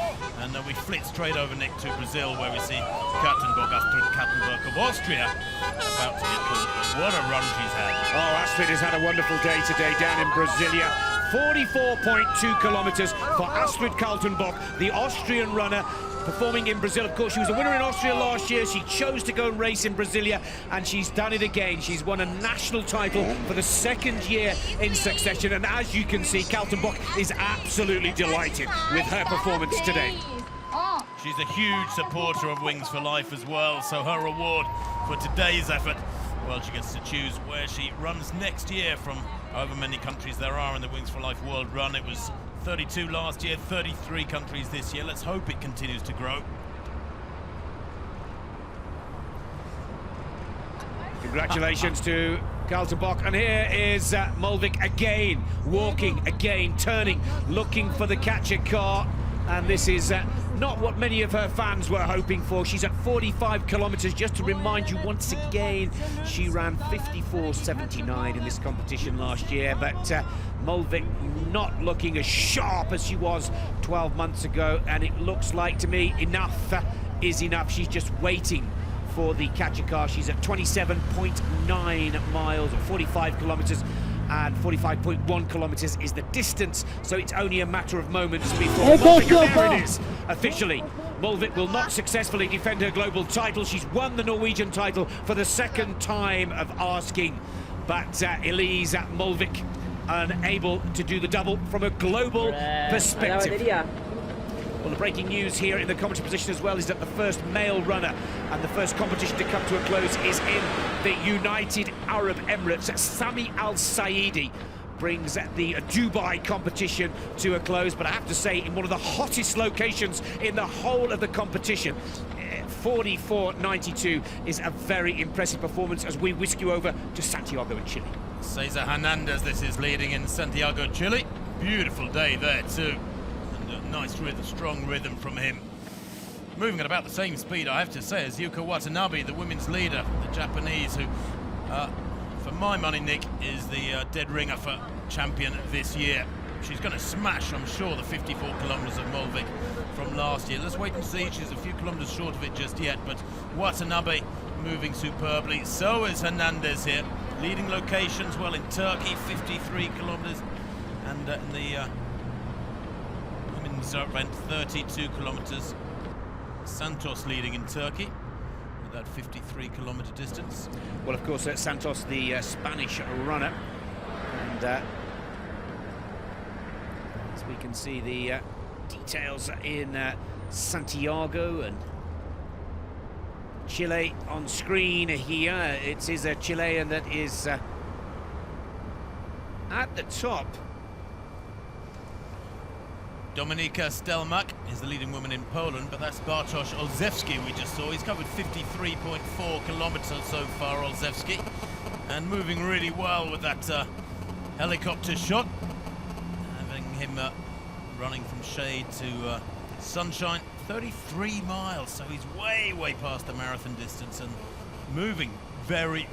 And we flit straight over, Nick, to Brazil, where we see Astrid Kattenberg of Austria about to get called. What a run she's had. Oh, Astrid has had a wonderful day today down in Brasilia. 44.2 kilometers for Astrid Kaltenbach, the Austrian runner, performing in Brazil. Of course, she was a winner in Austria last year. She chose to go and race in Brasilia, and she's done it again. She's won a national title for the second year in succession, and as you can see, Kaltenbach is absolutely delighted with her performance today. She's a huge supporter of Wings for Life as well, so her reward for today's effort, well, she gets to choose where she runs next year from however many countries there are in the Wings for Life World Run. It was 32 last year, 33 countries this year. Let's hope it continues to grow. Congratulations to Carlton Bock. And here is Mulvik again, walking, again, turning, looking for the catcher car. And this is not what many of her fans were hoping for. She's at 45 kilometers. Just to remind you once again, she ran 54.79 in this competition last year. But Mulvik not looking as sharp as she was 12 months ago. And it looks like to me enough is enough. She's just waiting for the catcher car. She's at 27.9 miles or 45 kilometers, and 45.1 kilometers is the distance, so it's only a matter of moments before Mulvik, there it is, officially. Mulvik will not successfully defend her global title. She's won the Norwegian title for the second time of asking, but Elise Mulvik unable to do the double from a global perspective. Well, the breaking news here in the commentary position as well is that the first male runner and the first competition to come to a close is in the United Arab Emirates. Sami Al-Saidi brings the Dubai competition to a close, but I have to say in one of the hottest locations in the whole of the competition. 44.92 is a very impressive performance as we whisk you over to Santiago in Chile. Cesar Hernandez, this is leading in Santiago, Chile. Beautiful day there too. Nice rhythm, strong rhythm from him. Moving at about the same speed, I have to say, as Yuka Watanabe, the women's leader, the Japanese, who, for my money, Nick, is the dead ringer for champion this year. She's going to smash, I'm sure, the 54 kilometers of Mulvik from last year. Let's wait and see. She's a few kilometers short of it just yet, but Watanabe moving superbly. So is Hernandez here. Leading locations, well, in Turkey, 53 kilometers, and in the event 32 kilometers. Santos leading in Turkey with that 53 kilometer distance. Well, of course, Santos, the Spanish runner, and as we can see the details in Santiago and Chile on screen here. It is a Chilean that is at the top. Dominika Stelmach is the leading woman in Poland, but that's Bartosz Olszewski we just saw. He's covered 53.4 kilometers so far, Olszewski, and moving really well with that helicopter shot, having him running from shade to sunshine. 33 miles, so he's way past the marathon distance and moving very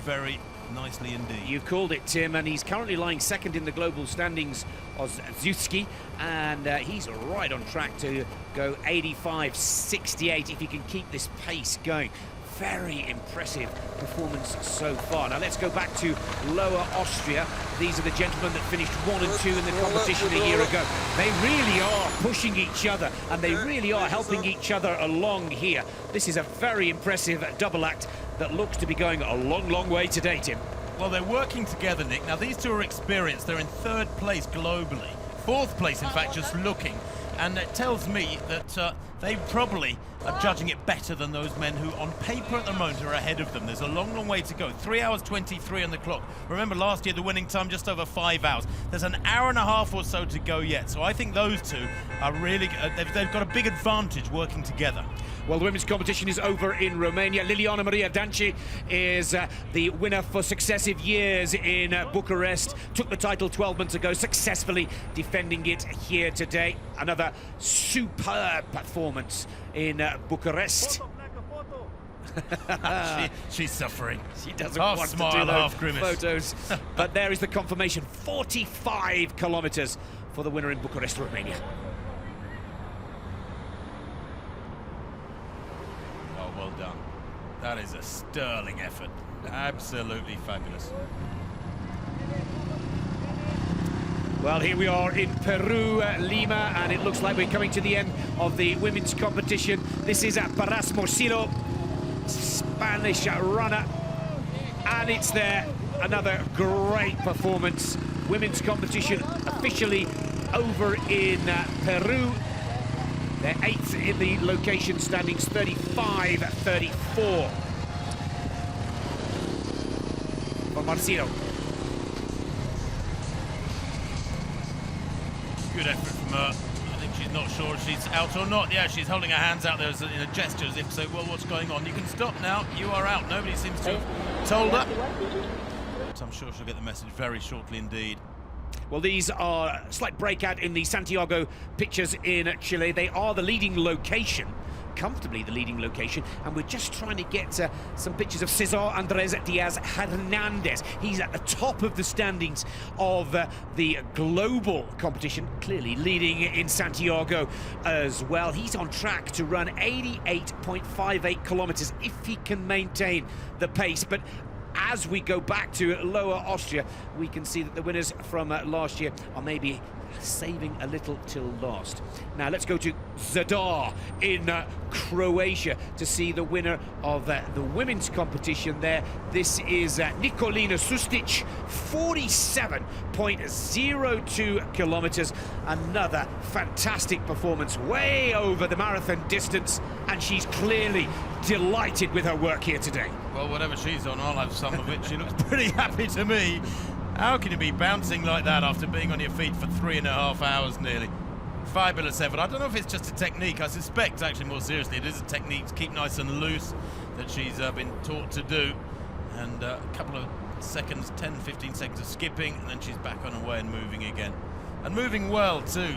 nicely indeed. You've called it, Tim, and he's currently lying second in the global standings, Olszewski, and he's right on track to go 85.68 if he can keep this pace going. Very impressive performance so far. Now let's go back to Lower Austria. These are the gentlemen that finished 1 and 2 in the competition a year ago. They really are pushing each other, and they really are helping each other along here. This is a very impressive double act that looks to be going a long way today, Tim. Well, they're working together, Nick. Now, these two are experienced. They're in 3rd place globally. 4th place, in fact, just looking. And it tells me that they probably are judging it better than those men who, on paper at the moment, are ahead of them. There's a long way to go. 3 hours 23 on the clock. Remember last year, the winning time just over 5 hours. There's an hour and a half or so to go yet. So I think those two are really, they've got a big advantage working together. Well, the women's competition is over in Romania. Liliana Maria Danci is the winner for successive years in Bucharest. Took the title 12 months ago, successfully defending it here today. Another superb performance in Bucharest. She's suffering. She doesn't half want smile, to do half grimace. Photos. But there is the confirmation. 45 kilometers for the winner in Bucharest, Romania. Well done. That is a sterling effort. Absolutely fabulous. Well, here we are in Peru, Lima, and it looks like we're coming to the end of the women's competition. This is Paras Morcillo, Spanish runner, and it's there. Another great performance. Women's competition officially over in Peru. They're 8th in the location standings, 35-34. For Marcelo. Good effort from her. I think she's not sure if she's out or not. Yeah, she's holding her hands out there in a gesture as if so, well, what's going on? You can stop now. You are out. Nobody seems to have told her. So I'm sure she'll get the message very shortly indeed. Well, these are a slight breakout in the Santiago pictures in Chile. They are the leading location, comfortably the leading location, and we're just trying to get some pictures of Cesar Andres Diaz Hernandez. He's at the top of the standings of the global competition, clearly leading in Santiago as well. He's on track to run 88.58 kilometers if he can maintain the pace, but as we go back to Lower Austria, we can see that the winners from last year are maybe saving a little till last. Now let's go to Zadar in Croatia to see the winner of the women's competition there. This is Nikolina Sustic, 47.02 kilometers. Another fantastic performance, way over the marathon distance, and she's clearly delighted with her work here today. Well, whatever she's on, I'll have some of it. She looks pretty happy to me. How can you be bouncing like that after being on your feet for 3.5 hours nearly? Fabulous effort. I don't know if it's just a technique. I suspect, actually, more seriously, it is a technique to keep nice and loose that she's been taught to do. And a couple of seconds, 10, 15 seconds of skipping, and then she's back on her way and moving again. And moving well, too.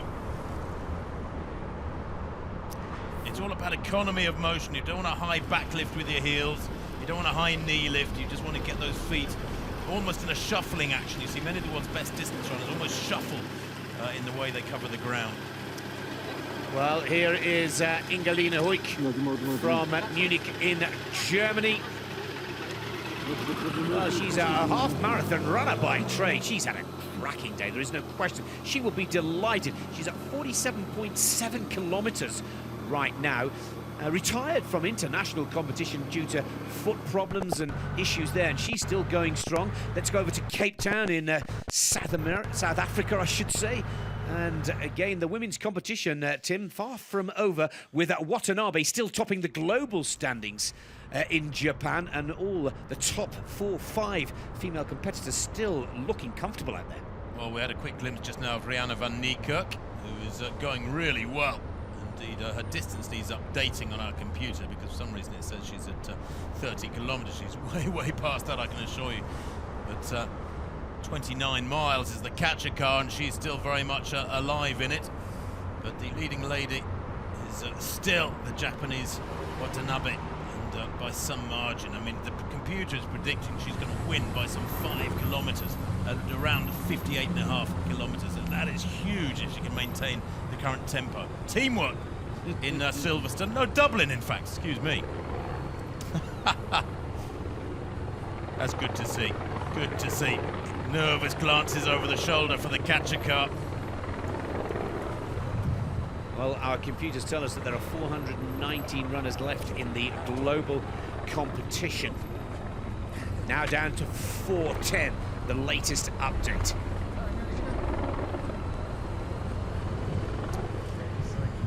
It's all about economy of motion. You don't want a high back lift with your heels. You don't want a high knee lift. You just want to get those feet almost in a shuffling action. You see many of the world's best distance runners almost shuffle in the way they cover the ground. Well, here is Ingelina Huyck from Munich in Germany. Well, she's a half marathon runner by trade. She's had a cracking day, there is no question. She will be delighted. She's at 47.7 kilometers right now. Retired from international competition due to foot problems and issues there, and she's still going strong. Let's go over to Cape Town in South Africa, I should say. And again, the women's competition, Tim, far from over, with Watanabe still topping the global standings in Japan, and all the top 4-5 female competitors still looking comfortable out there. Well, we had a quick glimpse just now of Rianne van Niekerk, who is going really well. Indeed, her distance needs updating on our computer because for some reason it says she's at 30 kilometers. She's way past that, I can assure you. But 29 miles is the catcher car, and she's still very much alive in it. But the leading lady is still the Japanese Watanabe, and by some margin. I mean, the computer is predicting she's going to win by some 5 kilometers at around 58.5 kilometers, and that is huge if she can maintain the current tempo. Teamwork in Silverstone, no, Dublin in fact, excuse me. That's good to see, good to see. Nervous glances over the shoulder for the catcher car. Well, our computers tell us that there are 419 runners left in the global competition. Now down to 410, the latest update.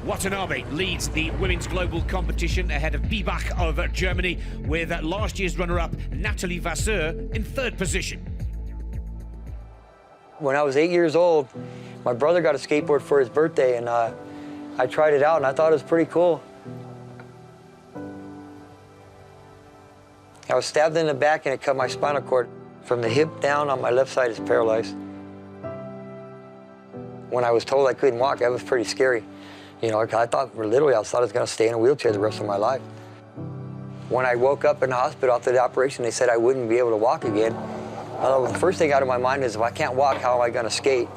Watanabe leads the women's global competition ahead of Biebach of Germany, with last year's runner-up Nathalie Vasseur in 3rd position. When I was 8 years old, my brother got a skateboard for his birthday, and I tried it out, and I thought it was pretty cool. I was stabbed in the back, and it cut my spinal cord. From the hip down on my left side is paralyzed. When I was told I couldn't walk, that was pretty scary. You know, I thought, literally, I thought I was going to stay in a wheelchair the rest of my life. When I woke up in the hospital after the operation, they said I wouldn't be able to walk again. The first thing out of my mind is, if I can't walk, how am I going to skate?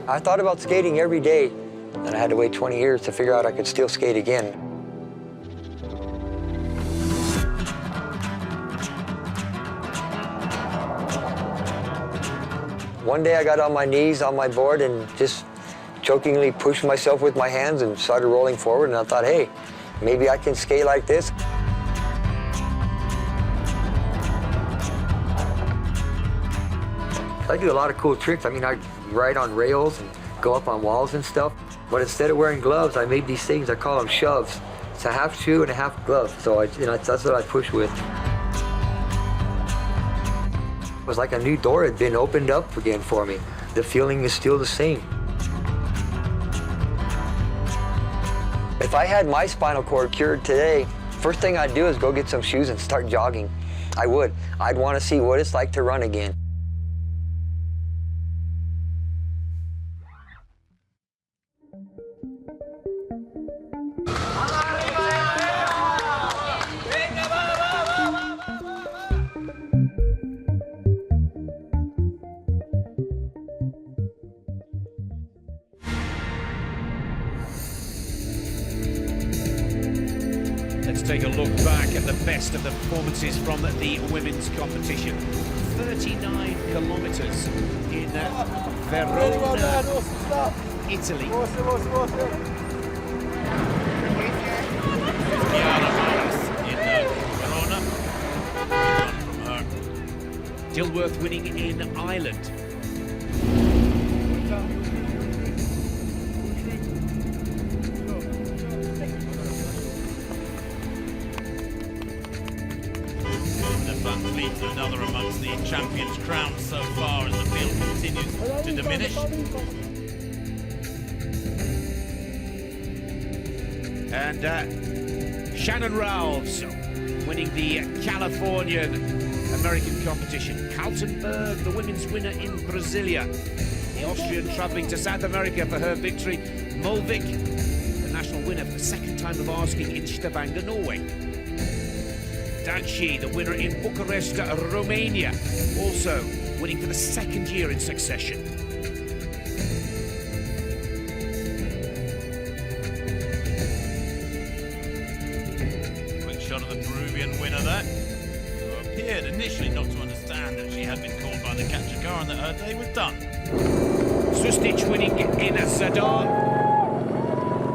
I thought about skating every day, and I had to wait 20 years to figure out I could still skate again. One day I got on my knees on my board and just jokingly pushed myself with my hands and started rolling forward, and I thought, hey, maybe I can skate like this. I do a lot of cool tricks. I mean, I ride on rails and go up on walls and stuff. But instead of wearing gloves, I made these things, I call them shoves. It's a half shoe and a half glove, so that's what I push with. It was like a new door had been opened up again for me. The feeling is still the same. If I had my spinal cord cured today, first thing I'd do is go get some shoes and start jogging. I would. I'd want to see what it's like to run again. Let's take a look back at the best of the performances from the women's competition. 39 kilometers in Verona, Italy. Dilworth winning in Ireland. Another amongst the champions crowned so far as the field continues to diminish. And Shannon Rowles winning the Californian American competition. Kaltenberg, the women's winner in Brasilia. The Austrian travelling to South America for her victory. Molvik, the national winner for the second time of asking in Stavanger, Norway. Danci, the winner in Bucharest, Romania, also winning for the second year in succession. Quick shot of the Peruvian winner there, who appeared initially not to understand that she had been called by the catcher car and that her day was done. Sustic winning in Zadar.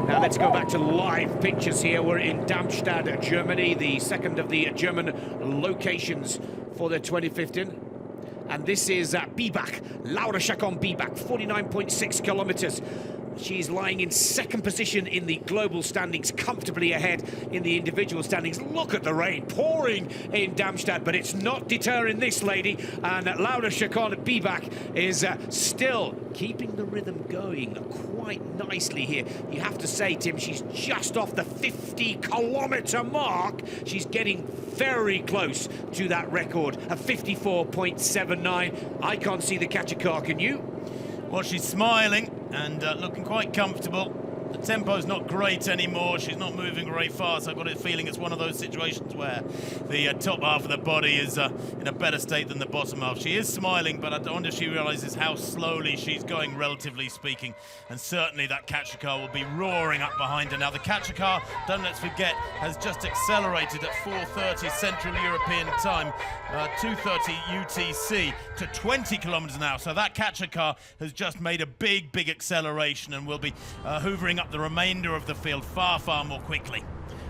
Now let's go back to live pictures here. We're in Darmstadt, Germany, the second of the German locations for the 2015. And this is Bibach, Laura Chacon-Bibach, 49.6 kilometers. She's lying in second position in the global standings, comfortably ahead in the individual standings. Look at the rain pouring in Darmstadt, but it's not deterring this lady. And Laura Chacon-Bibach is still keeping the rhythm going quite nicely here. You have to say, Tim, she's just off the 50-kilometer mark. She's getting very close to that record of 54.79. I can't see the catcher car, can you? Well, she's smiling and looking quite comfortable. The tempo's not great anymore. She's not moving very fast. I've got a feeling it's one of those situations where the top half of the body is in a better state than the bottom half. She is smiling, but I wonder if she realizes how slowly she's going, relatively speaking. And certainly that catcher car will be roaring up behind her. Now, the catcher car, don't let's forget, has just accelerated at 4:30 Central European time, 2:30 UTC to 20 kilometers an hour. So that catcher car has just made a big, big acceleration and will be hoovering up the remainder of the field far, far more quickly.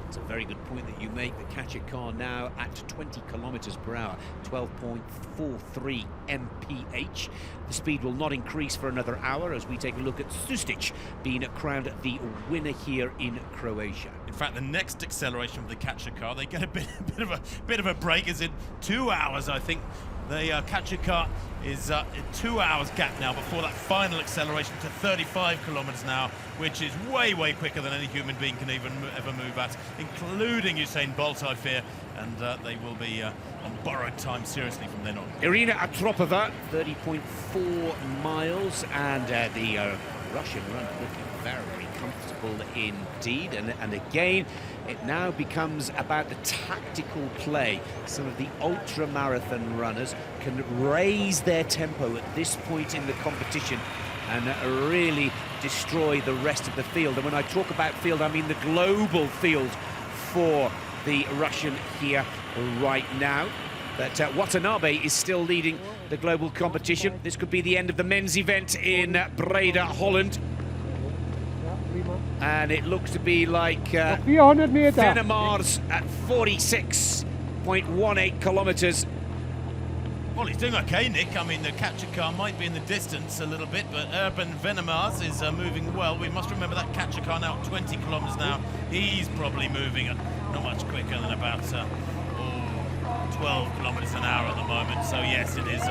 It's a very good point that you make. The catcher car now at 20 kilometers per hour, 12.43 mph. The speed will not increase for another hour as we take a look at Sustic being crowned the winner here in Croatia. In fact, the next acceleration of the catcher car, they get a bit of a break, as in 2 hours, I think. The catcher car is 2 hours gap now before that final acceleration to 35 kilometers an hour, which is way, way quicker than any human being can even ever move at, including Usain Bolt, I fear, and they will be on borrowed time seriously from then on. Irina Atropova, 30.4 miles, and the Russian run looking very comfortable indeed. And again, it now becomes about the tactical play. Some of the ultra-marathon runners can raise their tempo at this point in the competition and really destroy the rest of the field. And when I talk about field, I mean the global field for the Russian here right now. But Watanabe is still leading the global competition. This could be the end of the men's event in Breda, Holland. And it looks to be like 400 meters. Venemars at 46.18 kilometers. Well, he's doing okay, Nick. I mean, the catcher car might be in the distance a little bit, but Urban Venemars is moving well. We must remember that catcher car now at 20 kilometers now. He's probably moving not much quicker than about 12 kilometers an hour at the moment. So yes, it is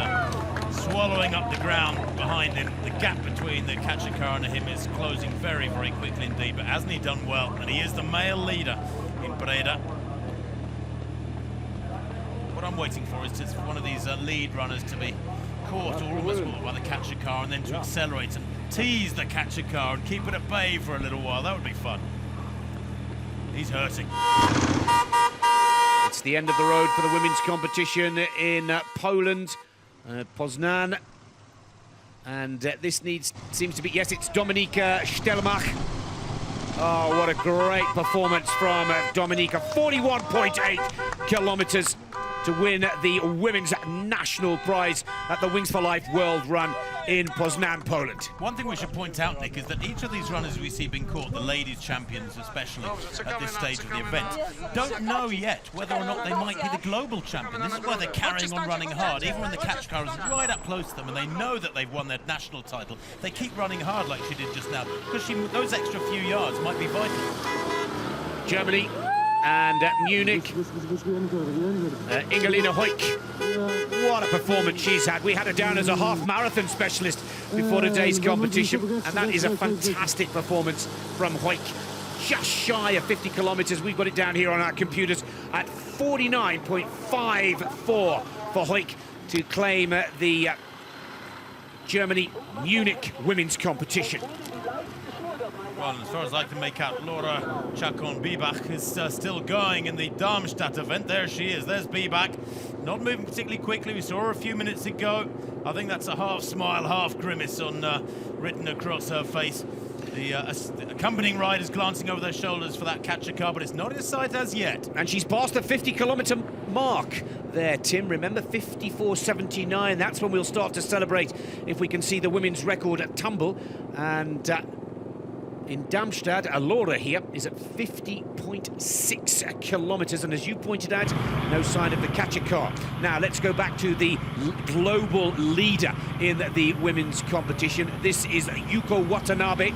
swallowing up the ground behind him. The gap between the catcher car and him is closing very, very quickly indeed. But hasn't he done well? And he is the male leader in Breda. What I'm waiting for is just one of these lead runners to be caught or almost caught by the catcher car, and then to accelerate and tease the catcher car and keep it at bay for a little while. That would be fun. He's hurting. It's the end of the road for the women's competition in Poland, Poznan. And this seems to be, yes, it's Dominika Stelmach. Oh, what a great performance from Dominika. 41.8 kilometers to win the women's national prize at the Wings for Life World Run in Poznan, Poland. One thing we should point out, Nick, is that each of these runners we see being caught, the ladies champions especially at this stage of the event, don't know yet whether or not they might be the global champion. This is why they're carrying on running hard, even when the catch car is right up close to them and they know that they've won their national title. They keep running hard like she did just now, because those extra few yards might be vital. Germany and Munich. Ingelina Hoik. What a performance she's had. We had her down as a half marathon specialist before today's competition, and that is a fantastic performance from Hoik. Just shy of 50 kilometers. We've got it down here on our computers at 49.54 for Hoik to claim the Germany Munich women's competition. Well, as far as I can make out, Laura Chacon-Bibach is still going in the Darmstadt event. There she is. There's Bibach. Not moving particularly quickly. We saw her a few minutes ago. I think that's a half smile, half grimace written across her face. The accompanying riders glancing over their shoulders for that catcher car, but it's not in sight as yet. And she's past the 50-kilometer mark there, Tim. Remember, 54.79. That's when we'll start to celebrate if we can see the women's record at tumble. And in Darmstadt, Laura here is at 50.6 kilometers, and as you pointed out, no sign of the catcher car. Now let's go back to the global leader in the women's competition. This is Yuko Watanabe,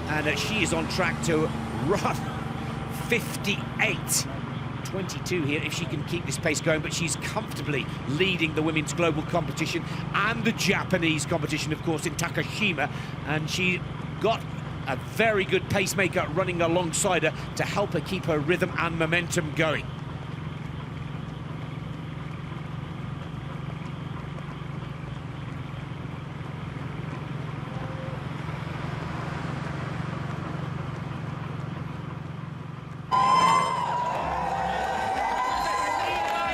and she is on track to run 58.22 here if she can keep this pace going, but she's comfortably leading the women's global competition and the Japanese competition, of course, in Takashima, and she got a very good pacemaker running alongside her to help her keep her rhythm and momentum going.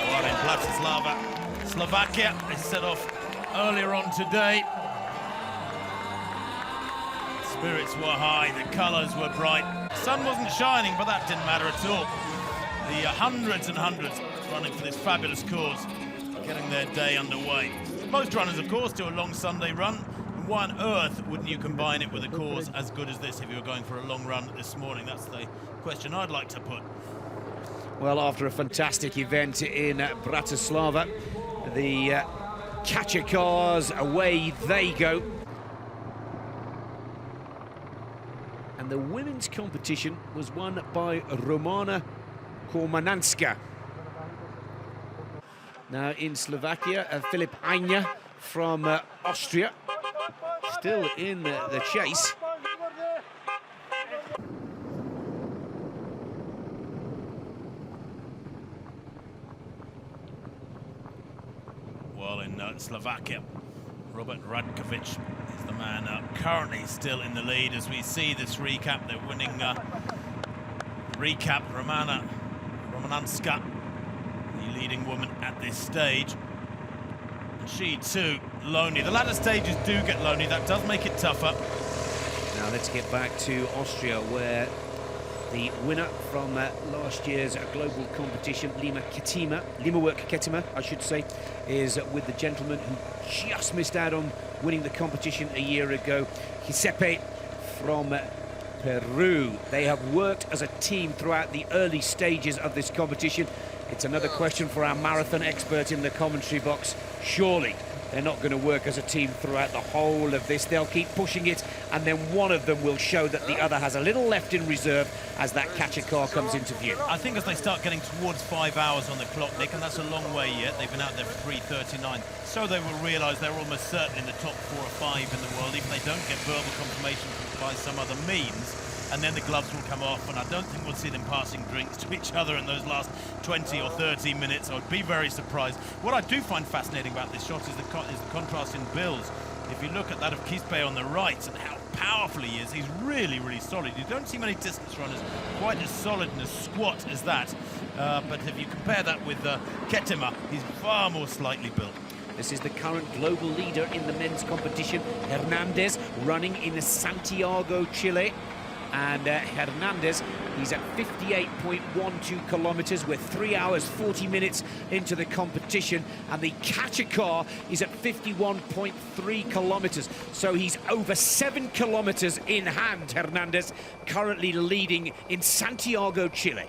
Well, in Bratislava, Slovakia, they set off earlier on today. Spirits were high, the colours were bright. The sun wasn't shining, but that didn't matter at all. The hundreds and hundreds running for this fabulous cause, getting their day underway. Most runners, of course, do a long Sunday run. Why on earth wouldn't you combine it with a cause as good as this if you were going for a long run this morning? That's the question I'd like to put. Well, after a fantastic event in Bratislava, the catcher cars, away they go. And the women's competition was won by Romana Kormananska. Now in Slovakia, Filip Anja from Austria, still in the chase. Well, in Slovakia, Robert Radkovic is the man currently still in the lead as we see this recap. They're winning recap. Romana Kormananska, the leading woman at this stage. And she too, lonely. The latter stages do get lonely. That does make it tougher. Now let's get back to Austria, where the winner from last year's global competition, Lima Ketima, I should say, is with the gentleman who just missed out on winning the competition a year ago, Giuseppe from Peru. They have worked as a team throughout the early stages of this competition. It's another question for our marathon expert in the commentary box. Surely they're not going to work as a team throughout the whole of this. They'll keep pushing it, and then one of them will show that the other has a little left in reserve as that catcher car comes into view. I think as they start getting towards 5 hours on the clock, Nick, and that's a long way yet. They've been out there for 3:39, so they will realise they're almost certainly in the top 4 or 5 in the world, if they don't get verbal confirmation by some other means. And then the gloves will come off, and I don't think we'll see them passing drinks to each other in those last 20 or 30 minutes. I would be very surprised. What I do find fascinating about this shot is the contrast in builds. If you look at that of Quispe on the right and how powerful he is, he's really, really solid. You don't see many distance runners quite as solid and as squat as that. But if you compare that with Ketema, he's far more slightly built. This is the current global leader in the men's competition, Hernandez, running in Santiago, Chile. And Hernandez, he's at 58.12 kilometers. We're 3 hours 40 minutes into the competition, and the catcher car is at 51.3 kilometers. So he's over 7 kilometers in hand. Hernandez currently leading in Santiago, Chile.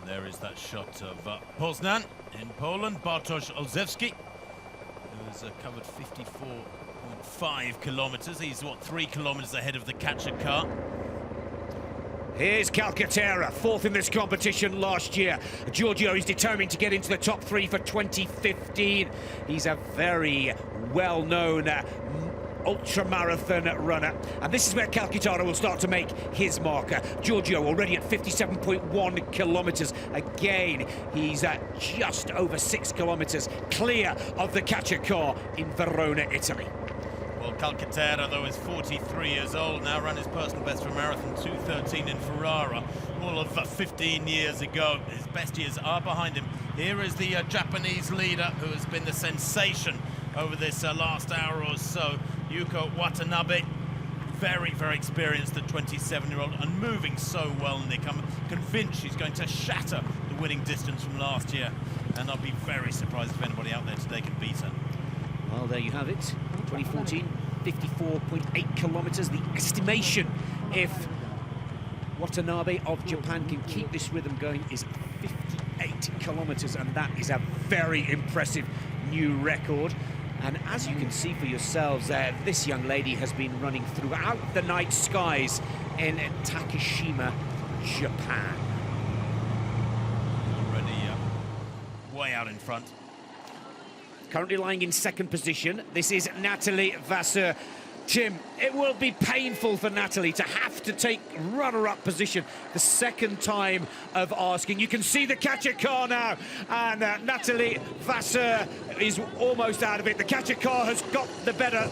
There is that shot of Poznan in Poland. Bartosz Olszewski, who has covered 54.5 kilometers. He's, what, 3 kilometers ahead of the catcher car. Here's Calcaterra, fourth in this competition last year. Giorgio is determined to get into the top 3 for 2015. He's a very well-known ultra-marathon runner. And this is where Calcaterra will start to make his marker. Giorgio already at 57.1 kilometers. Again, he's at just over 6 kilometers clear of the catcher car in Verona, Italy. Well, Calcaterra, though, is 43 years old now, ran his personal best for a marathon, 2:13 in Ferrara, all of 15 years ago. His best years are behind him. Here is the Japanese leader who has been the sensation over this last hour or so, Yuko Watanabe. Very, very experienced, the 27-year-old, and moving so well, Nick. I'm convinced she's going to shatter the winning distance from last year, and I'll be very surprised if anybody out there today can beat her. Well, there you have it. 2014, 54.8 kilometers. The estimation, if Watanabe of Japan can keep this rhythm going, is 58 kilometers, and that is a very impressive new record. And as you can see for yourselves, this young lady has been running throughout the night skies in Takashima, Japan. Already way out in front. Currently lying in second position, this is Natalie Vasseur. Tim, it will be painful for Natalie to have to take runner-up position the second time of asking. You can see the catcher car now, and Natalie Vasseur is almost out of it. The catcher car has got the better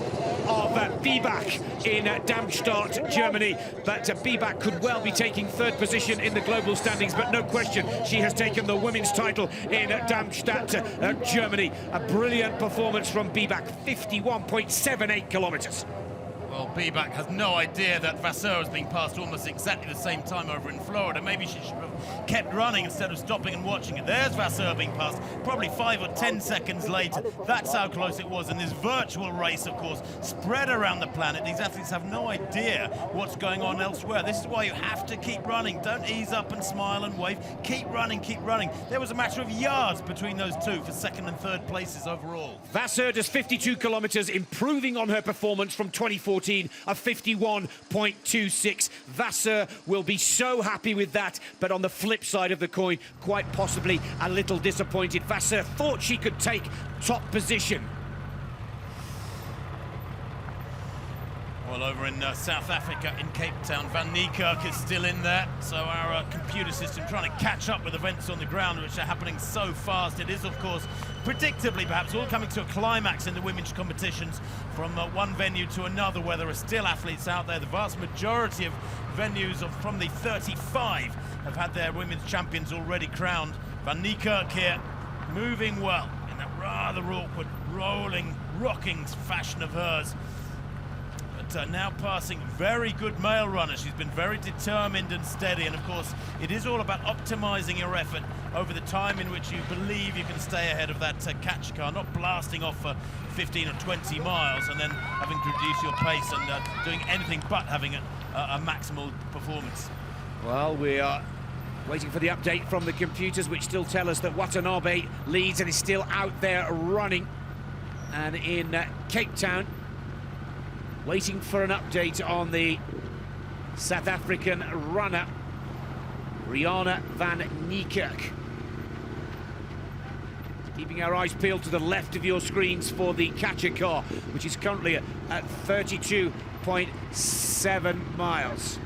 of Bibak in Darmstadt, Germany, but Bibak could well be taking third position in the global standings, but no question she has taken the women's title in Darmstadt, Germany. A brilliant performance from Bibak, 51.78 kilometers. Well, Bibak has no idea that Vasseur is being passed almost exactly the same time over in Florida. Maybe she should have kept running instead of stopping and watching it. There's Vasseur being passed probably 5 or 10 seconds later. That's how close it was. And this virtual race, of course, spread around the planet. These athletes have no idea what's going on elsewhere. This is why you have to keep running. Don't ease up and smile and wave. Keep running, keep running. There was a matter of yards between those two for second and third places overall. Vasseur does 52 kilometers, improving on her performance from 2014 of 51.26. Vasseur will be so happy with that, but on the flip side of the coin, quite possibly a little disappointed. Vasseur thought she could take top position. Well, over in South Africa, in Cape Town, Van Niekerk is still in there. So our computer system trying to catch up with events on the ground, which are happening so fast. It is, of course, predictably, perhaps, all coming to a climax in the women's competitions from one venue to another, where there are still athletes out there. The vast majority of venues from the 35 have had their women's champions already crowned. Van Niekerk here, moving well in that rather awkward, rolling, rocking fashion of hers. But now passing very good male runners. She's been very determined and steady, and of course it is all about optimizing your effort over the time in which you believe you can stay ahead of that catcher car, not blasting off for 15 or 20 miles and then having to reduce your pace and doing anything but having a maximal performance. Well, we are waiting for the update from the computers, which still tell us that Watanabe leads and is still out there running. And in Cape Town, waiting for an update on the South African runner, Rianne van Niekerk. Keeping our eyes peeled to the left of your screens for the catcher car, which is currently at 32.7 miles.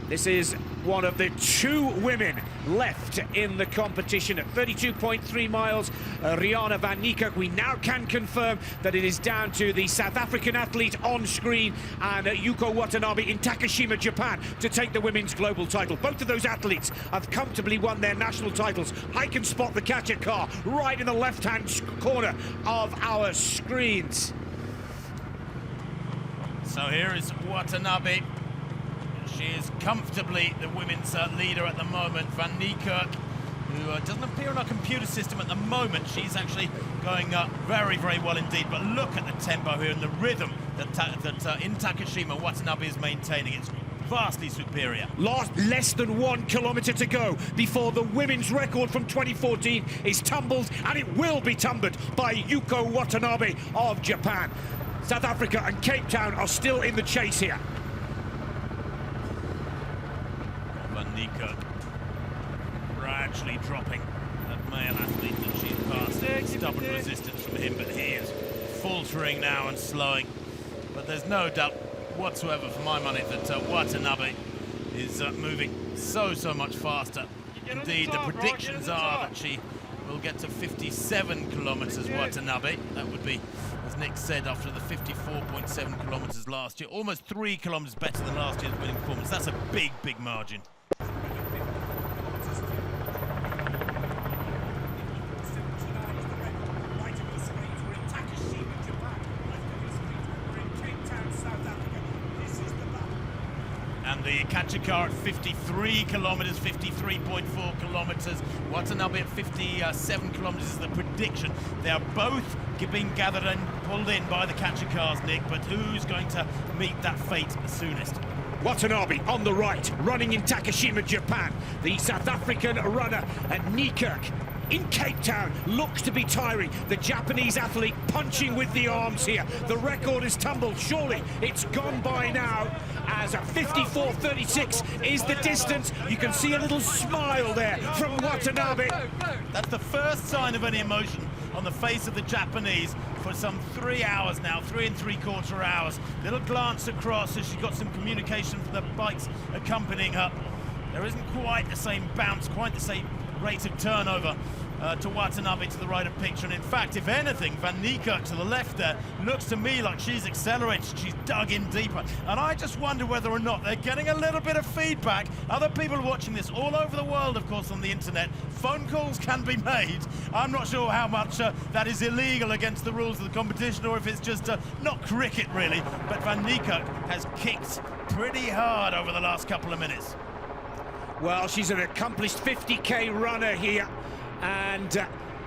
This is one of the two women left in the competition at 32.3 miles. Rianne van Niekerk. We now can confirm that it is down to the South African athlete on screen and Yuko Watanabe in Takashima, Japan, to take the women's global title. Both of those athletes have comfortably won their national titles. I can spot the catcher car right in the left-hand corner of our screens. So here is Watanabe. She is comfortably the women's leader at the moment. Van Niekerk, who doesn't appear on our computer system at the moment. She's actually going very, very well indeed. But look at the tempo here and the rhythm that in Takashima Watanabe is maintaining. It's vastly superior. Less than 1 kilometre to go before the women's record from 2014 is tumbled, and it will be tumbled by Yuko Watanabe of Japan. South Africa and Cape Town are still in the chase here. Van Niekerk gradually dropping that male athlete that she's passed. Stubborn resistance from him, but he is faltering now and slowing. But there's no doubt whatsoever for my money that Watanabe is moving so much faster. Indeed, the predictions are that she will get to 57 kilometres, Watanabe. That would be, as Nick said, after the 54.7 kilometres last year. Almost 3 kilometres better than last year's winning performance. That's a big, big margin. And the catcher car at 53 kilometres, 53.4 kilometres. Watanabe at 57 kilometres is the prediction. They are both being gathered and pulled in by the catcher cars, Nick, but who's going to meet that fate the soonest? Watanabe on the right, running in Takashima, Japan. The South African runner at Niekerk in Cape Town looks to be tiring. The Japanese athlete punching with the arms here. The record is tumbled. Surely it's gone by now, as 54.36 is the distance. You can see a little smile there from Watanabe. That's the first sign of any emotion on the face of the Japanese for some 3 hours now, 3 3/4 hours. Little glance across as she got some communication from the bikes accompanying her. There isn't quite the same bounce, quite the same rate of turnover to Watanabe to the right of picture. And in fact, if anything, Van Niekerk to the left there looks to me like she's accelerated, she's dug in deeper. And I just wonder whether or not they're getting a little bit of feedback. Other people watching this all over the world, of course, on the internet. Phone calls can be made. I'm not sure how much that is illegal against the rules of the competition, or if it's just not cricket really. But Van Niekerk has kicked pretty hard over the last couple of minutes. Well, she's an accomplished 50k runner here, and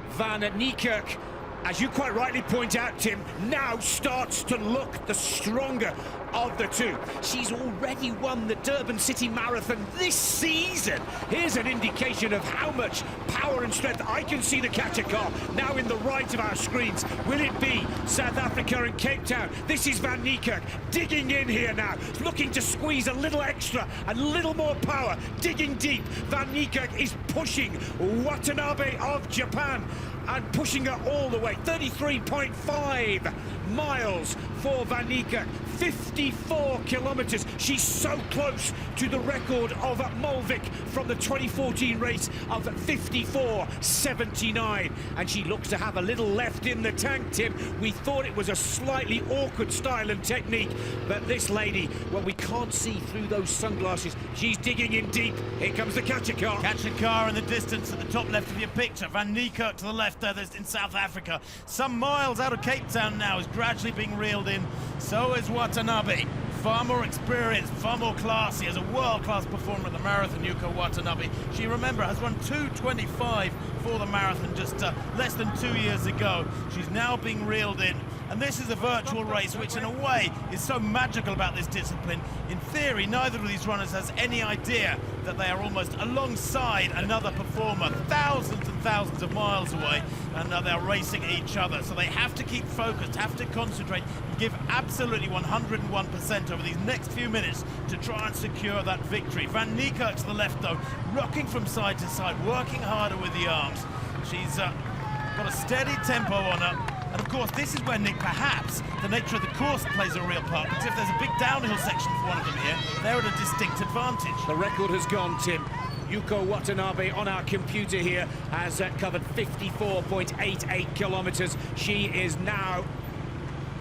Van Niekerk, as you quite rightly point out, Tim, now starts to look the stronger of the two. She's already won the Durban City Marathon this season. Here's an indication of how much power and strength. I can see the catcher car now in the right of our screens. Will it be South Africa and Cape Town? This is Van Niekerk digging in here now, looking to squeeze a little extra, a little more power, digging deep. Van Niekerk is pushing Watanabe of Japan and pushing her all the way. 33.5 miles for Van Niekerk, 54 kilometres. She's so close to the record of Mulvik from the 2014 race of 54.79, and she looks to have a little left in the tank, Tim. We thought it was a slightly awkward style and technique, but this lady, well, we can't see through those sunglasses. She's digging in deep. Here comes the catcher car. Catcher car in the distance at the top left of your picture. Van Niekerk to the left there, in South Africa. Some miles out of Cape Town now, is gradually being reeled in. So is Watanabe. Far more experienced, far more classy as a world-class performer at the marathon, Yuko Watanabe. She, remember, has run 2:25 for the marathon just less than 2 years ago. She's now being reeled in. And this is a virtual race, which in a way is so magical about this discipline. In theory, neither of these runners has any idea that they are almost alongside another performer, thousands and thousands of miles away, and they're racing each other. So they have to keep focused, have to concentrate, and give absolutely 101% over these next few minutes to try and secure that victory. Van Niekerk to the left, though, rocking from side to side, working harder with the arms. She's got a steady tempo on her. And of course, this is where, Nick, perhaps the nature of the course plays a real part, because if there's a big downhill section for one of them here, they're at a distinct advantage. The record has gone, Tim. Yuko Watanabe on our computer here has covered 54.88 kilometers. She is now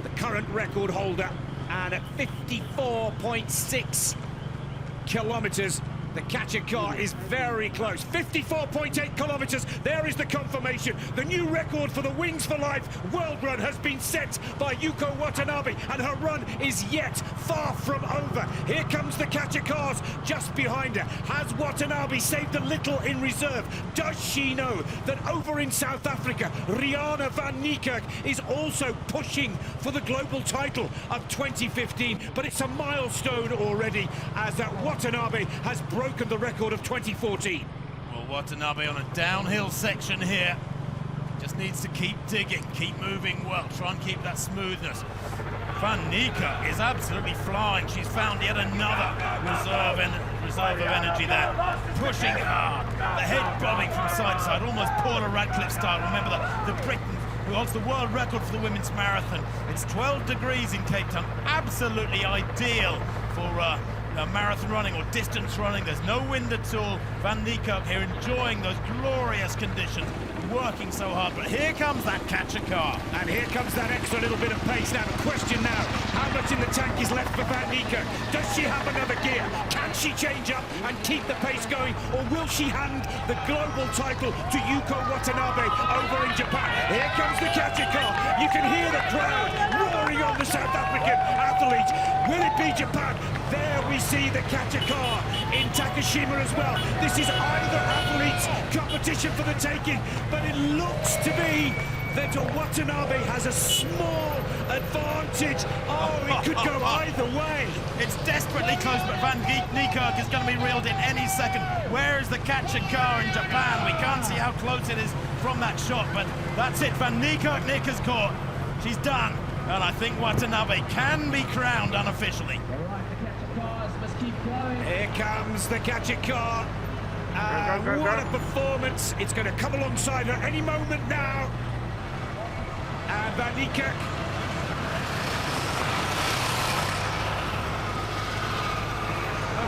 the current record holder, and at 54.6 kilometers, the catcher car is very close. 54.8 kilometers. There is the confirmation. The new record for the Wings for Life World Run has been set by Yuko Watanabe, and her run is yet far from over. Here comes the catcher cars just behind her. Has Watanabe saved a little in reserve? Does she know that over in South Africa, Rianne van Niekerk is also pushing for the global title of 2015? But it's a milestone already, as Watanabe has broken the record of 2014. Well, Watanabe on a downhill section here. Just needs to keep digging, keep moving well, try and keep that smoothness. Van Niekerk is absolutely flying. She's found yet another reserve of energy there. Pushing hard, the head bobbing from side to side, almost Paula Radcliffe style. Remember the Briton who holds the world record for the women's marathon. It's 12 degrees in Cape Town, absolutely ideal for marathon running or distance running. There's no wind at all. Van Niekerk here enjoying those glorious conditions, working so hard. But here comes that catcher car. And here comes that extra little bit of pace. Now the question now, how much in the tank is left for Van Niekerk? Does she have another gear? Can she change up and keep the pace going? Or will she hand the global title to Yuko Watanabe over in Japan? Here comes the catcher car. You can hear the crowd roaring on the South African athlete. Will it be Japan? There we see the catcher car in Takashima as well. This is either athlete's competition for the taking, but it looks to be that Watanabe has a small advantage. Oh, it could go either way. It's desperately close, but Van Niekerk is going to be reeled in any second. Where is the catcher car in Japan? We can't see how close it is from that shot, but that's it. Van Niekerk, Nick has caught. She's done. And I think Watanabe can be crowned unofficially. Here comes the catcher car. What a performance. It's going to come alongside her any moment now. And Van Niekerk.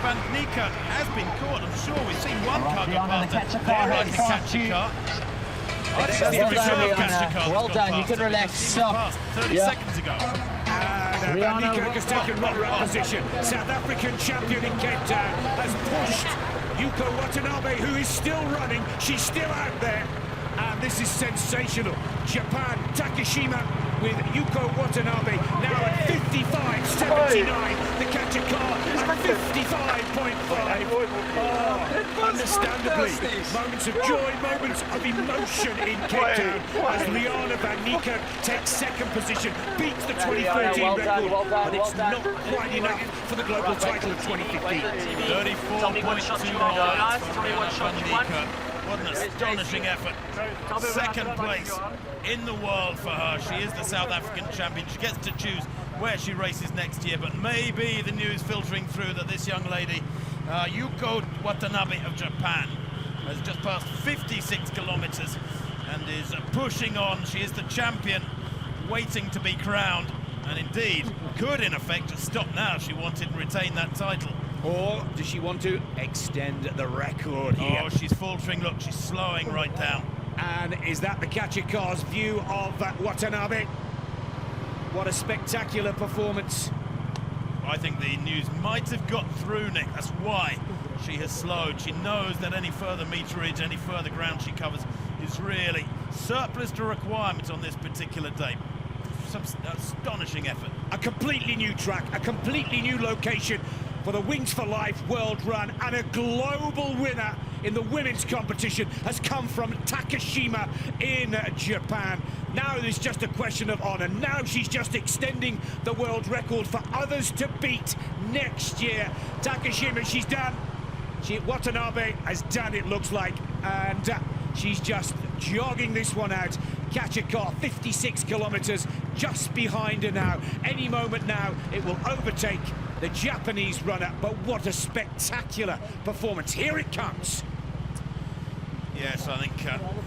Van Niekerk has been caught, I'm sure. We've seen one car go past her. There is the catcher car. Well done, you can relax. Stop. 30 seconds ago. And Van Niekerk has taken runner-up position. South African champion in Cape Town has pushed Yuko Watanabe, who is still running. She's still out there. And this is sensational. Japan, Takashima with Yuko Watanabe now at 55.79. The catcher car at 55.5. Oh, understandably, moments of joy, moments of emotion in Cape Town as Rianne van Niekerk takes second position, beats the 2014 record, but it's not quite enough for the global title of 2015. 34.2 miles for Rianne van Niekerk. What an astonishing effort. Second place in the world for her. She is the South African champion. She gets to choose where she races next year, but maybe the news filtering through that this young lady, Yuko Watanabe of Japan, has just passed 56 kilometers and is pushing on. She is the champion, waiting to be crowned, and indeed could in effect just stop now if she wanted to retain that title. Or does she want to extend the record here? Oh, she's faltering. Look, she's slowing right down. And is that the catcher car's view of Watanabe? What a spectacular performance. I think the news might have got through, Nick. That's why she has slowed. She knows that any further meterage, any further ground she covers is really surplus to requirements on this particular day. Some astonishing effort. a completely new track, a completely new location for the Wings for Life World Run, and a global winner in the women's competition has come from Takashima in Japan. Now there's just a question of honor. Now she's just extending the world record for others to beat next year. Takashima, she's done. Watanabe has done, it looks like, and she's just jogging this one out. Catch a car, 56 kilometers just behind her now. Any moment now, it will overtake the Japanese runner, but what a spectacular performance. Here it comes. Yes, I think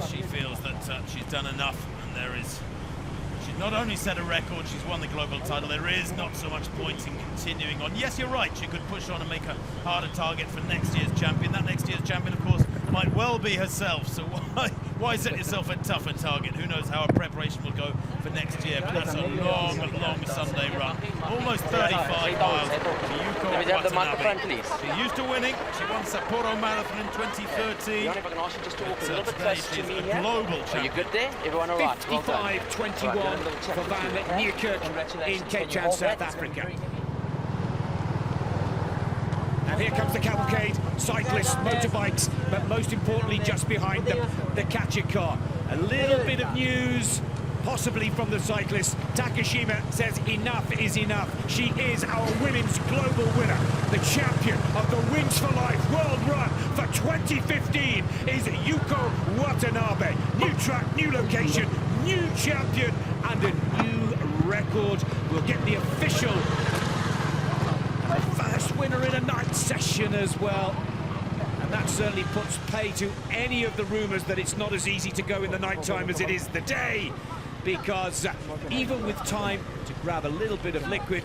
she feels that she's done enough, and she's not only set a record, she's won the global title. There is not so much point in continuing on. Yes, you're right, she could push on and make a harder target for next year's champion. That next year's champion, of course, might well be herself, so why set yourself a tougher target? Who knows how her preparation will go for next year, but that's a long, long Sunday run. Almost 35 miles for Yuko Watanabe. She's used to winning. She won Sapporo Marathon in 2013. Today she's a global champion. Are you good there? Everyone all right? 55-21 for Van Niekerk in Cape Town, South Africa. And here comes the cavalcade, cyclists, motorbikes, but most importantly, just behind them, the catcher car. A little bit of news, possibly from the cyclists. Takashima says enough is enough. She is our women's global winner. The champion of the Wings for Life World Run for 2015 is Yuko Watanabe. New track, new location, new champion, and a new record. We'll get the official first winner in a night session as well, and that certainly puts pay to any of the rumours that it's not as easy to go in the night time as it is the day, because even with time to grab a little bit of liquid,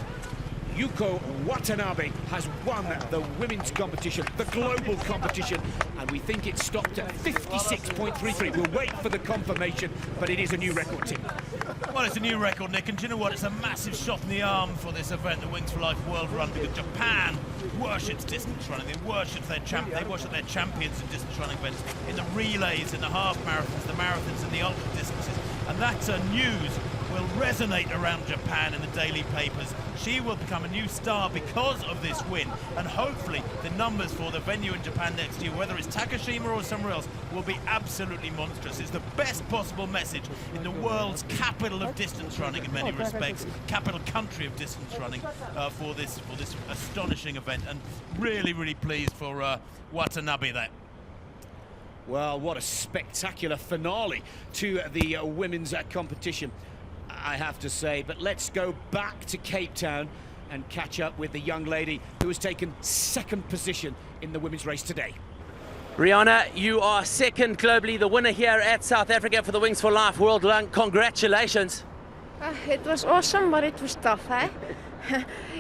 Yuko Watanabe has won the women's competition, the global competition, and we think it stopped at 56.33. We'll wait for the confirmation, but it is a new record, team. Well, it's a new record, Nick, and do you know what? It's a massive shot in the arm for this event, the Wings for Life World Run, because Japan worships distance running. They worship their champions in distance running events, in the relays, in the half marathons, the marathons, and the ultra distances. And that news will resonate around Japan in the daily papers. She will become a new star because of this win, and hopefully the numbers for the venue in Japan next year, whether it's Takashima or somewhere else, will be absolutely monstrous. It's the best possible message in the world's capital of distance running in many respects, capital country of distance running for this astonishing event, and really, really pleased for Watanabe there. Well, what a spectacular finale to the women's competition, I have to say. But let's go back to Cape Town and catch up with the young lady who has taken second position in the women's race today. Rihanna, you are second globally, the winner here at South Africa for the Wings for Life World Run. Congratulations. It was awesome, but it was tough, eh?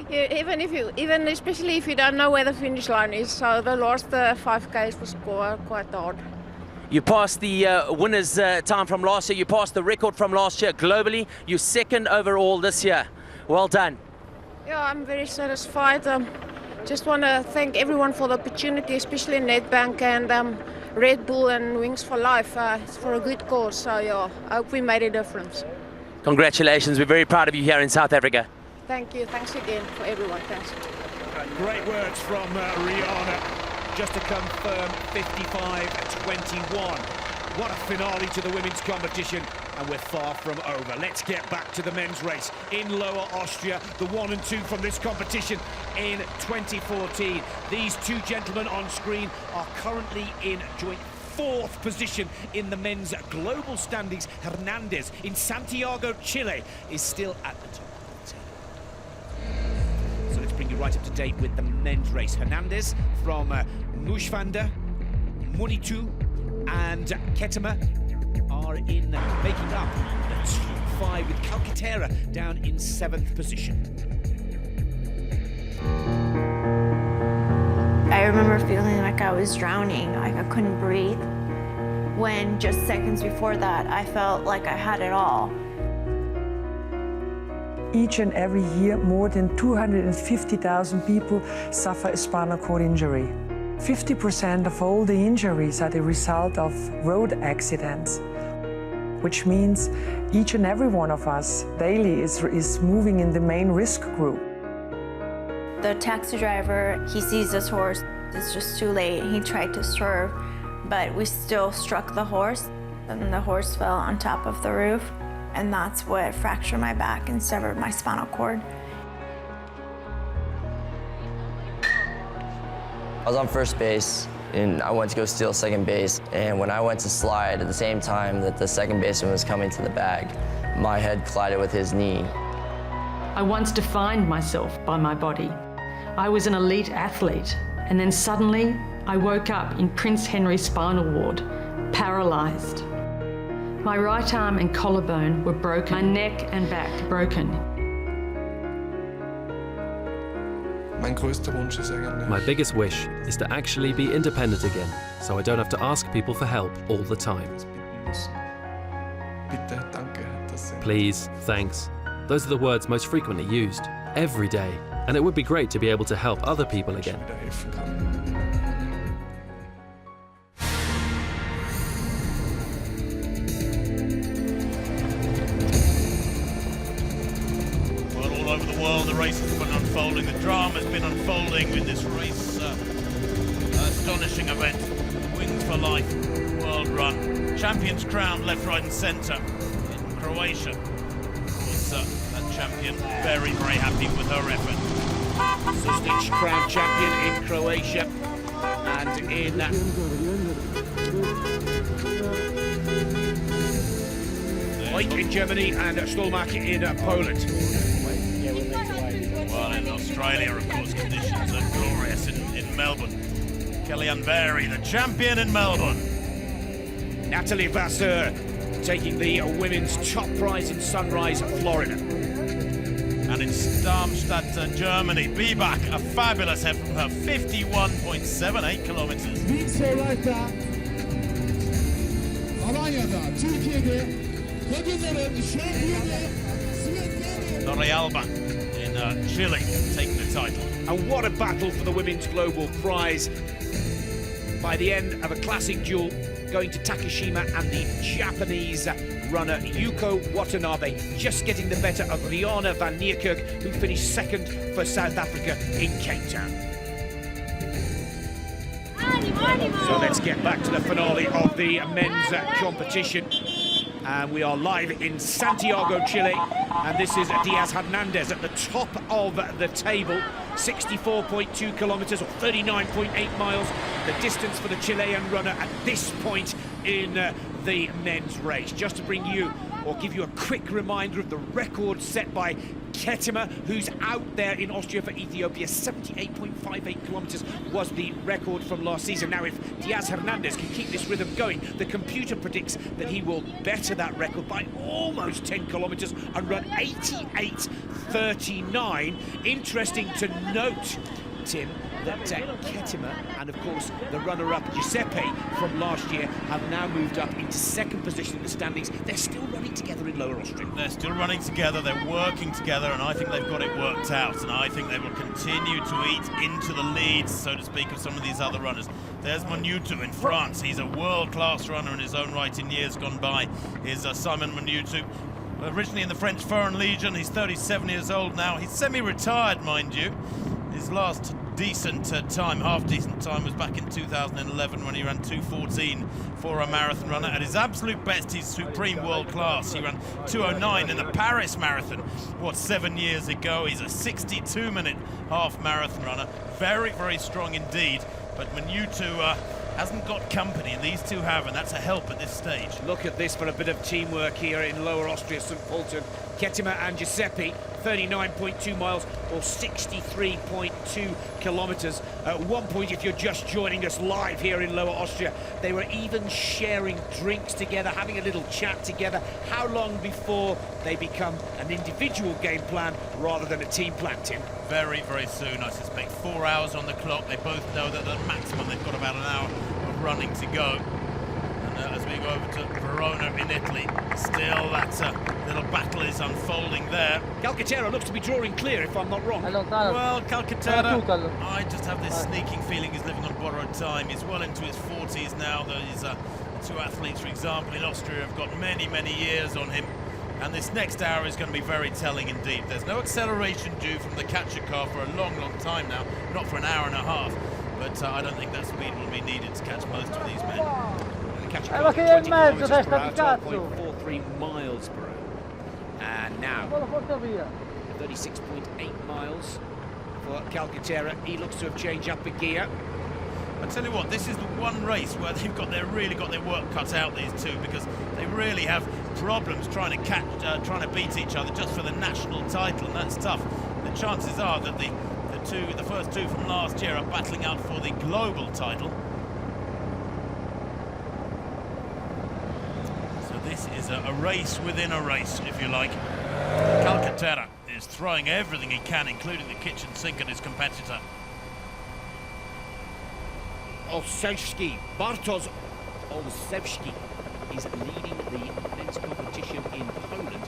Especially if you don't know where the finish line is, so the last 5Ks was quite hard. You passed the winner's time from last year, you passed the record from last year globally, you're second overall this year. Well done. Yeah, I'm very satisfied. Just want to thank everyone for the opportunity, especially Nedbank and Red Bull and Wings for Life. It's for a good cause, so yeah, I hope we made a difference. Congratulations, we're very proud of you here in South Africa. Thank you, thanks again for everyone, thanks. Great words from Rihanna. Just to confirm, 55-21. What a finale to the women's competition, and we're far from over. Let's get back to the men's race in Lower Austria, the 1 and 2 from this competition in 2014. These two gentlemen on screen are currently in joint 4th position in the men's global standings. Hernandez in Santiago, Chile, is still at the top. So let's bring you right up to date with the men's race. Hernandez from Moeshvander, Munitu and Ketema are in making up the top 5, with Calcaterra down in 7th position. I remember feeling like I was drowning, like I couldn't breathe, when just seconds before that I felt like I had it all. Each and every year, more than 250,000 people suffer a spinal cord injury. 50% of all the injuries are the result of road accidents. which means each and every one of us daily is moving in the main risk group. The taxi driver, he sees this horse, it's just too late. He tried to swerve, but we still struck the horse, and the horse fell on top of the roof, and that's what fractured my back and severed my spinal cord. I was on first base, and I went to go steal second base, and when I went to slide at the same time that the second baseman was coming to the bag, my head collided with his knee. I once defined myself by my body. I was an elite athlete, and then suddenly I woke up in Prince Henry's spinal ward, paralyzed. My right arm and collarbone were broken, my neck and back broken. My biggest wish is to actually be independent again, so I don't have to ask people for help all the time. Please, thanks. Those are the words most frequently used, every day, and it would be great to be able to help other people again. Well, all over the world, the race has been unfolding. The drama has been unfolding with this race. Astonishing event. Wings for Life World Run. Champions crowned left, right and centre in Croatia. Of course, that champion very, very happy with her effort. Sustic crowned champion in Croatia and in Oik in Germany and Stolmark in Poland. Well, in Australia, of course, conditions are glorious in Melbourne. Kellyanne Berry, the champion in Melbourne. Natalie Vasseur taking the women's top prize in Sunrise, Florida. And in Darmstadt, Germany, Bibak, a fabulous effort from her, 51.78 kilometers. Torrealba in Chile taking the title. And what a battle for the Women's Global Prize. By the end of a classic duel, going to Takashima and the Japanese runner Yuko Watanabe, just getting the better of Rihanna van Niekerk, who finished second for South Africa in Cape Town. So let's get back to the finale of the men's competition. And we are live in Santiago, Chile, and this is Diaz Hernandez at the top of the table, 64.2 kilometers or 39.8 miles, the distance for the Chilean runner at this point in the men's race. Just to bring you or give you a quick reminder of the record set by Ketema, who's out there in Austria for Ethiopia. 78.58 kilometers was the record from last season. Now, if Diaz Hernandez can keep this rhythm going, the computer predicts that he will better that record by almost 10 kilometers and run 88.39. Interesting to note, Tim, that Ketema and, of course, the runner-up Giuseppe from last year have now moved up into second position in the standings. They're still running together in Lower Austria. They're still running together, they're working together, and I think they've got it worked out, and I think they will continue to eat into the leads, so to speak, of some of these other runners. There's Minutu in France. He's a world-class runner in his own right in years gone by. Here's Simon Minutu. Originally in the French Foreign Legion, he's 37 years old now. He's semi-retired, mind you. His last decent time, half-decent time, was back in 2011 when he ran 2:14 for a marathon runner. At his absolute best, he's supreme world-class. He ran 2:09 in the Paris Marathon, 7 years ago. He's a 62-minute half-marathon runner. Very, very strong indeed. But Minutu hasn't got company, and these two have, and that's a help at this stage. Look at this for a bit of teamwork here in Lower Austria, St. Pölten. Ketema and Giuseppe, 39.2 miles or 63.2 kilometers. At one point, if you're just joining us live here in Lower Austria, they were even sharing drinks together, having a little chat together. How long before they become an individual game plan rather than a team plan, Tim? Very, very soon, I suspect. 4 hours on the clock. They both know that the maximum, they've got about an hour of running to go. And as we go over to Verona in Italy, still that little battle is unfolding there. Calcaterra looks to be drawing clear, if I'm not wrong. Well, Calcaterra, I just have this sneaking feeling he's living on borrowed time. He's well into his 40s now, though he's a two athletes, for example, in Austria have got many, many years on him. And this next hour is going to be very telling indeed. There's no acceleration due from the catcher car for a long, long time now. Not for an hour and a half. But I don't think that speed will be needed to catch most of these men. The catcher car is 20 kilometers per hour, 12.43 miles per hour. And now, 36.8 miles for Calcaterra. He looks to have changed up a gear. I tell you what, this is the one race where they've really got their work cut out, these two, because they really have problems trying to beat each other just for the national title, and that's tough. The chances are that the first two from last year are battling out for the global title. So this is a race within a race, if you like. Calcaterra is throwing everything he can, including the kitchen sink at his competitor. Bartosz Olszewski is leading the men's competition in Poland,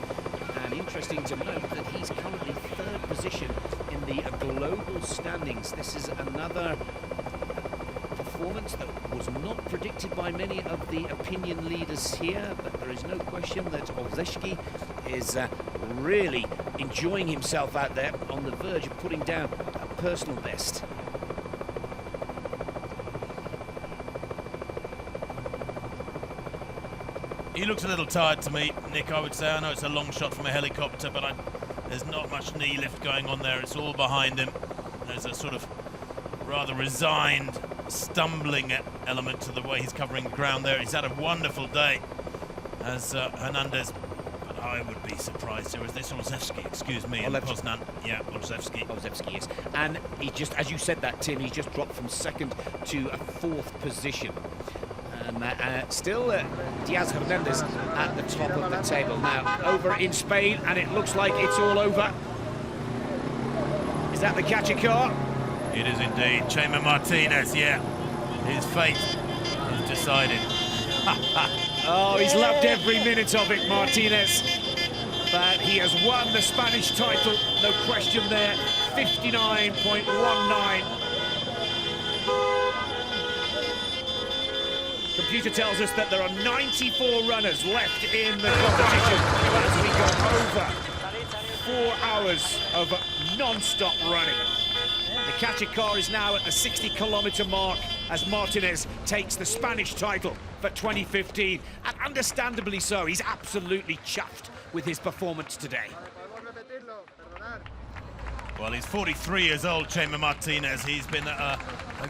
and interesting to note that he's currently third position in the global standings. This is another performance that was not predicted by many of the opinion leaders here, but there is no question that Olszewski is really enjoying himself out there, on the verge of putting down a personal best. He looks a little tired to me, Nick, I would say. I know it's a long shot from a helicopter, but there's not much knee lift going on there. It's all behind him. There's a sort of rather resigned, stumbling element to the way he's covering the ground there. He's had a wonderful day as Hernandez, but I would be surprised. Or is this Olszewski? Excuse me, in Poznan. Yeah, Olszewski. Olszewski is. And he just, as you said that, Tim, he's just dropped from second to a fourth position. Still Diaz Hernandez at the top of the table. Now over in Spain, and it looks like it's all over. Is that the catcher car? It is indeed. Chema Martinez, yeah. His fate is decided. Oh, he's loved every minute of it, Martinez. But he has won the Spanish title, no question there. 59.19. Computer tells us that there are 94 runners left in the competition as we go over 4 hours of non-stop running. The catcher car is now at the 60-kilometer mark as Martinez takes the Spanish title for 2015, and understandably so. He's absolutely chuffed with his performance today. Well, he's 43 years old, Chema Martinez. He's been a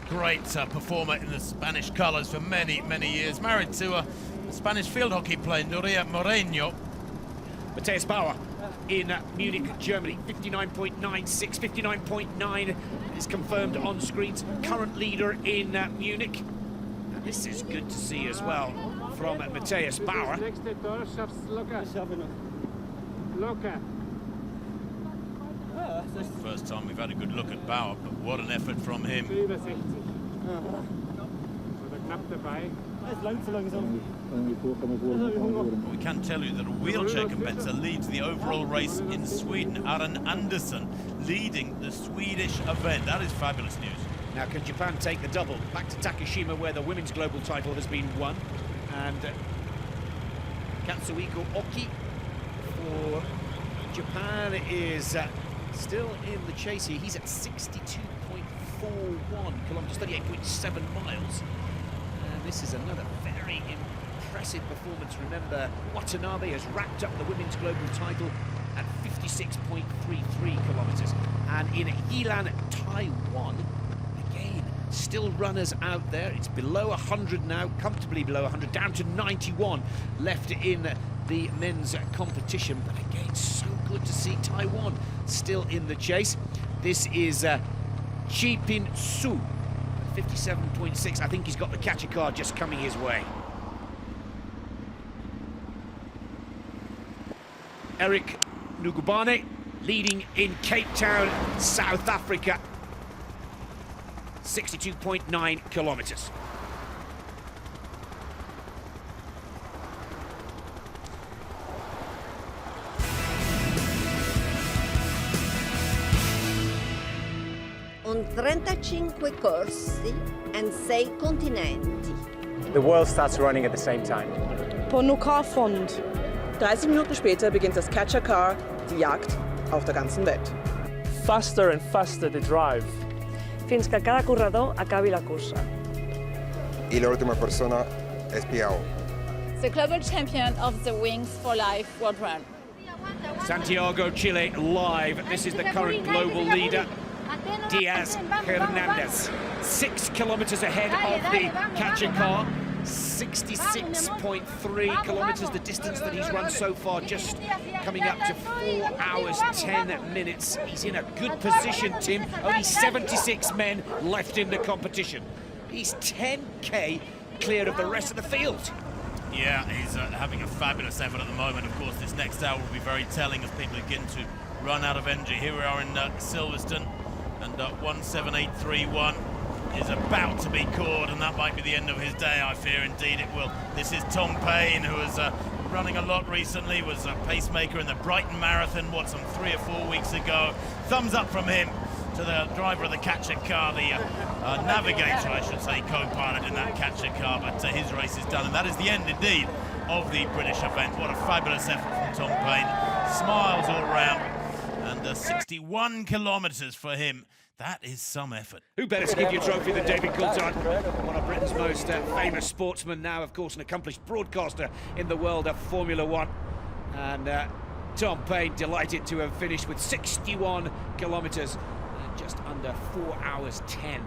great performer in the Spanish colours for many, many years. Married to a Spanish field hockey player, Nuria Moreno. Matthias Bauer in Munich, Germany, 59.96, 59.9 is confirmed on screens. Current leader in Munich. And this is good to see as well from Matthias Bauer. First time we've had a good look at Bauer, but what an effort from him. We can tell you that a wheelchair competitor leads the overall race in Sweden. Aron Andersson leading the Swedish event. That is fabulous news. Now, can Japan take the double? Back to Takashima, where the women's global title has been won. And Katsuhiko Oki for Japan is still in the chase here. He's at 62.41 kilometers, 38.7 miles. And this is another very impressive performance. Remember, Watanabe has wrapped up the women's global title at 56.33 kilometers. And in Yilan, Taiwan, again, still runners out there. It's below 100 now, comfortably below 100, down to 91 left in the men's competition. But again, so good to see Taiwan still in the chase. This is Chi Pin Su, 57.6. I think he's got the catcher car just coming his way. Eric Nugubane leading in Cape Town, South Africa, 62.9 kilometers. On 35 corsi and 6 continenti. the world starts running at the same time. På Car-Fond. 30 Minuten später beginnt das Catcher-Car, die Jagd auf der ganzen Welt. Faster and faster the drive. Fins que cada corredor acabi la cursa. Y la última persona es Piao. The global champion of the Wings for Life World Run. Santiago, Chile, live. This is the current global leader, Diaz Hernandez. 6 kilometers ahead of the catcher car. 66.3 kilometers, the distance that he's run so far, just coming up to 4 hours, 10 minutes. He's in a good position, Tim. Only 76 men left in the competition. He's 10K clear of the rest of the field. Yeah, he's having a fabulous effort at the moment. Of course, this next hour will be very telling as people begin to run out of energy. Here we are in Silverstone, and 17831 is about to be caught, and that might be the end of his day. I fear indeed it will. This is Tom Payne, who is running a lot recently, was a pacemaker in the Brighton Marathon, some 3 or 4 weeks ago. Thumbs up from him to the driver of the catcher car, the navigator, I should say, co-pilot in that catcher car, but his race is done, and that is the end, indeed, of the British event. What a fabulous effort from Tom Payne. Smiles all round, and 61 kilometres for him. That is some effort. Who better to give you a trophy than David Coulthard, one of Britain's most famous sportsmen, now, of course, an accomplished broadcaster in the world of Formula One. And Tom Payne delighted to have finished with 61 kilometres. Just under 4 hours 10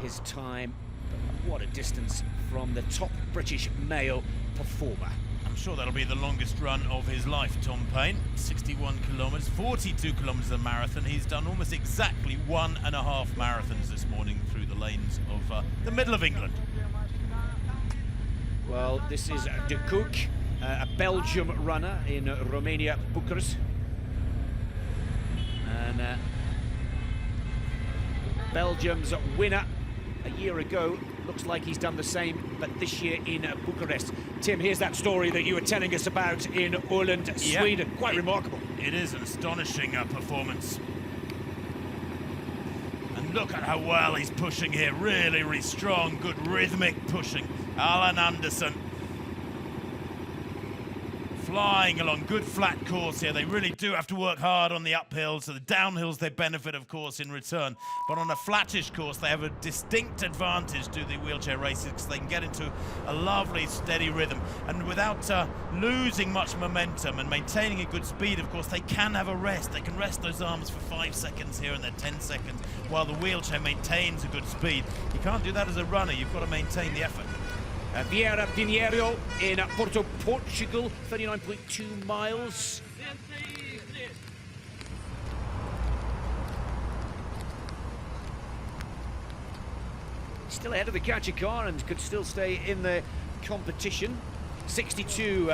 his time. But what a distance from the top British male performer. I'm sure that'll be the longest run of his life, Tom Payne. 61 kilometres, 42 kilometres a marathon. He's done almost exactly 1.5 marathons this morning through the lanes of the middle of England. Well, this is De Kook, a Belgium runner in Romania, Bucharest. And Belgium's winner a year ago. Looks like he's done the same, but this year in Bucharest. Tim, here's that story that you were telling us about in Åland, Sweden. Quite remarkable. It is an astonishing performance. And look at how well he's pushing here. Really, really strong, good rhythmic pushing. Alan Anderson flying along, good flat course here. They really do have to work hard on the uphills. So the downhills they benefit, of course, in return. But on a flattish course, they have a distinct advantage to the wheelchair races because they can get into a lovely, steady rhythm. And without losing much momentum and maintaining a good speed, of course, they can have a rest. They can rest those arms for 5 seconds here and then 10 seconds while the wheelchair maintains a good speed. You can't do that as a runner. You've got to maintain the effort. Vieira Pinheiro in Porto, Portugal, 39.2 miles. Still ahead of the catcher car and could still stay in the competition. 62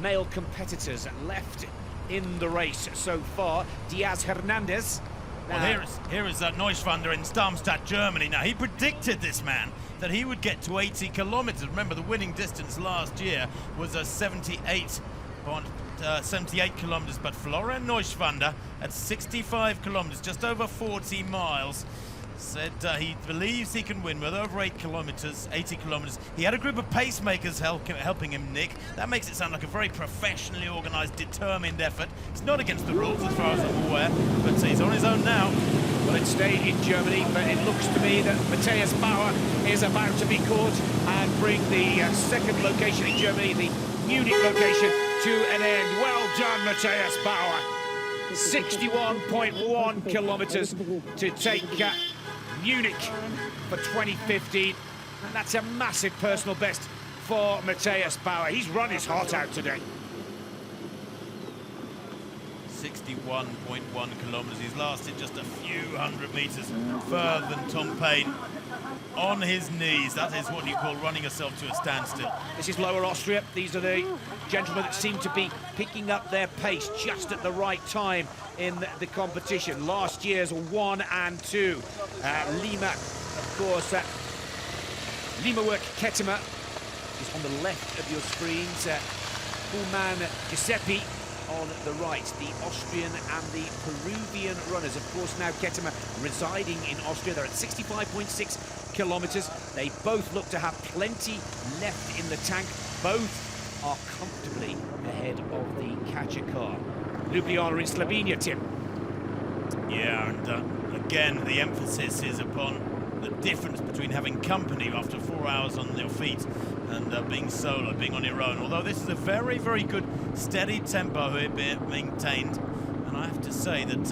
male competitors left in the race so far. Diaz Hernandez. Well, here is Neuschwander in Darmstadt, Germany. Now, he predicted, this man, that he would get to 80 kilometers. Remember, the winning distance last year was 78 kilometers, but Florian Neuschwander at 65 kilometers, just over 40 miles, said he believes he can win with over 80 kilometers. He had a group of pacemakers helping him, Nick. That makes it sound like a very professionally organized, determined effort. It's not against the rules as far as I'm aware, but he's on his own now. Well, it stayed in Germany, but it looks to me that Matthias Bauer is about to be caught and bring the second location in Germany, the Munich location, to an end. Well done, Matthias Bauer. 61.1 kilometers to take Munich for 2015, and that's a massive personal best for Matthias Bauer. He's run his heart out today. 61.1 kilometers. He's lasted just a few hundred meters further than Tom Payne. On his knees, that is what you call running yourself to a standstill. This is Lower Austria. These are the gentlemen that seem to be picking up their pace just at the right time in the competition. Last year's 1 and 2. Lima, of course, Limawerk Ketema is on the left of your screens. Pullman Giuseppe on the right, the Austrian and the Peruvian runners. Of course, now Ketema residing in Austria. They're at 65.6 kilometers. They both look to have plenty left in the tank. Both are comfortably ahead of the catcher car. Ljubljana in Slovenia, Tim. Yeah, and again, the emphasis is upon the difference between having company after 4 hours on your feet and being solo, being on your own. Although this is a very, very good steady tempo here being maintained. And I have to say that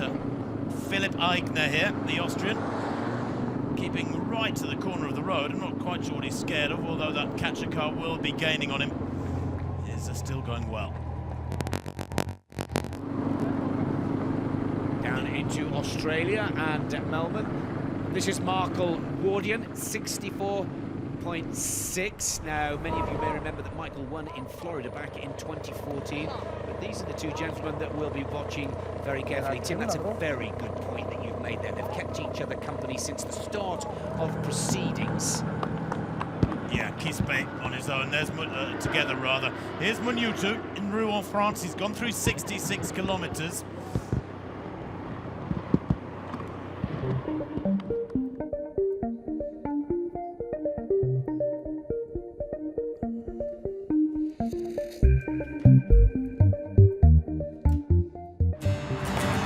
Philipp Eigner here, the Austrian, keeping right to the corner of the road. I'm not quite sure what he's scared of, although that catcher car will be gaining on him. Is still going well. Down into Australia and Melbourne. This is Markel Wardian, 64.6. Now, many of you may remember that Michael won in Florida back in 2014. But these are the two gentlemen that we'll be watching very carefully. Tim, that's a very good point that you've made there. They've kept each other company since the start of proceedings. Yeah, Kispe on his own. There's together, rather. Here's Minutu in Rouen, France. He's gone through 66 kilometers.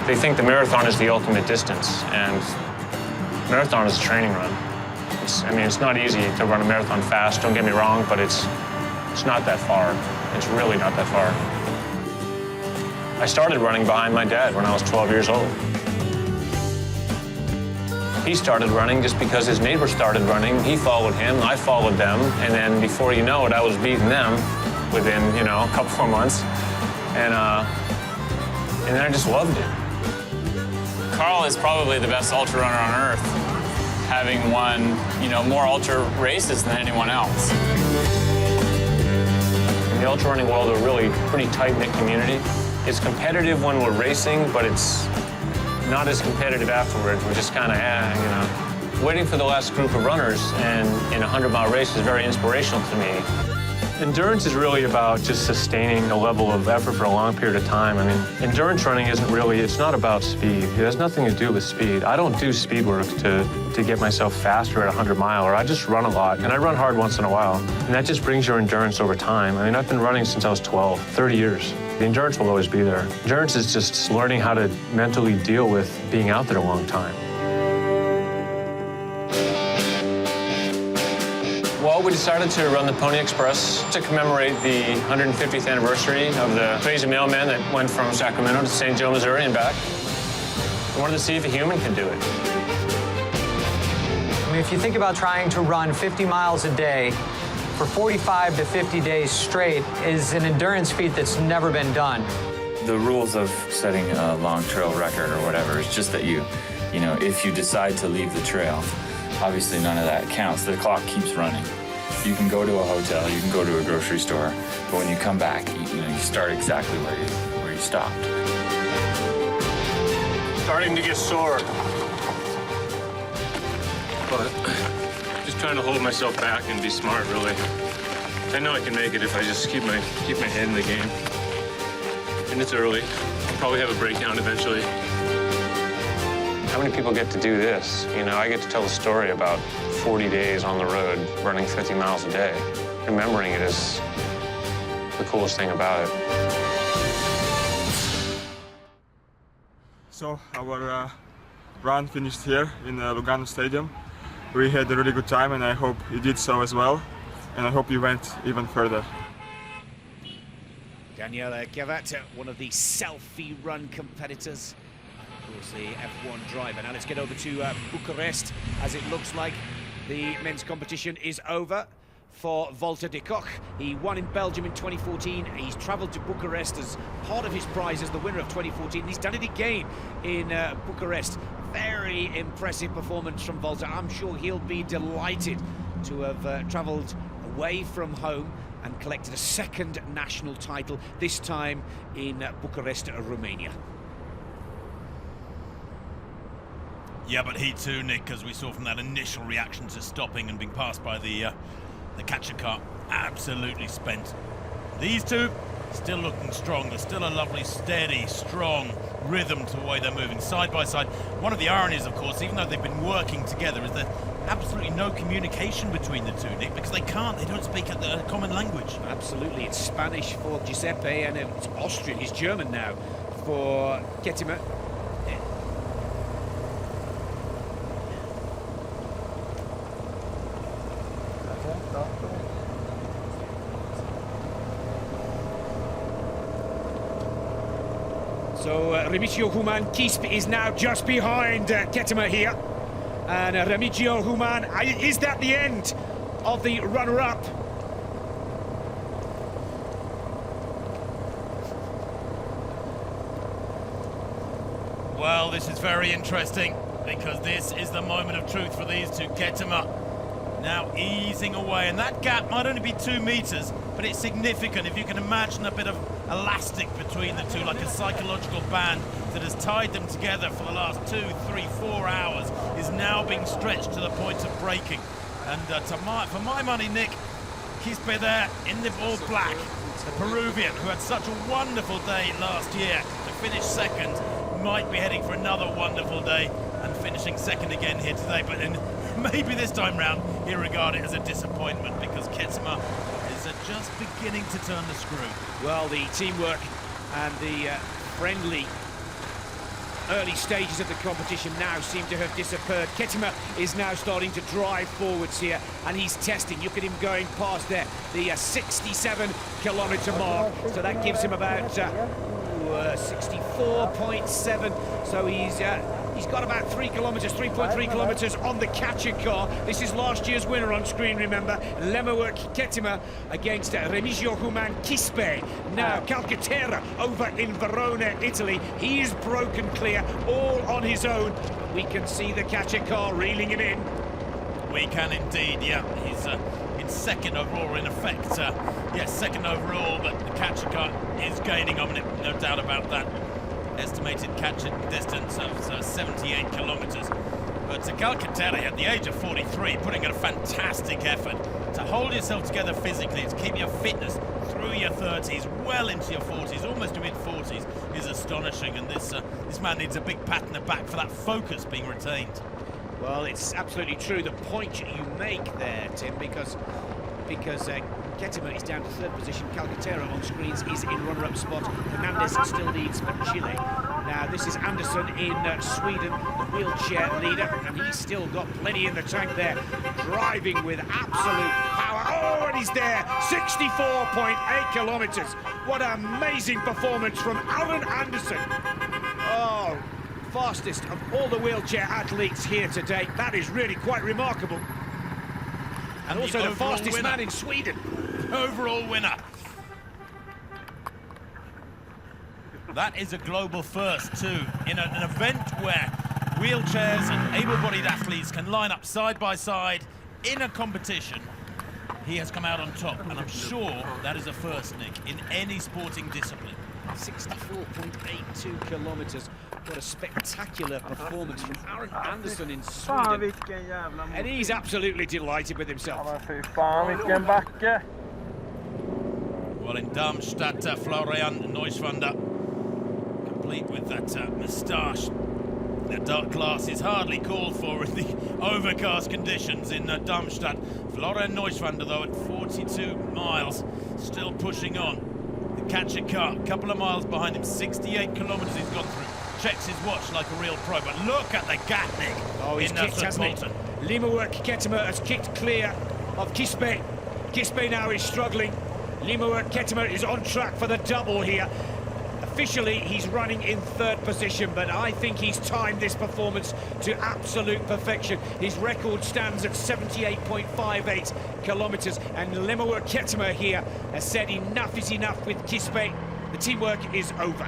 They think the marathon is the ultimate distance, and marathon is a training run. It's not easy to run a marathon fast, don't get me wrong, but it's not that far. It's really not that far. I started running behind my dad when I was 12 years old. He started running just because his neighbor started running. He followed him, I followed them, and then before you know it, I was beating them within, a couple more months. And then I just loved it. Carl is probably the best ultra runner on earth, having won, more ultra races than anyone else. In the ultra running world, we're really pretty tight-knit community. It's competitive when we're racing, but it's not as competitive afterwards. We're just kind of, Waiting for the last group of runners and in a 100-mile race is very inspirational to me. Endurance is really about just sustaining a level of effort for a long period of time. Endurance running it's not about speed. It has nothing to do with speed. I don't do speed work to get myself faster at a 100-miler. I just run a lot, and I run hard once in a while. And that just brings your endurance over time. I've been running since I was 12, 30 years. The endurance will always be there. Endurance is just learning how to mentally deal with being out there a long time. Well, we decided to run the Pony Express to commemorate the 150th anniversary of the crazy mailman that went from Sacramento to St. Joe, Missouri and back. I wanted to see if a human could do it. If you think about trying to run 50 miles a day for 45 to 50 days straight is an endurance feat that's never been done. The rules of setting a long trail record or whatever is just that if you decide to leave the trail, obviously none of that counts. The clock keeps running. You can go to a hotel, you can go to a grocery store, but when you come back, you start exactly where you stopped. Starting to get sore. But just trying to hold myself back and be smart, really. I know I can make it if I just keep my head in the game. And it's early. I'll probably have a breakdown eventually. How many people get to do this? I get to tell a story about 40 days on the road, running 50 miles a day. Remembering it is the coolest thing about it. So our run finished here in Lugano Stadium. We had a really good time, and I hope you did so as well. And I hope you went even further. Daniela Chiavat, one of the selfie run competitors. Of course, the F1 driver. Now let's get over to Bucharest, as it looks like the men's competition is over for Walter de Koch. He won in Belgium in 2014. He's travelled to Bucharest as part of his prize as the winner of 2014. He's done it again in Bucharest. Very impressive performance from Walter. I'm sure he'll be delighted to have travelled away from home and collected a second national title, this time in Bucharest, Romania. Yeah, but he too, Nick, as we saw from that initial reaction to stopping and being passed by the catcher car, absolutely spent. These two still looking strong. There's still a lovely, steady, strong rhythm to the way they're moving side by side. One of the ironies, of course, even though they've been working together, is that absolutely no communication between the two, Nick, because they don't speak a common language. Absolutely, it's Spanish for Giuseppe and it's Austrian, he's German now, for Kettimer. So Remigio Human Quispe is now just behind Kettimer here. And Remigio Human, is that the end of the runner-up? Well, this is very interesting because this is the moment of truth for these two. Kettimer now easing away, and that gap might only be 2 meters, but it's significant. If you can imagine a bit of elastic between the two, like a psychological band that has tied them together for the last 2, 3, 4 hours, is now being stretched to the point of breaking. And for my money, Nick, Quispe there in the all black, the Peruvian who had such a wonderful day last year to finish second, might be heading for another wonderful day and finishing second again here today. But then maybe this time round he'll regard it as a disappointment because Kettimer is just beginning to turn the screw. Well, the teamwork and the friendly early stages of the competition now seem to have disappeared. Kettimer is now starting to drive forwards here, and he's testing. Look at him going past there, the 67-kilometre mark. So that gives him about 64.7. So he's got about 3 kilometres, 3.3 kilometres on the catcher car. This is last year's winner on screen, remember. Leaderboard Kettimer against Remigio Human Quispe. Now Calcaterra over in Verona, Italy. He is broken clear, all on his own. We can see the catcher car reeling him in. We can indeed, yeah. He's in second overall, in effect. Yes, second overall, but the catcher car is gaining on it, no doubt about that. Estimated catcher distance of 78 kilometres. But Calcaterra, at the age of 43, putting in a fantastic effort to hold yourself together physically, to keep your fitness through your 30s, well into your 40s, almost to mid-40s, is astonishing. And this man needs a big pat on the back for that focus being retained. Well, it's absolutely true, the point you make there, Tim, because Kettimer is down to third position. Calcaterra on screens is in runner-up spot. Hernandez still leads for Chile. Now this is Andersson in Sweden, the wheelchair leader, and he's still got plenty in the tank there, driving with absolute power. Oh, and he's there, 64.8 kilometres. What an amazing performance from Alan Andersson. Oh, fastest of all the wheelchair athletes here today. That is really quite remarkable. And also the fastest man in Sweden. Overall winner. That is a global first too, in an event where wheelchairs and able-bodied athletes can line up side by side in a competition. He has come out on top, and I'm sure that is a first, Nick, in any sporting discipline. 64.82 kilometres. What a spectacular performance from Aaron Andersson in Sweden. And he's absolutely delighted with himself. Well, in Darmstadt, Florian Neuschwander, complete with that moustache. The dark glasses hardly called for in the overcast conditions in Darmstadt. Florian Neuschwander, though, at 42 miles, still pushing on. The catcher car, a couple of miles behind him, 68 kilometres he's gone through. Checks his watch like a real pro, but look at the gap, Nick. Oh, he's kicked, hasn't he? Leaderboard Kettimer has kicked clear of Quispe. Quispe now is struggling. Leaderboard Kettimer is on track for the double here. Officially, he's running in third position, but I think he's timed this performance to absolute perfection. His record stands at 78.58 kilometres, and Leaderboard Kettimer here has said enough is enough with Quispe. The teamwork is over.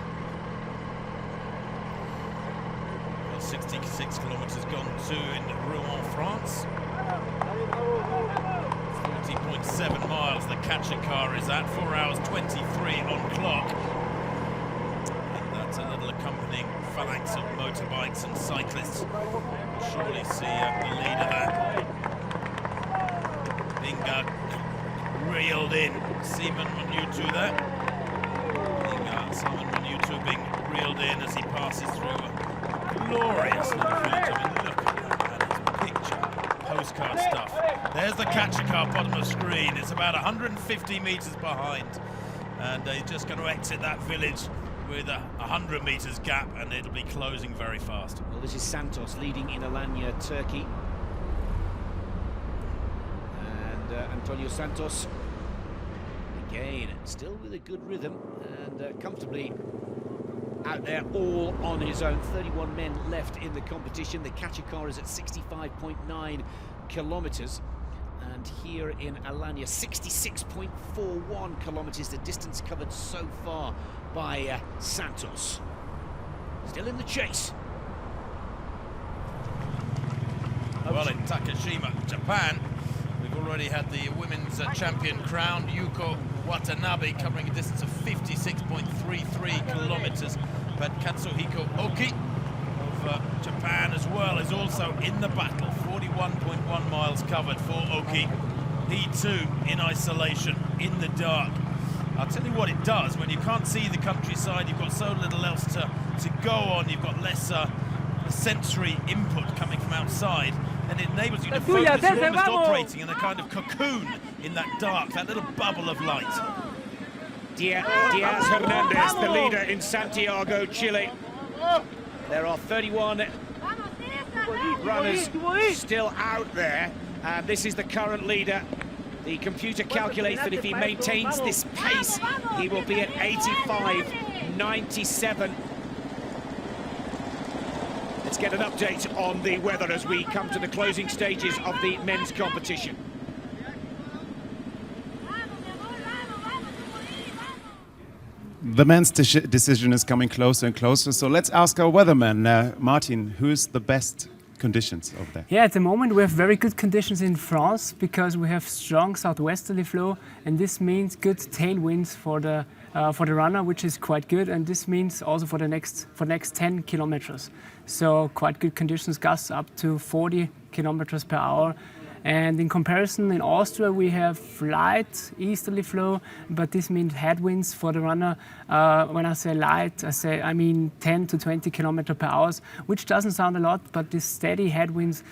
66 kilometres gone to in Rouen, France. 40.7 miles the catcher car is at, 4 hours 23 on clock. And that's a little accompanying phalanx of motorbikes and cyclists. We'll surely see the leader there being reeled in. Simon Manutu there. Simon Manutu being reeled in as he passes through glorious little village. I mean, look at that. That is picture postcard stuff. There's the catcher car bottom of screen. It's about 150 meters behind. And they're just going to exit that village with a 100 meters gap, and it'll be closing very fast. Well, this is Santos leading in Alanya, Turkey. And Antonio Santos, again, still with a good rhythm and comfortably out there all on his own. 31 men left in the competition. The catcher car is at 65.9 kilometers. And here in Alanya, 66.41 kilometers, the distance covered so far by Santos. Still in the chase. Well, in Takashima, Japan, we've already had the women's champion crowned, Yuko Watanabe, covering a distance of 56.33 kilometers. But Katsuhiko Oki of Japan as well is also in the battle. 41.1 miles covered for Oki. He too in isolation, in the dark. I'll tell you what it does, when you can't see the countryside, you've got so little else to go on, you've got less sensory input coming from outside, and it enables you to focus. You're almost operating in a kind of cocoon in that dark, that little bubble of light. Diaz Hernandez, the leader in Santiago, Chile. There are 31 runners still out there, and this is the current leader. The computer calculates that if he maintains this pace, he will be at 85.97. Let's get an update on the weather as we come to the closing stages of the men's competition. The men's decision is coming closer and closer, so let's ask our weatherman, Martin, who's the best conditions over there? Yeah, at the moment we have very good conditions in France because we have strong southwesterly flow, and this means good tailwinds for the runner, which is quite good, and this means also for the next 10 kilometers. So quite good conditions, gusts up to 40 kilometers per hour. And in comparison, in Austria, we have light easterly flow, but this means headwinds for the runner. When I say light, I mean 10 to 20 kilometers per hour, which doesn't sound a lot, but this steady headwinds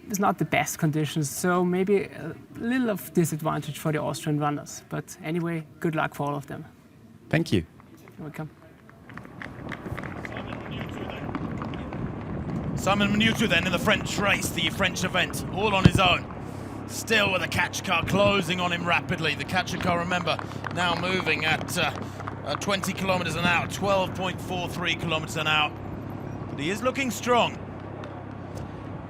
is not the best conditions. So maybe a little of disadvantage for the Austrian runners. But anyway, good luck for all of them. Thank you. You're welcome. Simon Minutu then in the French race, the French event, all on his own. Still with the catcher car closing on him rapidly. The catcher car, remember, now moving at 20 kilometers an hour, 12.43 kilometers an hour. But he is looking strong.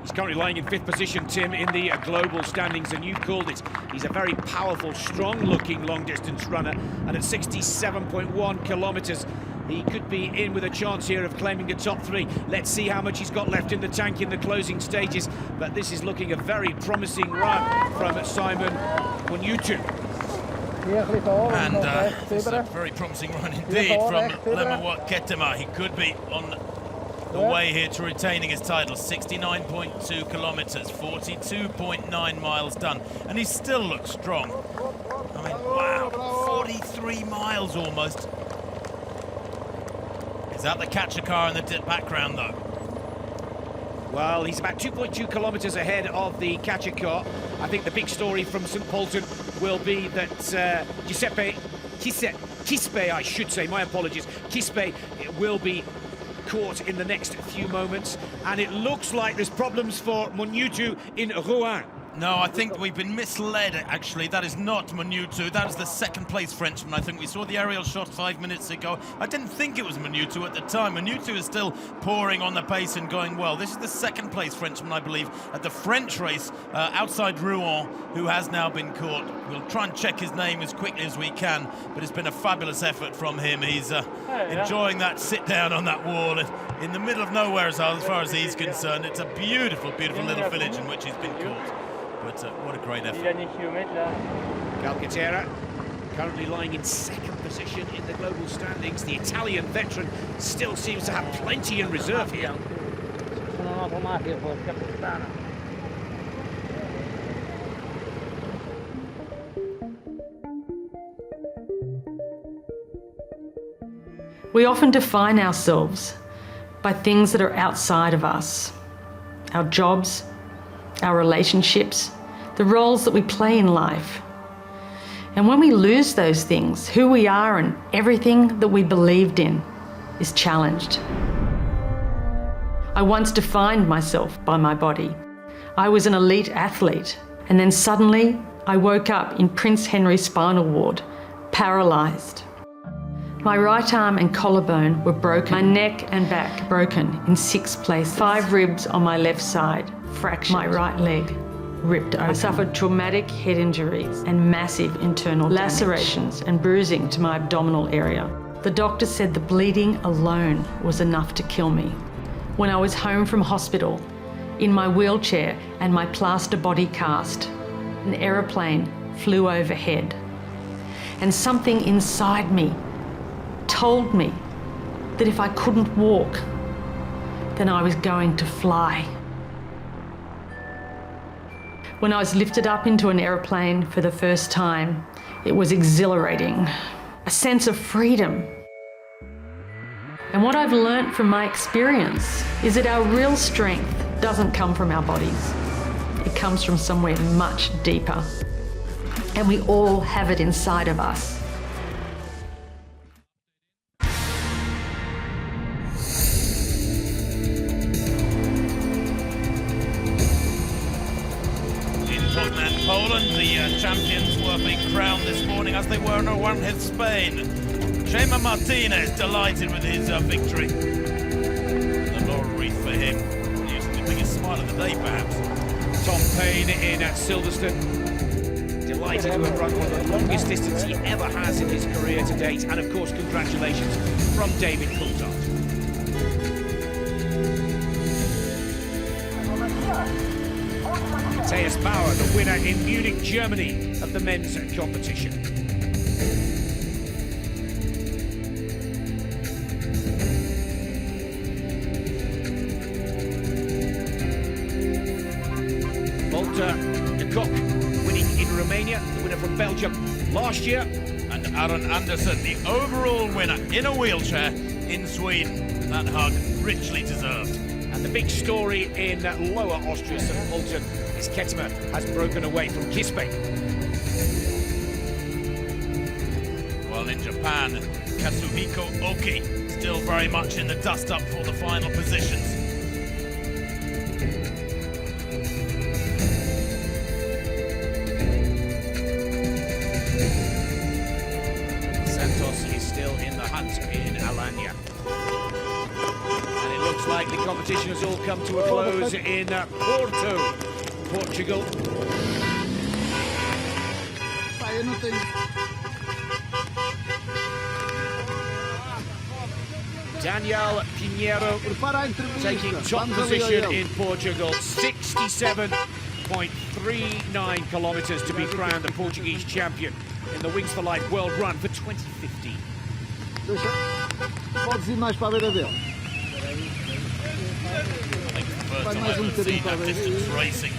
He's currently lying in 5th position, Tim, in the global standings, and you've called it. He's a very powerful, strong-looking long-distance runner, and at 67.1 kilometers, he could be in with a chance here of claiming a top 3. Let's see how much he's got left in the tank in the closing stages. But this is looking a very promising run from Simon Minutu. And it's a very promising run indeed from Lemawat Ketema. He could be on the way here to retaining his title. 69.2 kilometers, 42.9 miles done. And he still looks strong. I mean, wow, 43 miles almost. Is that the catcher car in the background, though? Well, he's about 2.2 kilometers ahead of the catcher car. I think the big story from St. Polten will be that Quispe, I should say, my apologies, Quispe will be caught in the next few moments. And it looks like there's problems for Minutu in Rouen. No, I think we've been misled, actually. That is not Minutu. That is the second-place Frenchman. I think we saw the aerial shot 5 minutes ago. I didn't think it was Minutu at the time. Minutu is still pouring on the pace and going well. This is the second-place Frenchman, I believe, at the French race outside Rouen, who has now been caught. We'll try and check his name as quickly as we can, but it's been a fabulous effort from him. He's enjoying that sit-down on that wall in the middle of nowhere as far as he's concerned. It's a beautiful, beautiful little village in which he's been caught. But what a great effort. Calcaterra currently lying in 2nd position in the global standings. The Italian veteran still seems to have plenty in reserve here. We often define ourselves by things that are outside of us. Our jobs, our relationships, the roles that we play in life. And when we lose those things, who we are and everything that we believed in is challenged. I once defined myself by my body. I was an elite athlete, and then suddenly I woke up in Prince Henry Spinal Ward, paralysed. My right arm and collarbone were broken, my neck and back broken in 6 places, 5 ribs on my left side, fractured, my right leg ripped open. I suffered traumatic head injuries and massive internal lacerations and bruising to my abdominal area. The doctor said the bleeding alone was enough to kill me. When I was home from hospital, in my wheelchair and my plaster body cast, an aeroplane flew overhead. And something inside me told me that if I couldn't walk, then I was going to fly. When I was lifted up into an aeroplane for the first time, it was exhilarating, a sense of freedom. And what I've learnt from my experience is that our real strength doesn't come from our bodies. It comes from somewhere much deeper. And we all have it inside of us. In Poznan, Poland, the champions were being crowned this morning as they were in one with Spain. Chema Martinez delighted with his victory. The laurel wreath for him. He was the biggest smile of the day, perhaps. Tom Payne in Silverstone. Delighted to have run one of the longest distance he ever has in his career to date. And of course, congratulations from David Coulthard. Matthias Bauer, the winner in Munich, Germany of the men's competition. De Kock winning in Romania, the winner from Belgium last year. And Aaron Andersen, the overall winner in a wheelchair in Sweden. That hug richly deserved. And the big story in Lower Austria, St. Pölten, is Kettemer has broken away from Kispe. While in Japan, Kazuhiko Oki still very much in the dust-up for the final positions. In Alanya. And it looks like the competition has all come to a close in Porto, Portugal. Daniel Pinheiro taking top position in Portugal, 67.39 kilometers to be crowned the Portuguese champion in the Wings for Life World Run for 2015. Podes ir mais para a beira dele. First time I've ever seen that distance racing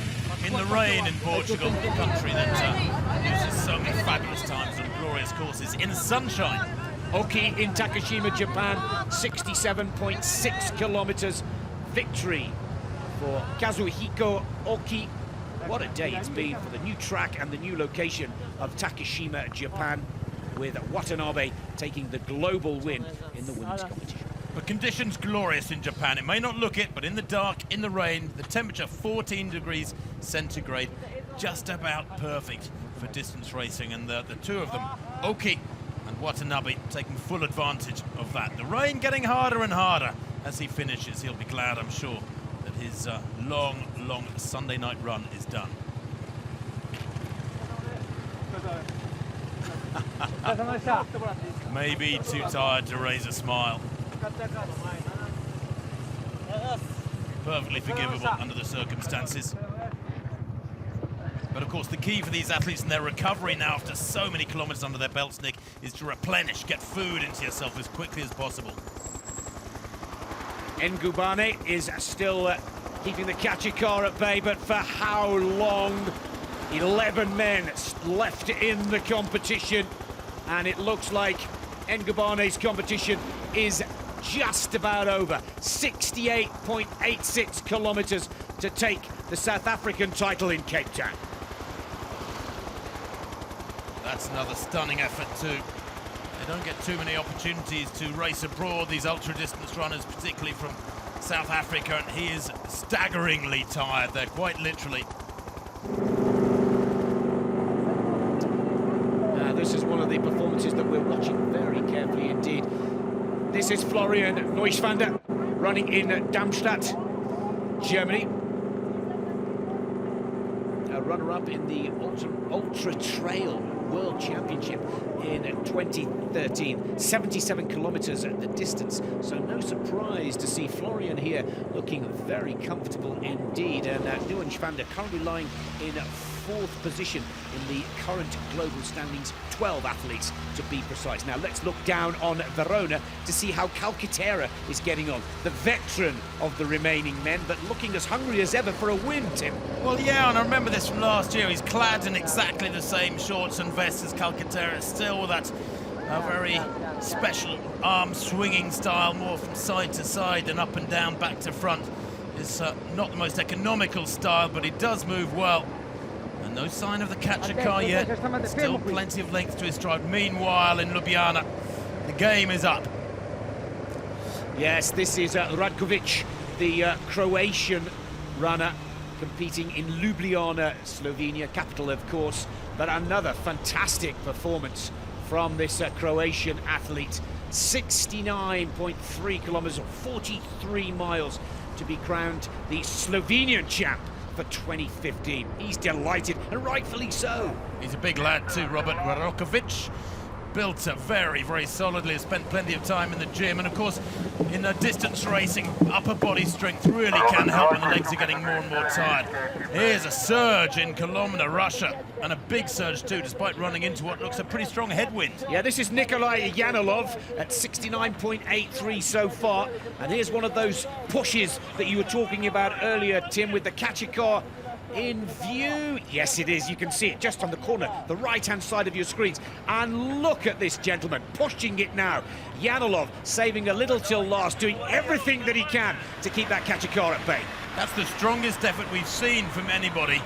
in the rain in Portugal, a country that uses so many fabulous times and glorious courses in the sunshine. Oki in Takashima, Japan, 67.6 kilometers. Victory for Kazuhiko Oki. What a day it's been for the new track and the new location of Takashima, Japan, with Watanabe taking the global win in the women's competition. But conditions glorious in Japan. It may not look it, but in the dark, in the rain, the temperature 14 degrees centigrade, just about perfect for distance racing. And the two of them, Oki and Watanabe, taking full advantage of that. The rain getting harder and harder as he finishes. He'll be glad, I'm sure, that his long Sunday night run is done. Maybe too tired to raise a smile. Perfectly forgivable under the circumstances. But of course the key for these athletes in their recovery now after so many kilometers under their belts, Nick, is to replenish, get food into yourself as quickly as possible. Ngubane is still keeping the catcher car at bay, but for how long? 11 men left in the competition, and it looks like Ngubane's competition is just about over. 68.86 kilometers to take the South African title in Cape Town. That's another stunning effort too. They don't get too many opportunities to race abroad, these ultra-distance runners, particularly from South Africa, and he is staggeringly tired there, quite literally. This is one of the performances that we're watching very carefully indeed. This is Florian Neuschwander running in Darmstadt, Germany. A runner-up in the Ultra Trail World Championship in 2013. 77 kilometers at the distance, so no surprise to see Florian here looking very comfortable indeed. And Neuschwander currently lying in 4th position in the current global standings, 12 athletes to be precise. Now let's look down on Verona to see how Calcaterra is getting on, the veteran of the remaining men, but looking as hungry as ever for a win, Tim. Well, yeah, and I remember this from last year. He's clad in exactly the same shorts and vests as Calcaterra, still with that very special arm swinging style, more from side to side and up and down, back to front. It's not the most economical style, but he does move well. And no sign of the catcher car yet. Still plenty of length to his stride. Meanwhile, in Ljubljana, the game is up. Yes, this is Radkovic, the Croatian runner, competing in Ljubljana, Slovenia, capital of course. But another fantastic performance from this Croatian athlete. 69.3 kilometers, 43 miles to be crowned the Slovenian champ for 2015. He's delighted, and rightfully so. He's a big lad too, Robert Radkovic. Built very, very solidly, has spent plenty of time in the gym, and of course in distance racing, upper body strength really can help when the legs are getting more and more tired. Here's a surge in Kolomna, Russia, and a big surge too, despite running into what looks a pretty strong headwind. Yeah, this is Nikolai Yanalov at 69.83 so far, and here's one of those pushes that you were talking about earlier, Tim, with the catcher car in view. Yes, it is. You can see it just on the corner, the right-hand side of your screens. And look at this gentleman pushing it now. Yanalov saving a little till last, doing everything that he can to keep that catcher car at bay. That's the strongest effort we've seen from anybody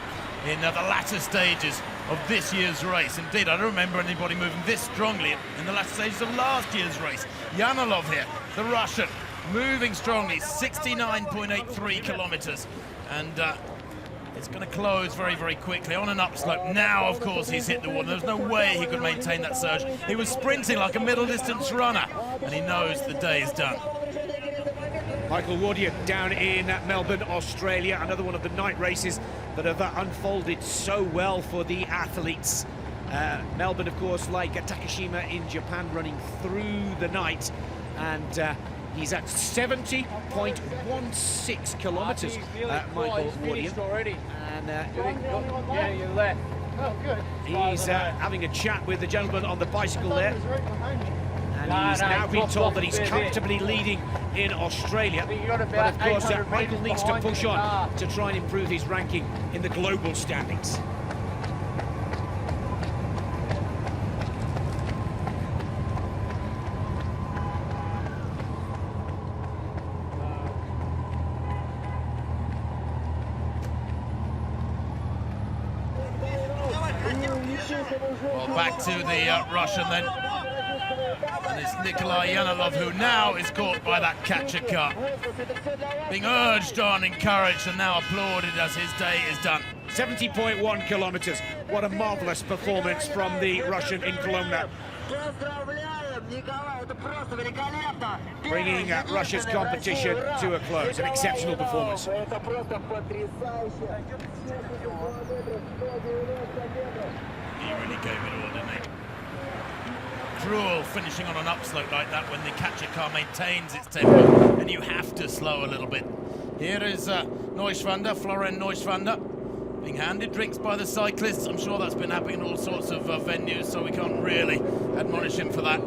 in the latter stages of this year's race. Indeed, I don't remember anybody moving this strongly in the latter stages of last year's race. Yanalov here, the Russian, moving strongly, 69.83 kilometers. And it's going to close very, very quickly on an upslope. Now, of course, he's hit the wall. There's no way he could maintain that surge. He was sprinting like a middle-distance runner, and he knows the day is done. Michael Wardier down in Melbourne, Australia. Another one of the night races that have unfolded so well for the athletes. Melbourne, of course, like Takashima in Japan, running through the night. And he's at 70.16 kilometers, Michael Wardier. And he's having a chat with the gentleman on the bicycle there. And he's now been told that he's comfortably leading in Australia. But of course, Michael needs to push on to try and improve his ranking in the global standings. Well, back to the Russian then. And it's Nikolai Yanalov, who now is caught by that catcher car. Being urged on, encouraged, and now applauded as his day is done. 70.1 kilometers. What a marvelous performance from the Russian in Kolomna. Bringing Russia's competition to a close. An exceptional performance. He really gave it all, didn't he? Cruel finishing on an upslope like that when the catcher car maintains its tempo, and you have to slow a little bit. Here is Neuschwander, Florian Neuschwander, being handed drinks by the cyclists. I'm sure that's been happening in all sorts of venues, so we can't really admonish him for that.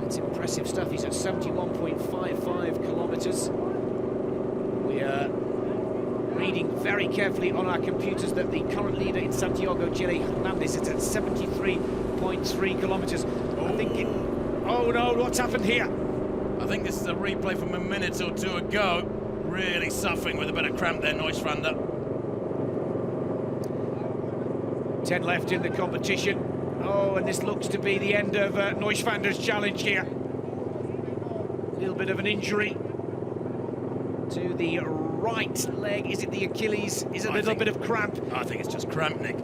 It's impressive stuff. He's at 71.55 kilometers. We are reading very carefully on our computers that the current leader in Santiago, Jere Hernandez, is at 73.3 kilometers. I think it... Oh no, what's happened here? I think this is a replay from a minute or two ago. Really suffering with a bit of cramp there, Neuschwander. 10 left in the competition. Oh, and this looks to be the end of Neuschwander's challenge here. A little bit of an injury to the right leg. Is it the Achilles? Is it a little bit of cramp? I think it's just cramp, Nick.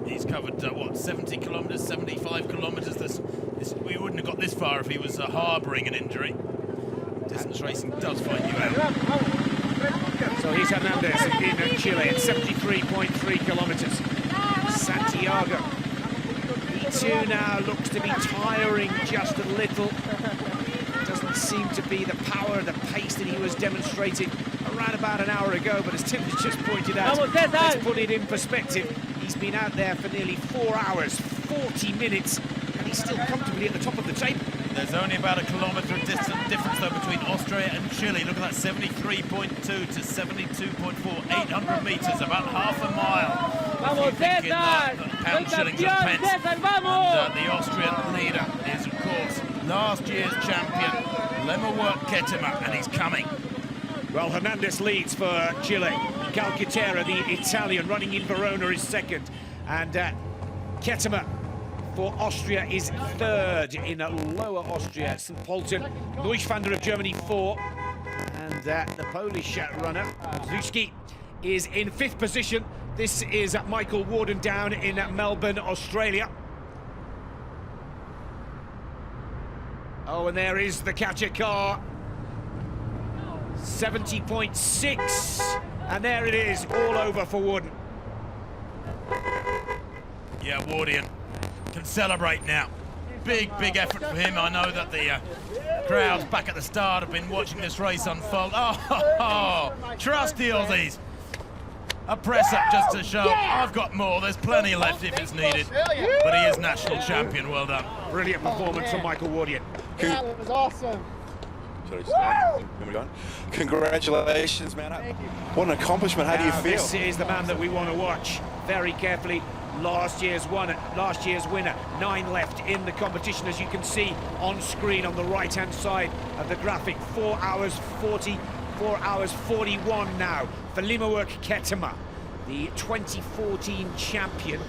He's covered, what, 70 kilometres, 75 kilometres. We wouldn't have got this far if he was harbouring an injury. Distance racing does find you out. So here's Hernandez in Chile at 73.3 kilometres. Santiago. He too now looks to be tiring just a little. Doesn't seem to be the power, the pace that he was demonstrating around about an hour ago. But as Tim has just pointed out, let's put it in perspective. He's been out there for nearly 4 hours, 40 minutes, and he's still comfortably at the top of the table. There's only about a kilometre difference though between Austria and Chile. Look at that, 73.2 to 72.4, 800 metres, about half a mile. If you think in pound shillings and pence. And the Austrian leader is, of course, last year's champion, Leaderboard Ketema, and he's coming. Well, Hernandez leads for Chile. Calcaterra, the Italian, running in Verona, is second. And Ketema for Austria is third in Lower Austria, St. Pölten. Neuschwander of Germany, 4. And the Polish runner, Zuski, is in 5th position. This is Michael Warden down in Melbourne, Australia. Oh, and there is the catcher car. 70.6. And there it is, all over for Warden. Yeah, Wardian can celebrate now. Big effort for him. I know that the crowds back at the start have been watching this race unfold. Oh, trust the Aussies. A press up just to show I've got more. There's plenty left if it's needed. But he is national champion. Well done. Brilliant performance from Michael Wardian. Yeah, that was awesome. Congratulations, man. What an accomplishment. How do you feel? This is the man that we want to watch very carefully. Last year's winner. 9 left in the competition, as you can see on screen on the right-hand side of the graphic. 4 hours 40, 4 hours 41 now for Leaderboard Ketema, the 2014 champion.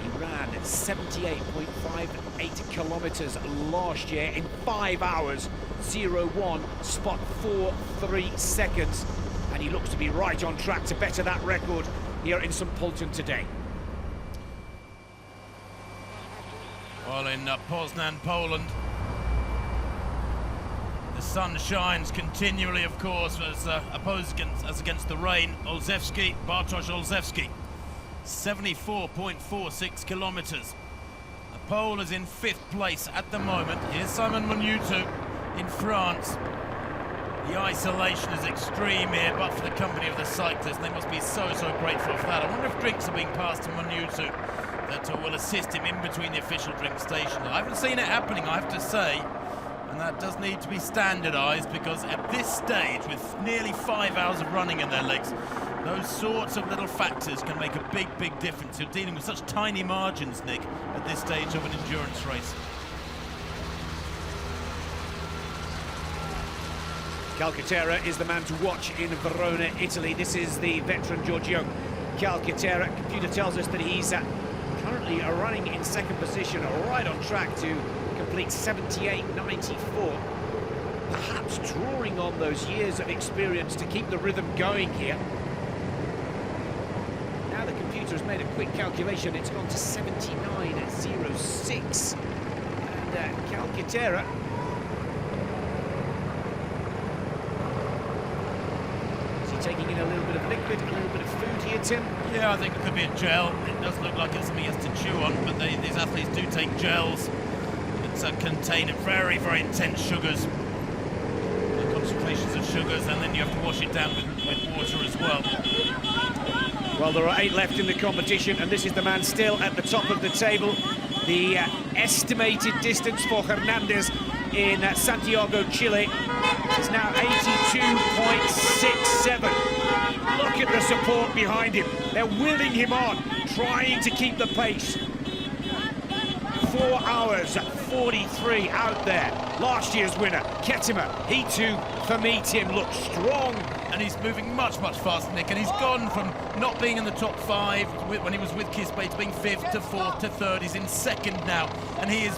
He ran 78.58 kilometres last year in 5 hours 01 spot 43 seconds, and he looks to be right on track to better that record here in St. Pölten today. Well, in Poznan, Poland, the sun shines continually, of course, as opposed against the rain. Olszewski, Bartosz Olszewski, 74.46 kilometres. The Pole is in 5th place at the moment. Here's Simon Moniutu in France. The isolation is extreme here, but for the company of the cyclists, they must be so grateful for that. I wonder if drinks are being passed to Moniutu that will assist him in between the official drink stations. I haven't seen it happening, I have to say, and that does need to be standardised, because at this stage, with nearly 5 hours of running in their legs, those sorts of little factors can make a big difference. You're dealing with such tiny margins, Nick, at this stage of an endurance race. Calcaterra is the man to watch in Verona, Italy. This is the veteran Giorgio Calcaterra. Computer tells us that he's currently running in 2nd position, right on track to complete 78.94. Perhaps drawing on those years of experience to keep the rhythm going here. Now the computer has made a quick calculation. It's gone to 79.06. And Calcaterra, taking in a little bit of liquid, a little bit of food here, Tim? Yeah, I think it could be a gel. It does look like it's something he has to chew on, but these athletes do take gels that contain very intense sugars, concentrations of sugars, and then you have to wash it down with water as well. Well, there are 8 left in the competition, and this is the man still at the top of the table. The estimated distance for Hernandez in Santiago, Chile is now 82.67. Look at the support behind him. They're willing him on, trying to keep the pace. 4 hours 43 out there. Last year's winner, Kettimer, he too, for me, Tim, looks strong. And he's moving much, much faster, Nick, and he's gone from not being in the top 5 when he was with Kispe to being 5th to 4th to 3rd. He's in 2nd now, and he is,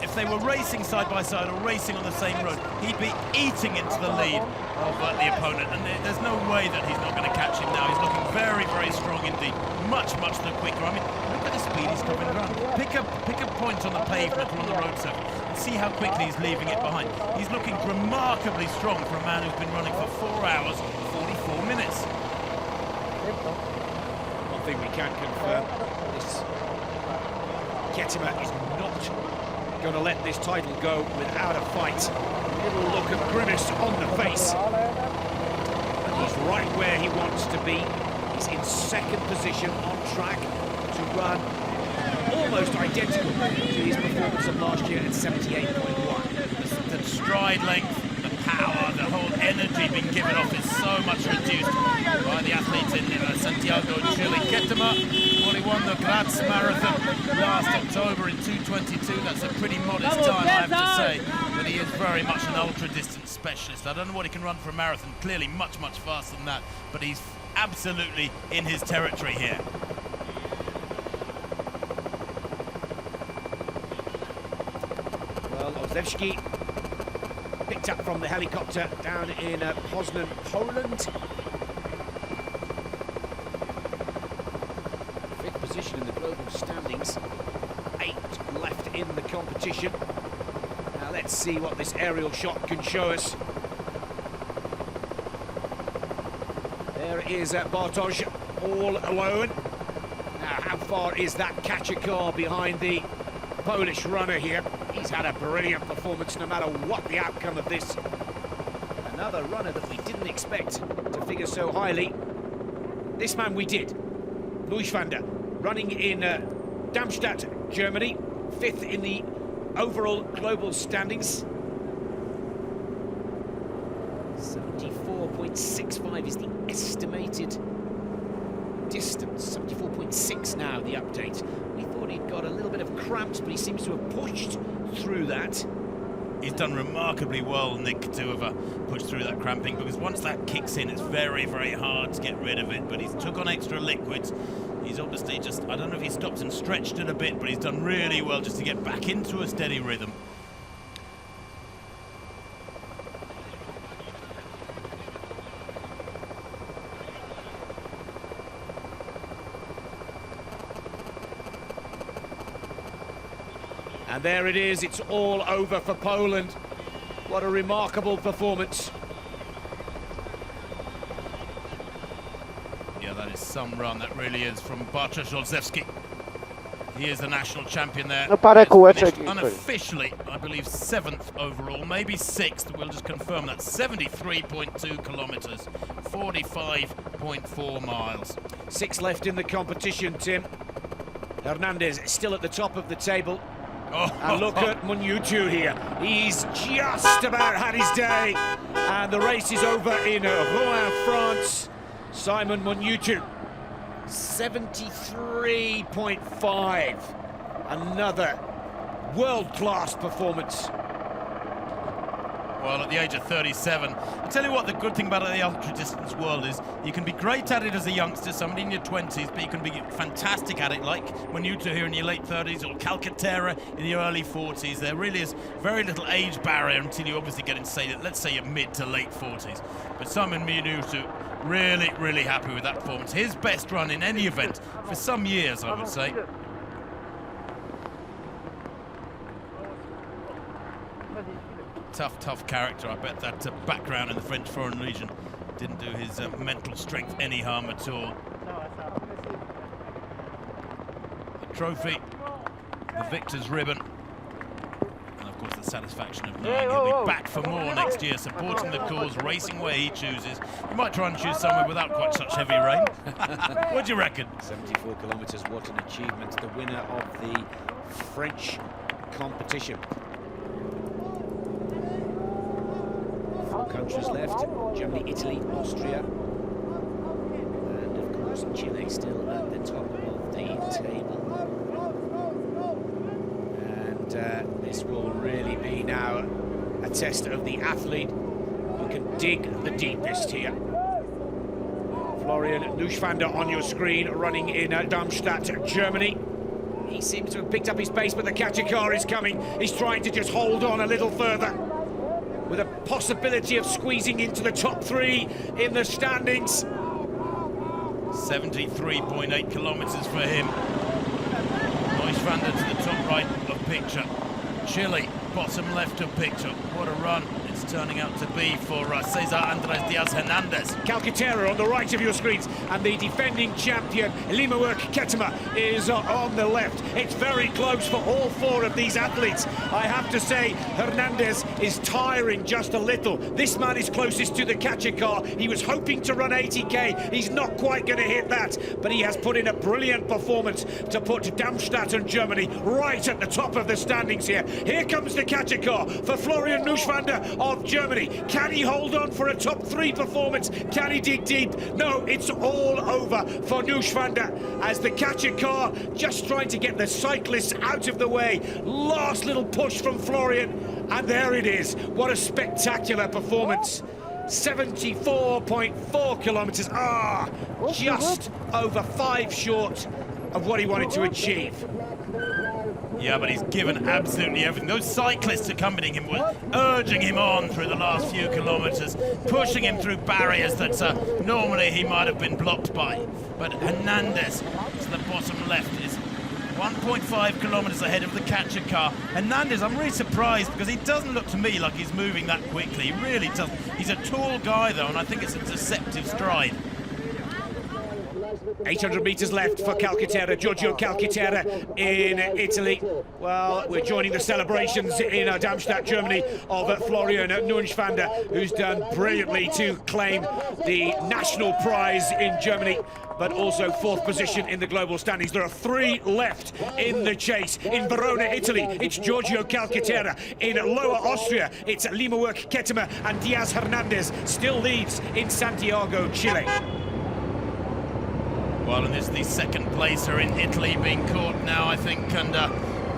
if they were racing side by side or racing on the same road, he'd be eating into the lead of the opponent, and there's no way that he's not going to catch him now. He's looking very, very strong indeed, much the quicker. I mean, look at the speed he's covering around. Pick a point on the pavement or on the road surface and see how quickly he's leaving it behind. He's looking remarkably strong for a man who's been running for 4 hours, 44 minutes. One thing we can confirm, this Kettimer is not going to let this title go without a fight. A little look of grimace on the face. And he's right where he wants to be. He's in 2nd position on track to run almost identical to his performance of last year at 78.1. The stride length, the power, the whole energy being given off is so much reduced by the athletes in Santiago, Chile. Kettimer, well, he won the Graz Marathon last October in 2:22. That's a pretty modest time, I have to say, but he is very much an ultra-distance specialist. I don't know what he can run for a marathon, clearly much faster than that, but he's absolutely in his territory here. Well, Ozlewski picked up from the helicopter down in Poznan, Poland. 5th position in the global standings. 8 left in the competition. Now let's see what this aerial shot can show us. There is Bartosz all alone. Now, how far is that catcher car behind the Polish runner here? He's had a brilliant performance no matter what the outcome of this. Another runner that we didn't expect to figure so highly. This man we did. Neuschwander, running in Darmstadt, Germany. 5th in the overall global standings. 74.65 is the estimated distance. 74.6 now, the update. We thought he'd got a little bit of cramps, but he seems to have pushed through that. He's done remarkably well, Nick, to have pushed through that cramping, because once that kicks in, it's very, very hard to get rid of it. But he's took on extra liquids. He's obviously just, I don't know if he stopped and stretched it a bit, but he's done really well just to get back into a steady rhythm. And there it is, it's all over for Poland. What a remarkable performance. Yeah, that is some run, that really is, from Bartosz Olszewski. He is the national champion there. Unofficially, I believe 7th overall, maybe 6th. We'll just confirm that. 73.2 kilometers, 45.4 miles. 6 left in the competition, Tim. Hernandez still at the top of the table. Oh. And look at Munyutu here. He's just about had his day. And the race is over in Rouen, France. Simon Munyutu, 73.5. Another world-class performance. Well, at the age of 37, I tell you what, the good thing about the ultra-distance world is you can be great at it as a youngster, somebody in your 20s, but you can be fantastic at it, like when you two here in your late 30s, or Calcaterra in your early 40s. There really is very little age barrier until you obviously get into, say, let's say your mid to late 40s. But Simon Munyutu, really, really happy with that performance. His best run in any event for some years, I would say. Tough character. I bet that background in the French Foreign Legion didn't do his mental strength any harm at all. The trophy, the victor's ribbon, and of course the satisfaction of knowing he'll be back for more next year, supporting the cause, racing where he chooses. He might try and choose somewhere without quite such heavy rain. What do you reckon? 74 kilometres, what an achievement. The winner of the French competition. 4 countries left: Germany, Italy, Austria, and of course Chile still at the top of the table. test of the athlete who can dig the deepest here. Florian Neuschwander on your screen, running in Darmstadt, Germany. He seems to have picked up his pace, but the catcher car is coming. He's trying to just hold on a little further, with a possibility of squeezing into the top 3 in the standings. 73.8 kilometers for him. Neuschwander to the top right of picture. Chile, bottom left of picture. What a run it's turning out to be for Cesar Andres Diaz Hernandez. Calcaterra on the right of your screens, and the defending champion Leaderboard Ketema is on the left. It's very close for all 4 of these athletes. I have to say, Hernandez is tiring just a little. This man is closest to the catcher car. He was hoping to run 80k. He's not quite going to hit that, but he has put in a brilliant performance to put Darmstadt and Germany right at the top of the standings here. Here comes the catcher car for Florian Neuschwander of Germany. Can he hold on for a top 3 performance? Can he dig deep? No, it's all over for Neuschwander as the catcher car just trying to get the cyclists out of the way. Last little push from Florian, and there it is. What a spectacular performance. 74.4 kilometers. Just over 5 short of what he wanted to achieve. Yeah, but he's given absolutely everything. Those cyclists accompanying him were urging him on through the last few kilometers, pushing him through barriers that normally he might have been blocked by. But Hernandez to the bottom left is 1.5 kilometers ahead of the catcher car. Hernandez, I'm really surprised because he doesn't look to me like he's moving that quickly. He really doesn't. He's a tall guy though, and I think it's a deceptive stride. 800 meters left for Calcaterra, Giorgio Calcaterra in Italy. Well, we're joining the celebrations in Darmstadt, Germany, of Florian Neuschwander, who's done brilliantly to claim the national prize in Germany, but also 4th position in the global standings. There are 3 left in the chase. In Verona, Italy, it's Giorgio Calcaterra. In Lower Austria, it's Leaderboard Ketema, and Diaz Hernandez still leads in Santiago, Chile. Well, and this is the 2nd placer in Italy being caught now, I think, and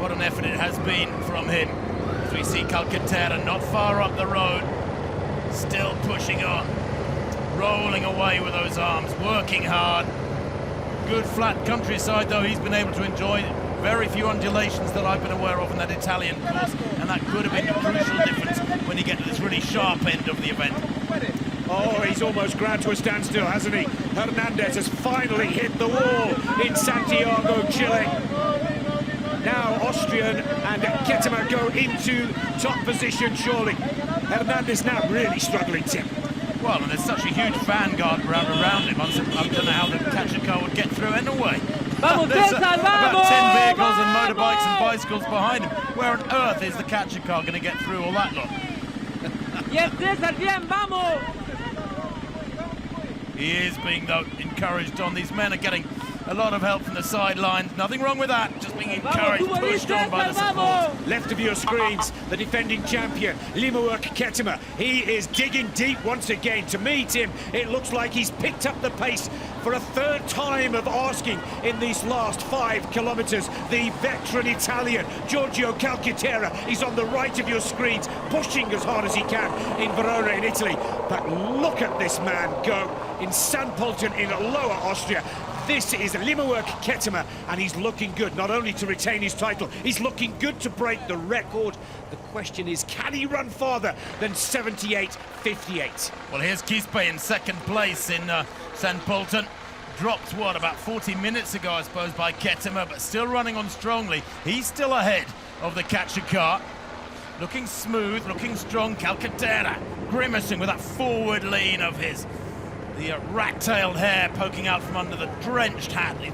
what an effort it has been from him. As we see Calcaterra not far up the road, still pushing on, rolling away with those arms, working hard. Good flat countryside, though, he's been able to enjoy. Very few undulations that I've been aware of in that Italian course, and that could have been the crucial difference when you get to this really sharp end of the event. Oh, he's almost ground to a standstill, hasn't he? Hernandez has finally hit the wall in Santiago, Chile. Now Austrian and Ketema go into top position, surely. Hernandez now really struggling, Tim. Well, and there's such a huge vanguard around him. I don't know how the catcher car would get through anyway. There's about 10 vehicles and motorbikes and bicycles behind him. Where on earth is the catcher car going to get through all that lot? He is being, though, encouraged on. These men are getting a lot of help from the sidelines. Nothing wrong with that, just being encouraged, pushed on by the support. Left of your screens, the defending champion, Leaderboard Ketema. He is digging deep once again. To me, Tim, it looks like he's picked up the pace for a 3rd time of asking in these last 5 kilometers. The veteran Italian, Giorgio Calcaterra, is on the right of your screens, pushing as hard as he can in Verona in Italy. But look at this man go in St. Pölten in Lower Austria. This is Leaderboard Ketema, and he's looking good, not only to retain his title, he's looking good to break the record. The question is, can he run farther than 78.58? Well, here's Quispe in 2nd place in St. Pölten. Dropped, what, about 40 minutes ago, I suppose, by Ketema, but still running on strongly. He's still ahead of the catcher car. Looking smooth, looking strong. Calcaterra grimacing with that forward lean of his. The rat-tailed hair poking out from under the drenched hat. He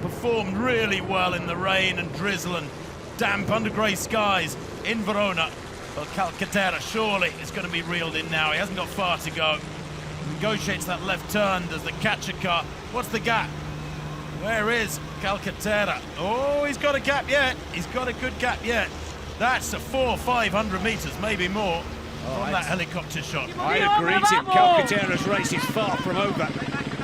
performed really well in the rain and drizzle and damp under grey skies in Verona. Well, Calcaterra surely is going to be reeled in now. He hasn't got far to go. Negotiates that left turn, does the catcher car. What's the gap? Where is Calcaterra? Oh, he's got a gap yet. He's got a good gap yet. That's a 400-500 meters, maybe more. From that helicopter shot. I agree, Tim. Calcaterra's race is far from over.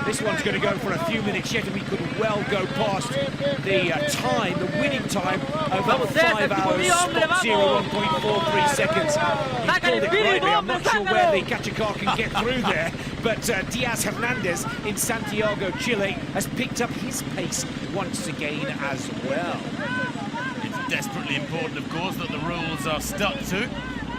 This one's going to go for a few minutes yet, and we could well go past the time, the winning time, over 5 hours, spot 0, 1.43 seconds. He's called it rightly. I'm not sure where the Kachikar can get through there, but Diaz Hernandez in Santiago, Chile, has picked up his pace once again as well. It's desperately important, of course, that the rules are stuck to,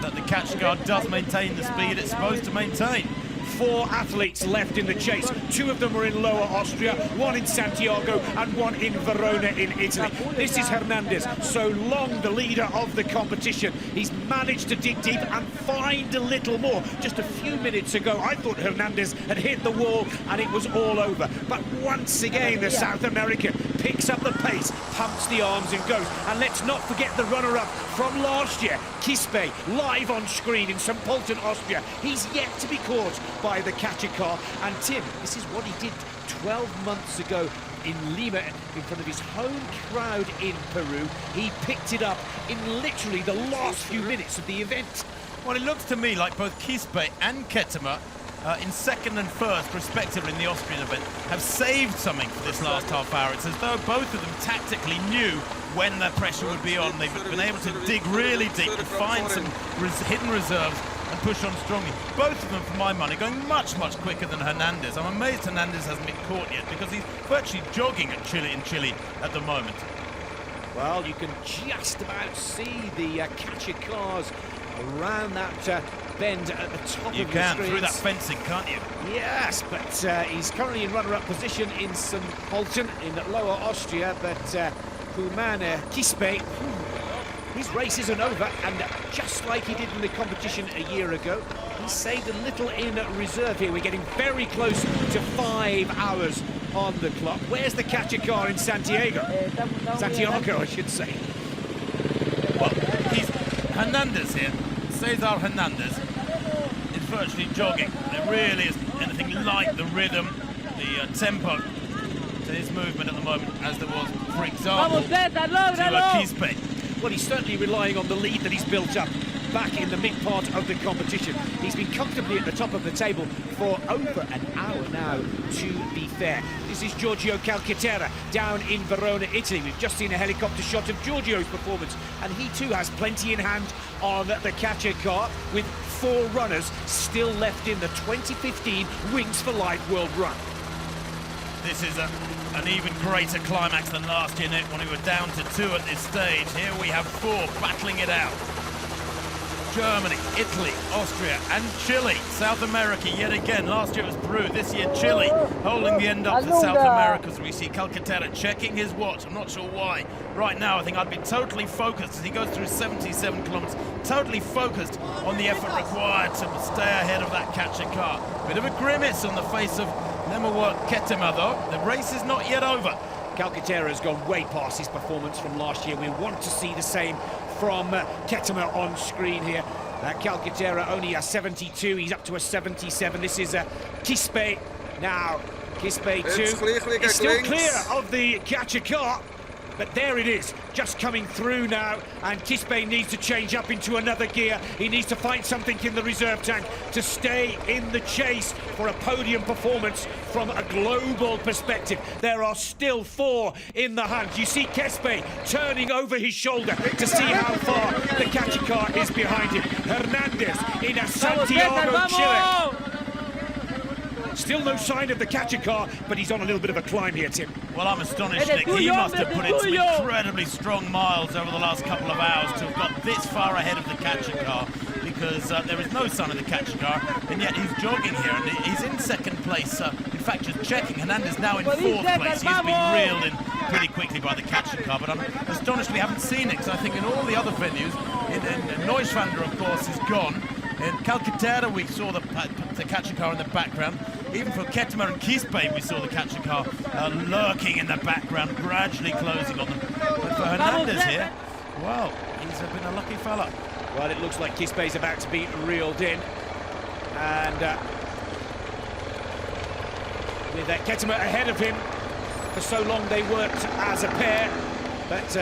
that the Kachikar does maintain the speed it's supposed to maintain. 4 athletes left in the chase. 2 of them are in Lower Austria, 1 in Santiago and 1 in Verona in Italy. This is Hernandez, so long the leader of the competition. He's managed to dig deep and find a little more. Just a few minutes ago, I thought Hernandez had hit the wall and it was all over. But once again, the South American picks up the pace, pumps the arms and goes. And let's not forget the runner-up from last year, Quispe, live on screen in St. Pölten, Austria. He's yet to be caught by the Kachikar. And Tim, this is what he did 12 months ago in Lima in front of his home crowd in Peru. He picked it up in literally the last few minutes of the event. Well, it looks to me like both Quispe and Ketema, in second and first, respectively, in the Austrian event, have saved something for this last half hour. It's as though both of them tactically knew when the pressure would be on. They've been able to dig really deep to find some hidden reserves and push on strongly. Both of them, for my money, going much, much quicker than Hernandez. I'm amazed Hernandez hasn't been caught yet, because he's virtually jogging at Chile at the moment. Well, you can just about see the Kachikars around that bend at the top of the screen. You can, through that fencing, can't you? Yes, but he's currently in runner-up position in St. Pölten in Lower Austria, but Humane Quispe, his race isn't over, and just like he did in the competition a year ago, he saved a little in reserve here. We're getting very close to 5 hours on the clock. Where's the Kachikar in Santiago? Santiago, I should say. Well, he's Hernandez here. Cesar Hernandez is virtually jogging. There really isn't anything like the rhythm, the tempo to his movement at the moment as there was, for example, to Quispe. Well, he's certainly relying on the lead that he's built up back in the mid-part of the competition. He's been comfortably at the top of the table for over an hour now, to be fair. This is Giorgio Calcaterra down in Verona, Italy. We've just seen a helicopter shot of Giorgio's performance, and he too has plenty in hand on the Kachikar, with 4 runners still left in the 2015 Wings for Life World Run. This is an even greater climax than last year, Nick, when we were down to 2 at this stage. Here we have 4 battling it out. Germany, Italy, Austria and Chile. South America yet again. Last year it was Peru, this year Chile, holding the end up for South America. As we see Calcaterra checking his watch. I'm not sure why. Right now I think I'd be totally focused as he goes through 77 kilometers, totally focused on the effort required to stay ahead of that Kachikar. Bit of a grimace on the face of Lemuel Ketema though. The race is not yet over. Calcaterra has gone way past his performance from last year. We want to see the same from Ketema on screen here. Calcaterra only a 72, he's up to a 77. This is Quispe now. Quispe too. He's still clear of the Kachikar, but there it is, just coming through now, and Quispe needs to change up into another gear. He needs to find something in the reserve tank to stay in the chase for a podium performance from a global perspective. There are still 4 in the hunt. You see Quispe turning over his shoulder to see how far the Kachikar is behind him. Hernandez in a Santiago, Chile. Still no sign of the Kachikar, but he's on a little bit of a climb here, Tim. Well, I'm astonished, Nick. He must have put in some incredibly strong miles over the last couple of hours to have got this far ahead of the Kachikar, because there is no sign of the Kachikar, and yet he's jogging here, and he's in second place. In fact, just checking, Hernandez now in 4th place. He's been reeled in pretty quickly by the Kachikar, but I'm astonished we haven't seen it, because I think in all the other venues, in Neuschwander, of course, is gone. In Calcaterra, we saw the Kachikar in the background. Even for Ketema and Quispe, we saw the Kachikar lurking in the background, gradually closing on them. But for Hernandez here, well, he's been a lucky fella. Well, it looks like Quispe's about to be reeled in. And with Ketema ahead of him, for so long they worked as a pair. But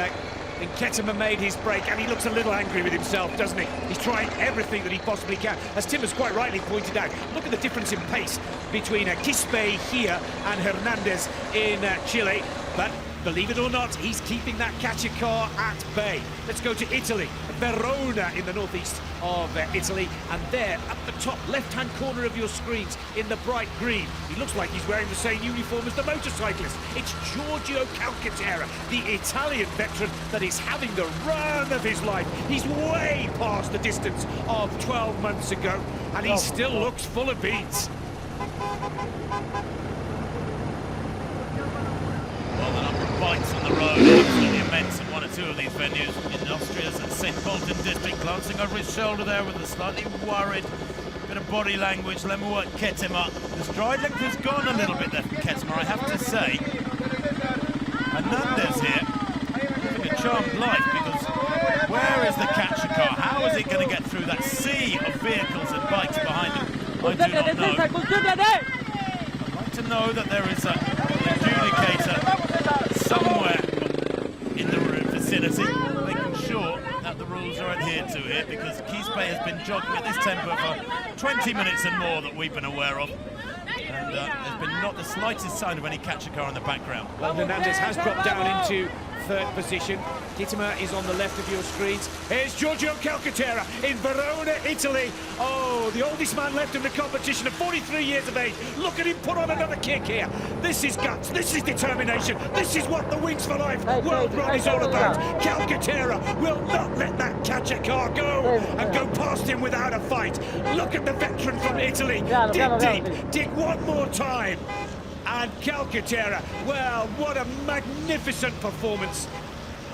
then Ketema made his break, and he looks a little angry with himself, doesn't he? He's trying everything that he possibly can. As Tim has quite rightly pointed out, look at the difference in pace between Quispe here and Hernandez in Chile. But believe it or not, he's keeping that catcher car at bay. Let's go to Italy, Verona in the northeast of Italy, and there at the top left-hand corner of your screens in the bright green, he looks like he's wearing the same uniform as the motorcyclist. It's Giorgio Calcaterra, the Italian veteran that is having the run of his life. He's way past the distance of 12 months ago, and he still looks full of beans. Well, the number of bikes on the road is absolutely immense in one or two of these venues. In Austria's St. Pölten district, glancing over his shoulder there with a slightly worried bit of body language, Leaderboard Ketema. The stride length has gone a little bit there from Ketema, I have to say. Hernandez here, living a charmed life, because where is the catcher car? How is it going to get through that sea of vehicles and bikes behind him? I do not know. I'd like to know that there is an adjudicator somewhere in the vicinity, making sure that the rules are adhered to here, because Quispe has been jogging at this tempo for 20 minutes and more that we've been aware of. And there's been not the slightest sign of any catcher car in the background. Well, Hernandez has dropped down into third position. Ketema is on the left of your screens. Here's Giorgio Calcaterra in Verona, Italy. Oh, the oldest man left in the competition at 43 years of age. Look at him put on another kick here. This is guts, this is determination. This is what the Wings for Life World Run is all about. Calcaterra will not let that catcher car go and go past him without a fight. Look at the veteran from Italy. Dig deep, dig one more time. And Calcaterra, well, what a magnificent performance.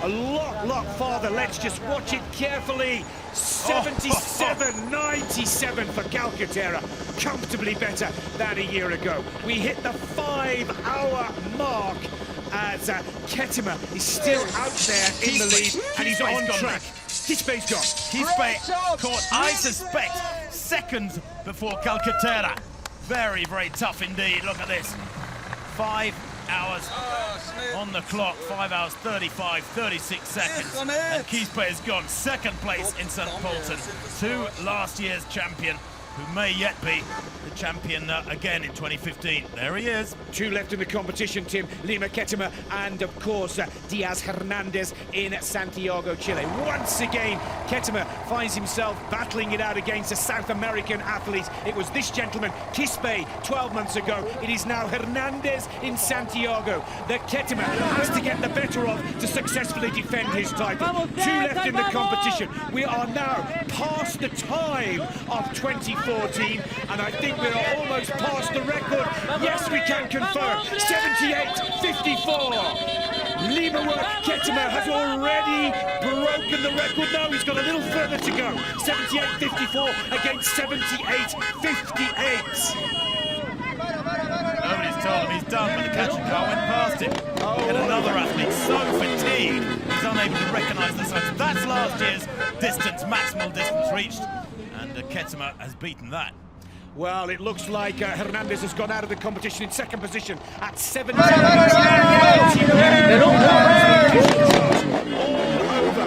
A lot farther. Let's just watch it carefully. 77.97 for Calcaterra. Comfortably better than a year ago. We hit the 5-hour mark as Ketema is still out there in the lead, and he's on track. Quispe's gone. Quispe caught, I suspect, seconds before Calcaterra. Very, very tough indeed. Look at this. 5 hours on the clock, 5 hours 36 seconds, and Quispe has gone second place in St. Pölten to last year's champion, who may yet be the champion again in 2015. There he is. Two left in the competition, Tim. Lima Ketema and, of course, Diaz Hernandez in Santiago, Chile. Once again, Ketema finds himself battling it out against a South American athlete. It was this gentleman, Quispe, 12 months ago. It is now Hernandez in Santiago that Ketema has to get the better of to successfully defend his title. Two left in the competition. We are now past the time of 2014, and I think we are almost past the record. Yes, we can confirm. 78.54. Leaderboard Ketema has already broken the record. Now he's got a little further to go. 78.54 against 78.58. Nobody's told him he's done, but the catcher car went past him. And another athlete so fatigued, he's unable to recognise the signs. That's last year's distance, maximal distance reached. And Ketema has beaten that. Well, it looks like Hernandez has gone out of the competition in second position at 78. All over.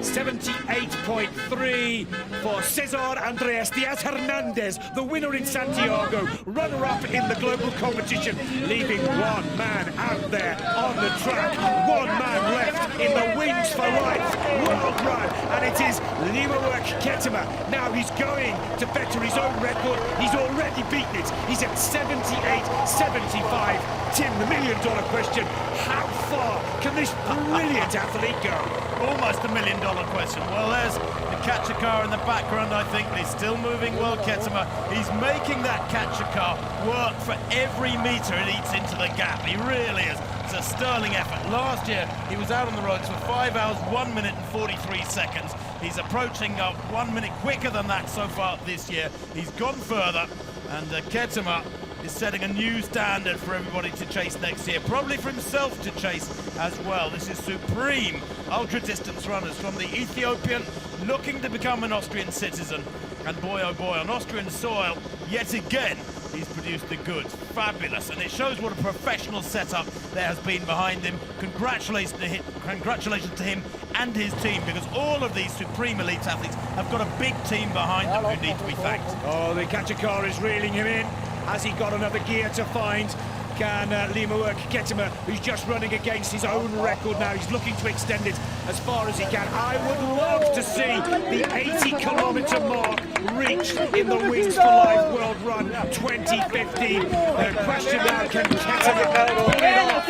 78.3 for Cesar Andres Diaz Hernandez, the winner in Santiago, runner-up in the global competition, leaving one man out there on the track, one man left in the Wings for Life World Run, and it is Leaderboard Ketema. Now he's going to better his own record. He's already beaten it. He's at 78.75. Tim, the million-dollar question, how far can this brilliant athlete go? Almost $1 million question. Well, there's the catcher car in the background, I think. He's still moving well, Ketema. He's making that catcher car work for every metre it eats into the gap. He really is. It's a sterling effort. Last year, he was out on the roads for 5 hours, 1 minute and 43 seconds. He's approaching 1 minute quicker than that so far this year. He's gone further, and Ketema is setting a new standard for everybody to chase next year, probably for himself to chase as well. This is supreme ultra-distance runners from the Ethiopian looking to become an Austrian citizen. And boy, oh boy, on Austrian soil, yet again, he's produced the goods. Fabulous, and it shows what a professional setup there has been behind him. Congratulations to him and his team, because all of these supreme elite athletes have got a big team behind them who need to be thanked. Oh, the Kachikar is reeling him in. Has he got another gear to find? Can Leaderboard Ketema, who's just running against his own record now, he's looking to extend it as far as he can. I would love to see the 80-kilometre mark reached in the Wings for Life World Run 2015. The question now, can Ketema pull it off?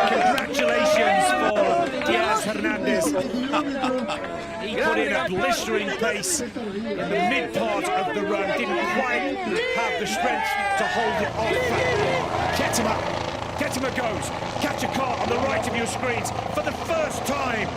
Congratulations for Diaz Hernandez. He put in a blistering pace in the mid part of the run, didn't quite have the strength to hold it off. Ketema goes. Kachikar on the right of your screens for the first time.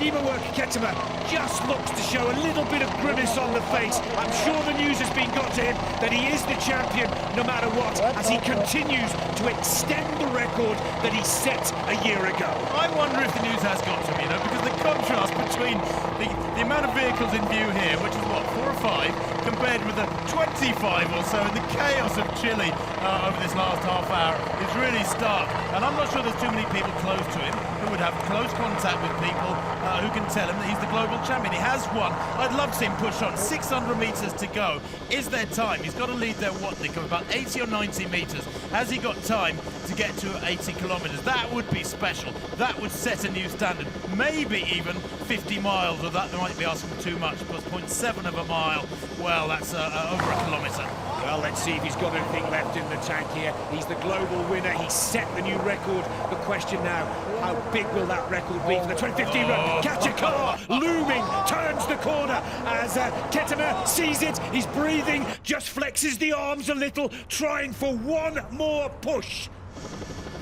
Leaderboard Ketema just looks to show a little bit of grimace on the face. I'm sure the news has been got to him that he is the champion no matter what, as he continues to extend the record that he set a year ago. I wonder if the news has got to him, because the contrast between the amount of vehicles in view here, which is what, 4 or 5, compared with the 25 or so in the chaos of Chile over this last half hour is really stark. And I'm not sure there's too many people close to him who would have close contact with people who can tell him that he's the global champion. He has won. I'd love to see him push on. 600 metres to go. Is there time? He's got to lead there, what, Nick, of about 80 or 90 metres. Has he got time to get to 80 kilometres? That would be special. That would set a new standard. Maybe even 50 miles, or that might be asking too much, plus 0.7 of a mile. Well, that's over a kilometre. Well, let's see if he's got anything left in the tank here. He's the global winner. He set the new record. The question now, how big will that record be for the 2015 run? Kachikar looming, turns the corner as Ketema sees it. He's breathing, just flexes the arms a little, trying for one more push.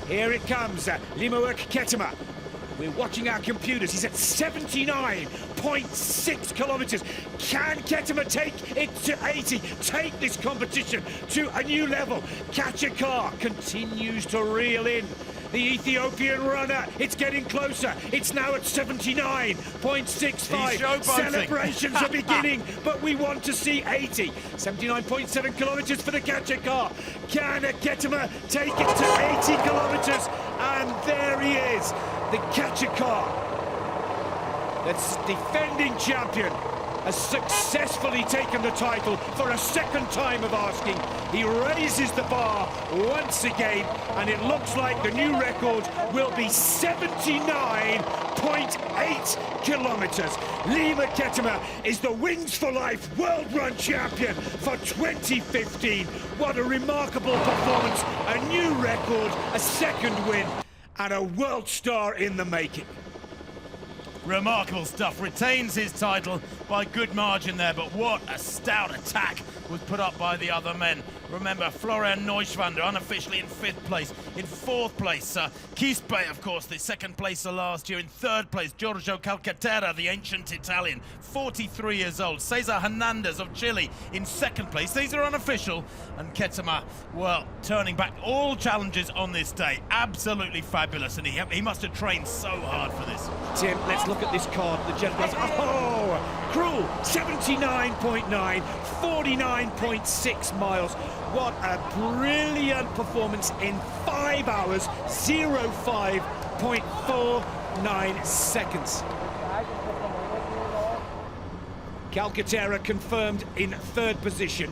Here it comes, Leaderboard Ketema. We're watching our computers. He's at 79.6 kilometres. Can Ketema take it to 80? Take this competition to a new level. Kachikar continues to reel in the Ethiopian runner. It's getting closer. It's now at 79.65. Celebrations are beginning, but we want to see 80. 79.7 kilometres for the Kachikar. Can Ketema take it to 80 kilometres? And there he is, the Kachikar, that's defending champion, has successfully taken the title for a second time of asking. He raises the bar once again, and it looks like the new record will be 79.8 kilometres. Leaderboard Ketema is the Wings for Life World Run Champion for 2015. What a remarkable performance, a new record, a second win, and a world star in the making. Remarkable stuff. Retains his title by good margin there, but what a stout attack was put up by the other men. Remember, Florian Neuschwander unofficially in 5th place. In 4th place, Quispe, of course, the 2nd placer last year. In 3rd place, Giorgio Calcaterra, the ancient Italian, 43 years old. Cesar Hernandez of Chile in 2nd place. These are unofficial. And Ketema, well, turning back all challenges on this day. Absolutely fabulous, and he must have trained so hard for this. Tim, let's look at this card. The gentleman, oh, cruel, 79.9, 49.6 miles. What a brilliant performance in 5 hours, 05.49 seconds. Calcaterra confirmed in 3rd position.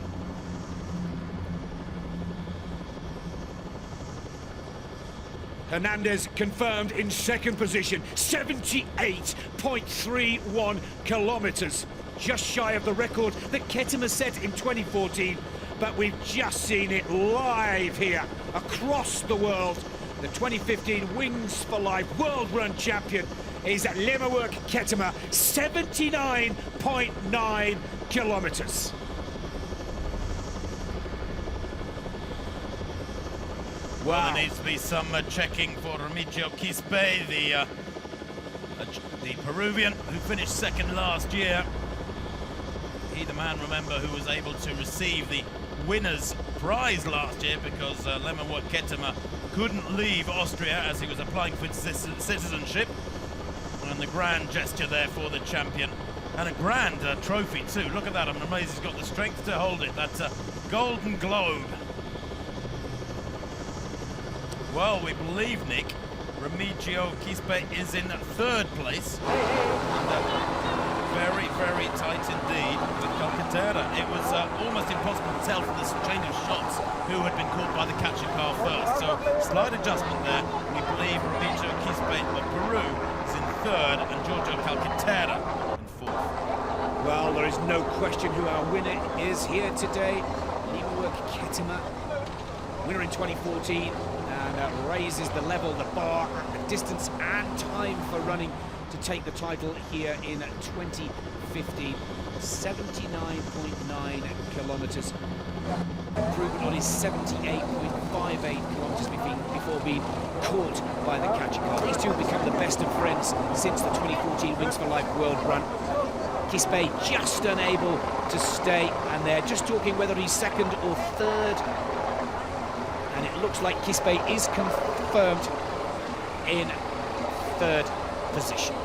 Hernandez confirmed in 2nd position, 78.31 kilometres. Just shy of the record that Ketema set in 2014, but we've just seen it live here across the world. The 2015 Wings for Life World Run Champion is Leaderboard Ketema, 79.9 kilometres. Well, there needs to be some checking for Remigio Quispe, the Peruvian who finished 2nd last year. He, the man, remember, who was able to receive the winner's prize last year because Leaderboard Ketema couldn't leave Austria as he was applying for citizenship. And the grand gesture there for the champion. And a grand trophy too. Look at that, I'm amazed he's got the strength to hold it. That's a Golden Globe. Well, we believe, Nick, Remigio Quispe is in third place. Very, very tight indeed with Calcaterra. It was almost impossible to tell from this change of shots who had been caught by the catcher car first. So, slight adjustment there. We believe Remigio Quispe of Peru is in third and Giorgio Calcaterra in fourth. Well, there is no question who our winner is here today. Leaderboard Ketema, winner in 2014, and raises the level, the bar, the distance and time for running to take the title here in 2015. 79.9 kilometres. Improvement on his 78.58 kilometres before being caught by the catcher car. These two have become the best of friends since the 2014 Wings for Life World Run. Quispe just unable to stay, and they're just talking whether he's second or third. And it looks like Quispe is confirmed in third position.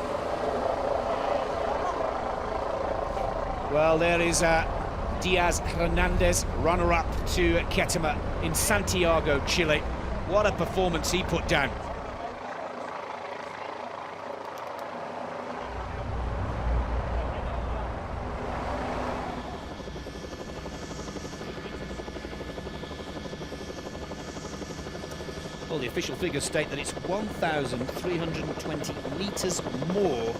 Well, there is Diaz Hernandez, runner-up to Ketema in Santiago, Chile. What a performance he put down. Well, the official figures state that it's 1,320 metres more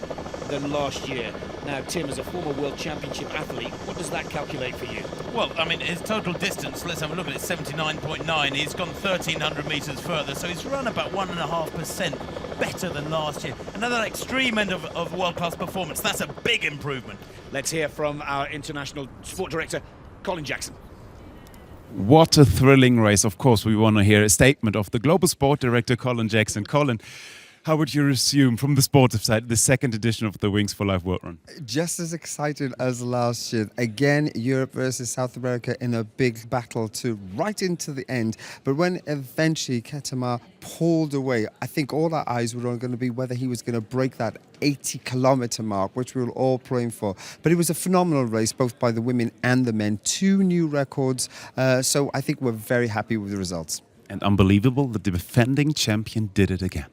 than last year. Now, Tim, as a former World Championship athlete, what does that calculate for you? Well, I mean, his total distance, let's have a look at it, 79.9. He's gone 1,300 metres further, so he's run about 1.5% better than last year. Another extreme end of world-class performance. That's a big improvement. Let's hear from our international sport director, Colin Jackson. What a thrilling race. Of course, we want to hear a statement of the Global Sport Director, Colin Jackson. Colin, how would you resume from the sportive side the second edition of the Wings for Life World Run? Just as excited as last year. Again, Europe versus South America in a big battle to right into the end. But when eventually Ketema pulled away, I think all our eyes were going to be whether he was going to break that 80-kilometre mark, which we were all praying for. But it was a phenomenal race, both by the women and the men. 2 new records. So I think we're very happy with the results. And unbelievable that the defending champion did it again.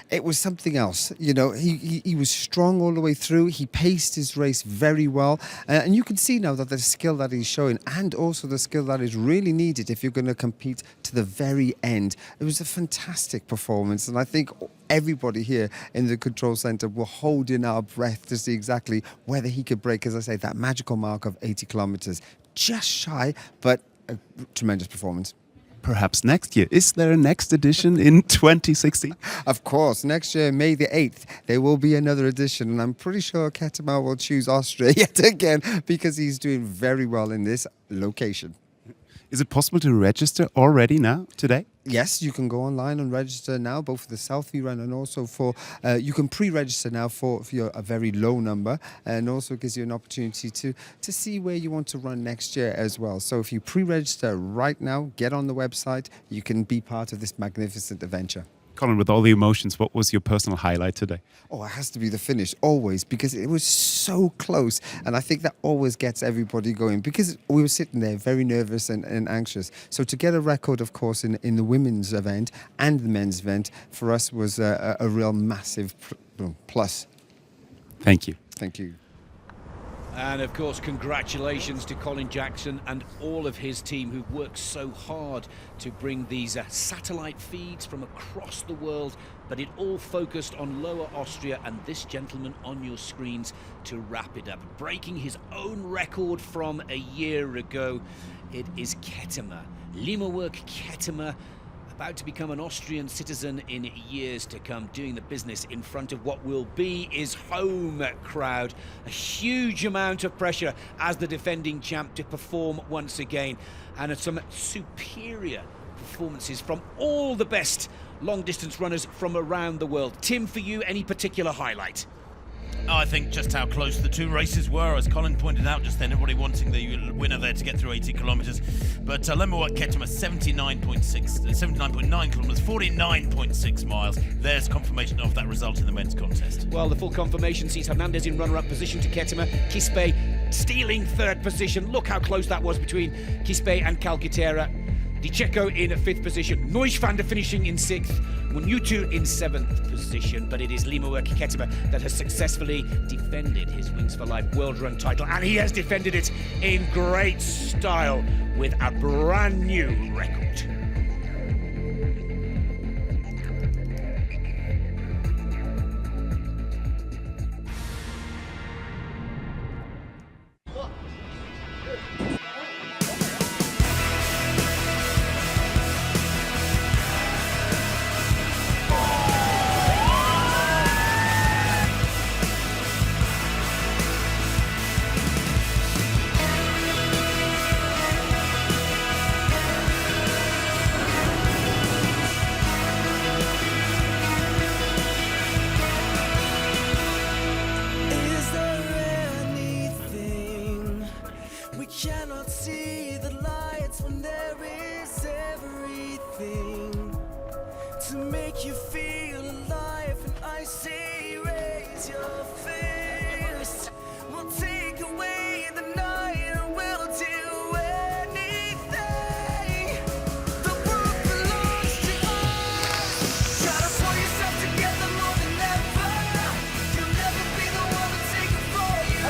It was something else. You know, he was strong all the way through. He paced his race very well. And you can see now that the skill that he's showing, and also the skill that is really needed if you're going to compete to the very end. It was a fantastic performance. And I think everybody here in the control centre were holding our breath to see exactly whether he could break, as I say, that magical mark of 80 kilometres. Just shy, but a tremendous performance. Perhaps next year. Is there a next edition in 2016? Of course. Next year, May the 8th, there will be another edition. And I'm pretty sure Ketema will choose Austria yet again because he's doing very well in this location. Is it possible to register already now, today? Yes, you can go online and register now, both for the selfie run and also for, you can pre-register now for a very low number, and also gives you an opportunity to see where you want to run next year as well. So if you pre-register right now, get on the website, you can be part of this magnificent adventure. Colin, with all the emotions, what was your personal highlight today? Oh, it has to be the finish, always, because it was so close. And I think that always gets everybody going, because we were sitting there very nervous and anxious. So to get a record, of course, in the women's event and the men's event, for us was a real massive plus. Thank you. Thank you. And of course, congratulations to Colin Jackson and all of his team who've worked so hard to bring these satellite feeds from across the world, but it all focused on Lower Austria and this gentleman on your screens to wrap it up. Breaking his own record from a year ago, it is Ketema, Leaderboard Ketema, about to become an Austrian citizen in years to come, doing the business in front of what will be his home crowd. A huge amount of pressure as the defending champ to perform once again, and some superior performances from all the best long-distance runners from around the world. Tim, for you, any particular highlight? I think just how close the two races were, as Colin pointed out just then, everybody wanting the winner there to get through 80 kilometres. But Leaderboard Ketema, 79.9 kilometres, 49.6 miles. There's confirmation of that result in the men's contest. Well, the full confirmation sees Hernandez in runner-up position to Ketema. Quispe stealing third position. Look how close that was between Quispe and Calcaterra. Di Cecco in 5th position. Neuschwander finishing in 6th. Munyutu in 7th position. But it is Leaderboard Ketema that has successfully defended his Wings for Life World Run title. And he has defended it in great style with a brand new record. Cannot see the lights when there is everything to make you feel alive. And I say, raise your fist. We'll take away the night and we'll do anything. The world belongs to us. Try to pull yourself together more than ever. You'll never be the one to take it for you.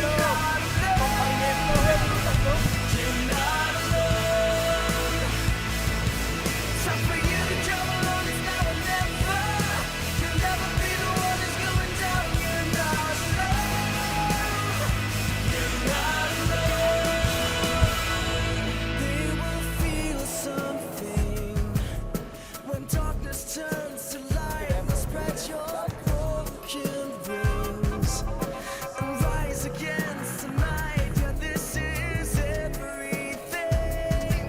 Turns to light, spread your broken wings and rise against the night. Yeah, this is everything.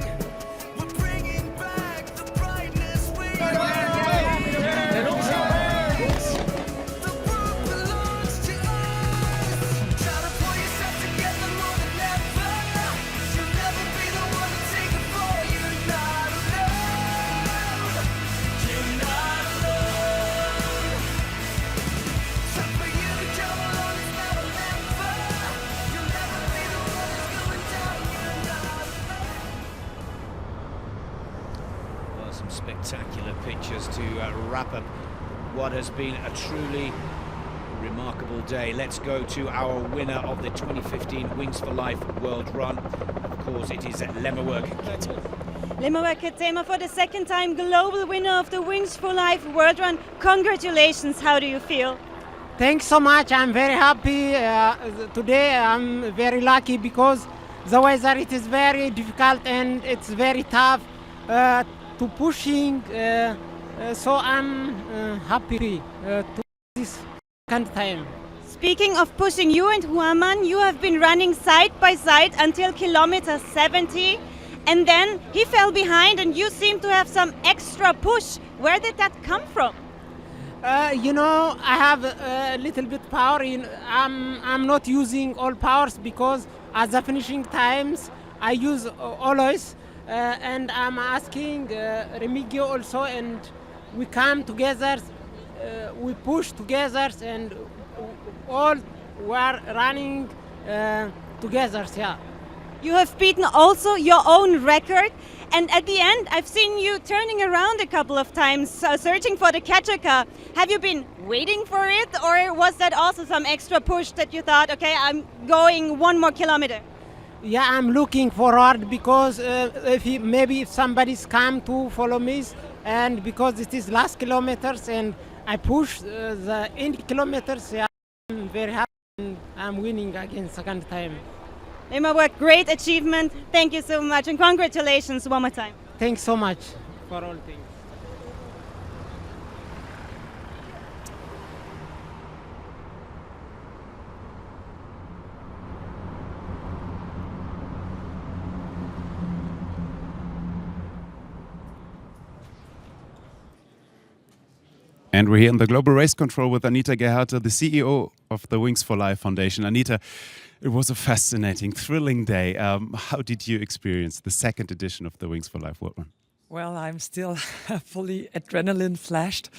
We're bringing back the brightness we The world belongs to us. Try to pull yourself together more than ever. You'll never be the one to take it for you. Not alone. You're not alone. Time for you to come along, it's now or never. You'll never be the one that's going down. You're not alone. Well, some spectacular pictures to wrap up what has been a truly remarkable day. Let's go to our winner of the 2015 Wings for Life World Run. Of course, it is Leaderboard Ketema. Leaderboard Ketema, for the second time global winner of the Wings for Life World Run. Congratulations, how do you feel? Thanks so much. I'm very happy today. I'm very lucky because the weather it is very difficult and it's very tough to pushing. So I'm happy to this second time. Speaking of pushing, you and Huaman, you have been running side by side until kilometer 70, and then he fell behind and you seem to have some extra push. Where did that come from? You know, I have a little bit power in. I'm not using all powers because at the finishing times I use always, and I'm asking Remigio also, and we come together, we push together, and all were running together. Yeah. You have beaten also your own record, and at the end I've seen you turning around a couple of times, searching for the catcher car. Have you been waiting for it, or was that also some extra push that you thought, okay, I'm going 1 more kilometer? Yeah, I'm looking forward because maybe if somebody's come to follow me, and because it is last kilometers and I push the 80 kilometers, yeah, I'm very happy and I'm winning again second time. Leaderboard, great achievement. Thank you so much and congratulations one more time. Thanks so much for all things. And we're here in the Global Race Control with Anita Gerhardt, the CEO of the Wings for Life Foundation. Anita, it was a fascinating, thrilling day. How did you experience the second edition of the Wings for Life World Run? Well, I'm still fully adrenaline flashed.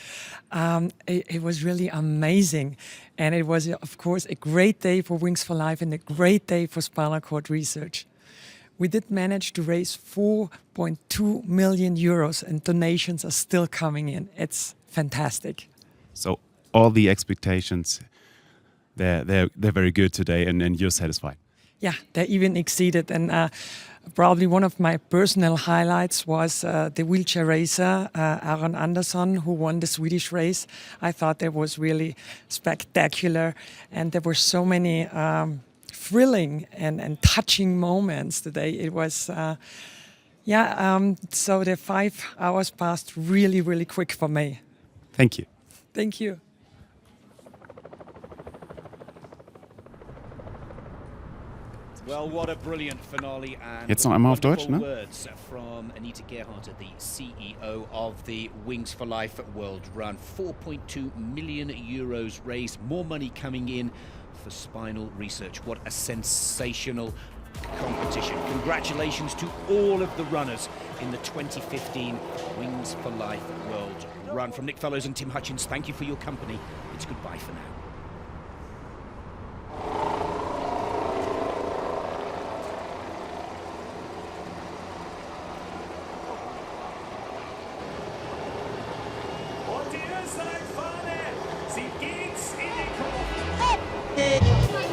It was really amazing. And it was, of course, a great day for Wings for Life and a great day for spinal cord research. We did manage to raise 4.2 million euros and donations are still coming in. It's fantastic. So all the expectations, they're very good today and you're satisfied? Yeah, they even exceeded. And probably one of my personal highlights was the wheelchair racer, Aron Andersson, who won the Swedish race. I thought that was really spectacular. And there were so many thrilling and touching moments today. It was, so the 5 hours passed really, really quick for me. Thank you. Thank you. Well, what a brilliant finale and Jetzt noch einmal auf Deutsch, ne? words from Anita Gerhardt, the CEO of the Wings for Life World Run. 4.2 million euros raised, more money coming in for spinal research. What a sensational competition. Congratulations to all of the runners in the 2015 Wings for Life World Run. From Nick Fellows and Tim Hutchins, thank you for your company. It's goodbye for now. Und die Österreich-Fahne, sie geht's in die Kurve.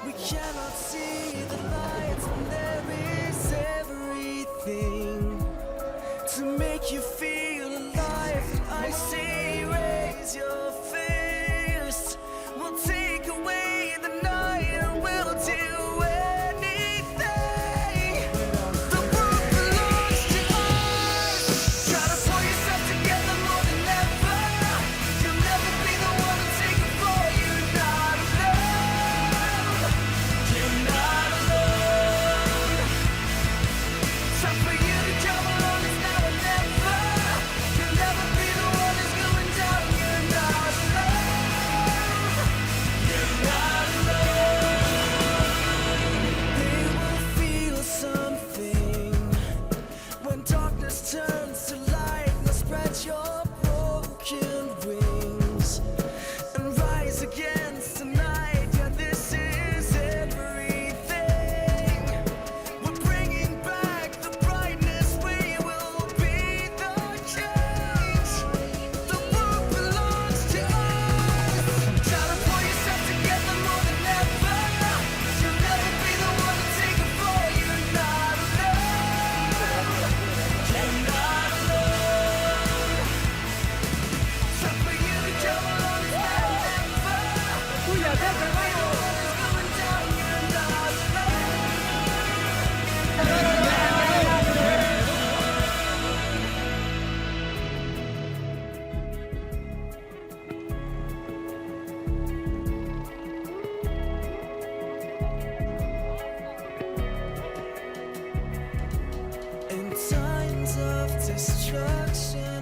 We cannot see the lights, and there is everything to make you feel alive. I say, raise your fist. We'll take away the night, and we'll do anything. The world belongs to us. Try to pull yourself together more than ever. You'll never be the one to take it for you. Not alone. You're not alone. Time for you to come along, it's now or never. You'll never be the one who's going down. You're not alone. You're not alone. They will feel something when darkness turns to light. Now spread your broken wings and rise against tonight. Yeah, this is everything. We're bringing back the brightness. We will be the change. The world belongs to us. Try to pull yourself together more than ever. You'll never be the one to take it for you. Not alone. You're not alone. Time for you to come along, it's now or never. You'll never be the one who's going down. You're not In times of destruction.